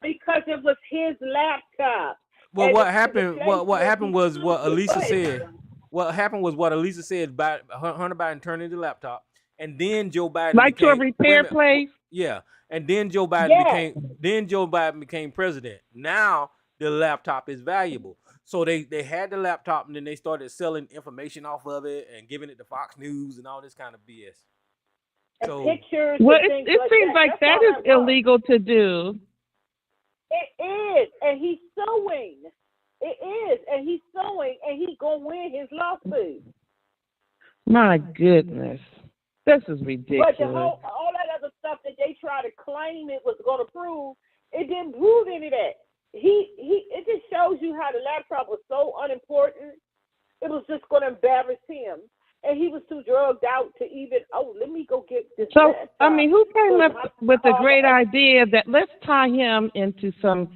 Because it was his laptop. Well, what happened? What happened was what Elisa said. What happened was what Elisa said about Hunter Biden turning the laptop, and then Joe Biden to a repair place. Yeah, and then Joe Biden became president. Now the laptop is valuable. So they had the laptop, and then they started selling information off of it and giving it to Fox News and all this kind of BS. So, pictures. Well, it seems like that is illegal to do. It is, and he's suing. It is, and he's suing, and he's gonna win his lawsuit. My goodness, this is ridiculous. But all that other stuff that they try to claim it was gonna prove, it didn't prove any of that. It just shows you how the laptop was so unimportant. It was just going to embarrass him, and he was too drugged out to even. Let me go get this. So laptop. I mean, who came up with the great idea that let's tie him into some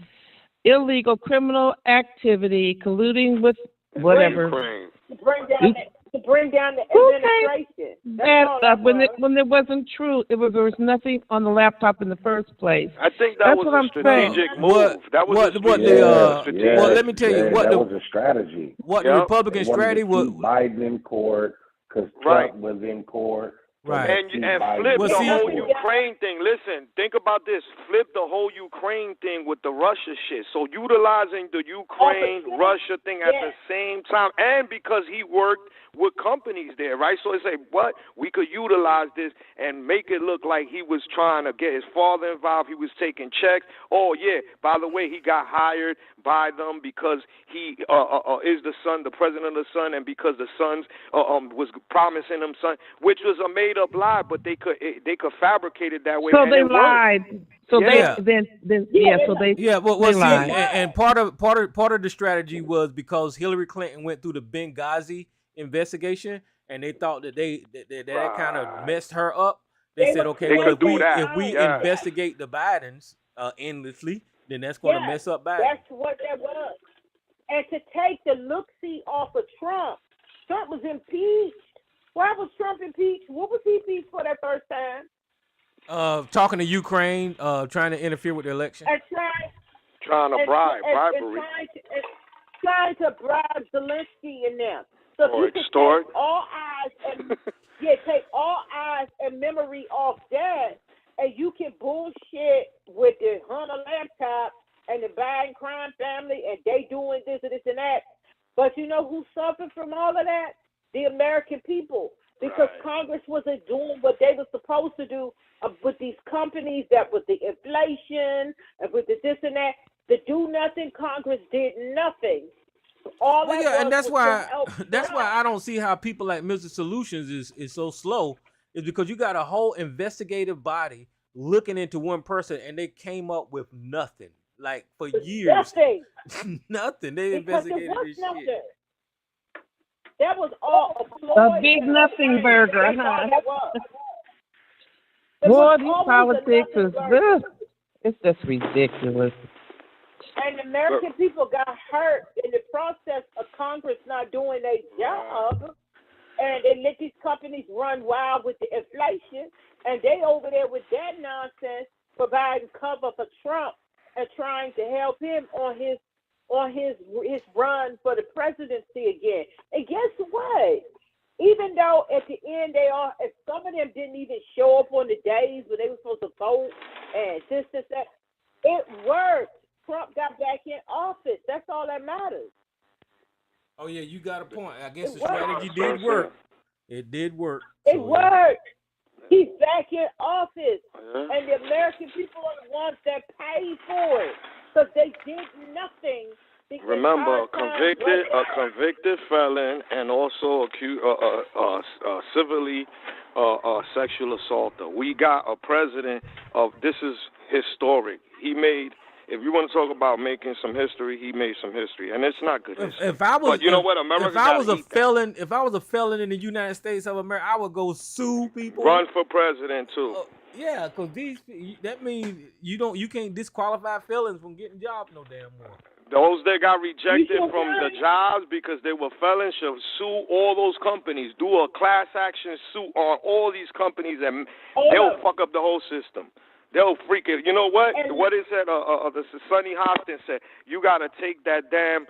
illegal criminal activity, colluding with whatever? To bring down the administration. When there wasn't true, there was nothing on the laptop in the first place. I think that was a strategic move. Let me tell you that was a strategy. What the Republican strategy was. Biden in court because Trump was in court. Right. And flip the whole Ukraine thing. Listen, think about this. Flip the whole Ukraine thing with the Russia shit. So utilizing the Ukraine-Russia thing at the same time, and because he worked with companies there, right? So it's like, what? We could utilize this and make it look like he was trying to get his father involved. He was taking checks. Oh, yeah, by the way, he got hired by them because he is the son, the president of the son, and because the sons was promising him son, which was a made-up lie, but they could fabricate it that way. So they lied. So they lied. And part of the strategy was because Hillary Clinton went through the Benghazi investigation, and they thought that that kind of messed her up. They said, okay, well, if we investigate the Bidens endlessly, then that's going to mess up Biden. That's what that was. And to take the look-see off of Trump was impeached. Why was Trump impeached? What was he impeached for that first time? Talking to Ukraine, trying to interfere with the election. And trying to bribery. Trying to bribe Zelensky and them. So or you extort. Take all eyes and memory off that, and you can bullshit with the Hunter laptop and the Biden crime family, and they doing this and this and that. But you know who suffered from all of that? The American people. Because Congress wasn't doing what they were supposed to do with these companies, that with the inflation and with the this and that. The do nothing Congress did nothing. And that's why I don't see how people like Mr. Solutions is so slow. Is because you got a whole investigative body looking into one person, and they came up with nothing. Like for years, nothing. They investigated this shit. That was all a big nothing burger, huh? Boy, these politics is this. It's just ridiculous. And the American people got hurt in the process of Congress not doing their job. And they let these companies run wild with the inflation. And they over there with that nonsense providing cover for Trump and trying to help him on his run for the presidency again. And guess what? even though at the end if some of them didn't even show up on the days when they were supposed to vote and this, that, it worked. Trump got back in office. That's all that matters. Oh yeah, you got a point. I guess the strategy did work. It did work. It worked. He's back in office, and the American people are the ones that paid for it because they did nothing. Remember, a convicted felon and also civilly sexual assaulter. We got a president of, this is historic. He made, if you want to talk about making some history, he made some history, and it's not good history. But you know what, America. If I was a felon in the United States of America, I would go sue people. Run for president too. Yeah, because that means you can't disqualify felons from getting jobs no damn more. Those that got rejected from the jobs because they were felons should sue all those companies. Do a class action suit on all these companies, and they'll fuck up the whole system. They'll freak it. You know what? What is that? The Sonny Hostin said, you got to take that damn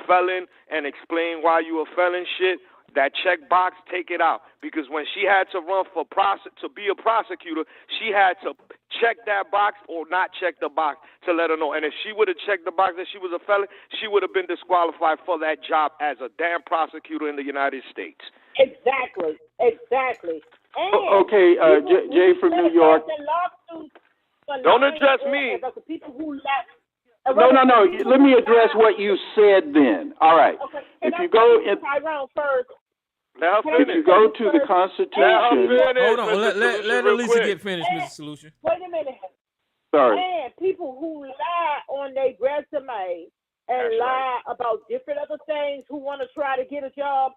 felon and explain why you a felon shit. That check box, take it out. Because when she had to run to be a prosecutor, she had to check that box or not check the box to let her know. And if she would have checked the box that she was a felon, she would have been disqualified for that job as a damn prosecutor in the United States. Exactly. And okay, Jay from New York. Don't address me. The people who left. No. Let me address what you said then. All right. Okay. If you go in, Tyrone first. if you go to the Constitution. Hold on. Let Elisa get finished, Mr. Solution. Wait a minute. Sorry. And people who lie on their resume and lie about different other things who want to try to get a job,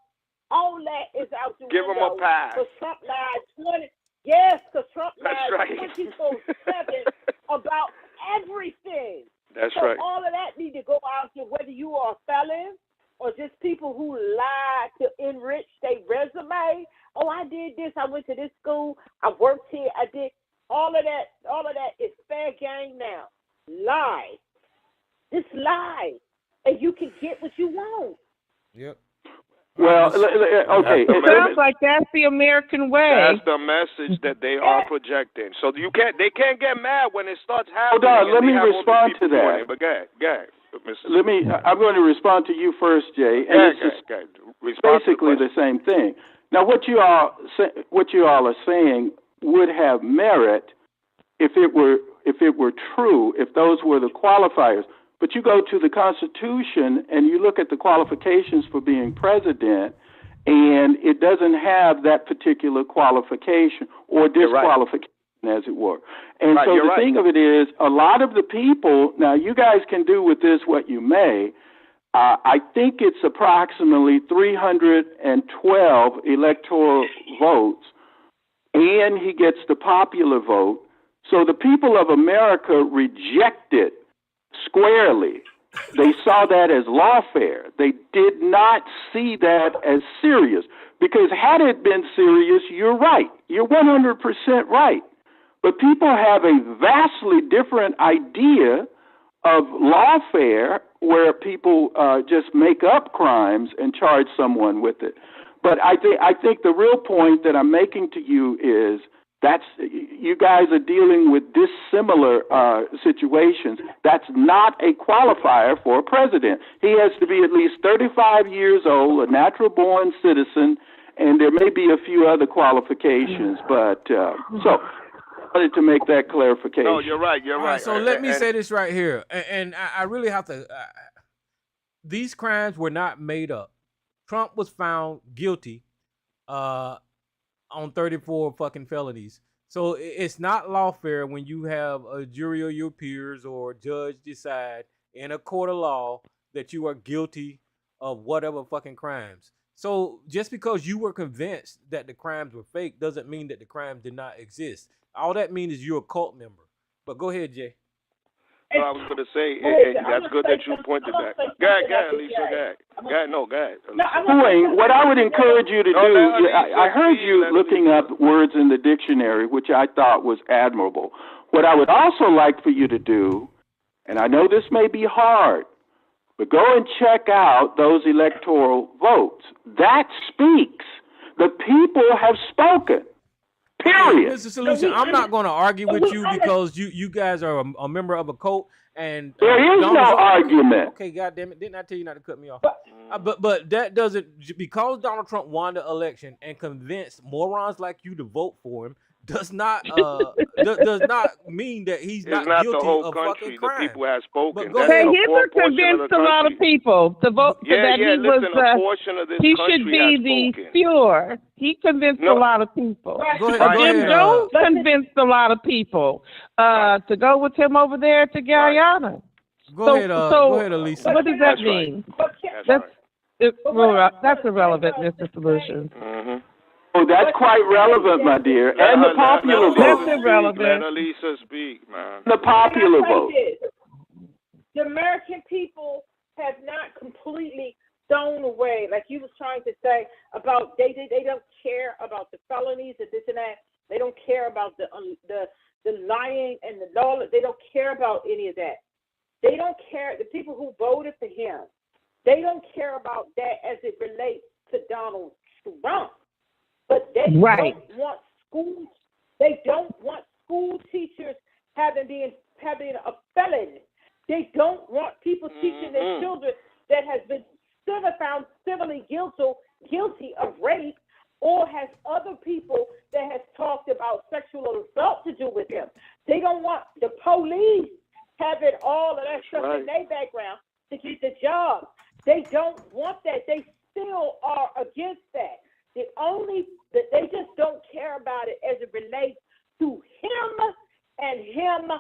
all that is out the window. Give them a pass. Because Trump lied 20. Yes, because Trump lied 24/7 about everything. That's so right. All of that need to go out there, whether you are a felon or just people who lie to enrich their resume. Oh, I did this. I went to this school. I worked here. I did all of that. All of that is fair game now. Lie. Just lie, and you can get what you want. Yep. Well, okay. It sounds like that's the American way. That's the message that they are projecting. So they can't get mad when it starts happening. Hold on, let me respond to that. But go ahead. I'm going to respond to you first, Jay. And it's basically the same thing. Now, what you all are saying would have merit if it were true, if those were the qualifiers. But you go to the Constitution and you look at the qualifications for being president, and it doesn't have that particular qualification or disqualification, as it were. And so the thing of it is, a lot of the people, now you guys can do with this what you may, I think it's approximately 312 electoral votes, and he gets the popular vote. So the people of America rejected squarely. They saw that as lawfare. They did not see that as serious, because had it been serious, you're right. You're 100% right. But people have a vastly different idea of lawfare, where people just make up crimes and charge someone with it. But I think the real point that I'm making to you is you guys are dealing with dissimilar situations. That's not a qualifier for a president. He has to be at least 35 years old, a natural-born citizen, and there may be a few other qualifications. But so I wanted to make that clarification. No, you're right. You're right. So let me say this right here, and I really have to. These crimes were not made up. Trump was found guilty on 34 fucking felonies. So it's not lawfare when you have a jury of your peers or a judge decide in a court of law that you are guilty of whatever fucking crimes. So just because you were convinced that the crimes were fake doesn't mean that the crimes did not exist. All that means is you're a cult member. But go ahead, Jay. I was going to say, and that's good that you pointed that. Go ahead, Lisa. Go ahead. What I would encourage you to do, I heard you looking up words in the dictionary, which I thought was admirable. What I would also like for you to do, and I know this may be hard, But go and check out those electoral votes. That speaks. The people have spoken. Period. Mr. Solution, I'm not going to argue with you because you guys are a member of a cult, and there is no argument. Okay, goddamn it! Didn't I tell you not to cut me off? But that doesn't, because Donald Trump won the election and convinced morons like you to vote for him, does not does not mean that he's not guilty the whole of country. fucking crime. The people have spoken. Hey, Hitler convinced a lot of people to vote for that. A portion of this he country should be the spoken. Führer. He convinced a lot of people. Jim Jones convinced a lot of people to go with him over there to Guyana. Go ahead, Elisa. What does that mean? That's irrelevant, Mr. Solution. Mm-hmm. Oh, that's quite relevant, my dear. And the popular vote. That's irrelevant. Let Elisa speak, man. The popular vote. The American people have not completely thrown away, like you was trying to say about they don't care about the felonies and this and that. They don't care about the lying and the law. They don't care about any of that. They don't care. The people who voted for him, they don't care about that as it relates to Donald Trump. But they don't want schools. They don't want school teachers having a felon. They don't want people teaching their children that has been found civilly guilty of rape, or has other people that has talked about sexual assault to do with them. They don't want the police having all of that stuff in their background to get the job. They don't want that. They still are against that. They just don't care about it as it relates to him and him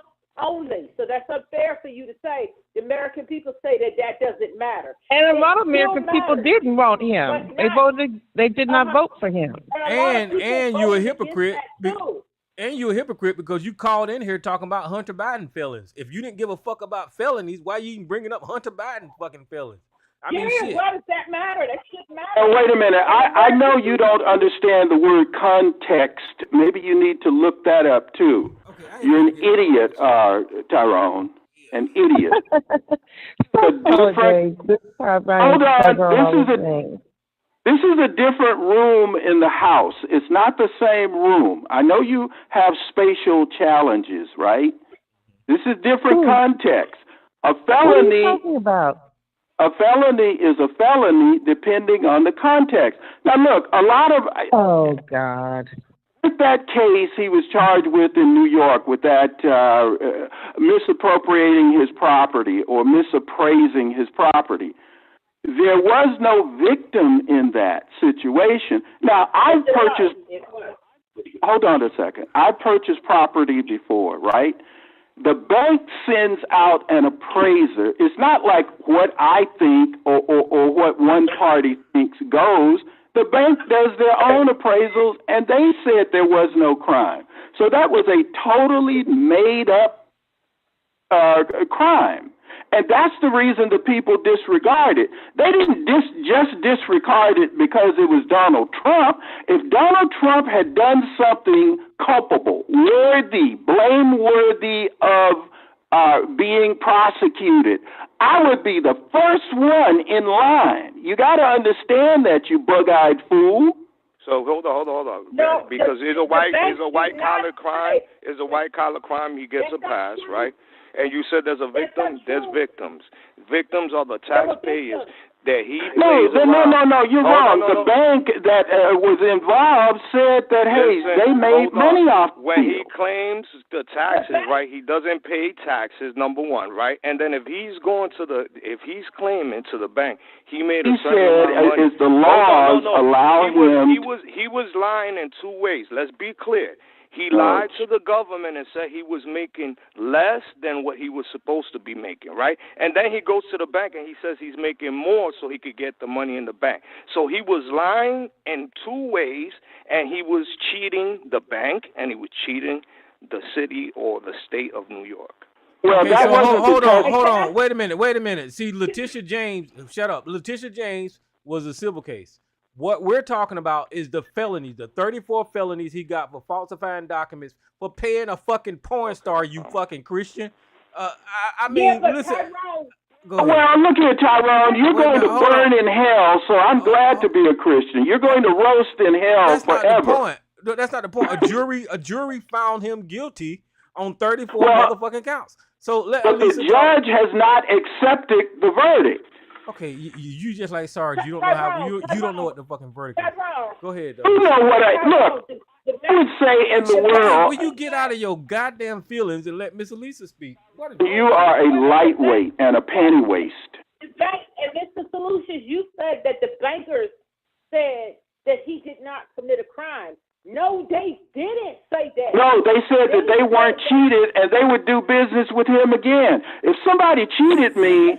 only. So that's unfair for you to say. The American people say that doesn't matter. And a lot of American people didn't want him. They did not vote for him. And you're a hypocrite. And you're a hypocrite because you called in here talking about Hunter Biden felons. If you didn't give a fuck about felonies, why are you even bringing up Hunter Biden fucking felons? I mean, shit. Why does that matter? That shit matters. Oh, wait a minute. I know you don't understand the word context. Maybe you need to look that up, too. Okay, you're an idiot, Tyrone. An idiot. Hold on. This is a different room in the House. It's not the same room. I know you have spatial challenges, right? This is different context. A felony. What are you talking about? A felony is a felony depending on the context. Now, look, a lot of... Oh, God. With that case he was charged with in New York, with that misappropriating his property or misappraising his property, there was no victim in that situation. Now, I've purchased... Hold on a second. I've purchased property before, right? The bank sends out an appraiser. It's not like what I think or what one party thinks goes. The bank does their own appraisals, and they said there was no crime. So that was a totally made-up crime. And that's the reason the people disregard it. They didn't just disregard it because it was Donald Trump. If Donald Trump had done something culpable, worthy, blameworthy of being prosecuted, I would be the first one in line. You got to understand that, you bug-eyed fool. So hold on. No, because it's a white collar crime. It's a white collar crime. He gets a pass, right? And you said there's a victim. There's victims. Victims are the taxpayers that he No, you're wrong. The bank that was involved said that, hey, they made money off. When he claims the taxes, right, he doesn't pay taxes, number one, right? And then if he's claiming to the bank, he made a certain amount of money. Is the laws allow him? He was lying in two ways. Let's be clear. He lied to the government and said he was making less than what he was supposed to be making, right? And then he goes to the bank and he says he's making more so he could get the money in the bank. So he was lying in two ways, and he was cheating the bank and he was cheating the city or the state of New York. Well, okay, that hold on. Wait a minute. See, Letitia James, shut up. Letitia James was a civil case. What we're talking about is the felonies, the 34 felonies he got for falsifying documents for paying a fucking porn star, you fucking Christian. I mean, listen. Well, look here, Tyrone. You're going to burn in hell, so I'm glad to be a Christian. You're going to roast in hell forever. Not the point. That's not the point. A jury found him guilty on 34 motherfucking counts. So but the judge has not accepted the verdict. Okay, you just like Sarge. You don't know how you don't know what the fucking verdict is. Go ahead. You know what I would say in the world. Will you get out of your goddamn feelings and let Miss Elisa speak? You are a lightweight and a panty waist. And Mr. Solutions, you said that the bankers said that he did not commit a crime. No, they didn't say that. No, they said that they weren't cheated and they would do business with him again. If somebody cheated me,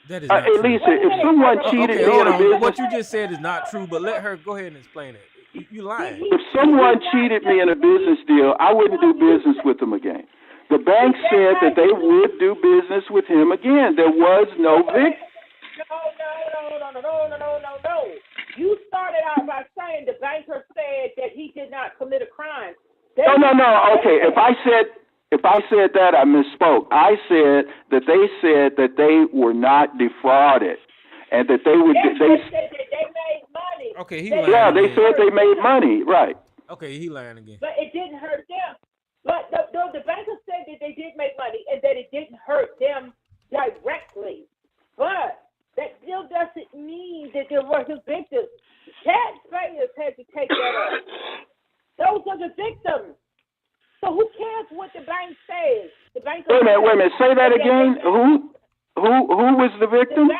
that is not Elisa, if someone cheated me in a business, what you just said is not true. But let her go ahead and explain it. You lying. If someone cheated me in a business deal, I wouldn't do business with them again. The bank said that they would do business with him again. There was no victim. No. You started out by saying the banker said that he did not commit a crime. No. Okay, if I said that, I misspoke. I said that they were not defrauded, and that they would. They made money. Okay, they said they made money, right? Okay, he lying again. But it didn't hurt them. But the banker said that they did make money and that it didn't hurt them directly. But that still doesn't mean that there wasn't victims. Taxpayers had to take that up. Those are the victims. So who cares what the bank says? The bank. Wait a minute. Say that again. Who was the victim?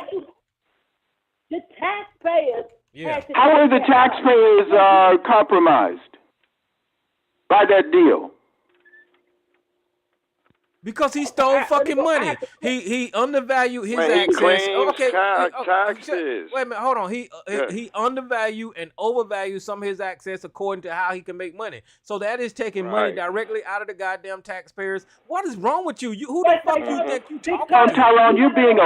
The taxpayers. Yeah. How are the taxpayers compromised by that deal? Because he stole fucking money. He undervalued his access. Okay, taxes. Wait a minute, hold on. He undervalued and overvalued some of his access according to how he can make money. So that is taking money directly out of the goddamn taxpayers. What is wrong with you? Who the fuck you think you talking to? Tyrone, you're being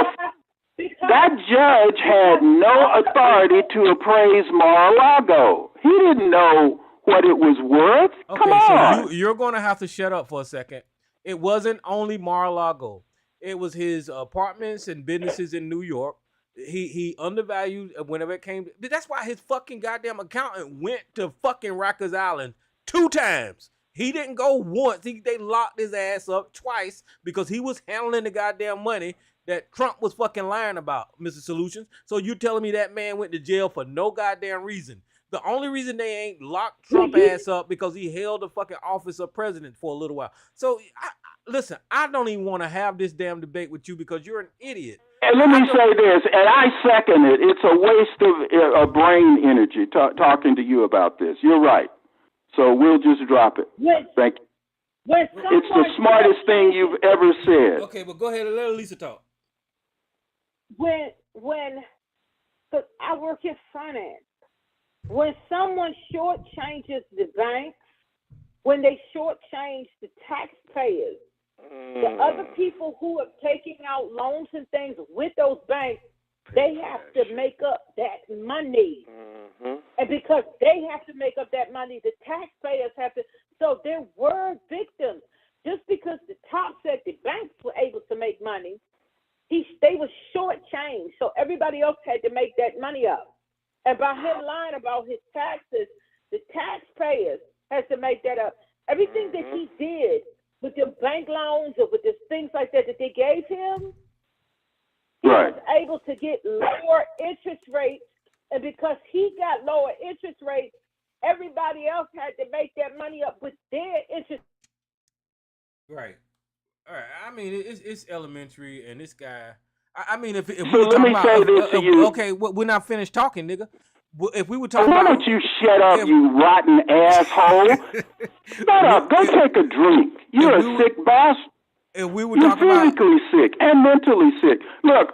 that judge had no authority to appraise Mar-a-Lago. He didn't know what it was worth. Okay, Come on. So you're going to have to shut up for a second. It wasn't only Mar-a-Lago. It was his apartments and businesses in New York. He undervalued whenever it came. That's why his fucking goddamn accountant went to fucking Rikers Island 2 times. He didn't go once. They locked his ass up twice because he was handling the goddamn money that Trump was fucking lying about, Mr. Solutions. So you telling me that man went to jail for no goddamn reason? The only reason they ain't locked Trump ass up because he held the fucking office of president for a little while. So, listen, I don't even want to have this damn debate with you because you're an idiot. And let me say this, and I second it. It's a waste of brain energy talking to you about this. You're right. So we'll just drop it. Thank you. It's the smartest thing you've ever said. Okay, but go ahead and let Lisa talk. Cause I work in finance. When someone shortchanges the banks, when they shortchange the taxpayers, the other people who are taking out loans and things with those banks, they have to make up that money. And because they have to make up that money, the taxpayers have to. So there were victims. Just because the top said the banks were able to make money, they were shortchanged. So everybody else had to make that money up. And by him lying about his taxes, the taxpayers had to make that up. Everything that he did with the bank loans or with the things like that they gave him, he was able to get lower interest rates. And because he got lower interest rates, everybody else had to make that money up with their interest. Right. All right. I mean, it's elementary, and this guy. I mean, if we were talking about, say this to you. Okay, we're not finished talking, nigga. If we were talking why about, don't you shut up, you rotten asshole? Shut up. Go take a drink. You're a sick bastard. If we were You're talking about physically sick and mentally sick. Look,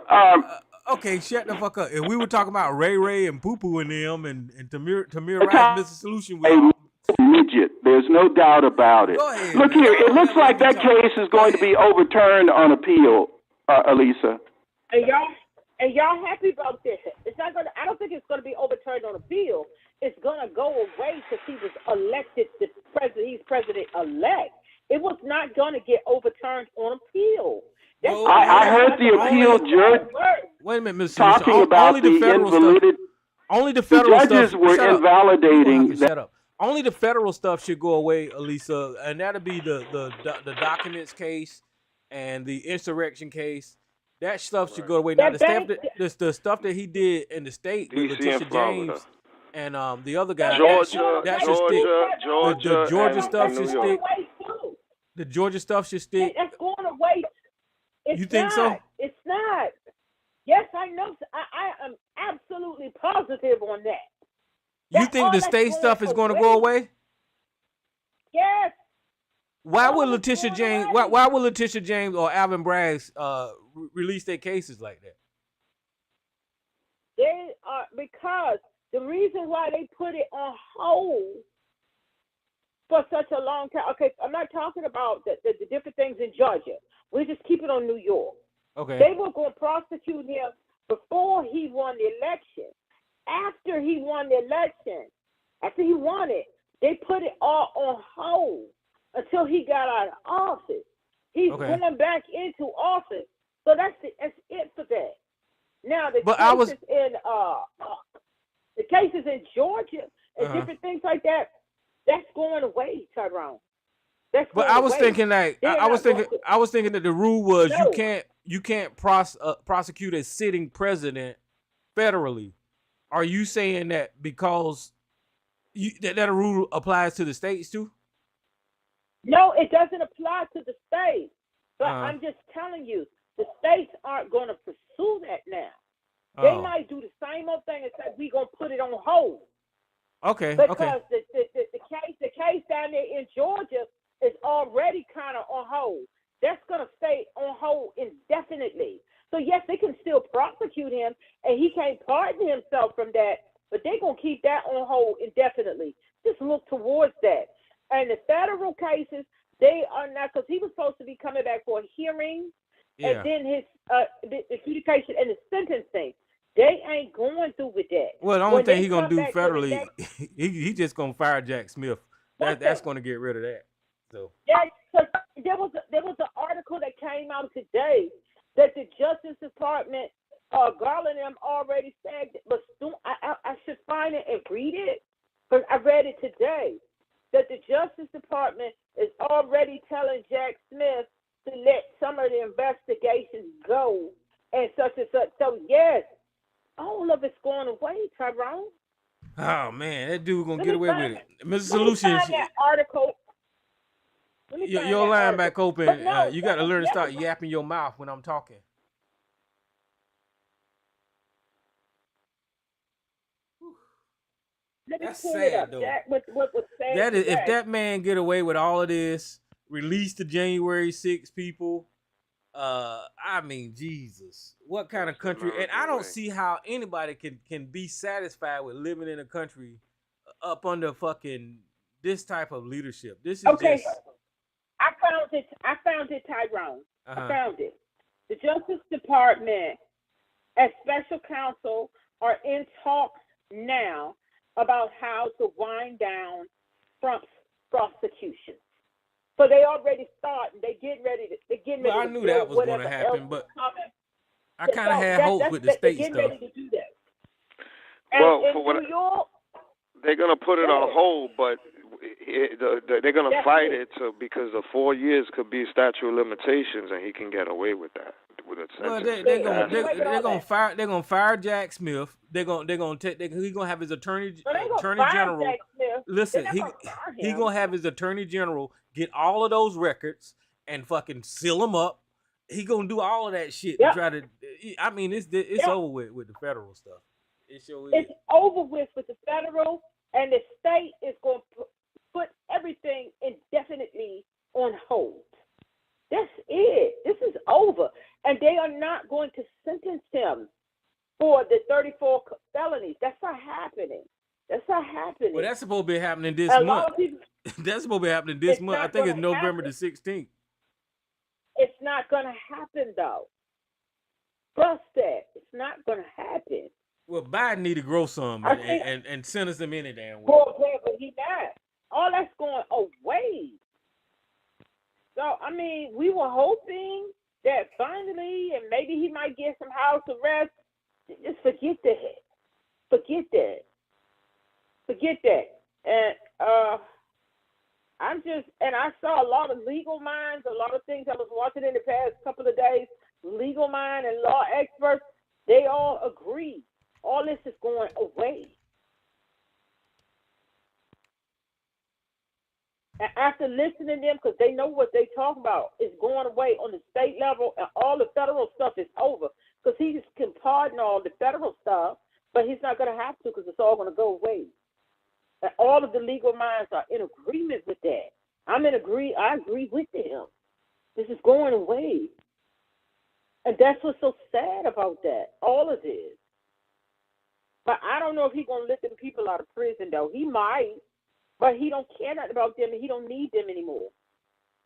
okay, shut the fuck up. If we were talking about Ray and Poo Poo and them and Tamir Rice, Mr. Solution, midget. There's no doubt about it. Ahead, look here. It looks like that case is going to be overturned on appeal, Elisa. And y'all happy about this? It's not gonna. I don't think it's gonna be overturned on appeal. It's gonna go away because he was elected to president. He's president-elect. It was not gonna get overturned on appeal. I heard the appeal judge. Wait a minute, Mr. Talking about only the federal invalidity. stuff. Only the federal judges stuff. were Shut invalidating. up. Shut up. Only the federal stuff should go away, Elisa, and that'll be the documents case and the insurrection case. That stuff should go away. Now the stuff that he did in the state with Letitia James and the other guy, Georgia, that should stick. The Georgia stuff should New stick. York. The Georgia stuff should stick. That's going away. You think so? It's not. Yes, I know. I am absolutely positive on that. You think the state stuff is going to go away? Yes. Why would Letitia James? Why would Letitia James or Alvin Braggs release their cases like that? They are, because the reason why they put it on hold for such a long time. Okay, I'm not talking about the different things in Georgia. We just keep it on New York. Okay. They were going to prosecute him before he won the election. After he won the election, after he won it, they put it all on hold until he got out of office. He's going back into office. So that's it for that. Now the cases in Georgia and different things like that, that's going away, Tyrone. But I was thinking like I was thinking that the rule was you can't prosecute a sitting president federally. Are you saying that because that a rule applies to the states too? No, it doesn't apply to the states. But I'm just telling you, the states aren't going to pursue that now. They might do the same old thing and say we're going to put it on hold. Okay. Because the case down there in Georgia is already kind of on hold. That's going to stay on hold indefinitely. So, yes, they can still prosecute him, and he can't pardon himself from that, but they're going to keep that on hold indefinitely. Just look towards that. And the federal cases, they are not, because he was supposed to be coming back for a hearing, and then his adjudication and the sentencing. They ain't going through with that. Well, the only thing he's going to do federally, he just going to fire Jack Smith. That's going to get rid of that. So there was an article that came out today that the Justice Department, Garland and them already said, but I should find it and read it, because I read it today, that the Justice Department is already telling Jack Smith to let some of the investigations go and such and such. So, yes, all of it's going away, Tyrone. Oh, man, that dude going to get away with it. Mr. Solutions. That article. Your line back open. You got to learn to start yapping your mouth when I'm talking. That's sad, though. What was sad that is, if that man get away with all of this, release the January 6 people, I mean, Jesus, what kind of country? And I don't see how anybody can be satisfied with living in a country up under fucking this type of leadership. This is just... I found it, Tyrone. I found it. The Justice Department, as special counsel, are in talks now about how to wind down Trump's prosecution. So they already started. They getting ready to. Well, I knew that was going to happen, but I kind of had hope with the state stuff. Ready to do that. Well, in for what New York, they're going to put it on hold, but they're going to fight it because the 4 years could be statute of limitations, and he can get away with that. Well, they're gonna fire Jack Smith. He's gonna have his attorney general. Listen, he gonna have his attorney general get all of those records and fucking seal them up. He gonna do all of that shit to try to. I mean, it's over with the federal stuff. It sure is. It's over with the federal, and the state is going to put everything indefinitely on hold. That's it. This is over. And they are not going to sentence him for the 34 felonies. That's not happening. Well, that's supposed to be happening this month. That's supposed to be happening this month. I think it's November the 16th. It's not going to happen, though. Trust that. It's not going to happen. Well, Biden need to grow some and sentence him any damn way. But he not. All that's going away. So, I mean, we were hoping that finally, and maybe he might get some house arrest. Just forget that. Forget that. Forget that. And I saw a lot of legal minds, a lot of things I was watching in the past couple of days, legal mind and law experts, they all agree. All this is going away. And after listening to them, because they know what they talk about, is going away on the state level, and all the federal stuff is over. Because he can pardon all the federal stuff, but he's not going to have to because it's all going to go away. And all of the legal minds are in agreement with that. I agree with them. This is going away. And that's what's so sad about that, all of this. But I don't know if he's going to let them people out of prison, though. He might, but he don't care nothing about them, and he don't need them anymore.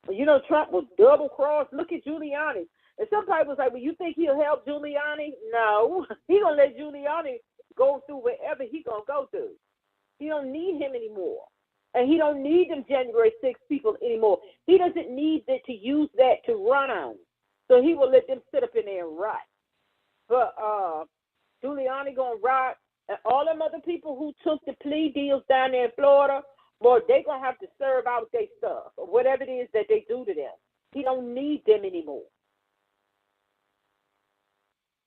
You know, Trump was double-crossed. Look at Giuliani. And some people was like, well, you think he'll help Giuliani? No. He going to let Giuliani go through wherever he going to go through. He don't need him anymore. And he don't need them January 6 people anymore. He doesn't need to use that to run on. So he will let them sit up in there and rot. But Giuliani going to rot. And all them other people who took the plea deals down there in Florida, well, they going to have to serve out their stuff or whatever it is that they do to them. He don't need them anymore.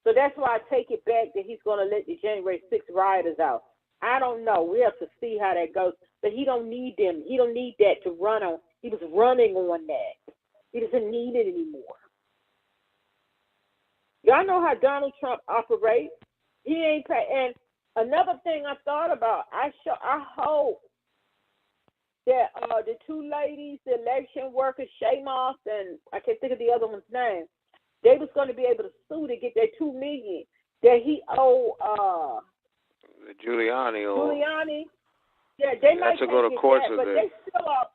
So that's why I take it back that he's going to let the January 6 rioters out. I don't know. We have to see how that goes. But he don't need them. He don't need that to run on. He was running on that. He doesn't need it anymore. Y'all know how Donald Trump operates. He ain't pay. And another thing I thought about, I hope that the two ladies, the election workers, Shamos and I can't think of the other one's name, they was going to be able to sue to get that $2 million that he owed. Giuliani. Yeah, they might to go to court that, but they still are.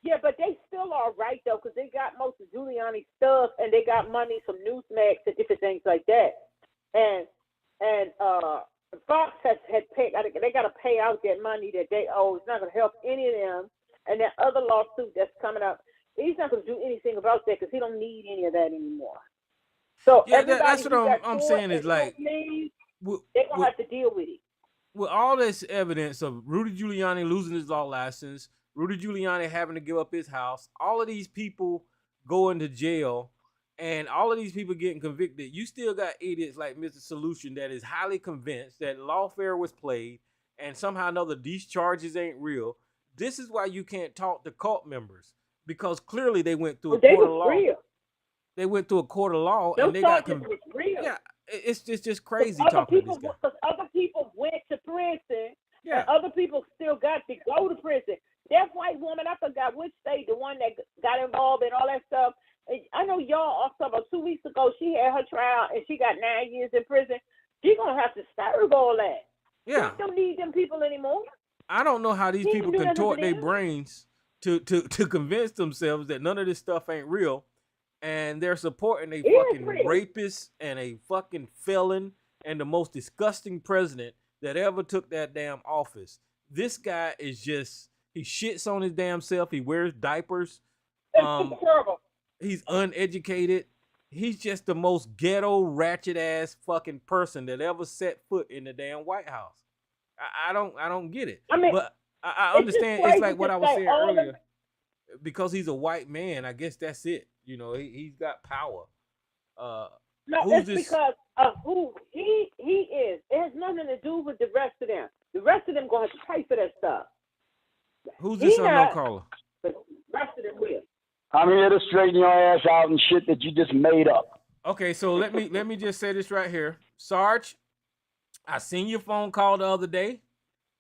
Yeah, but they still are right though, because they got most of Giuliani's stuff and they got money from Newsmax and different things like that. And Fox had paid. They got to pay out that money that they owe. It's not going to help any of them. And that other lawsuit that's coming up, he's not going to do anything about that because he don't need any of that anymore. So yeah, that's what I'm saying is like they're going to have to deal with it. With all this evidence of Rudy Giuliani losing his law license, Rudy Giuliani having to give up his house, all of these people going to jail, and all of these people getting convicted, you still got idiots like Mr. Solution that is highly convinced that lawfare was played and somehow or another these charges ain't real. This is why you can't talk to cult members, because clearly they went through a court of law. Real. They went through a court of law and they got convicted. Yeah, it's just crazy talking to this guy. Because other people went to prison, yeah, and other people still got to go to prison. That white woman, I forgot which state, the one that got involved in all that stuff. I know y'all also about 2 weeks ago, she had her trial and she got 9 years in prison. She's going to have to serve all that. Yeah. They don't need them people anymore. I don't know how these people contort their brains to convince themselves that none of this stuff ain't real. And they're supporting a fucking rapist and a fucking felon and the most disgusting president that ever took that damn office. This guy is just, he shits on his damn self. He wears diapers. Terrible. He's uneducated. He's just the most ghetto, ratchet ass fucking person that ever set foot in the damn White House. I don't get it. I mean, but I understand. It's like what I was saying earlier. Because he's a white man, I guess that's it. You know, he's got power. No, it's because of who he is. It has nothing to do with the rest of them. The rest of them going to have to pay for that stuff. Who's this unknown caller? The rest of them will. I'm here to straighten your ass out and shit that you just made up. Okay, so let me just say this right here. Sarge, I seen your phone call the other day,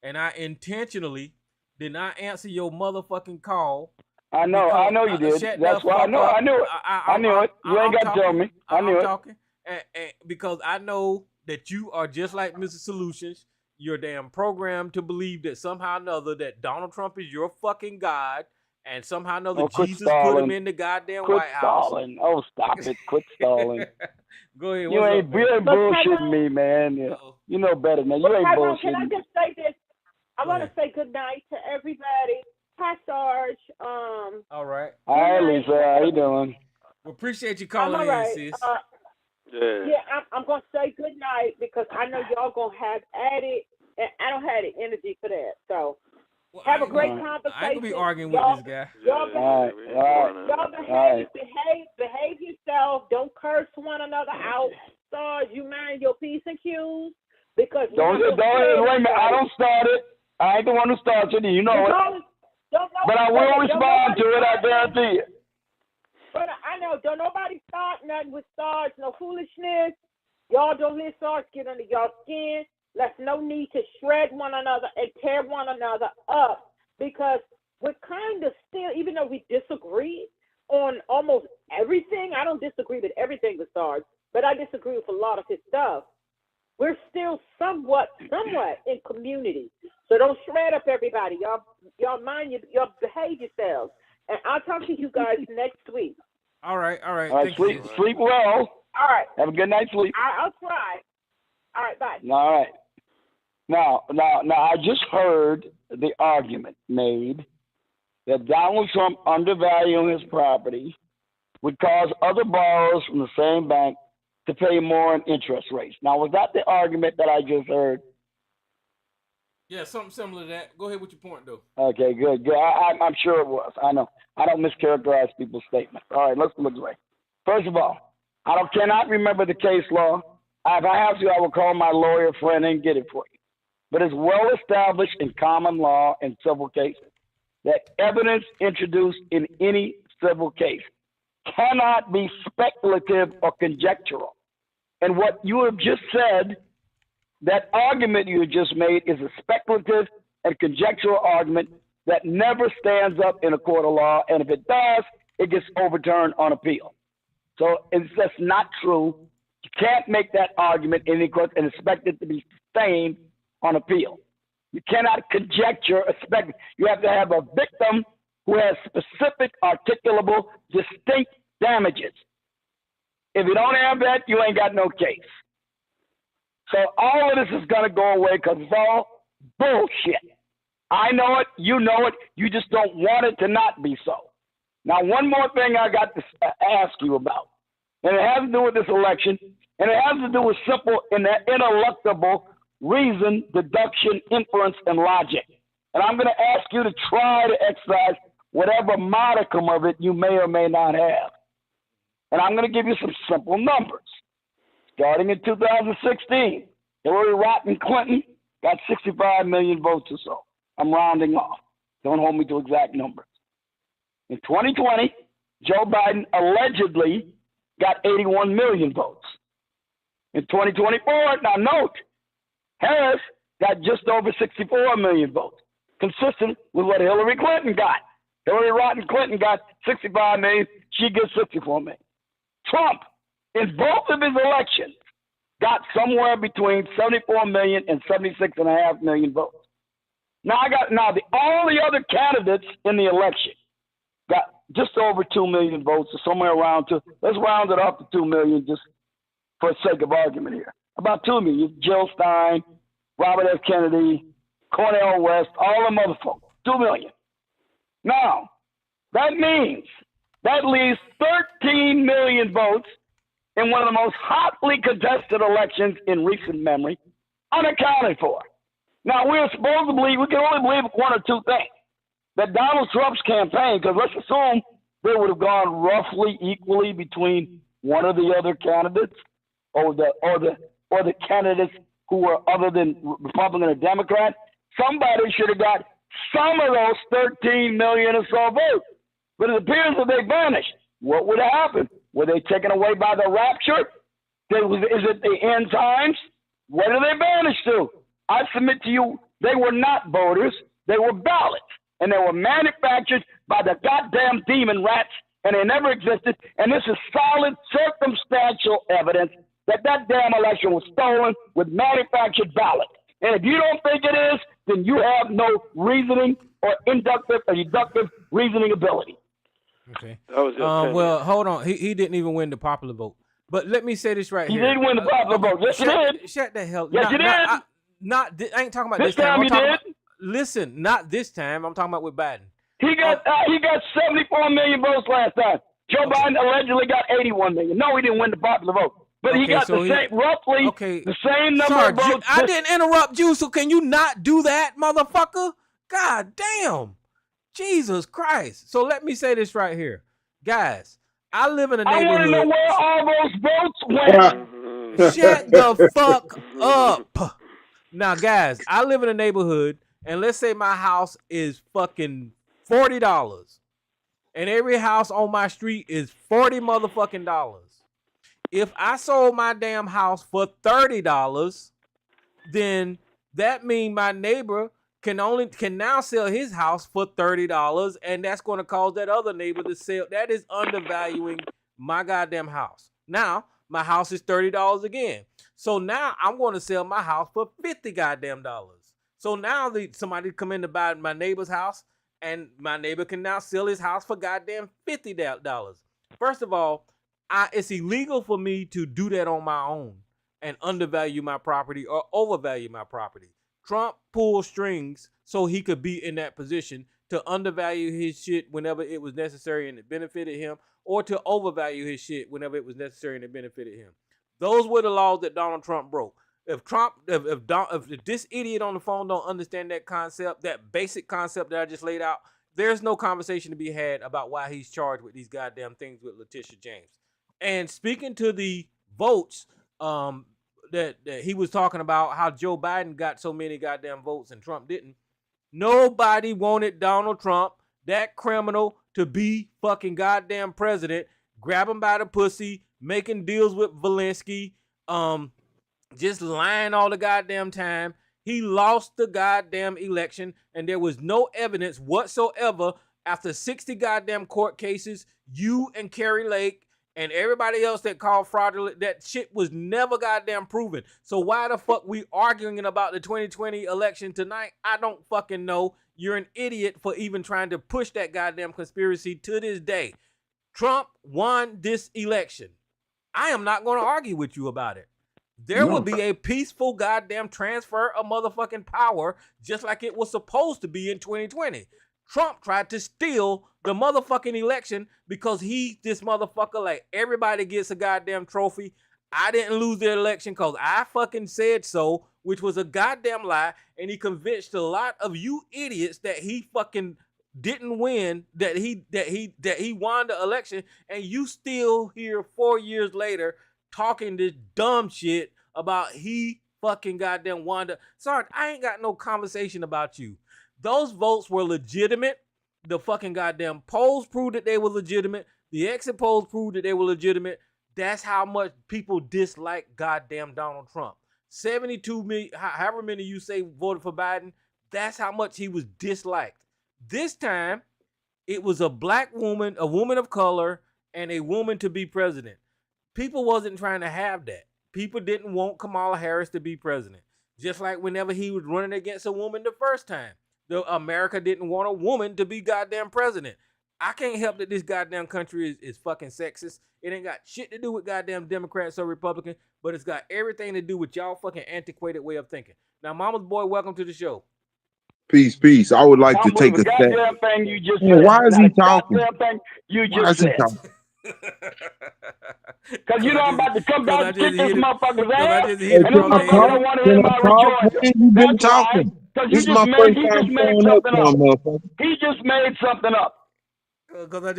and I intentionally did not answer your motherfucking call. I know you did. That's why I knew it. I knew it. You ain't got to tell me. I knew it. Talking, and because I know that you are just like Mr. Solutions. You're damn programmed to believe that somehow or another that Donald Trump is your fucking God, and somehow or another Jesus put him in the goddamn White House. Stalling. Oh, stop it. Quit stalling. Go ahead. You ain't bullshitting me, man. You know better than you ain't bullshitting. Can I just say this? I want to say good night to everybody. Hi, Sarge. All right. Hi, Lisa. How you doing? We appreciate you I'm calling all in, right. sis. I'm gonna say good night because I know y'all gonna have added, and I don't have the energy for that. So have a great conversation. I ain't gonna be arguing with this guy. Y'all All behave yourself. Don't curse one another out. Stars, you mind your P's and Q's because don't wait a minute. I don't start it. I ain't the one who starts it. You know it. But I will respond to it. I guarantee it. But I know, don't nobody start nothing with stars, no foolishness. Y'all don't let stars get under y'all skin. There's no need to shred one another and tear one another up because we're kind of still, even though we disagree on almost everything, I don't disagree with everything with stars, but I disagree with a lot of his stuff. We're still somewhat in community. So don't shred up everybody. Y'all behave yourselves. And I'll talk to you guys next week. All right. All right, sleep well. All right. Have a good night's sleep. I'll try. All right, bye. All right. Now, I just heard the argument made that Donald Trump undervaluing his property would cause other borrowers from the same bank to pay more in interest rates. Now, was that the argument that I just heard? Yeah, something similar to that. Go ahead with your point, though. Okay, good. I'm sure it was. I know. I don't mischaracterize people's statements. All right, let's look away. First of all, I cannot remember the case law. If I have to, I will call my lawyer friend and get it for you. But it's well established in common law and civil cases that evidence introduced in any civil case cannot be speculative or conjectural. And what you have just said, that argument you just made is a speculative and conjectural argument that never stands up in a court of law, and if it does, it gets overturned on appeal. So it's just not true. You can't make that argument in any court and expect it to be sustained on appeal. You cannot conjecture or speculate. You have to have a victim who has specific, articulable, distinct damages. If you don't have that, you ain't got no case. So all of this is going to go away because it's all bullshit. I know it. You know it. You just don't want it to not be so. Now, one more thing I got to ask you about, and it has to do with this election, and it has to do with simple and ineluctable reason, deduction, inference, and logic. And I'm going to ask you to try to exercise whatever modicum of it you may or may not have. And I'm going to give you some simple numbers. Starting in 2016, Hillary Rodham Clinton got 65 million votes or so. I'm rounding off. Don't hold me to exact numbers. In 2020, Joe Biden allegedly got 81 million votes. In 2024, now note, Harris got just over 64 million votes, consistent with what Hillary Clinton got. Hillary Rodham Clinton got 65 million. She gets 64 million. Trump, in both of his elections, got somewhere between 74 million and 76.5 million votes. Now all the other candidates in the election got just over 2 million votes, or somewhere around let's round it up to 2 million just for the sake of argument here. About 2 million. Jill Stein, Robert F. Kennedy, Cornel West, all them other folks. 2 million. Now, that means that leaves 13 million votes in one of the most hotly contested elections in recent memory, unaccounted for. Now, we can only believe one or two things. That Donald Trump's campaign, because let's assume they would have gone roughly equally between one of the other candidates or the candidates who were other than Republican or Democrat, somebody should have got some of those 13 million or so votes. But it appears that they vanished. What would have happened? Were they taken away by the rapture? Is it the end times? What did they vanish to? I submit to you, they were not voters. They were ballots. And they were manufactured by the goddamn demon rats, and they never existed. And this is solid circumstantial evidence that damn election was stolen with manufactured ballots. And if you don't think it is, then you have no reasoning or inductive or deductive reasoning ability. Okay. Well, hold on. He didn't even win the popular vote. But let me say this right here. He didn't win the popular vote. Yes, he did. Shut the hell. Yes, you did. I ain't talking about this time. Listen, not this time. I'm talking about with Biden. He got 74 million votes last time. Joe Biden allegedly got 81 million. No, he didn't win the popular vote. But he got the same, roughly the same number of votes. I didn't interrupt you, so can you not do that, motherfucker? God damn. Jesus Christ. So let me say this right here. Guys, I live in a neighborhood. I want to know where all those votes went. Shut the fuck up. Now, guys, I live in a neighborhood, and let's say my house is fucking $40. And every house on my street is $40 motherfucking dollars. If I sold my damn house for $30, then that means my neighbor can now sell his house for $30, and that's going to cause that other neighbor to sell. That is undervaluing my goddamn house. Now my house is $30 again, so now I'm going to sell my house for $50 goddamn dollars. So now somebody come in to buy my neighbor's house, and my neighbor can now sell his house for goddamn $50. First of all, it's illegal for me to do that on my own and undervalue my property or overvalue my property. Trump pulled strings so he could be in that position to undervalue his shit whenever it was necessary and it benefited him, or to overvalue his shit whenever it was necessary and it benefited him. Those were the laws that Donald Trump broke. If this idiot on the phone don't understand that concept, that basic concept that I just laid out, there's no conversation to be had about why he's charged with these goddamn things with Letitia James. And speaking to the votes, that he was talking about how Joe Biden got so many goddamn votes and Trump didn't. Nobody wanted Donald Trump, that criminal, to be fucking goddamn president, grab him by the pussy, making deals with Zelensky, just lying all the goddamn time. He lost the goddamn election, and there was no evidence whatsoever after 60 goddamn court cases. You and Kerry Lake and everybody else that called fraudulent, that shit was never goddamn proven. So why the fuck we arguing about the 2020 election tonight? I don't fucking know. You're an idiot for even trying to push that goddamn conspiracy to this day. Trump won this election. I am not going to argue with you about it. There will be a peaceful goddamn transfer of motherfucking power, just like it was supposed to be in 2020. Trump tried to steal the motherfucking election because this motherfucker, like, everybody gets a goddamn trophy. I didn't lose the election because I fucking said so, which was a goddamn lie. And he convinced a lot of you idiots that he fucking didn't win, that he won the election. And you still here 4 years later talking this dumb shit about he fucking goddamn won the. Sorry, I ain't got no conversation about you. Those votes were legitimate. The fucking goddamn polls proved that they were legitimate. The exit polls proved that they were legitimate. That's how much people dislike goddamn Donald Trump. 72 million, however many you say voted for Biden, that's how much he was disliked. This time, it was a black woman, a woman of color, and a woman to be president. People wasn't trying to have that. People didn't want Kamala Harris to be president. Just like whenever he was running against a woman the first time. America didn't want a woman to be goddamn president. I can't help that this goddamn country is fucking sexist. It ain't got shit to do with goddamn Democrats or Republicans, but it's got everything to do with y'all fucking antiquated way of thinking. Now, Mama's boy, welcome to the show. Peace, peace. I would like to take a step. Thing you just why is he talking? Why is he talking? Because you know I'm about to come back and kick this motherfucker's ass, and this motherfucker don't want to hear my rejoice. You've been talking. Because he just made something up.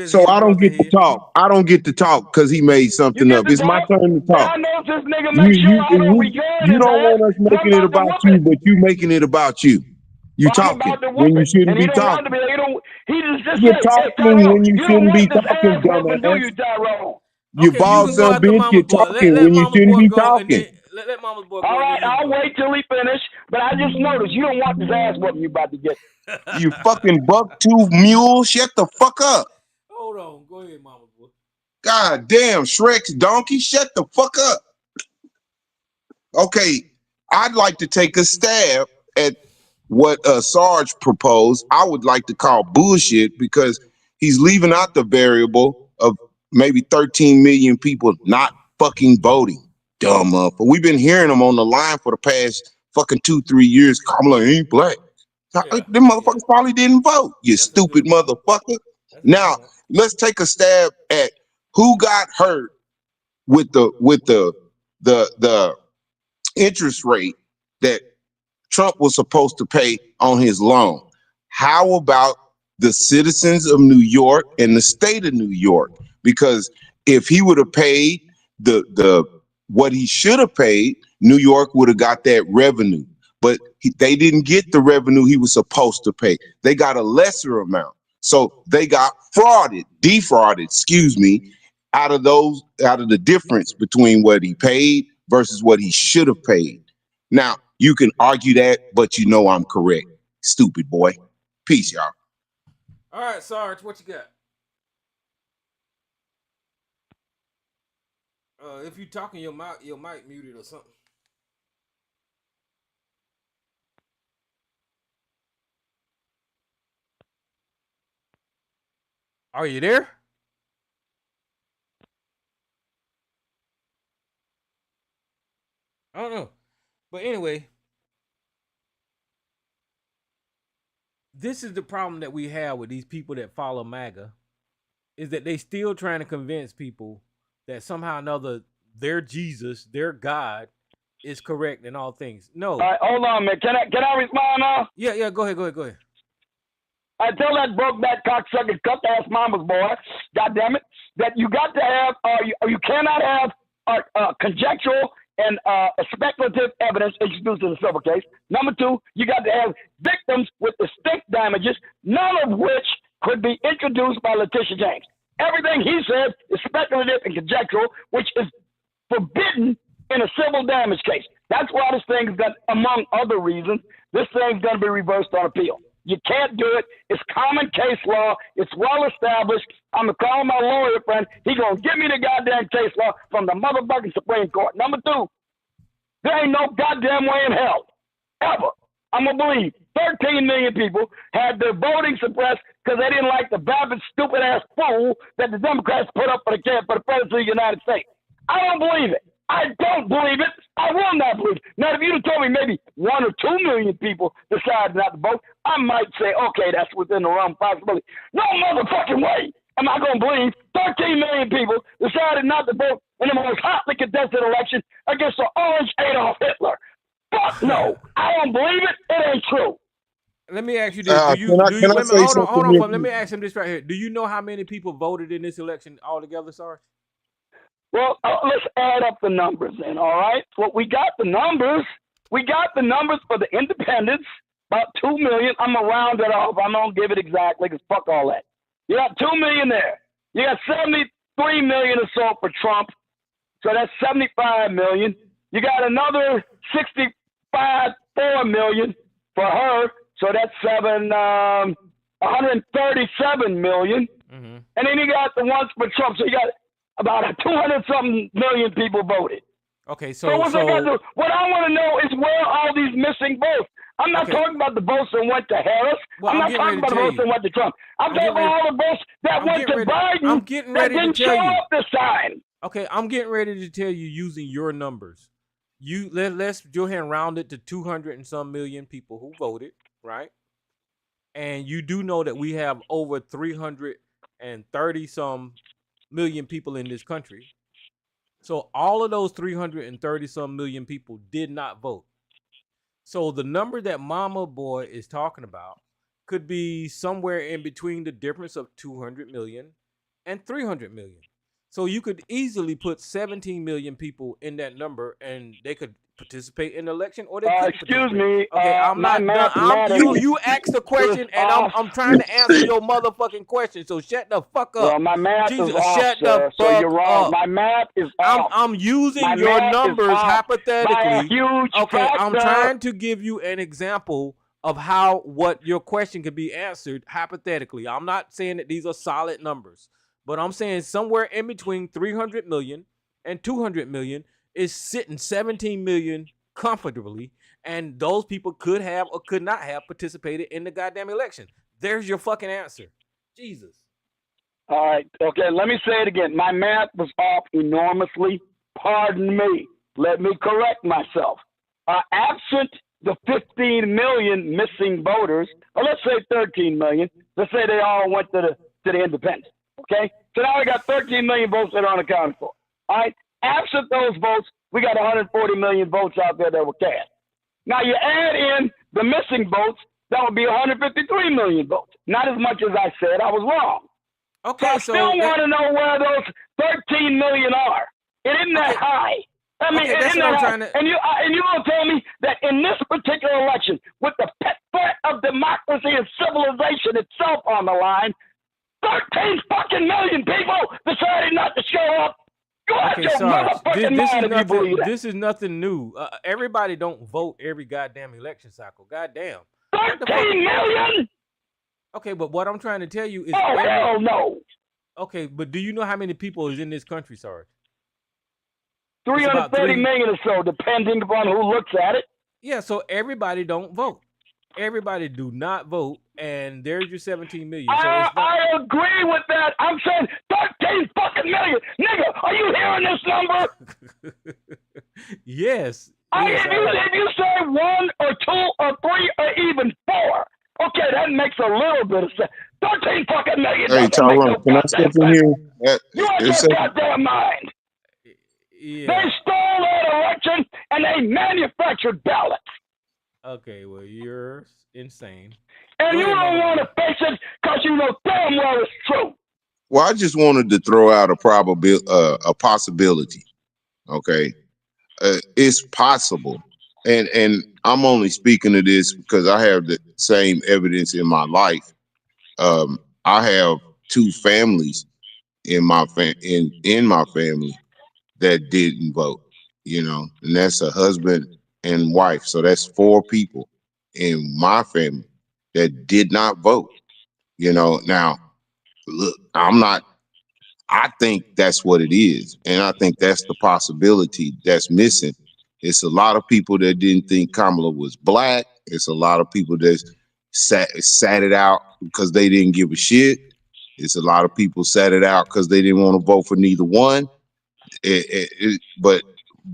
So I don't get to talk. I don't get to talk because he made something up. It's my turn to talk. You don't want us making it about you, but you making it about you. You talking when you shouldn't be talking. You're talking when you shouldn't be talking, dumbass. You bald son bitch, you're talking when you shouldn't be talking. Let Mama's boy go. All right, I'll wait till he finish. But I just noticed you don't want this ass whooping you about to get. You fucking buck-tooth mule. Shut the fuck up. Hold on. Go ahead, Mama's boy. God damn, Shrek's donkey. Shut the fuck up. Okay, I'd like to take a stab at what Sarge proposed. I would like to call bullshit because he's leaving out the variable of maybe 13 million people not fucking voting. Dumb motherfucker. We've been hearing them on the line for the past fucking 2-3 years. Kamala ain't black. Them motherfuckers probably didn't vote. You stupid motherfucker. Now, let's take a stab at Who got hurt with the interest rate that Trump was supposed to pay on his loan? How about the citizens of New York and the state of New York? Because if he would have paid the what he should have paid, New York would have got that revenue. But they didn't get the revenue he was supposed to pay. They got a lesser amount. So they got defrauded, out of the difference between what he paid versus what he should have paid. Now, you can argue that, but you know I'm correct. Stupid boy. Peace, y'all. All right, Sarge, what you got? If you're talking, your mic muted or something. Are you there? I don't know. But anyway, this is the problem that we have with these people that follow MAGA, is that they still trying to convince people that somehow or another their Jesus, their God, is correct in all things. No. All right, hold on, man. Can I respond now? Yeah. Go ahead. I tell that broke-back cocksucker, cut-ass mama's boy, goddammit, that you got to have, you cannot have conjectural and speculative evidence introduced in the civil case. Number two, you got to have victims with distinct damages, none of which could be introduced by Letitia James. Everything he said is speculative and conjectural, which is forbidden in a civil damage case. That's why this thing's got, among other reasons, this thing's going to be reversed on appeal. You can't do it. It's common case law. It's well established. I'm going to call my lawyer friend. He going to give me the goddamn case law from the motherfucking Supreme Court. Number two, there ain't no goddamn way in hell, ever, I'm going to believe 13 million people had their voting suppressed because they didn't like the vapid, stupid-ass fool that the Democrats put up for the President of the United States. I don't believe it. I don't believe it. I will not believe it. Now, if you'd have told me maybe 1 or 2 million people decided not to vote, I might say, okay, that's within the realm of possibility. No motherfucking way am I going to believe 13 million people decided not to vote in the most hotly contested election against the orange Adolf Hitler. Fuck no. I don't believe it. It ain't true. Let me ask you this. Hold on. Let me ask him this right here. Do you know how many people voted in this election altogether, Sarge? Well, let's add up the numbers then, all right? Well, we got the numbers. We got the numbers for the independents, about 2 million. I'm going to round it off. I'm going to give it exactly because fuck all that. You got 2 million there. You got 73 million or so for Trump. So that's 75 million. You got another 4 million for her. So that's 137 million. Mm-hmm. And then you got the ones for Trump. So you got about 200-something million people voted. Okay, so what I want to know is where all these missing votes. I'm not talking about the votes that went to Harris. I'm not talking about the votes that went to Trump. I'm talking about all the votes that went to Biden. I'm getting ready to tell you. Up this time. Okay, I'm getting ready to tell you using your numbers. Let's go ahead and round it to 200 and some million people who voted, right? And you do know that we have over 330 some million people in this country. So all of those 330 some million people did not vote. So the number that Mama Boy is talking about could be somewhere in between the difference of 200 million and 300 million. So you could easily put 17 million people in that number and they could participate in the election, or they excuse me. Okay, I'm not done. You asked the question, and I'm trying to answer your motherfucking question. So shut the fuck up. Well, my math is off, shut the fuck so you're wrong. Up. My math is off. I'm using your numbers hypothetically. Okay, I'm trying to give you an example of what your question could be answered hypothetically. I'm not saying that these are solid numbers, but I'm saying somewhere in between 300 million and 200 million is sitting 17 million comfortably, and those people could have or could not have participated in the goddamn election. There's your fucking answer. Jesus. All right. Okay, let me say it again. My math was off enormously. Pardon me. Let me correct myself. Absent the 15 million missing voters, or let's say 13 million, let's say they all went to the independents. Okay? So now we got 13 million votes that are unaccounted for. All right? Absent those votes, we got 140 million votes out there that were cast. Now you add in the missing votes, that would be 153 million votes. Not as much as I said. I was wrong. Okay, so I still want to know where those 13 million are. It isn't that high. I mean, okay, that's what I'm trying to... And you gonna tell me that in this particular election, with the pet threat of democracy and civilization itself on the line, 13 fucking million people decided not to show up. Okay, Sarge, this is nothing new. Everybody don't vote every goddamn election cycle. Goddamn. 13 million? Okay, but what I'm trying to tell you is... Oh, hell no. Okay, but do you know how many people is in this country, Sarge? 330 million or so, depending upon who looks at it. Yeah, so everybody don't vote. Everybody do not vote, and there's your 17 million. So I agree with that. I'm saying 13 fucking million. Nigga, are you hearing this number? Yes. If you say 1 or 2 or 3 or even 4, okay, that makes a little bit of sense. 13 fucking million. Hey, Tyrone, can I step in here? You out your goddamn mind. Yeah. They stole that election and they manufactured ballots. Okay, well, you're insane. And you don't want to face it because you know damn well it's true. Well, I just wanted to throw out a possibility. Okay, it's possible, and I'm only speaking to this because I have the same evidence in my life. I have 2 families in my family that didn't vote, and that's a husband and wife. So that's 4 people in my family that did not vote. Now, look, I think that's what it is. And I think that's the possibility that's missing. It's a lot of people that didn't think Kamala was black. It's a lot of people that sat it out because they didn't give a shit. It's a lot of people sat it out because they didn't want to vote for neither one. But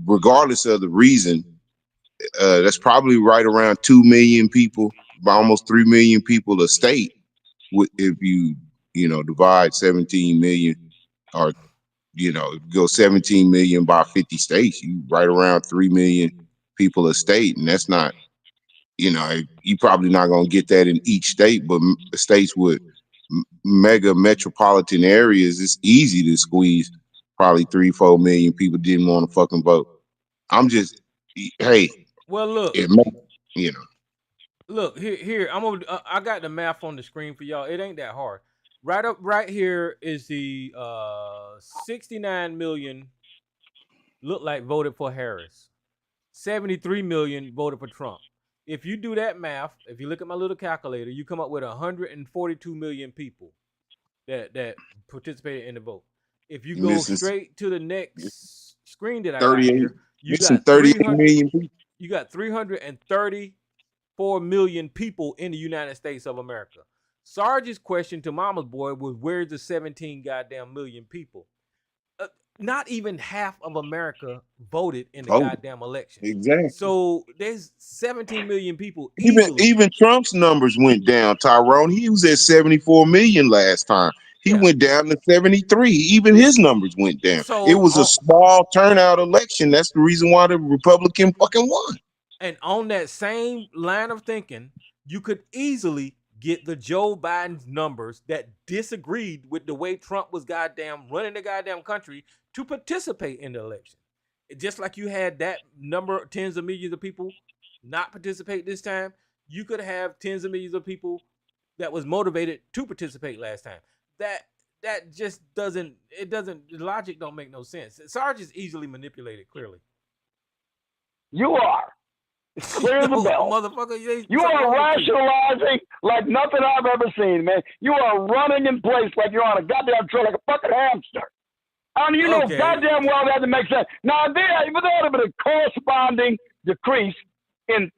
regardless of the reason, that's probably right around 2 million people, almost 3 million people a state. If you divide 17 million, or go 17 million by 50 states, you right around 3 million people a state, and that's not, you probably not gonna get that in each state, but states with mega metropolitan areas, it's easy to squeeze probably 3-4 million people didn't want to fucking vote. I'm just, hey. Well, look. Look here. I got the math on the screen for y'all. It ain't that hard. Right here is the 69 million look like voted for Harris. 73 million voted for Trump. If you do that math, if you look at my little calculator, you come up with 142 million people that participated in the vote. If you go straight to the next screen that I got here, you got 38 million people. You got 334 million people in the United States of America. Sarge's question to Mama's boy was, where's the 17 goddamn million people? Not even half of America voted in the goddamn election. Exactly. So there's 17 million people. Even Trump's numbers went down, Tyrone. He was at 74 million last time. He went down to 73. Even his numbers went down. So, it was a small turnout election. That's the reason why the Republican fucking won. And on that same line of thinking, you could easily get the Joe Biden's numbers that disagreed with the way Trump was goddamn running the goddamn country to participate in the election. Just like you had that number, tens of millions of people not participate this time, you could have tens of millions of people that was motivated to participate last time. That just doesn't, the logic don't make no sense. Sarge is easily manipulated, clearly. You are. Clear the bell. Motherfucker, you are rationalizing like nothing I've ever seen, man. You are running in place like you're on a goddamn trail, like a fucking hamster. I mean, you know goddamn well that doesn't make sense. Now, if there had been a corresponding decrease in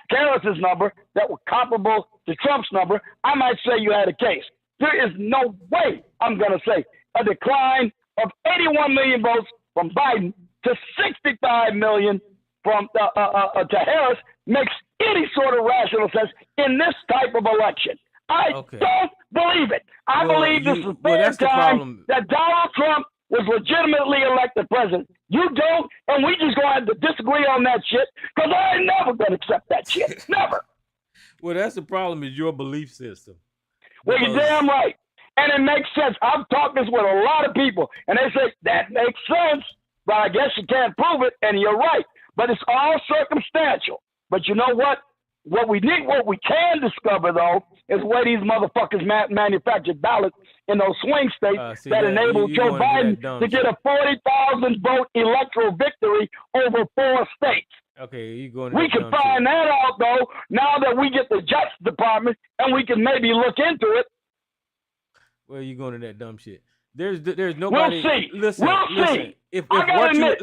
Harris's number that were comparable to Trump's number, I might say you had a case. There is no way I'm going to say a decline of 81 million votes from Biden to 65 million from to Harris makes any sort of rational sense in this type of election. I don't believe it. I believe this is the third time that Donald Trump was legitimately elected president. You don't, and we just gonna have to disagree on that shit, because I ain't never gonna accept that shit. Never. Well, that's the problem, is your belief system. Well, you're damn right. And it makes sense. I've talked this with a lot of people, and they say, that makes sense, but I guess you can't prove it, and you're right. But it's all circumstantial. But you know what? What we can discover, though, is where these motherfuckers manufactured ballots in those swing states that enabled Joe Biden to get a 40,000 vote electoral victory over 4 states. Okay, you going? We can find that out, though, now that we get the Justice Department, and we can maybe look into it. Where you going to that dumb shit? There's nobody. We'll see. Listen. See. If I gotta admit,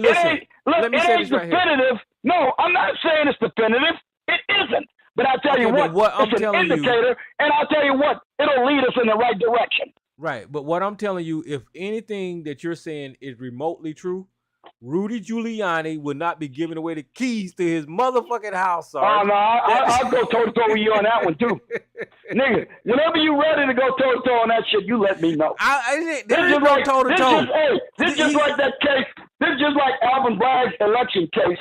let me say this right definitive. Here. No, I'm not saying it's definitive. It isn't. But I'll tell you what, it's an indicator, and I'll tell you what, it'll lead us in the right direction. Right, but what I'm telling you, if anything that you're saying is remotely true, Rudy Giuliani would not be giving away the keys to his motherfucking house. Oh, no, I'll go toe-to-toe with you on that one, too. Nigga, whenever you ready to go toe-to-toe on that shit, you let me know. This is like toe-to-toe. This is just like that case. This is just like Alvin Bragg's election case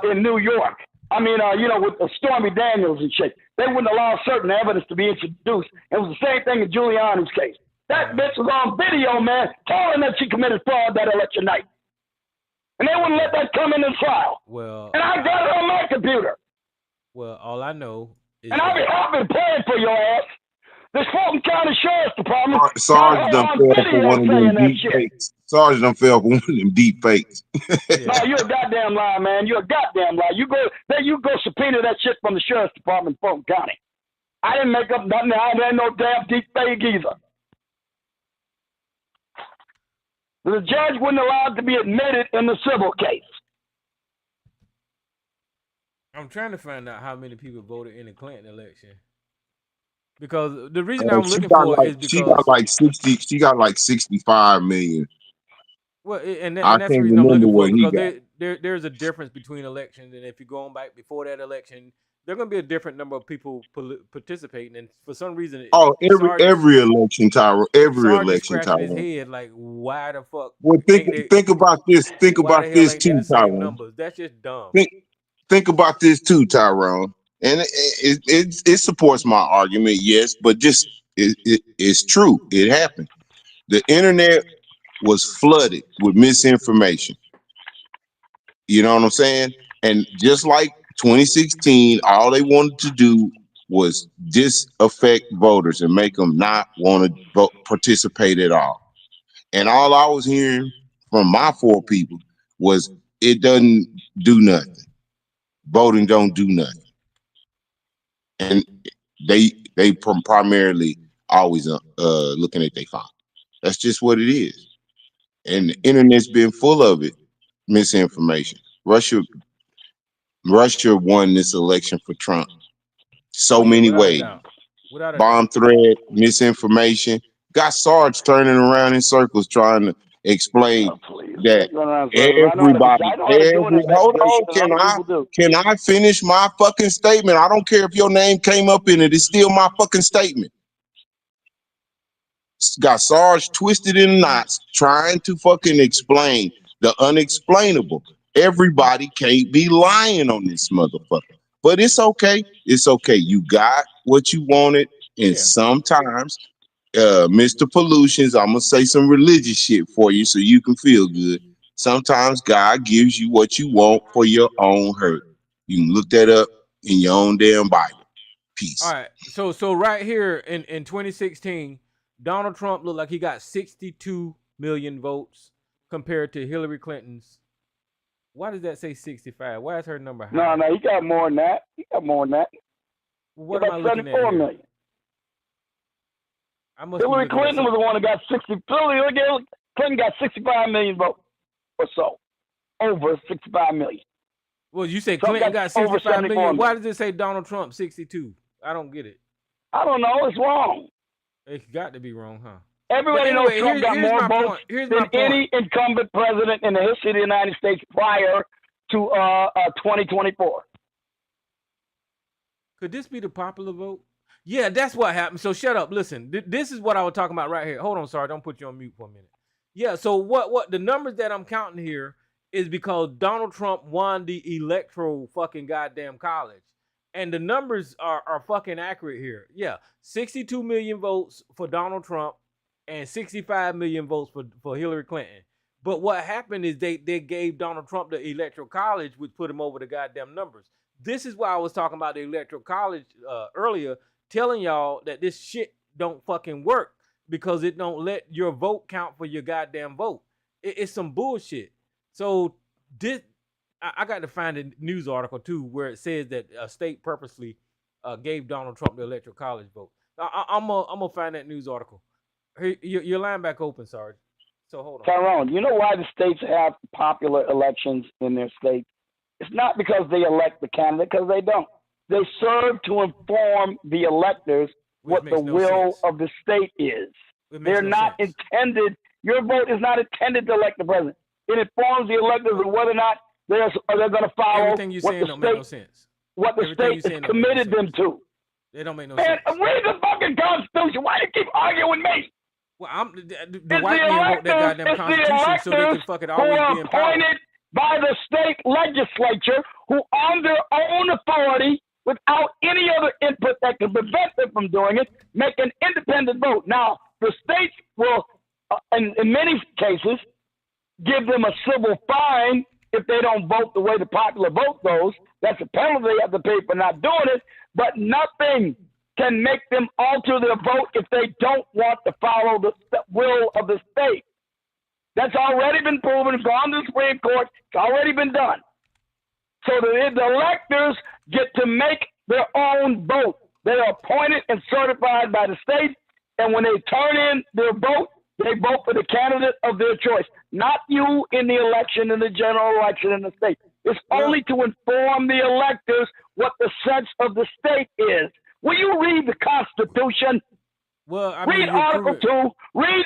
in New York. I mean, with Stormy Daniels and shit. They wouldn't allow certain evidence to be introduced. It was the same thing in Giuliani's case. That bitch was on video, man, telling that she committed fraud that election night. And they wouldn't let that come in the trial. Well, and I got it on my computer. Well, all I know is I've been playing for your ass. This Fulton County Sheriff's Department. Sarge done fell for one of them deep fakes. Sarge done fell for one of them deep fakes. No, you're a goddamn liar, man. You're a goddamn liar. You go subpoena that shit from the Sheriff's Department in Fulton County. I didn't make up nothing. I ain't no damn deep fake either. The judge wouldn't allow it to be admitted in the civil case. I'm trying to find out how many people voted in the Clinton election. Because the reason I'm looking for is because she got like 60. She got like 65 million. Well, and that's the reason I'm looking for, because there's a difference between elections, and if you're going back before that election, there's going to be a different number of people participating, and for some reason, every election, Tyra, every election, Tyra. His head like, why the fuck? Well, think about this. Think about this too, Tyrone. That's just dumb. Think about this too, Tyrone. And it supports my argument, yes, but just it's true. It happened. The internet was flooded with misinformation. You know what I'm saying? And just like 2016, all they wanted to do was disaffect voters and make them not want to participate at all. And all I was hearing from my 4 people was it doesn't do nothing. Voting don't do nothing. And they primarily always looking at their phone. That's just what it is. And the internet's been full of it, misinformation. Russia won this election for Trump so many ways. Bomb threat, misinformation. Got Sarge turning around in circles trying to explain that everybody. Hold on, can I finish my fucking statement? I don't care if your name came up in it. It's still my fucking statement. Got Sarge twisted in knots trying to fucking explain the unexplainable. Everybody can't be lying on this motherfucker. But it's okay. It's okay. You got what you wanted, and sometimes Mr. Pollutions, I'm gonna say some religious shit for you so you can feel good. Sometimes God gives you what you want for your own hurt. You can look that up in your own damn Bible. Peace. All right. So right here in 2016, Donald Trump looked like he got 62 million votes compared to Hillary Clinton's. Why does that say 65? Why is her number high? No, he got more than that. What am I looking at here? Million. Hillary Clinton was the one that got 60. Clinton got 65 million votes or so. Over 65 million. Well, you say Clinton got 65 million. Why does it say Donald Trump 62? I don't get it. I don't know. It's wrong. It's got to be wrong, huh? Everybody knows Trump got more votes than any incumbent president in the history of the United States prior to 2024. Could this be the popular vote? Yeah, that's what happened. So shut up. Listen, this is what I was talking about right here. Hold on, sorry, don't put you on mute for a minute. Yeah, so what the numbers that I'm counting here is because Donald Trump won the electoral fucking goddamn college. And the numbers are fucking accurate here. Yeah, 62 million votes for Donald Trump and 65 million votes for Hillary Clinton. But what happened is they gave Donald Trump the electoral college, which put him over the goddamn numbers. This is why I was talking about the electoral college earlier, telling y'all that this shit don't fucking work because it don't let your vote count for your goddamn vote. It's some bullshit. So this, I got to find a news article too where it says that a state purposely gave Donald Trump the electoral college vote. I'm gonna find that news article. Hey, your line back open, Sarge. So hold on. Tyrone, you know why the states have popular elections in their states? It's not because they elect the candidate, because they don't. They serve to inform the electors what the will of the state is. They're not intended, your vote is not intended to elect the president. It informs the electors of whether or not they're going to follow everything you're saying don't make no sense. What the state has committed them to. They don't make no sense. Read the fucking Constitution. Why do you keep arguing with me? Well, the white man wrote that goddamn Constitution so they can fucking always be in power. Appointed by the state legislature who on their own authority, without any other input that can prevent them from doing it, make an independent vote. Now, the states will, in many cases, give them a civil fine if they don't vote the way the popular vote goes. That's a penalty they have to pay for not doing it, but nothing can make them alter their vote if they don't want to follow the will of the state. That's already been proven. It's gone to the Supreme Court. It's already been done. So the electors get to make their own vote. They are appointed and certified by the state, and when they turn in their vote, they vote for the candidate of their choice, not you in the election, in the general election in the state. It's only to inform the electors what the sense of the state is. Will you read the Constitution? Well, I mean, read Article 2. Read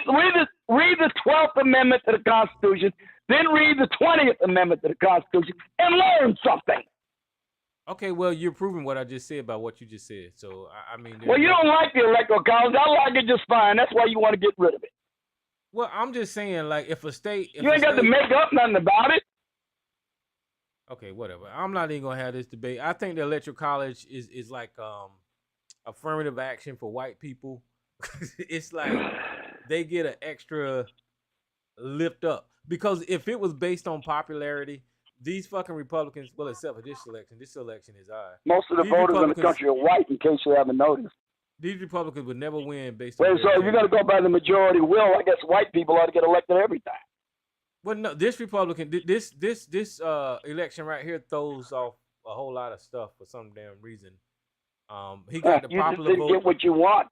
the 12th Amendment to the Constitution. Then read the 20th Amendment to the Constitution and learn something. Okay, well, you're proving what I just said about what you just said. So, I mean... Well, you don't like the electoral college. I like it just fine. That's why you want to get rid of it. Well, I'm just saying, like, if a state... You ain't got to make up nothing about it. Okay, whatever. I'm not even going to have this debate. I think the electoral college is like affirmative action for white people. It's like they get an extra lift up. Because if it was based on popularity, these fucking Republicans, well, except for this election is ours. Most of the voters in the country are white, in case you haven't noticed. These Republicans would never win based on. Well, so if you're going to go by the majority will, I guess white people ought to get elected every time. Well, no, this Republican, this election right here throws off a whole lot of stuff for some damn reason. He got the popular just didn't vote. Get what you want.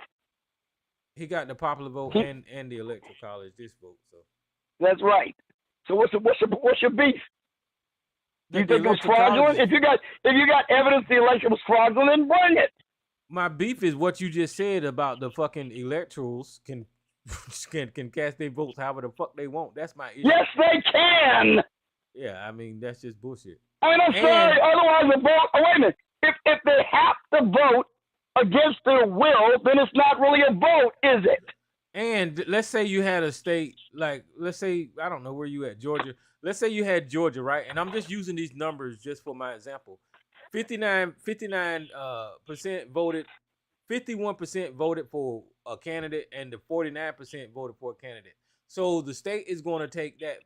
He got the popular vote and the electoral college this vote. So that's right. So what's your beef? You think it was fraudulent? If you got evidence the election was fraudulent, then bring it. My beef is what you just said about the fucking electorals can cast their votes however the fuck they want. That's my issue. Yes, they can. Yeah, I mean that's just bullshit. I mean, I'm sorry. Otherwise, the vote. Oh, wait a minute. If they have to vote against their will, then it's not really a vote, is it? And let's say you had a state like, let's say, I don't know where you at, Georgia. Let's say you had Georgia, right? And I'm just using these numbers just for my example. 59% voted, 51% voted for a candidate, and the 49% voted for a candidate. So the state is going to take that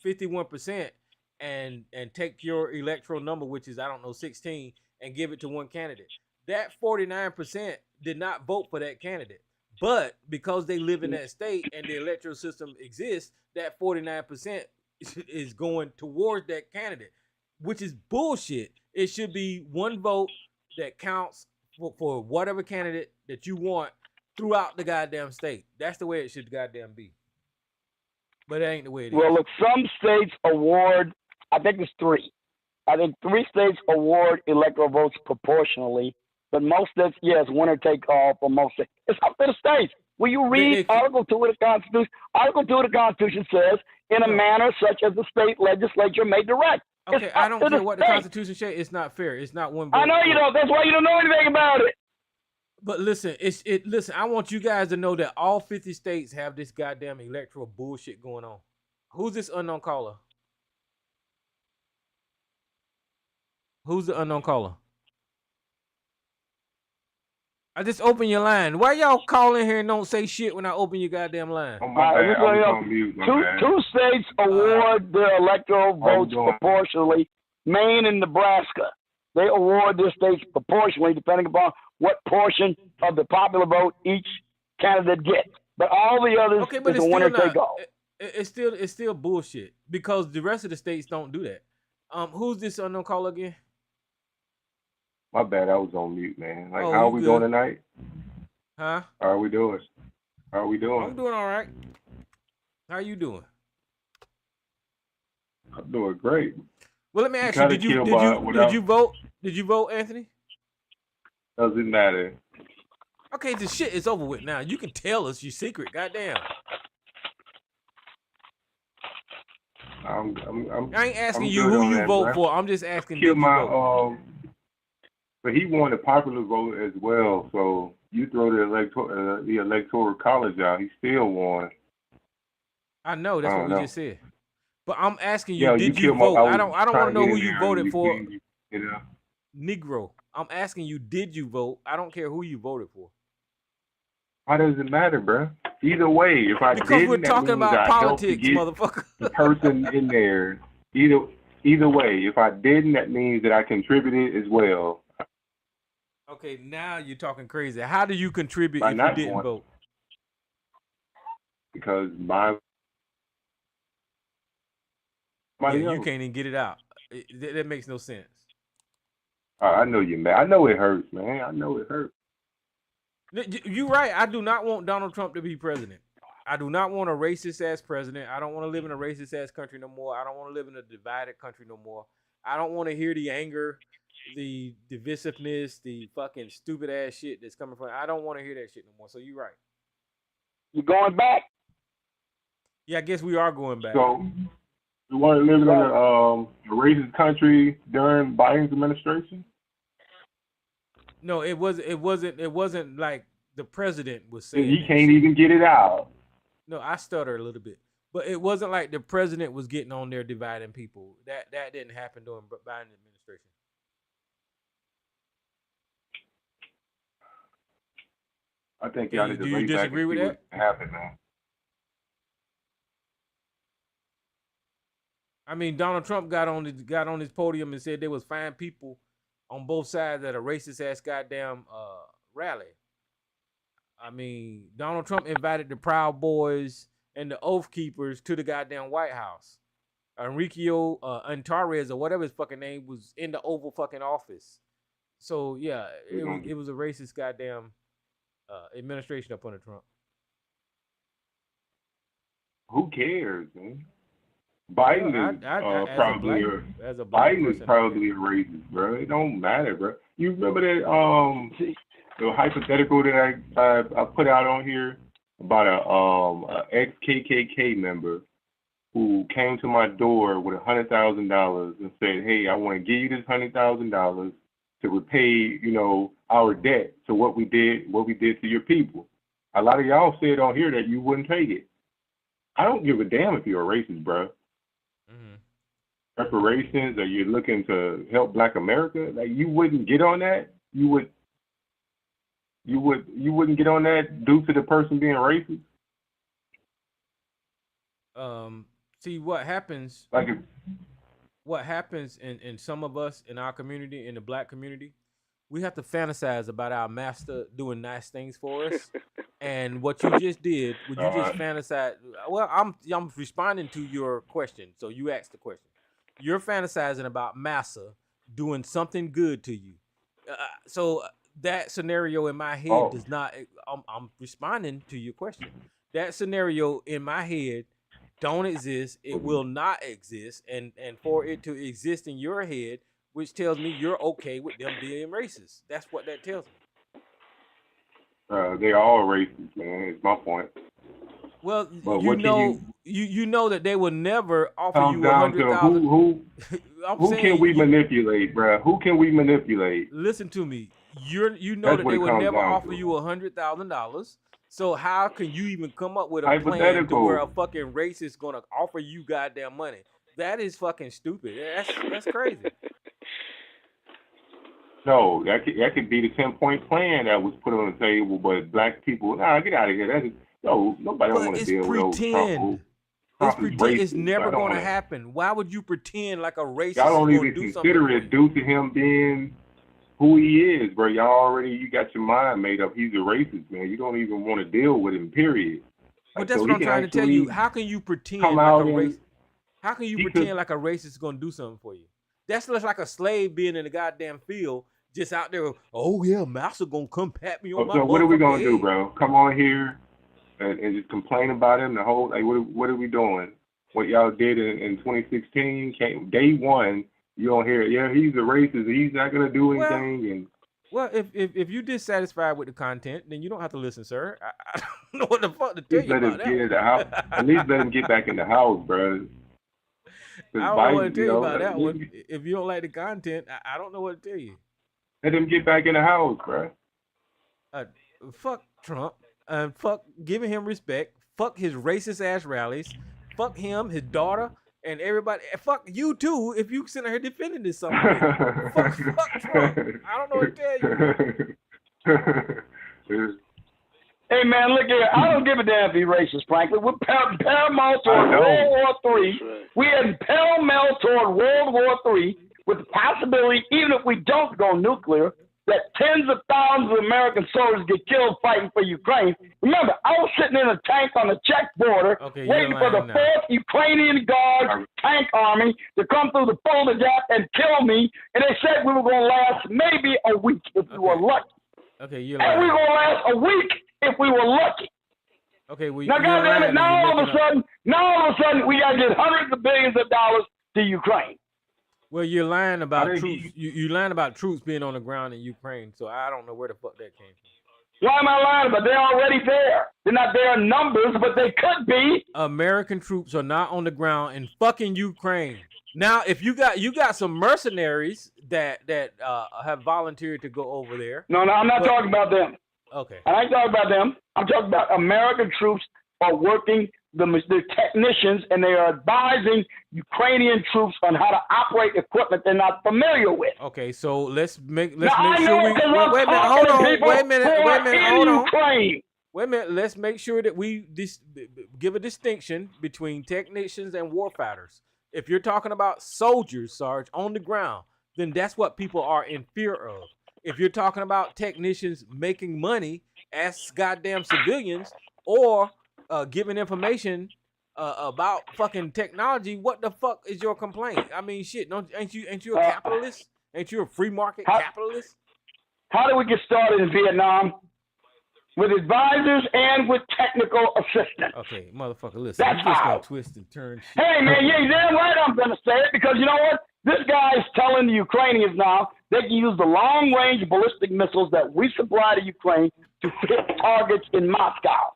51% and take your electoral number, which is, I don't know, 16, and give it to one candidate. That 49% did not vote for that candidate. But because they live in that state and the electoral system exists, that 49% is going towards that candidate, which is bullshit. It should be one vote that counts for whatever candidate that you want throughout the goddamn state. That's the way it should goddamn be. But that ain't the way it is. Well, look, some states award, I think it's 3. I think 3 states award electoral votes proportionally, but most states, yes, winner take all for most states. It's up to the states. Will you read Article 2 of the Constitution? Article 2 of the Constitution says, in a manner such as the state legislature may direct. Okay, I don't care what the Constitution says. It's not fair. It's not one vote. I know you don't. That's why you don't know anything about it. But listen, listen. I want you guys to know that all 50 states have this goddamn electoral bullshit going on. Who's this unknown caller? Who's the unknown caller? I just open your line. Why y'all call in here and don't say shit when I open your goddamn line? Oh, my bad. I was on mute. Two states award their electoral votes proportionally. Maine and Nebraska. They award their states proportionally depending upon what portion of the popular vote each candidate gets. But all the others is a winner take all. It's still bullshit because the rest of the states don't do that. Who's this unknown caller again? My bad, I was on mute, man. Like, how are we doing tonight? Huh? How are we doing? I'm doing all right. How you doing? I'm doing great. Well, let me ask you: Did you vote? Did you vote, Anthony? Doesn't matter. Okay, the shit is over with now. You can tell us your secret. Goddamn. I ain't asking you who you vote for. I'm just asking. Did you vote? But he won the popular vote as well. So you throw the electoral college out, he still won. I know that's what we just said. But I'm asking you, did you vote? I don't want to know who you voted for. Negro. I'm asking you, did you vote? I don't care who you voted for. Why does it matter, bro? Either way, if I because we're talking about politics, motherfucker. The person in there. Either way, if I didn't, that means that I contributed as well. Okay, now you're talking crazy. How do you contribute if you didn't vote? Because you can't even get it out. That makes no sense. I know you're mad. I know it hurts, man. I know it hurts. You're right. I do not want Donald Trump to be president. I do not want a racist-ass president. I don't want to live in a racist-ass country no more. I don't want to live in a divided country no more. I don't want to hear the anger, the divisiveness, the fucking stupid-ass shit that's coming from. I don't want to hear that shit no more. So you're right. You going back? Yeah, I guess we are going back. So you want to live in a racist country during Biden's administration? No, it wasn't like the president was saying. He can't even get it out. No, I stutter a little bit, but it wasn't like the president was getting on there dividing people. That didn't happen during Biden's administration. I think y'all need to do you disagree with that? Happen, man. I mean, Donald Trump got on his podium and said there was fine people on both sides at a racist ass goddamn rally. I mean, Donald Trump invited the Proud Boys and the Oath Keepers to the goddamn White House. Enrico Antares or whatever his fucking name was in the Oval fucking office. So yeah, it was a racist goddamn administration up under Trump. Who cares, man? Biden is probably a racist, bro. It don't matter, bro. You remember that the hypothetical that I put out on here about a ex-KKK member who came to my door with $100,000 and said, "Hey, I want to give you this $100,000 to repay, our debt to what we did to your people." A lot of y'all said on here that you wouldn't take it. I don't give a damn if you're a racist, bro. Reparations, or you're looking to help Black America, like you wouldn't get on that. You wouldn't get on that due to the person being racist. See what happens. What happens in some of us in our community, in the Black community, we have to fantasize about our master doing nice things for us. And what you just did, fantasize. Well, I'm responding to your question. So you asked the question. You're fantasizing about massa doing something good to you. So that scenario in my head does not. I'm responding to your question. That scenario in my head don't exist. It will not exist. And for it to exist in your head, which tells me you're okay with them being racist. That's what that tells me. They're all racist, man. It's my point. Well, But you know that they will never offer comes you down to 100,000. who I'm saying can we manipulate, bro? Who can we manipulate? Listen to me. You know That's that what they it will comes never down offer to. you $100,000. So how can you even come up with a plan to Hypothetical. where a fucking racist is gonna offer you goddamn money? That is fucking stupid. That's crazy. No, that could be the 10-point plan that was put on the table, but black people, nah, get out of here. Nobody But want to it's deal with those pretend. Trump is racist. It's never I don't gonna wanna- happen. Why would you pretend like a racist Y'all don't is gonna even do something? consider it due to him being who he is, bro. You got your mind made up. He's a racist, man. You don't even want to deal with him, period. But Like, that's so what he I'm can trying to tell you. actually How can you pretend come like out a and racist? How can you he pretend could- like a racist is gonna do something for you? That's just like a slave being in the goddamn field, just out there. Oh yeah, master gonna come pat me on my. So what are we motherfucking gonna do, head." bro? Come on here and just complain about him the whole like what are we doing? What y'all did in 2016, day one, you don't hear, yeah, he's a racist, he's not gonna do anything, and Well, if you're dissatisfied with the content, then you don't have to listen, sir. I don't know what the fuck to tell at least you let him about that. get in the house. At least let him get back in the house, bro. I don't know what to tell you about that one. If you don't like the content, I don't know what to tell you. Let him get back in the house, bro. Fuck Trump. Fuck giving him respect. Fuck his racist ass rallies. Fuck him, his daughter, and everybody. Fuck you too. If you sitting here defending this something, fuck Trump. I don't know what to tell you. Hey man, look here. I don't give a damn if he's racist, frankly. We're paramount toward World War III. We are pell-mell toward World War III with the possibility, even if we don't go nuclear, that tens of thousands of American soldiers get killed fighting for Ukraine. Remember, I was sitting in a tank on the Czech border waiting for the 4th Ukrainian Guard tank army to come through the Fulda Gap and kill me, and they said we were going to last maybe a week if we were lucky. Okay, you're And we lying. were going to last a week if we were lucky. Okay, well, Now, you're goddamn lying it, and now you're all of a sudden, we got to get hundreds of billions of dollars to Ukraine. Well, you're lying about think troops. You're lying about troops being on the ground in Ukraine. So I don't know where the fuck that came from. Why am I lying about? They're already there. They're not there in numbers, but they could be. American troops are not on the ground in fucking Ukraine. Now, if you got some mercenaries that have volunteered to go over there. No, I'm not talking about them. Okay. I ain't talking about them. I'm talking about American troops are working, the technicians, and they are advising Ukrainian troops on how to operate equipment they're not familiar with. Okay, so let's make Now, sure I know we 'cause I'm wait a minute. talking Hold to on. people Wait a minute. who Wait a are minute. in Hold on. Ukraine. Wait a minute. Let's make sure that we give a distinction between technicians and warfighters. If you're talking about soldiers, Sarge, on the ground, then that's what people are in fear of. If you're talking about technicians making money as goddamn civilians or giving information about fucking technology, what the fuck is your complaint? I mean, shit, ain't you a capitalist? Ain't you a free market capitalist? How did we get started in Vietnam? With advisors and with technical assistance. Okay, motherfucker, listen. That's You just how. gonna twist and turn shit. Hey, man, yeah, damn right I'm going to say it because you know what? This guy is telling the Ukrainians now they can use the long-range ballistic missiles that we supply to Ukraine to hit targets in Moscow.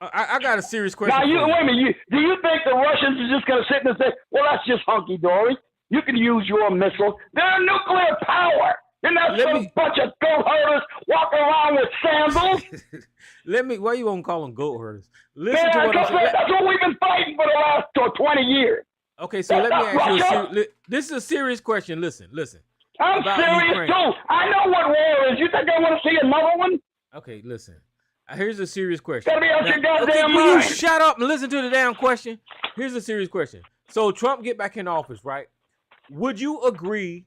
I got a serious question. Now, for you. wait a minute. Do you think the Russians are just going to sit there and say, well, that's just hunky-dory? You can use your missile. They're nuclear power. You're not some bunch of goat herders walking around with sandals. Why you won't call them goat herders? Listen to what I'm That's saying. that's what we've been fighting for the last 20 years. Okay, so let me ask you this is a serious question. Listen. I'm about serious Ukraine. too. I know what war is. You think I want to see another one? Okay, listen. Here's a serious question. Gotta be out your goddamn okay, will you mind. shut up and listen to the damn question? Here's a serious question. So Trump get back in office, right? Would you agree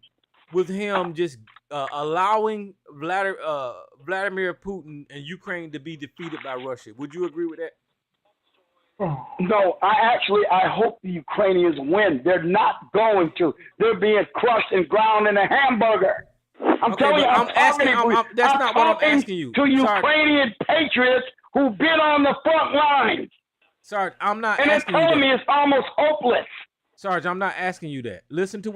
with him just allowing Vladimir Putin and Ukraine to be defeated by Russia? Would you agree with that? No, I hope the Ukrainians win. They're not going to. They're being crushed and ground in a hamburger. I'm Okay, telling you, but I'm that's not what I'm asking you. To Ukrainian patriots who've been on the front lines. Sarge, I'm not and asking you they're that. telling me it's almost hopeless. Sarge, I'm not asking you that. Listen to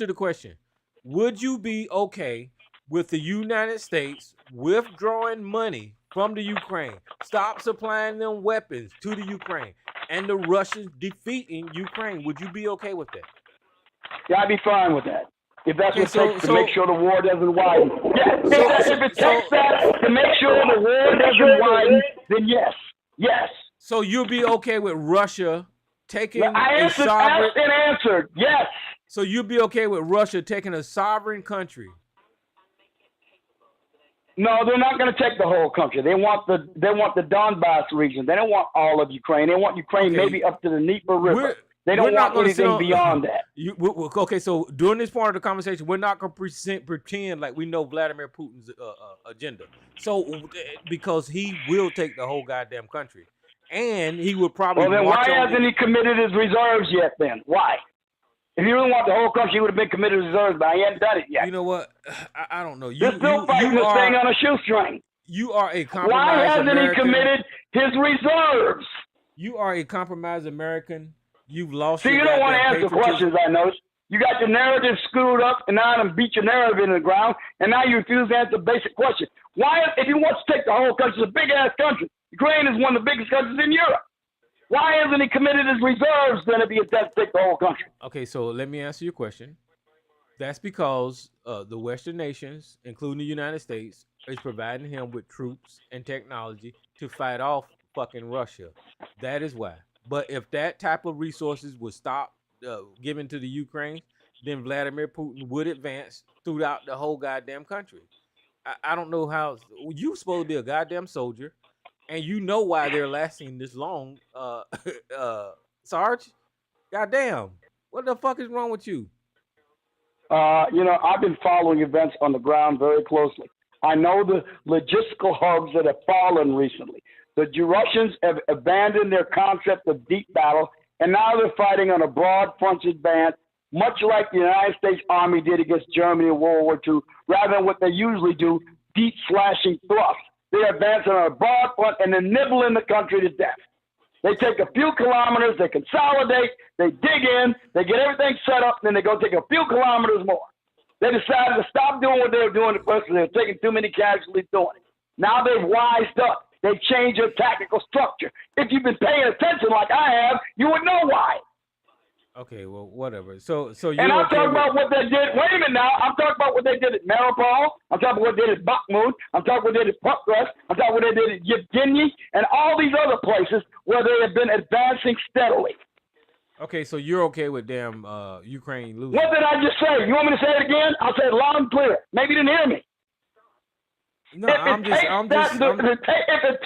the question. Would you be okay with the United States withdrawing money from the Ukraine. Stop supplying them weapons to the Ukraine. And the Russians defeating Ukraine. Would you be okay with that? Yeah, I'd be fine with that. If that's what it takes to make sure the war doesn't widen. Yeah, if it takes that to make sure the war doesn't widen, then yes. Yes. So you'll be okay with Russia taking I a sovereign... asked and answered, yes. So you'll be okay with Russia taking a sovereign country? No, they're not going to take the whole country. They want the Donbass region. They don't want all of Ukraine. They want Ukraine maybe up to the Dnieper River. They don't want anything beyond that. Okay, so during this part of the conversation, we're not going to pretend like we know Vladimir Putin's agenda. So because he will take the whole goddamn country, and he would probably. Well, then why hasn't he committed his reserves yet? Then why? If you really want the whole country, he would have been committed to reserves, but he hadn't done it yet. You know what? I don't know. You're still fighting this thing on a shoestring. You are a compromised Why hasn't American. he committed his reserves? You are a compromised American. You've lost. See, you don't want to answer questions, I noticed. You got your narrative screwed up, and now I'm beat your narrative into the ground, and now you refuse to answer basic questions. Why, if he wants to take the whole country, it's a big-ass country. Ukraine is one of the biggest countries in Europe. Why hasn't he committed his reserves then if he intends to take the whole country? Okay, so let me answer your question. That's because the Western nations, including the United States, is providing him with troops and technology to fight off fucking Russia. That is why. But if that type of resources was stopped given to the Ukraine, then Vladimir Putin would advance throughout the whole goddamn country. I don't know how. You're supposed to be a goddamn soldier, and you know why they're lasting this long, Sarge. Goddamn, what the fuck is wrong with you? I've been following events on the ground very closely. I know the logistical hubs that have fallen recently. The Russians have abandoned their concept of deep battle, and now they're fighting on a broad-fronted band, much like the United States Army did against Germany in World War II, rather than what they usually do, deep slashing thrusts. They're advancing on a broad front and then nibbling the country to death. They take a few kilometers, they consolidate, they dig in, they get everything set up, and then they go take a few kilometers more. They decided to stop doing what they were doing at first because they were taking too many casualties doing it. Now they've wised up. They changed their tactical structure. If you've been paying attention like I have, you would know why. Okay, well, whatever. So you. And I'm talking about what they did. Wait a minute now. I'm talking about what they did at Mariupol. I'm talking about what they did at Bakhmut. I'm talking about what they did at Pokrovsk. I'm talking about what they did at Yevgeny and all these other places where they have been advancing steadily. Okay, so you're okay with damn Ukraine losing? What did I just say? You want me to say it again? I'll say it loud and clear. Maybe you didn't hear me. No, if it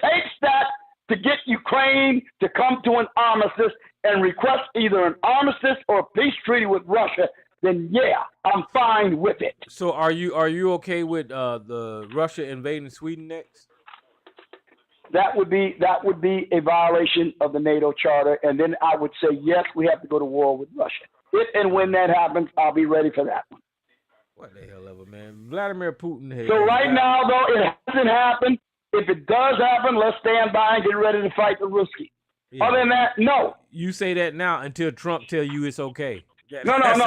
takes that to get Ukraine to come to an armistice and request either an armistice or a peace treaty with Russia, then yeah, I'm fine with it. So are you okay with the Russia invading Sweden next? That would be a violation of the NATO charter, and then I would say yes, we have to go to war with Russia. If and when that happens, I'll be ready for that one. What the hell ever, man? Vladimir Putin. So right now, though, it hasn't happened. If it does happen, let's stand by and get ready to fight the Ruski. Yeah. Other than that, no. You say that now until Trump tell you it's okay. No. I'm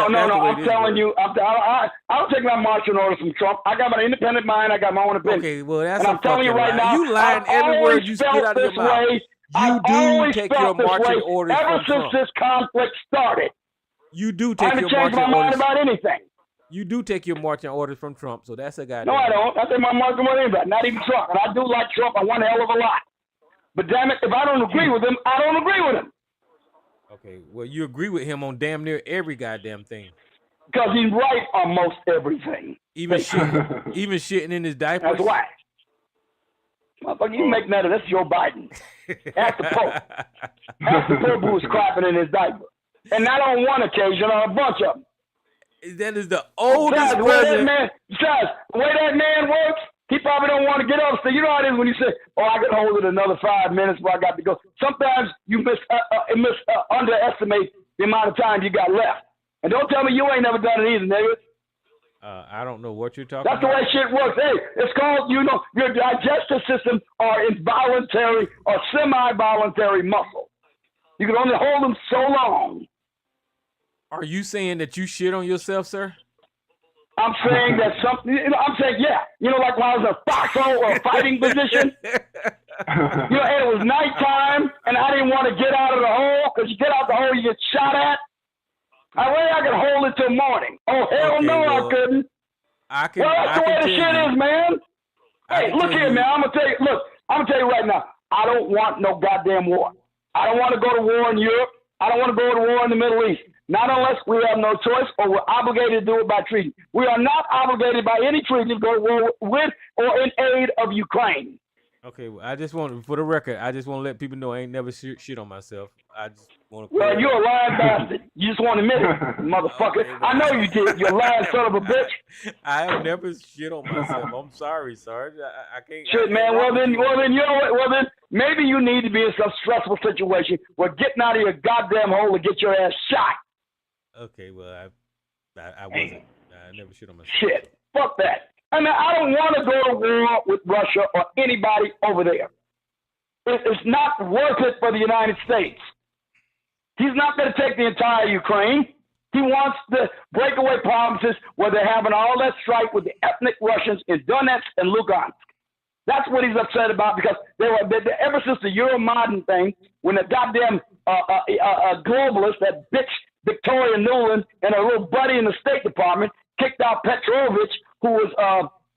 telling you, I'll take my marching orders from Trump. I got my independent mind. I got my own opinion. Okay, well, that's and I'm telling you right now, you lying every word you spit out of your mouth. You do take your marching orders from Trump. Ever since this conflict started. You do take your marching orders. I haven't changed my mind about anything. You do take your marching orders from Trump, so that's a guy. No, I don't. I take my marching orders anybody, not even Trump. And I do like Trump. I want a hell of a lot. But damn it, if I don't agree with him, I don't agree with him. Okay, well, you agree with him on damn near every goddamn thing. Because he's right on most everything. Even shitting in his diapers. That's why. Motherfucker, you make that. That's Joe Biden. Ask the Pope. Ask the Pope who was crapping in his diaper. And not on one occasion, on a bunch of them. That is the oldest president. The way that man works, he probably don't want to get up. So you know how it is when you say, "Oh, I can hold it another 5 minutes before I got to go." Sometimes you underestimate the amount of time you got left. And don't tell me you ain't never done it either, nigga. I don't know what you're talking about. That's the way shit works. Hey, it's called, your digestive system are involuntary or semi-voluntary muscle. You can only hold them so long. Are you saying that you shit on yourself, sir? I'm saying that something. I'm saying, yeah. Like when I was in a foxhole or a fighting position, You know, and it was nighttime, and I didn't want to get out of the hole, because you get out the hole, you get shot at. I really I could hold it till morning. Oh, hell no, I couldn't. Well, that's the way the shit is, man. Hey, look here, man. I'm going to tell you right now. I don't want no goddamn war. I don't want to go to war in Europe. I don't want to go to war in the Middle East. Not unless we have no choice or we're obligated to do it by treaty. We are not obligated by any treaty to go to war with or in aid of Ukraine. Okay, well, I just want, for the record, I just want to let people know I ain't never shit on myself. I just want to. Well, you're a lying bastard. You just want to admit it, motherfucker. Okay, I know you did. You're a lying son of a bitch. I have never shit on myself. I'm sorry, Sarge. I can't. Shit, man. Well then, you know what? Well then, maybe you need to be in some stressful situation where getting out of your goddamn hole to get your ass shot. Okay, well, I wasn't. I never shit on myself. Shit, fuck that. I mean, I don't want to go to war with Russia or anybody over there. It's not worth it for the United States. He's not going to take the entire Ukraine. He wants the breakaway provinces where they're having all that strife with the ethnic Russians in Donetsk and Lugansk. That's what he's upset about, because they ever since the Euromaidan thing, when the goddamn globalist, that bitch Victoria Nuland and her little buddy in the State Department kicked out Petrovich, who was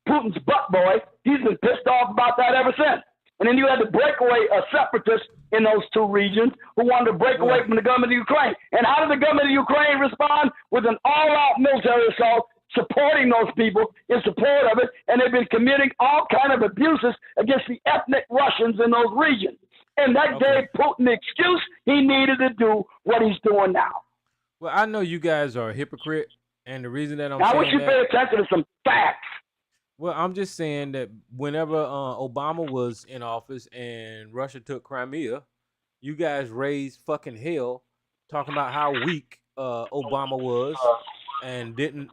Putin's butt boy. He's been pissed off about that ever since. And then you had the breakaway separatists in those two regions who wanted to break away from the government of Ukraine. And how did the government of Ukraine respond? With an all-out military assault, supporting those people in support of it. And they've been committing all kind of abuses against the ethnic Russians in those regions. And that gave Putin the excuse he needed to do what he's doing now. Well, I know you guys are a hypocrite. And the reason that I wish you pay attention to some facts. Well, I'm just saying that whenever Obama was in office and Russia took Crimea, you guys raised fucking hell talking about how weak Obama was and didn't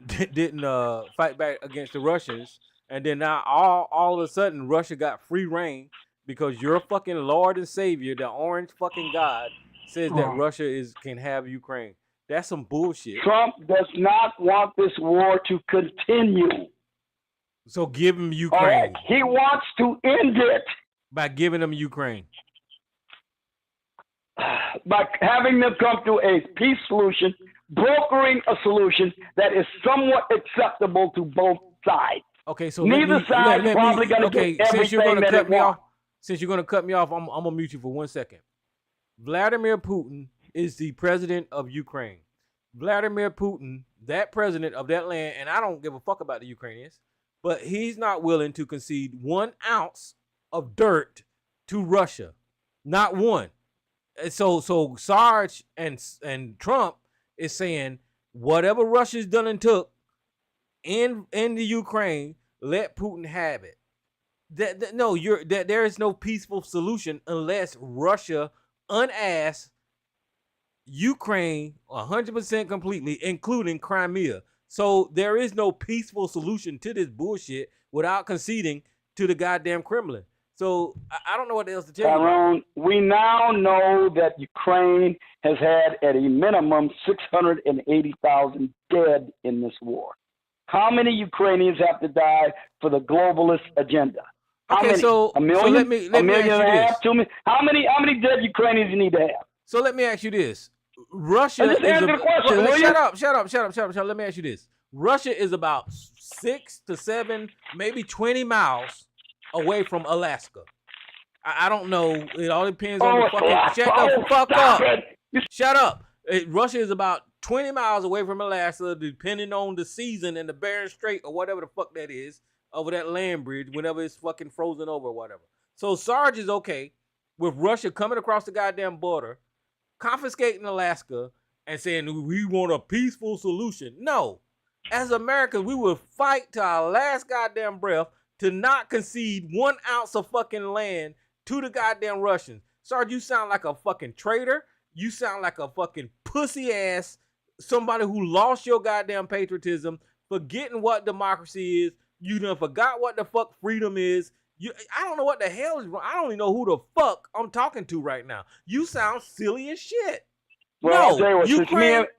fight back against the Russians. And then now all of a sudden Russia got free reign because your fucking Lord and Savior, the orange fucking God, says that Russia can have Ukraine. That's some bullshit. Trump does not want this war to continue. So give him Ukraine. All right. He wants to end it. By giving them Ukraine. By having them come to a peace solution, brokering a solution that is somewhat acceptable to both sides. Okay, so neither side is probably going to do everything that it wants. Since you're going to cut me off, I'm going to mute you for 1 second. Vladimir Putin is the president of Ukraine. Vladimir Putin, that president of that land, and I don't give a fuck about the Ukrainians, but he's not willing to concede 1 ounce of dirt to Russia. Not one. And so Sarge and Trump is saying whatever Russia's done and took in the Ukraine, let Putin have it. There is no peaceful solution unless Russia unasked Ukraine 100% completely, including Crimea. So there is no peaceful solution to this bullshit without conceding to the goddamn Kremlin. So I don't know what else to tell Tyrone, you. We now know that Ukraine has had at a minimum 680,000 dead in this war. How many Ukrainians have to die for the globalist agenda? How many? So a million? So let me a million ask and you a this. half? 2 million? How many dead Ukrainians you need to have? So let me ask you this. Russia just answer the question, will you? Shut up. Let me ask you this. Russia is about 6 to 7, maybe 20 miles away from Alaska. I don't know. It all depends on the fucking. Shut the fuck up. Shut up. Russia is about 20 miles away from Alaska, depending on the season and the Bering Strait or whatever the fuck that is over that land bridge whenever it's fucking frozen over or whatever. So Sarge is okay with Russia coming across the goddamn border, confiscating Alaska, and saying we want a peaceful solution. No. As Americans, we will fight to our last goddamn breath to not concede 1 ounce of fucking land to the goddamn Russians. Sarge, you sound like a fucking traitor. You sound like a fucking pussy ass, somebody who lost your goddamn patriotism, forgetting what democracy is. You done forgot what the fuck freedom is. I don't know what the hell is wrong. I don't even know who the fuck I'm talking to right now. You sound silly as shit. Well, I'll tell you what,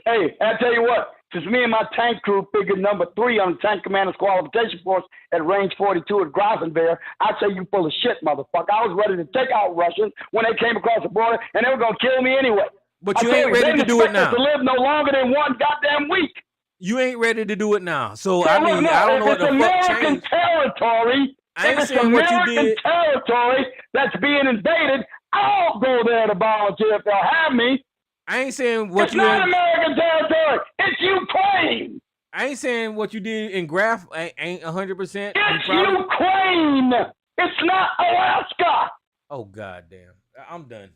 I tell you what, Since me and my tank crew figured number 3 on the tank commander's qualification force at range 42 at Grafenberg, I'd say you full of shit, motherfucker. I was ready to take out Russians when they came across the border, and they were going to kill me anyway. But you ain't ready to do it now. To live no longer than one goddamn week. You ain't ready to do it now. So, I mean, I don't know what the fuck changed. Territory. I ain't saying what you did. It's American territory that's being invaded. I'll go there to volunteer if they'll have me. I ain't saying what you did. It's not American territory. It's Ukraine. I ain't saying what you did in Graf ain't 100%. It's Ukraine. It's not Alaska. Oh, goddamn. I'm done.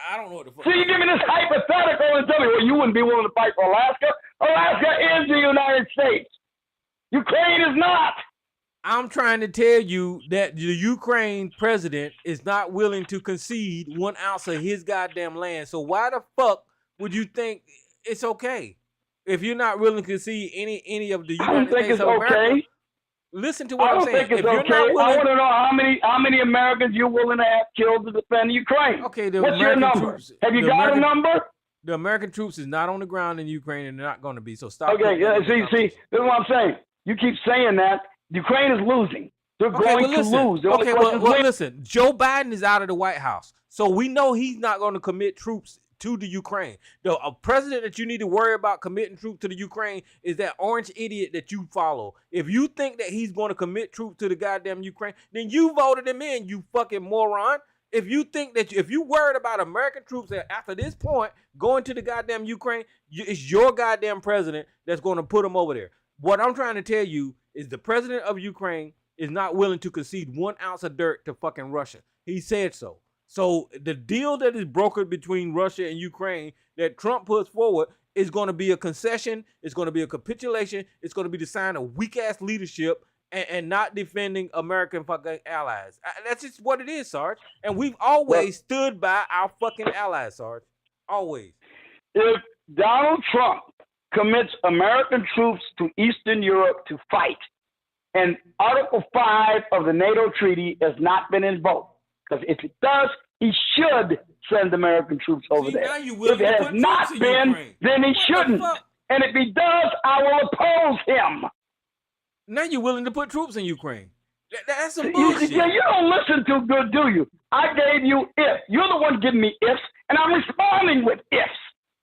I don't know what the fuck. So you give me this hypothetical and tell me, well, you wouldn't be willing to fight for Alaska? Alaska is the United States. Ukraine is not. I'm trying to tell you that the Ukraine president is not willing to concede 1 ounce of his goddamn land. So why the fuck would you think it's okay if you're not willing to concede any of the United States of America? Okay. Listen to what I'm saying. If you're not willing, I want to know how many Americans you're willing to have killed to defend Ukraine. Okay, what's your number? Troops, have you got a number? The American troops is not on the ground in Ukraine, and they're not going to be. So stop. Okay, see, this is what I'm saying. You keep saying that Ukraine is losing. They're going to lose. Okay, well, listen. Joe Biden is out of the White House, so we know he's not going to commit troops to the Ukraine. The president that you need to worry about committing troops to the Ukraine is that orange idiot that you follow. If you think that he's going to commit troops to the goddamn Ukraine, then you voted him in, you fucking moron. If you think that if you worried about American troops after this point going to the goddamn Ukraine, it's your goddamn president that's going to put them over there. What I'm trying to tell you is the president of Ukraine is not willing to concede 1 ounce of dirt to fucking Russia. He said so. So the deal that is brokered between Russia and Ukraine that Trump puts forward is going to be a concession. It's going to be a capitulation. It's going to be the sign of weak-ass leadership and not defending American fucking allies. That's just what it is, Sarge. And we've always stood by our fucking allies, Sarge. Always. If Donald Trump commits American troops to Eastern Europe to fight, and Article 5 of the NATO treaty has not been invoked, because if it does, he should send American troops over there. If it has not been, then he shouldn't. And if he does, I will oppose him. Now you're willing to put troops in Ukraine. That's some bullshit. You don't listen too good, do you? I gave you if. You're the one giving me ifs, and I'm responding with ifs.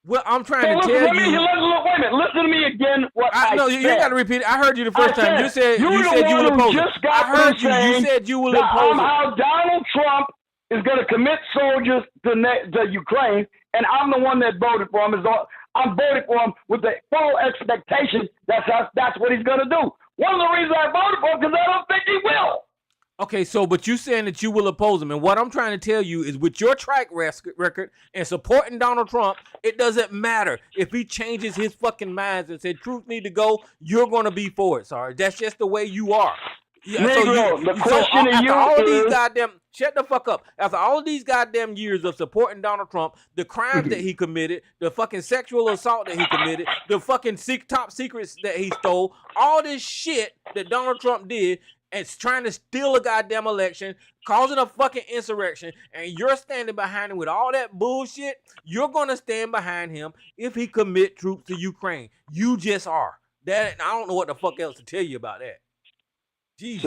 Well, I'm trying to tell you. Wait a minute. Listen to me again. No, you ain't got to repeat it. I heard you the first time. You said you would oppose it. I heard you. You said you will oppose it. How Donald Trump is going to commit soldiers to Ukraine, and I'm the one that voted for him. I'm voting for him with the full expectation that's what he's going to do. One of the reasons I voted for him because I don't think he will. Okay, so but you saying that you will oppose him, and what I'm trying to tell you is with your track record and supporting Donald Trump, it doesn't matter if he changes his fucking minds and said troops need to go, you're going to be for it. Sorry, that's just the way you are. Yeah, the question to you is, shut the fuck up. After all of these goddamn years of supporting Donald Trump, the crimes that he committed, the fucking sexual assault that he committed, the fucking top secrets that he stole, all this shit that Donald Trump did, and trying to steal a goddamn election, causing a fucking insurrection, and you're standing behind him with all that bullshit, you're going to stand behind him if he commit troops to Ukraine. You just are. I don't know what the fuck else to tell you about that. Jesus.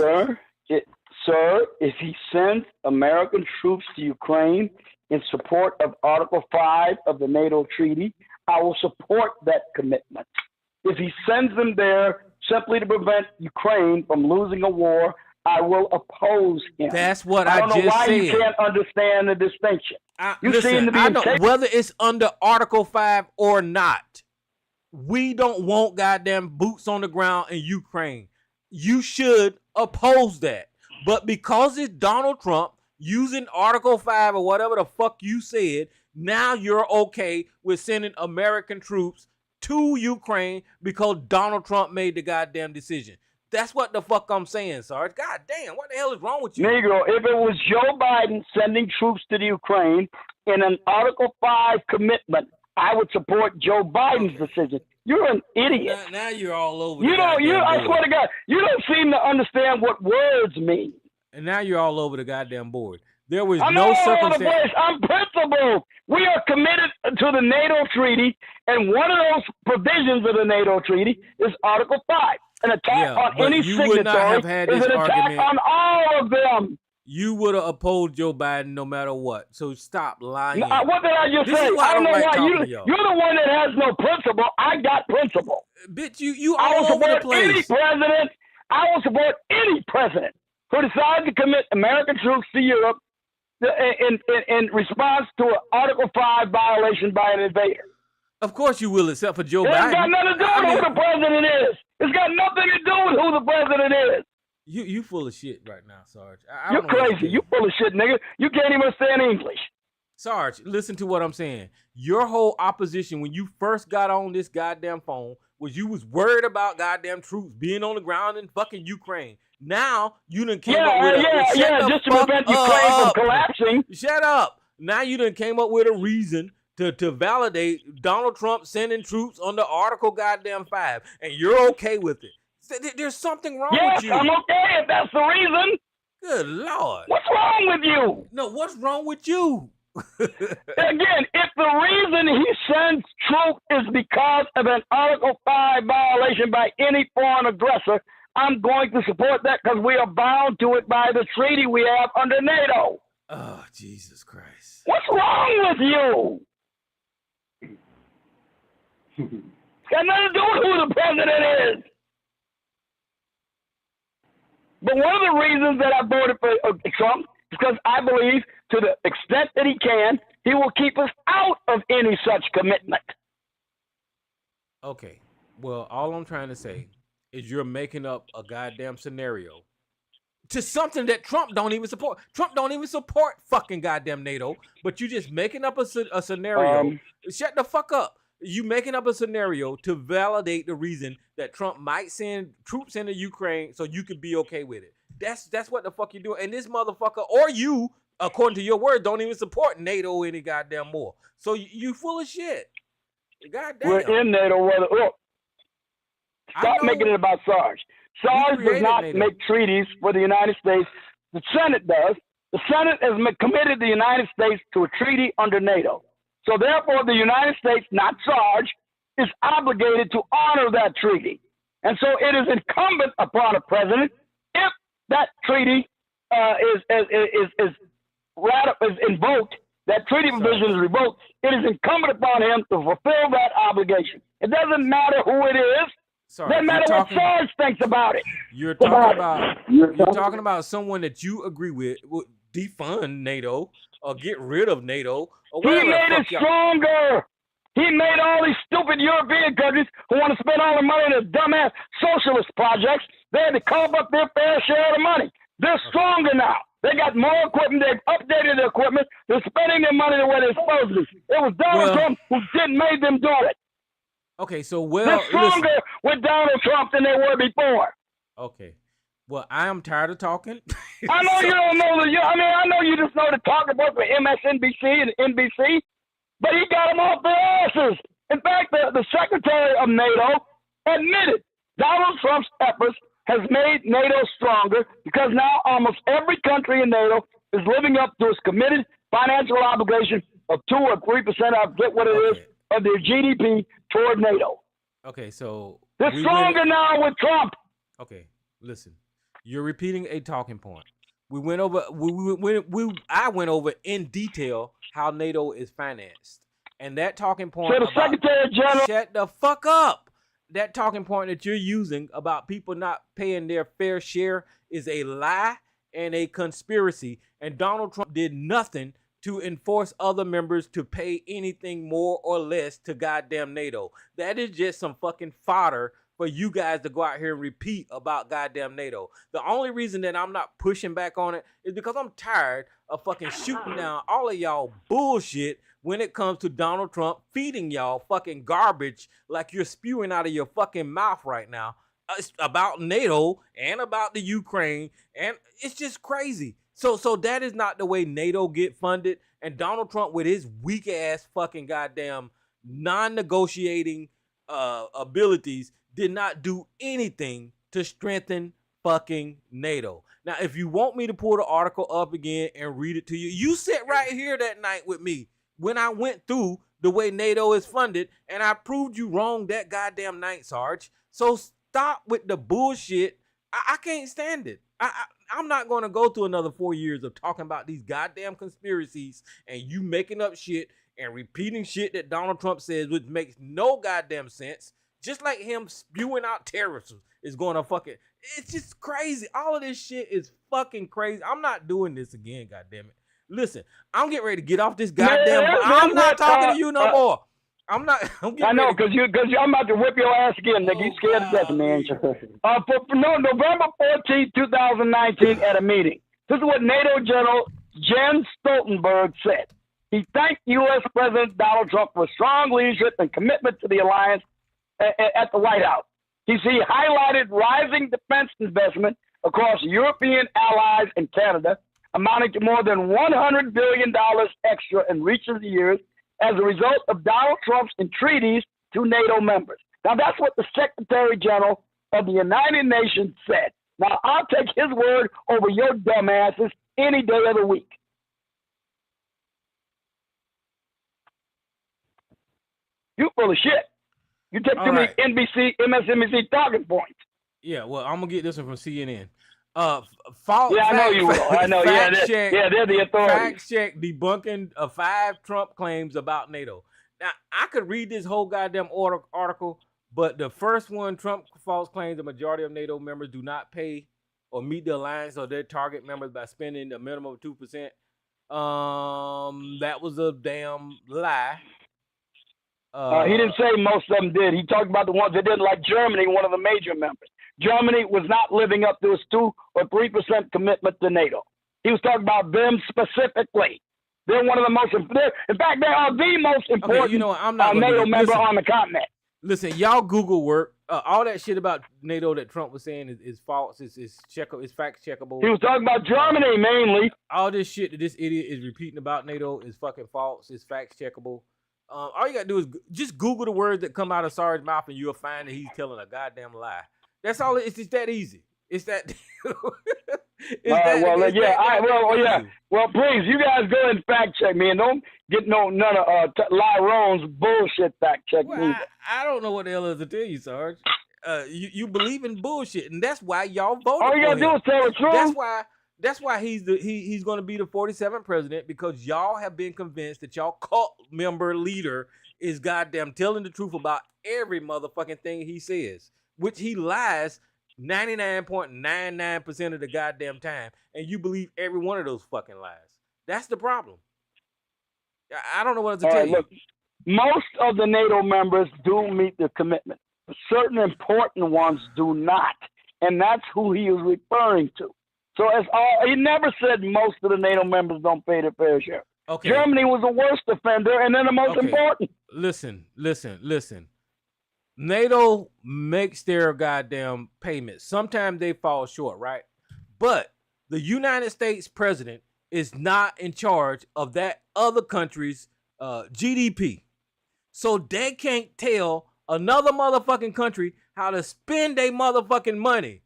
Sir, if he sends American troops to Ukraine in support of Article 5 of the NATO treaty, I will support that commitment. If he sends them there simply to prevent Ukraine from losing a war, I will oppose him. That's what I just said. I don't know why you can't understand the distinction. Seem to be whether it's under Article 5 or not, we don't want goddamn boots on the ground in Ukraine. You should oppose that. But because it's Donald Trump using Article 5 or whatever the fuck you said, now you're okay with sending American troops to Ukraine because Donald Trump made the goddamn decision. That's what the fuck I'm saying, Sarge. God damn, what the hell is wrong with you? Negro, if it was Joe Biden sending troops to the Ukraine in an Article 5 commitment, I would support Joe Biden's decision. You're an idiot. Now you're all over. I swear to God, you don't seem to understand what words mean. And now you're all over the goddamn board. There was I'm no all over the circumstance. place. I'm principled. We are committed to the NATO treaty, and one of those provisions of the NATO treaty is Article 5. An attack on but any you would not have signatory had is this an attack argument. on all of them. You would have opposed Joe Biden no matter what. So stop lying. What did I just This say? is why I don't know like why talking you, to y'all. you're the one that has no principle. I got principle. Bitch, you I all will over the support any place. president. I will support any president who decides to commit American troops to Europe in response to an Article 5 violation by an invader. Of course you will, except for Joe It Biden. ain't got nothing to do with who the president is. It's got nothing to do with who the president is. You full of shit right now, Sarge. You're crazy. You full of shit, nigga. You can't even understand English. Sarge, listen to what I'm saying. Your whole opposition when you first got on this goddamn phone was you was worried about goddamn troops being on the ground in fucking Ukraine. Now you done came up with just to prevent Ukraine from collapsing. Shut up. Now you done came up with a reason to validate Donald Trump sending troops under Article goddamn 5, and you're okay with it. There's something wrong with you. Yes, I'm okay if that's the reason. Good Lord. What's wrong with you? No, what's wrong with you? Again, if the reason he sends troops is because of an Article 5 violation by any foreign aggressor, I'm going to support that because we are bound to it by the treaty we have under NATO. Oh, Jesus Christ. What's wrong with you? It's got nothing to do with who the president is. But one of the reasons that I voted for Trump is because I believe to the extent that he can, he will keep us out of any such commitment. Okay. Well, all I'm trying to say is you're making up a goddamn scenario to something that Trump don't even support. Trump don't even support fucking goddamn NATO, but you just making up a scenario. Shut the fuck up. You making up a scenario to validate the reason that Trump might send troops into Ukraine so you could be okay with it. That's what the fuck you doing. And this motherfucker or you, according to your word, don't even support NATO any goddamn more. So you full of shit. Goddamn. We're in NATO. Look, stop making it about Sarge. Sarge does not make treaties for the United States. The Senate does. The Senate has committed the United States to a treaty under NATO. So therefore, the United States, not Sarge, is obligated to honor that treaty. And so it is incumbent upon a president, if that treaty is invoked, that treaty provision is revoked, it is incumbent upon him to fulfill that obligation. It doesn't matter who it is. It doesn't matter what Sarge thinks about it. You're talking about someone that you agree with would defund NATO or get rid of NATO. Or he made it stronger. He made all these stupid European countries who want to spend all the money on the dumbass socialist projects. They had to cough up their fair share of the money. They're stronger now. They got more equipment. They've updated their equipment. They're spending their money the way they're supposed to. It was Donald Trump who didn't make them do it. Okay, so they're stronger with Donald Trump than they were before. Okay. Well, I am tired of talking. I know you don't know I know you just know the talking about for MSNBC and NBC, but he got them off their asses. In fact, the Secretary of NATO admitted Donald Trump's efforts has made NATO stronger because now almost every country in NATO is living up to its committed financial obligation of 2 or 3%, I forget what it is, of their GDP toward NATO. Okay, so they're stronger now with Trump. Okay, listen. You're repeating a talking point. We went over. I went over in detail how NATO is financed, and that talking point. So the Secretary General. Shut the fuck up. That talking point that you're using about people not paying their fair share is a lie and a conspiracy. And Donald Trump did nothing to enforce other members to pay anything more or less to goddamn NATO. That is just some fucking fodder for you guys to go out here and repeat about goddamn NATO. The only reason that I'm not pushing back on it is because I'm tired of fucking shooting down all of y'all bullshit when it comes to Donald Trump feeding y'all fucking garbage like you're spewing out of your fucking mouth right now about NATO and about the Ukraine, and it's just crazy. So that is not the way NATO get funded, and Donald Trump with his weak ass fucking goddamn non-negotiating abilities did not do anything to strengthen fucking NATO. Now, if you want me to pull the article up again and read it to you, you sit right here that night with me when I went through the way NATO is funded, and I proved you wrong that goddamn night, Sarge. So stop with the bullshit. I can't stand it. I'm not going to go through another 4 years of talking about these goddamn conspiracies and you making up shit and repeating shit that Donald Trump says, which makes no goddamn sense. Just like him spewing out terrorism is going to fucking... It's just crazy. All of this shit is fucking crazy. I'm not doing this again, goddamn it. Listen, I'm getting ready to get off this goddamn... I'm not talking to you no more. I know, because I'm about to whip your ass again, nigga. You scared to death, man. November 14, 2019, at a meeting. This is what NATO General Jens Stoltenberg said. He thanked U.S. President Donald Trump for strong leadership and commitment to the alliance at the White House. He highlighted rising defense investment across European allies and Canada, amounting to more than $100 billion extra in recent years as a result of Donald Trump's entreaties to NATO members. Now, that's what the Secretary General of the United Nations said. Now, I'll take his word over your dumbasses any day of the week. You full of shit. You take too many MSNBC talking points. Yeah, well, I'm going to get this one from CNN. I know you will. I know. They're the authority. Fact check debunking 5 Trump claims about NATO. Now, I could read this whole goddamn article, but the first one, Trump false claims the majority of NATO members do not pay or meet the alliance or their target members by spending a minimum of 2%. That was a damn lie. He didn't say most of them did. He talked about the ones that didn't, like Germany, one of the major members. Germany was not living up to its 2 or 3% commitment to NATO. He was talking about them specifically. They're one of the most important. In fact, they are the most important NATO member on the continent. Listen, y'all Google work. All that shit about NATO that Trump was saying is false. It's fact checkable. He was talking about Germany mainly. All this shit that this idiot is repeating about NATO is fucking false. It's fact checkable. All you gotta do is just Google the words that come out of Sarge's mouth, and you'll find that he's telling a goddamn lie. That's all. It's just that easy. It's that. Well, please, you guys go and fact check me, and don't get none of Lyron's bullshit fact check me. I don't know what the hell is to tell you, Sarge. You believe in bullshit, and that's why y'all voted. All you gotta do is tell the truth. That's why he's going to be the 47th president, because y'all have been convinced that y'all cult member leader is goddamn telling the truth about every motherfucking thing he says, which he lies 99.99% of the goddamn time, and you believe every one of those fucking lies. That's the problem. I don't know what else to tell you. Look, most of the NATO members do meet their commitment. Certain important ones do not, and that's who he is referring to. So he never said most of the NATO members don't pay their fair share. Okay. Germany was the worst offender, and then the most important. Listen. NATO makes their goddamn payments. Sometimes they fall short, right? But the United States president is not in charge of that other country's GDP. So they can't tell another motherfucking country how to spend their motherfucking money.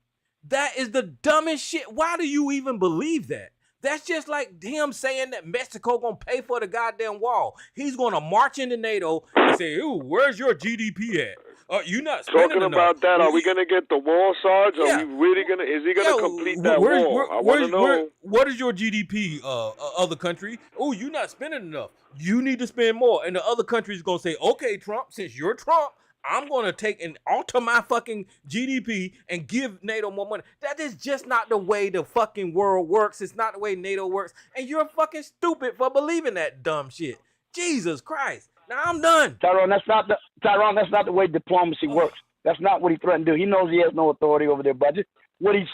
That is the dumbest shit. Why do you even believe that? That's just like him saying that Mexico gonna pay for the goddamn wall. He's gonna march into NATO and say, "Ooh, where's your GDP at? You not spending talking enough." About that? Are we gonna get the wall, Sarge? Are we really gonna? Is he gonna complete that wall? I want to know. What is your GDP, other country? Oh, you not spending enough. You need to spend more. And the other country is gonna say, "Okay, Trump, since you're Trump, I'm going to take and alter my fucking GDP and give NATO more money." That is just not the way the fucking world works. It's not the way NATO works. And you're fucking stupid for believing that dumb shit. Jesus Christ. Now I'm done. Tyrone, that's not the way diplomacy works. That's not what he threatened to do. He knows he has no authority over their budget. What he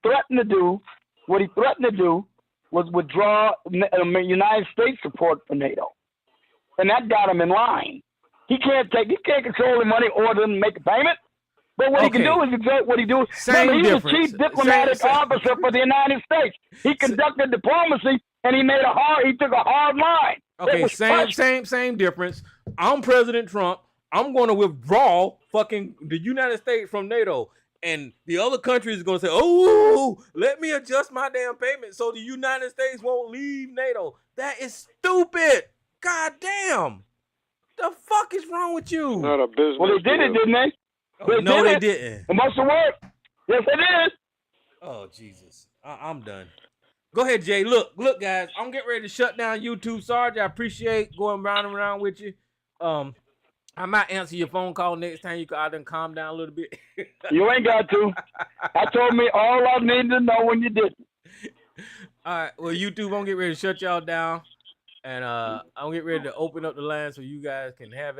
threatened to do was withdraw United States support for NATO. And that got him in line. He can't control the money or then make a payment. But what he can do is exactly what he do. Remember, he was chief diplomatic officer for the United States. He conducted diplomacy, and he took a hard line. Okay, same difference. I'm President Trump. I'm going to withdraw fucking the United States from NATO. And the other country is going to say, oh, let me adjust my damn payment so the United States won't leave NATO. That is stupid. God damn. The fuck is wrong with you? It's not a business. Well, they did it, didn't they? Oh, no, they didn't. It must have worked. Yes, it did. Oh, Jesus. I'm done. Go ahead, Jay. Look, guys. I'm getting ready to shut down YouTube. Sarge, I appreciate going round and round with you. I might answer your phone call next time. You can out and calm down a little bit. You ain't got to. I told me all I needed to know when you did. All right. Well, YouTube, I'm getting ready to shut y'all down. And I'm getting ready to open up the line so you guys can have it.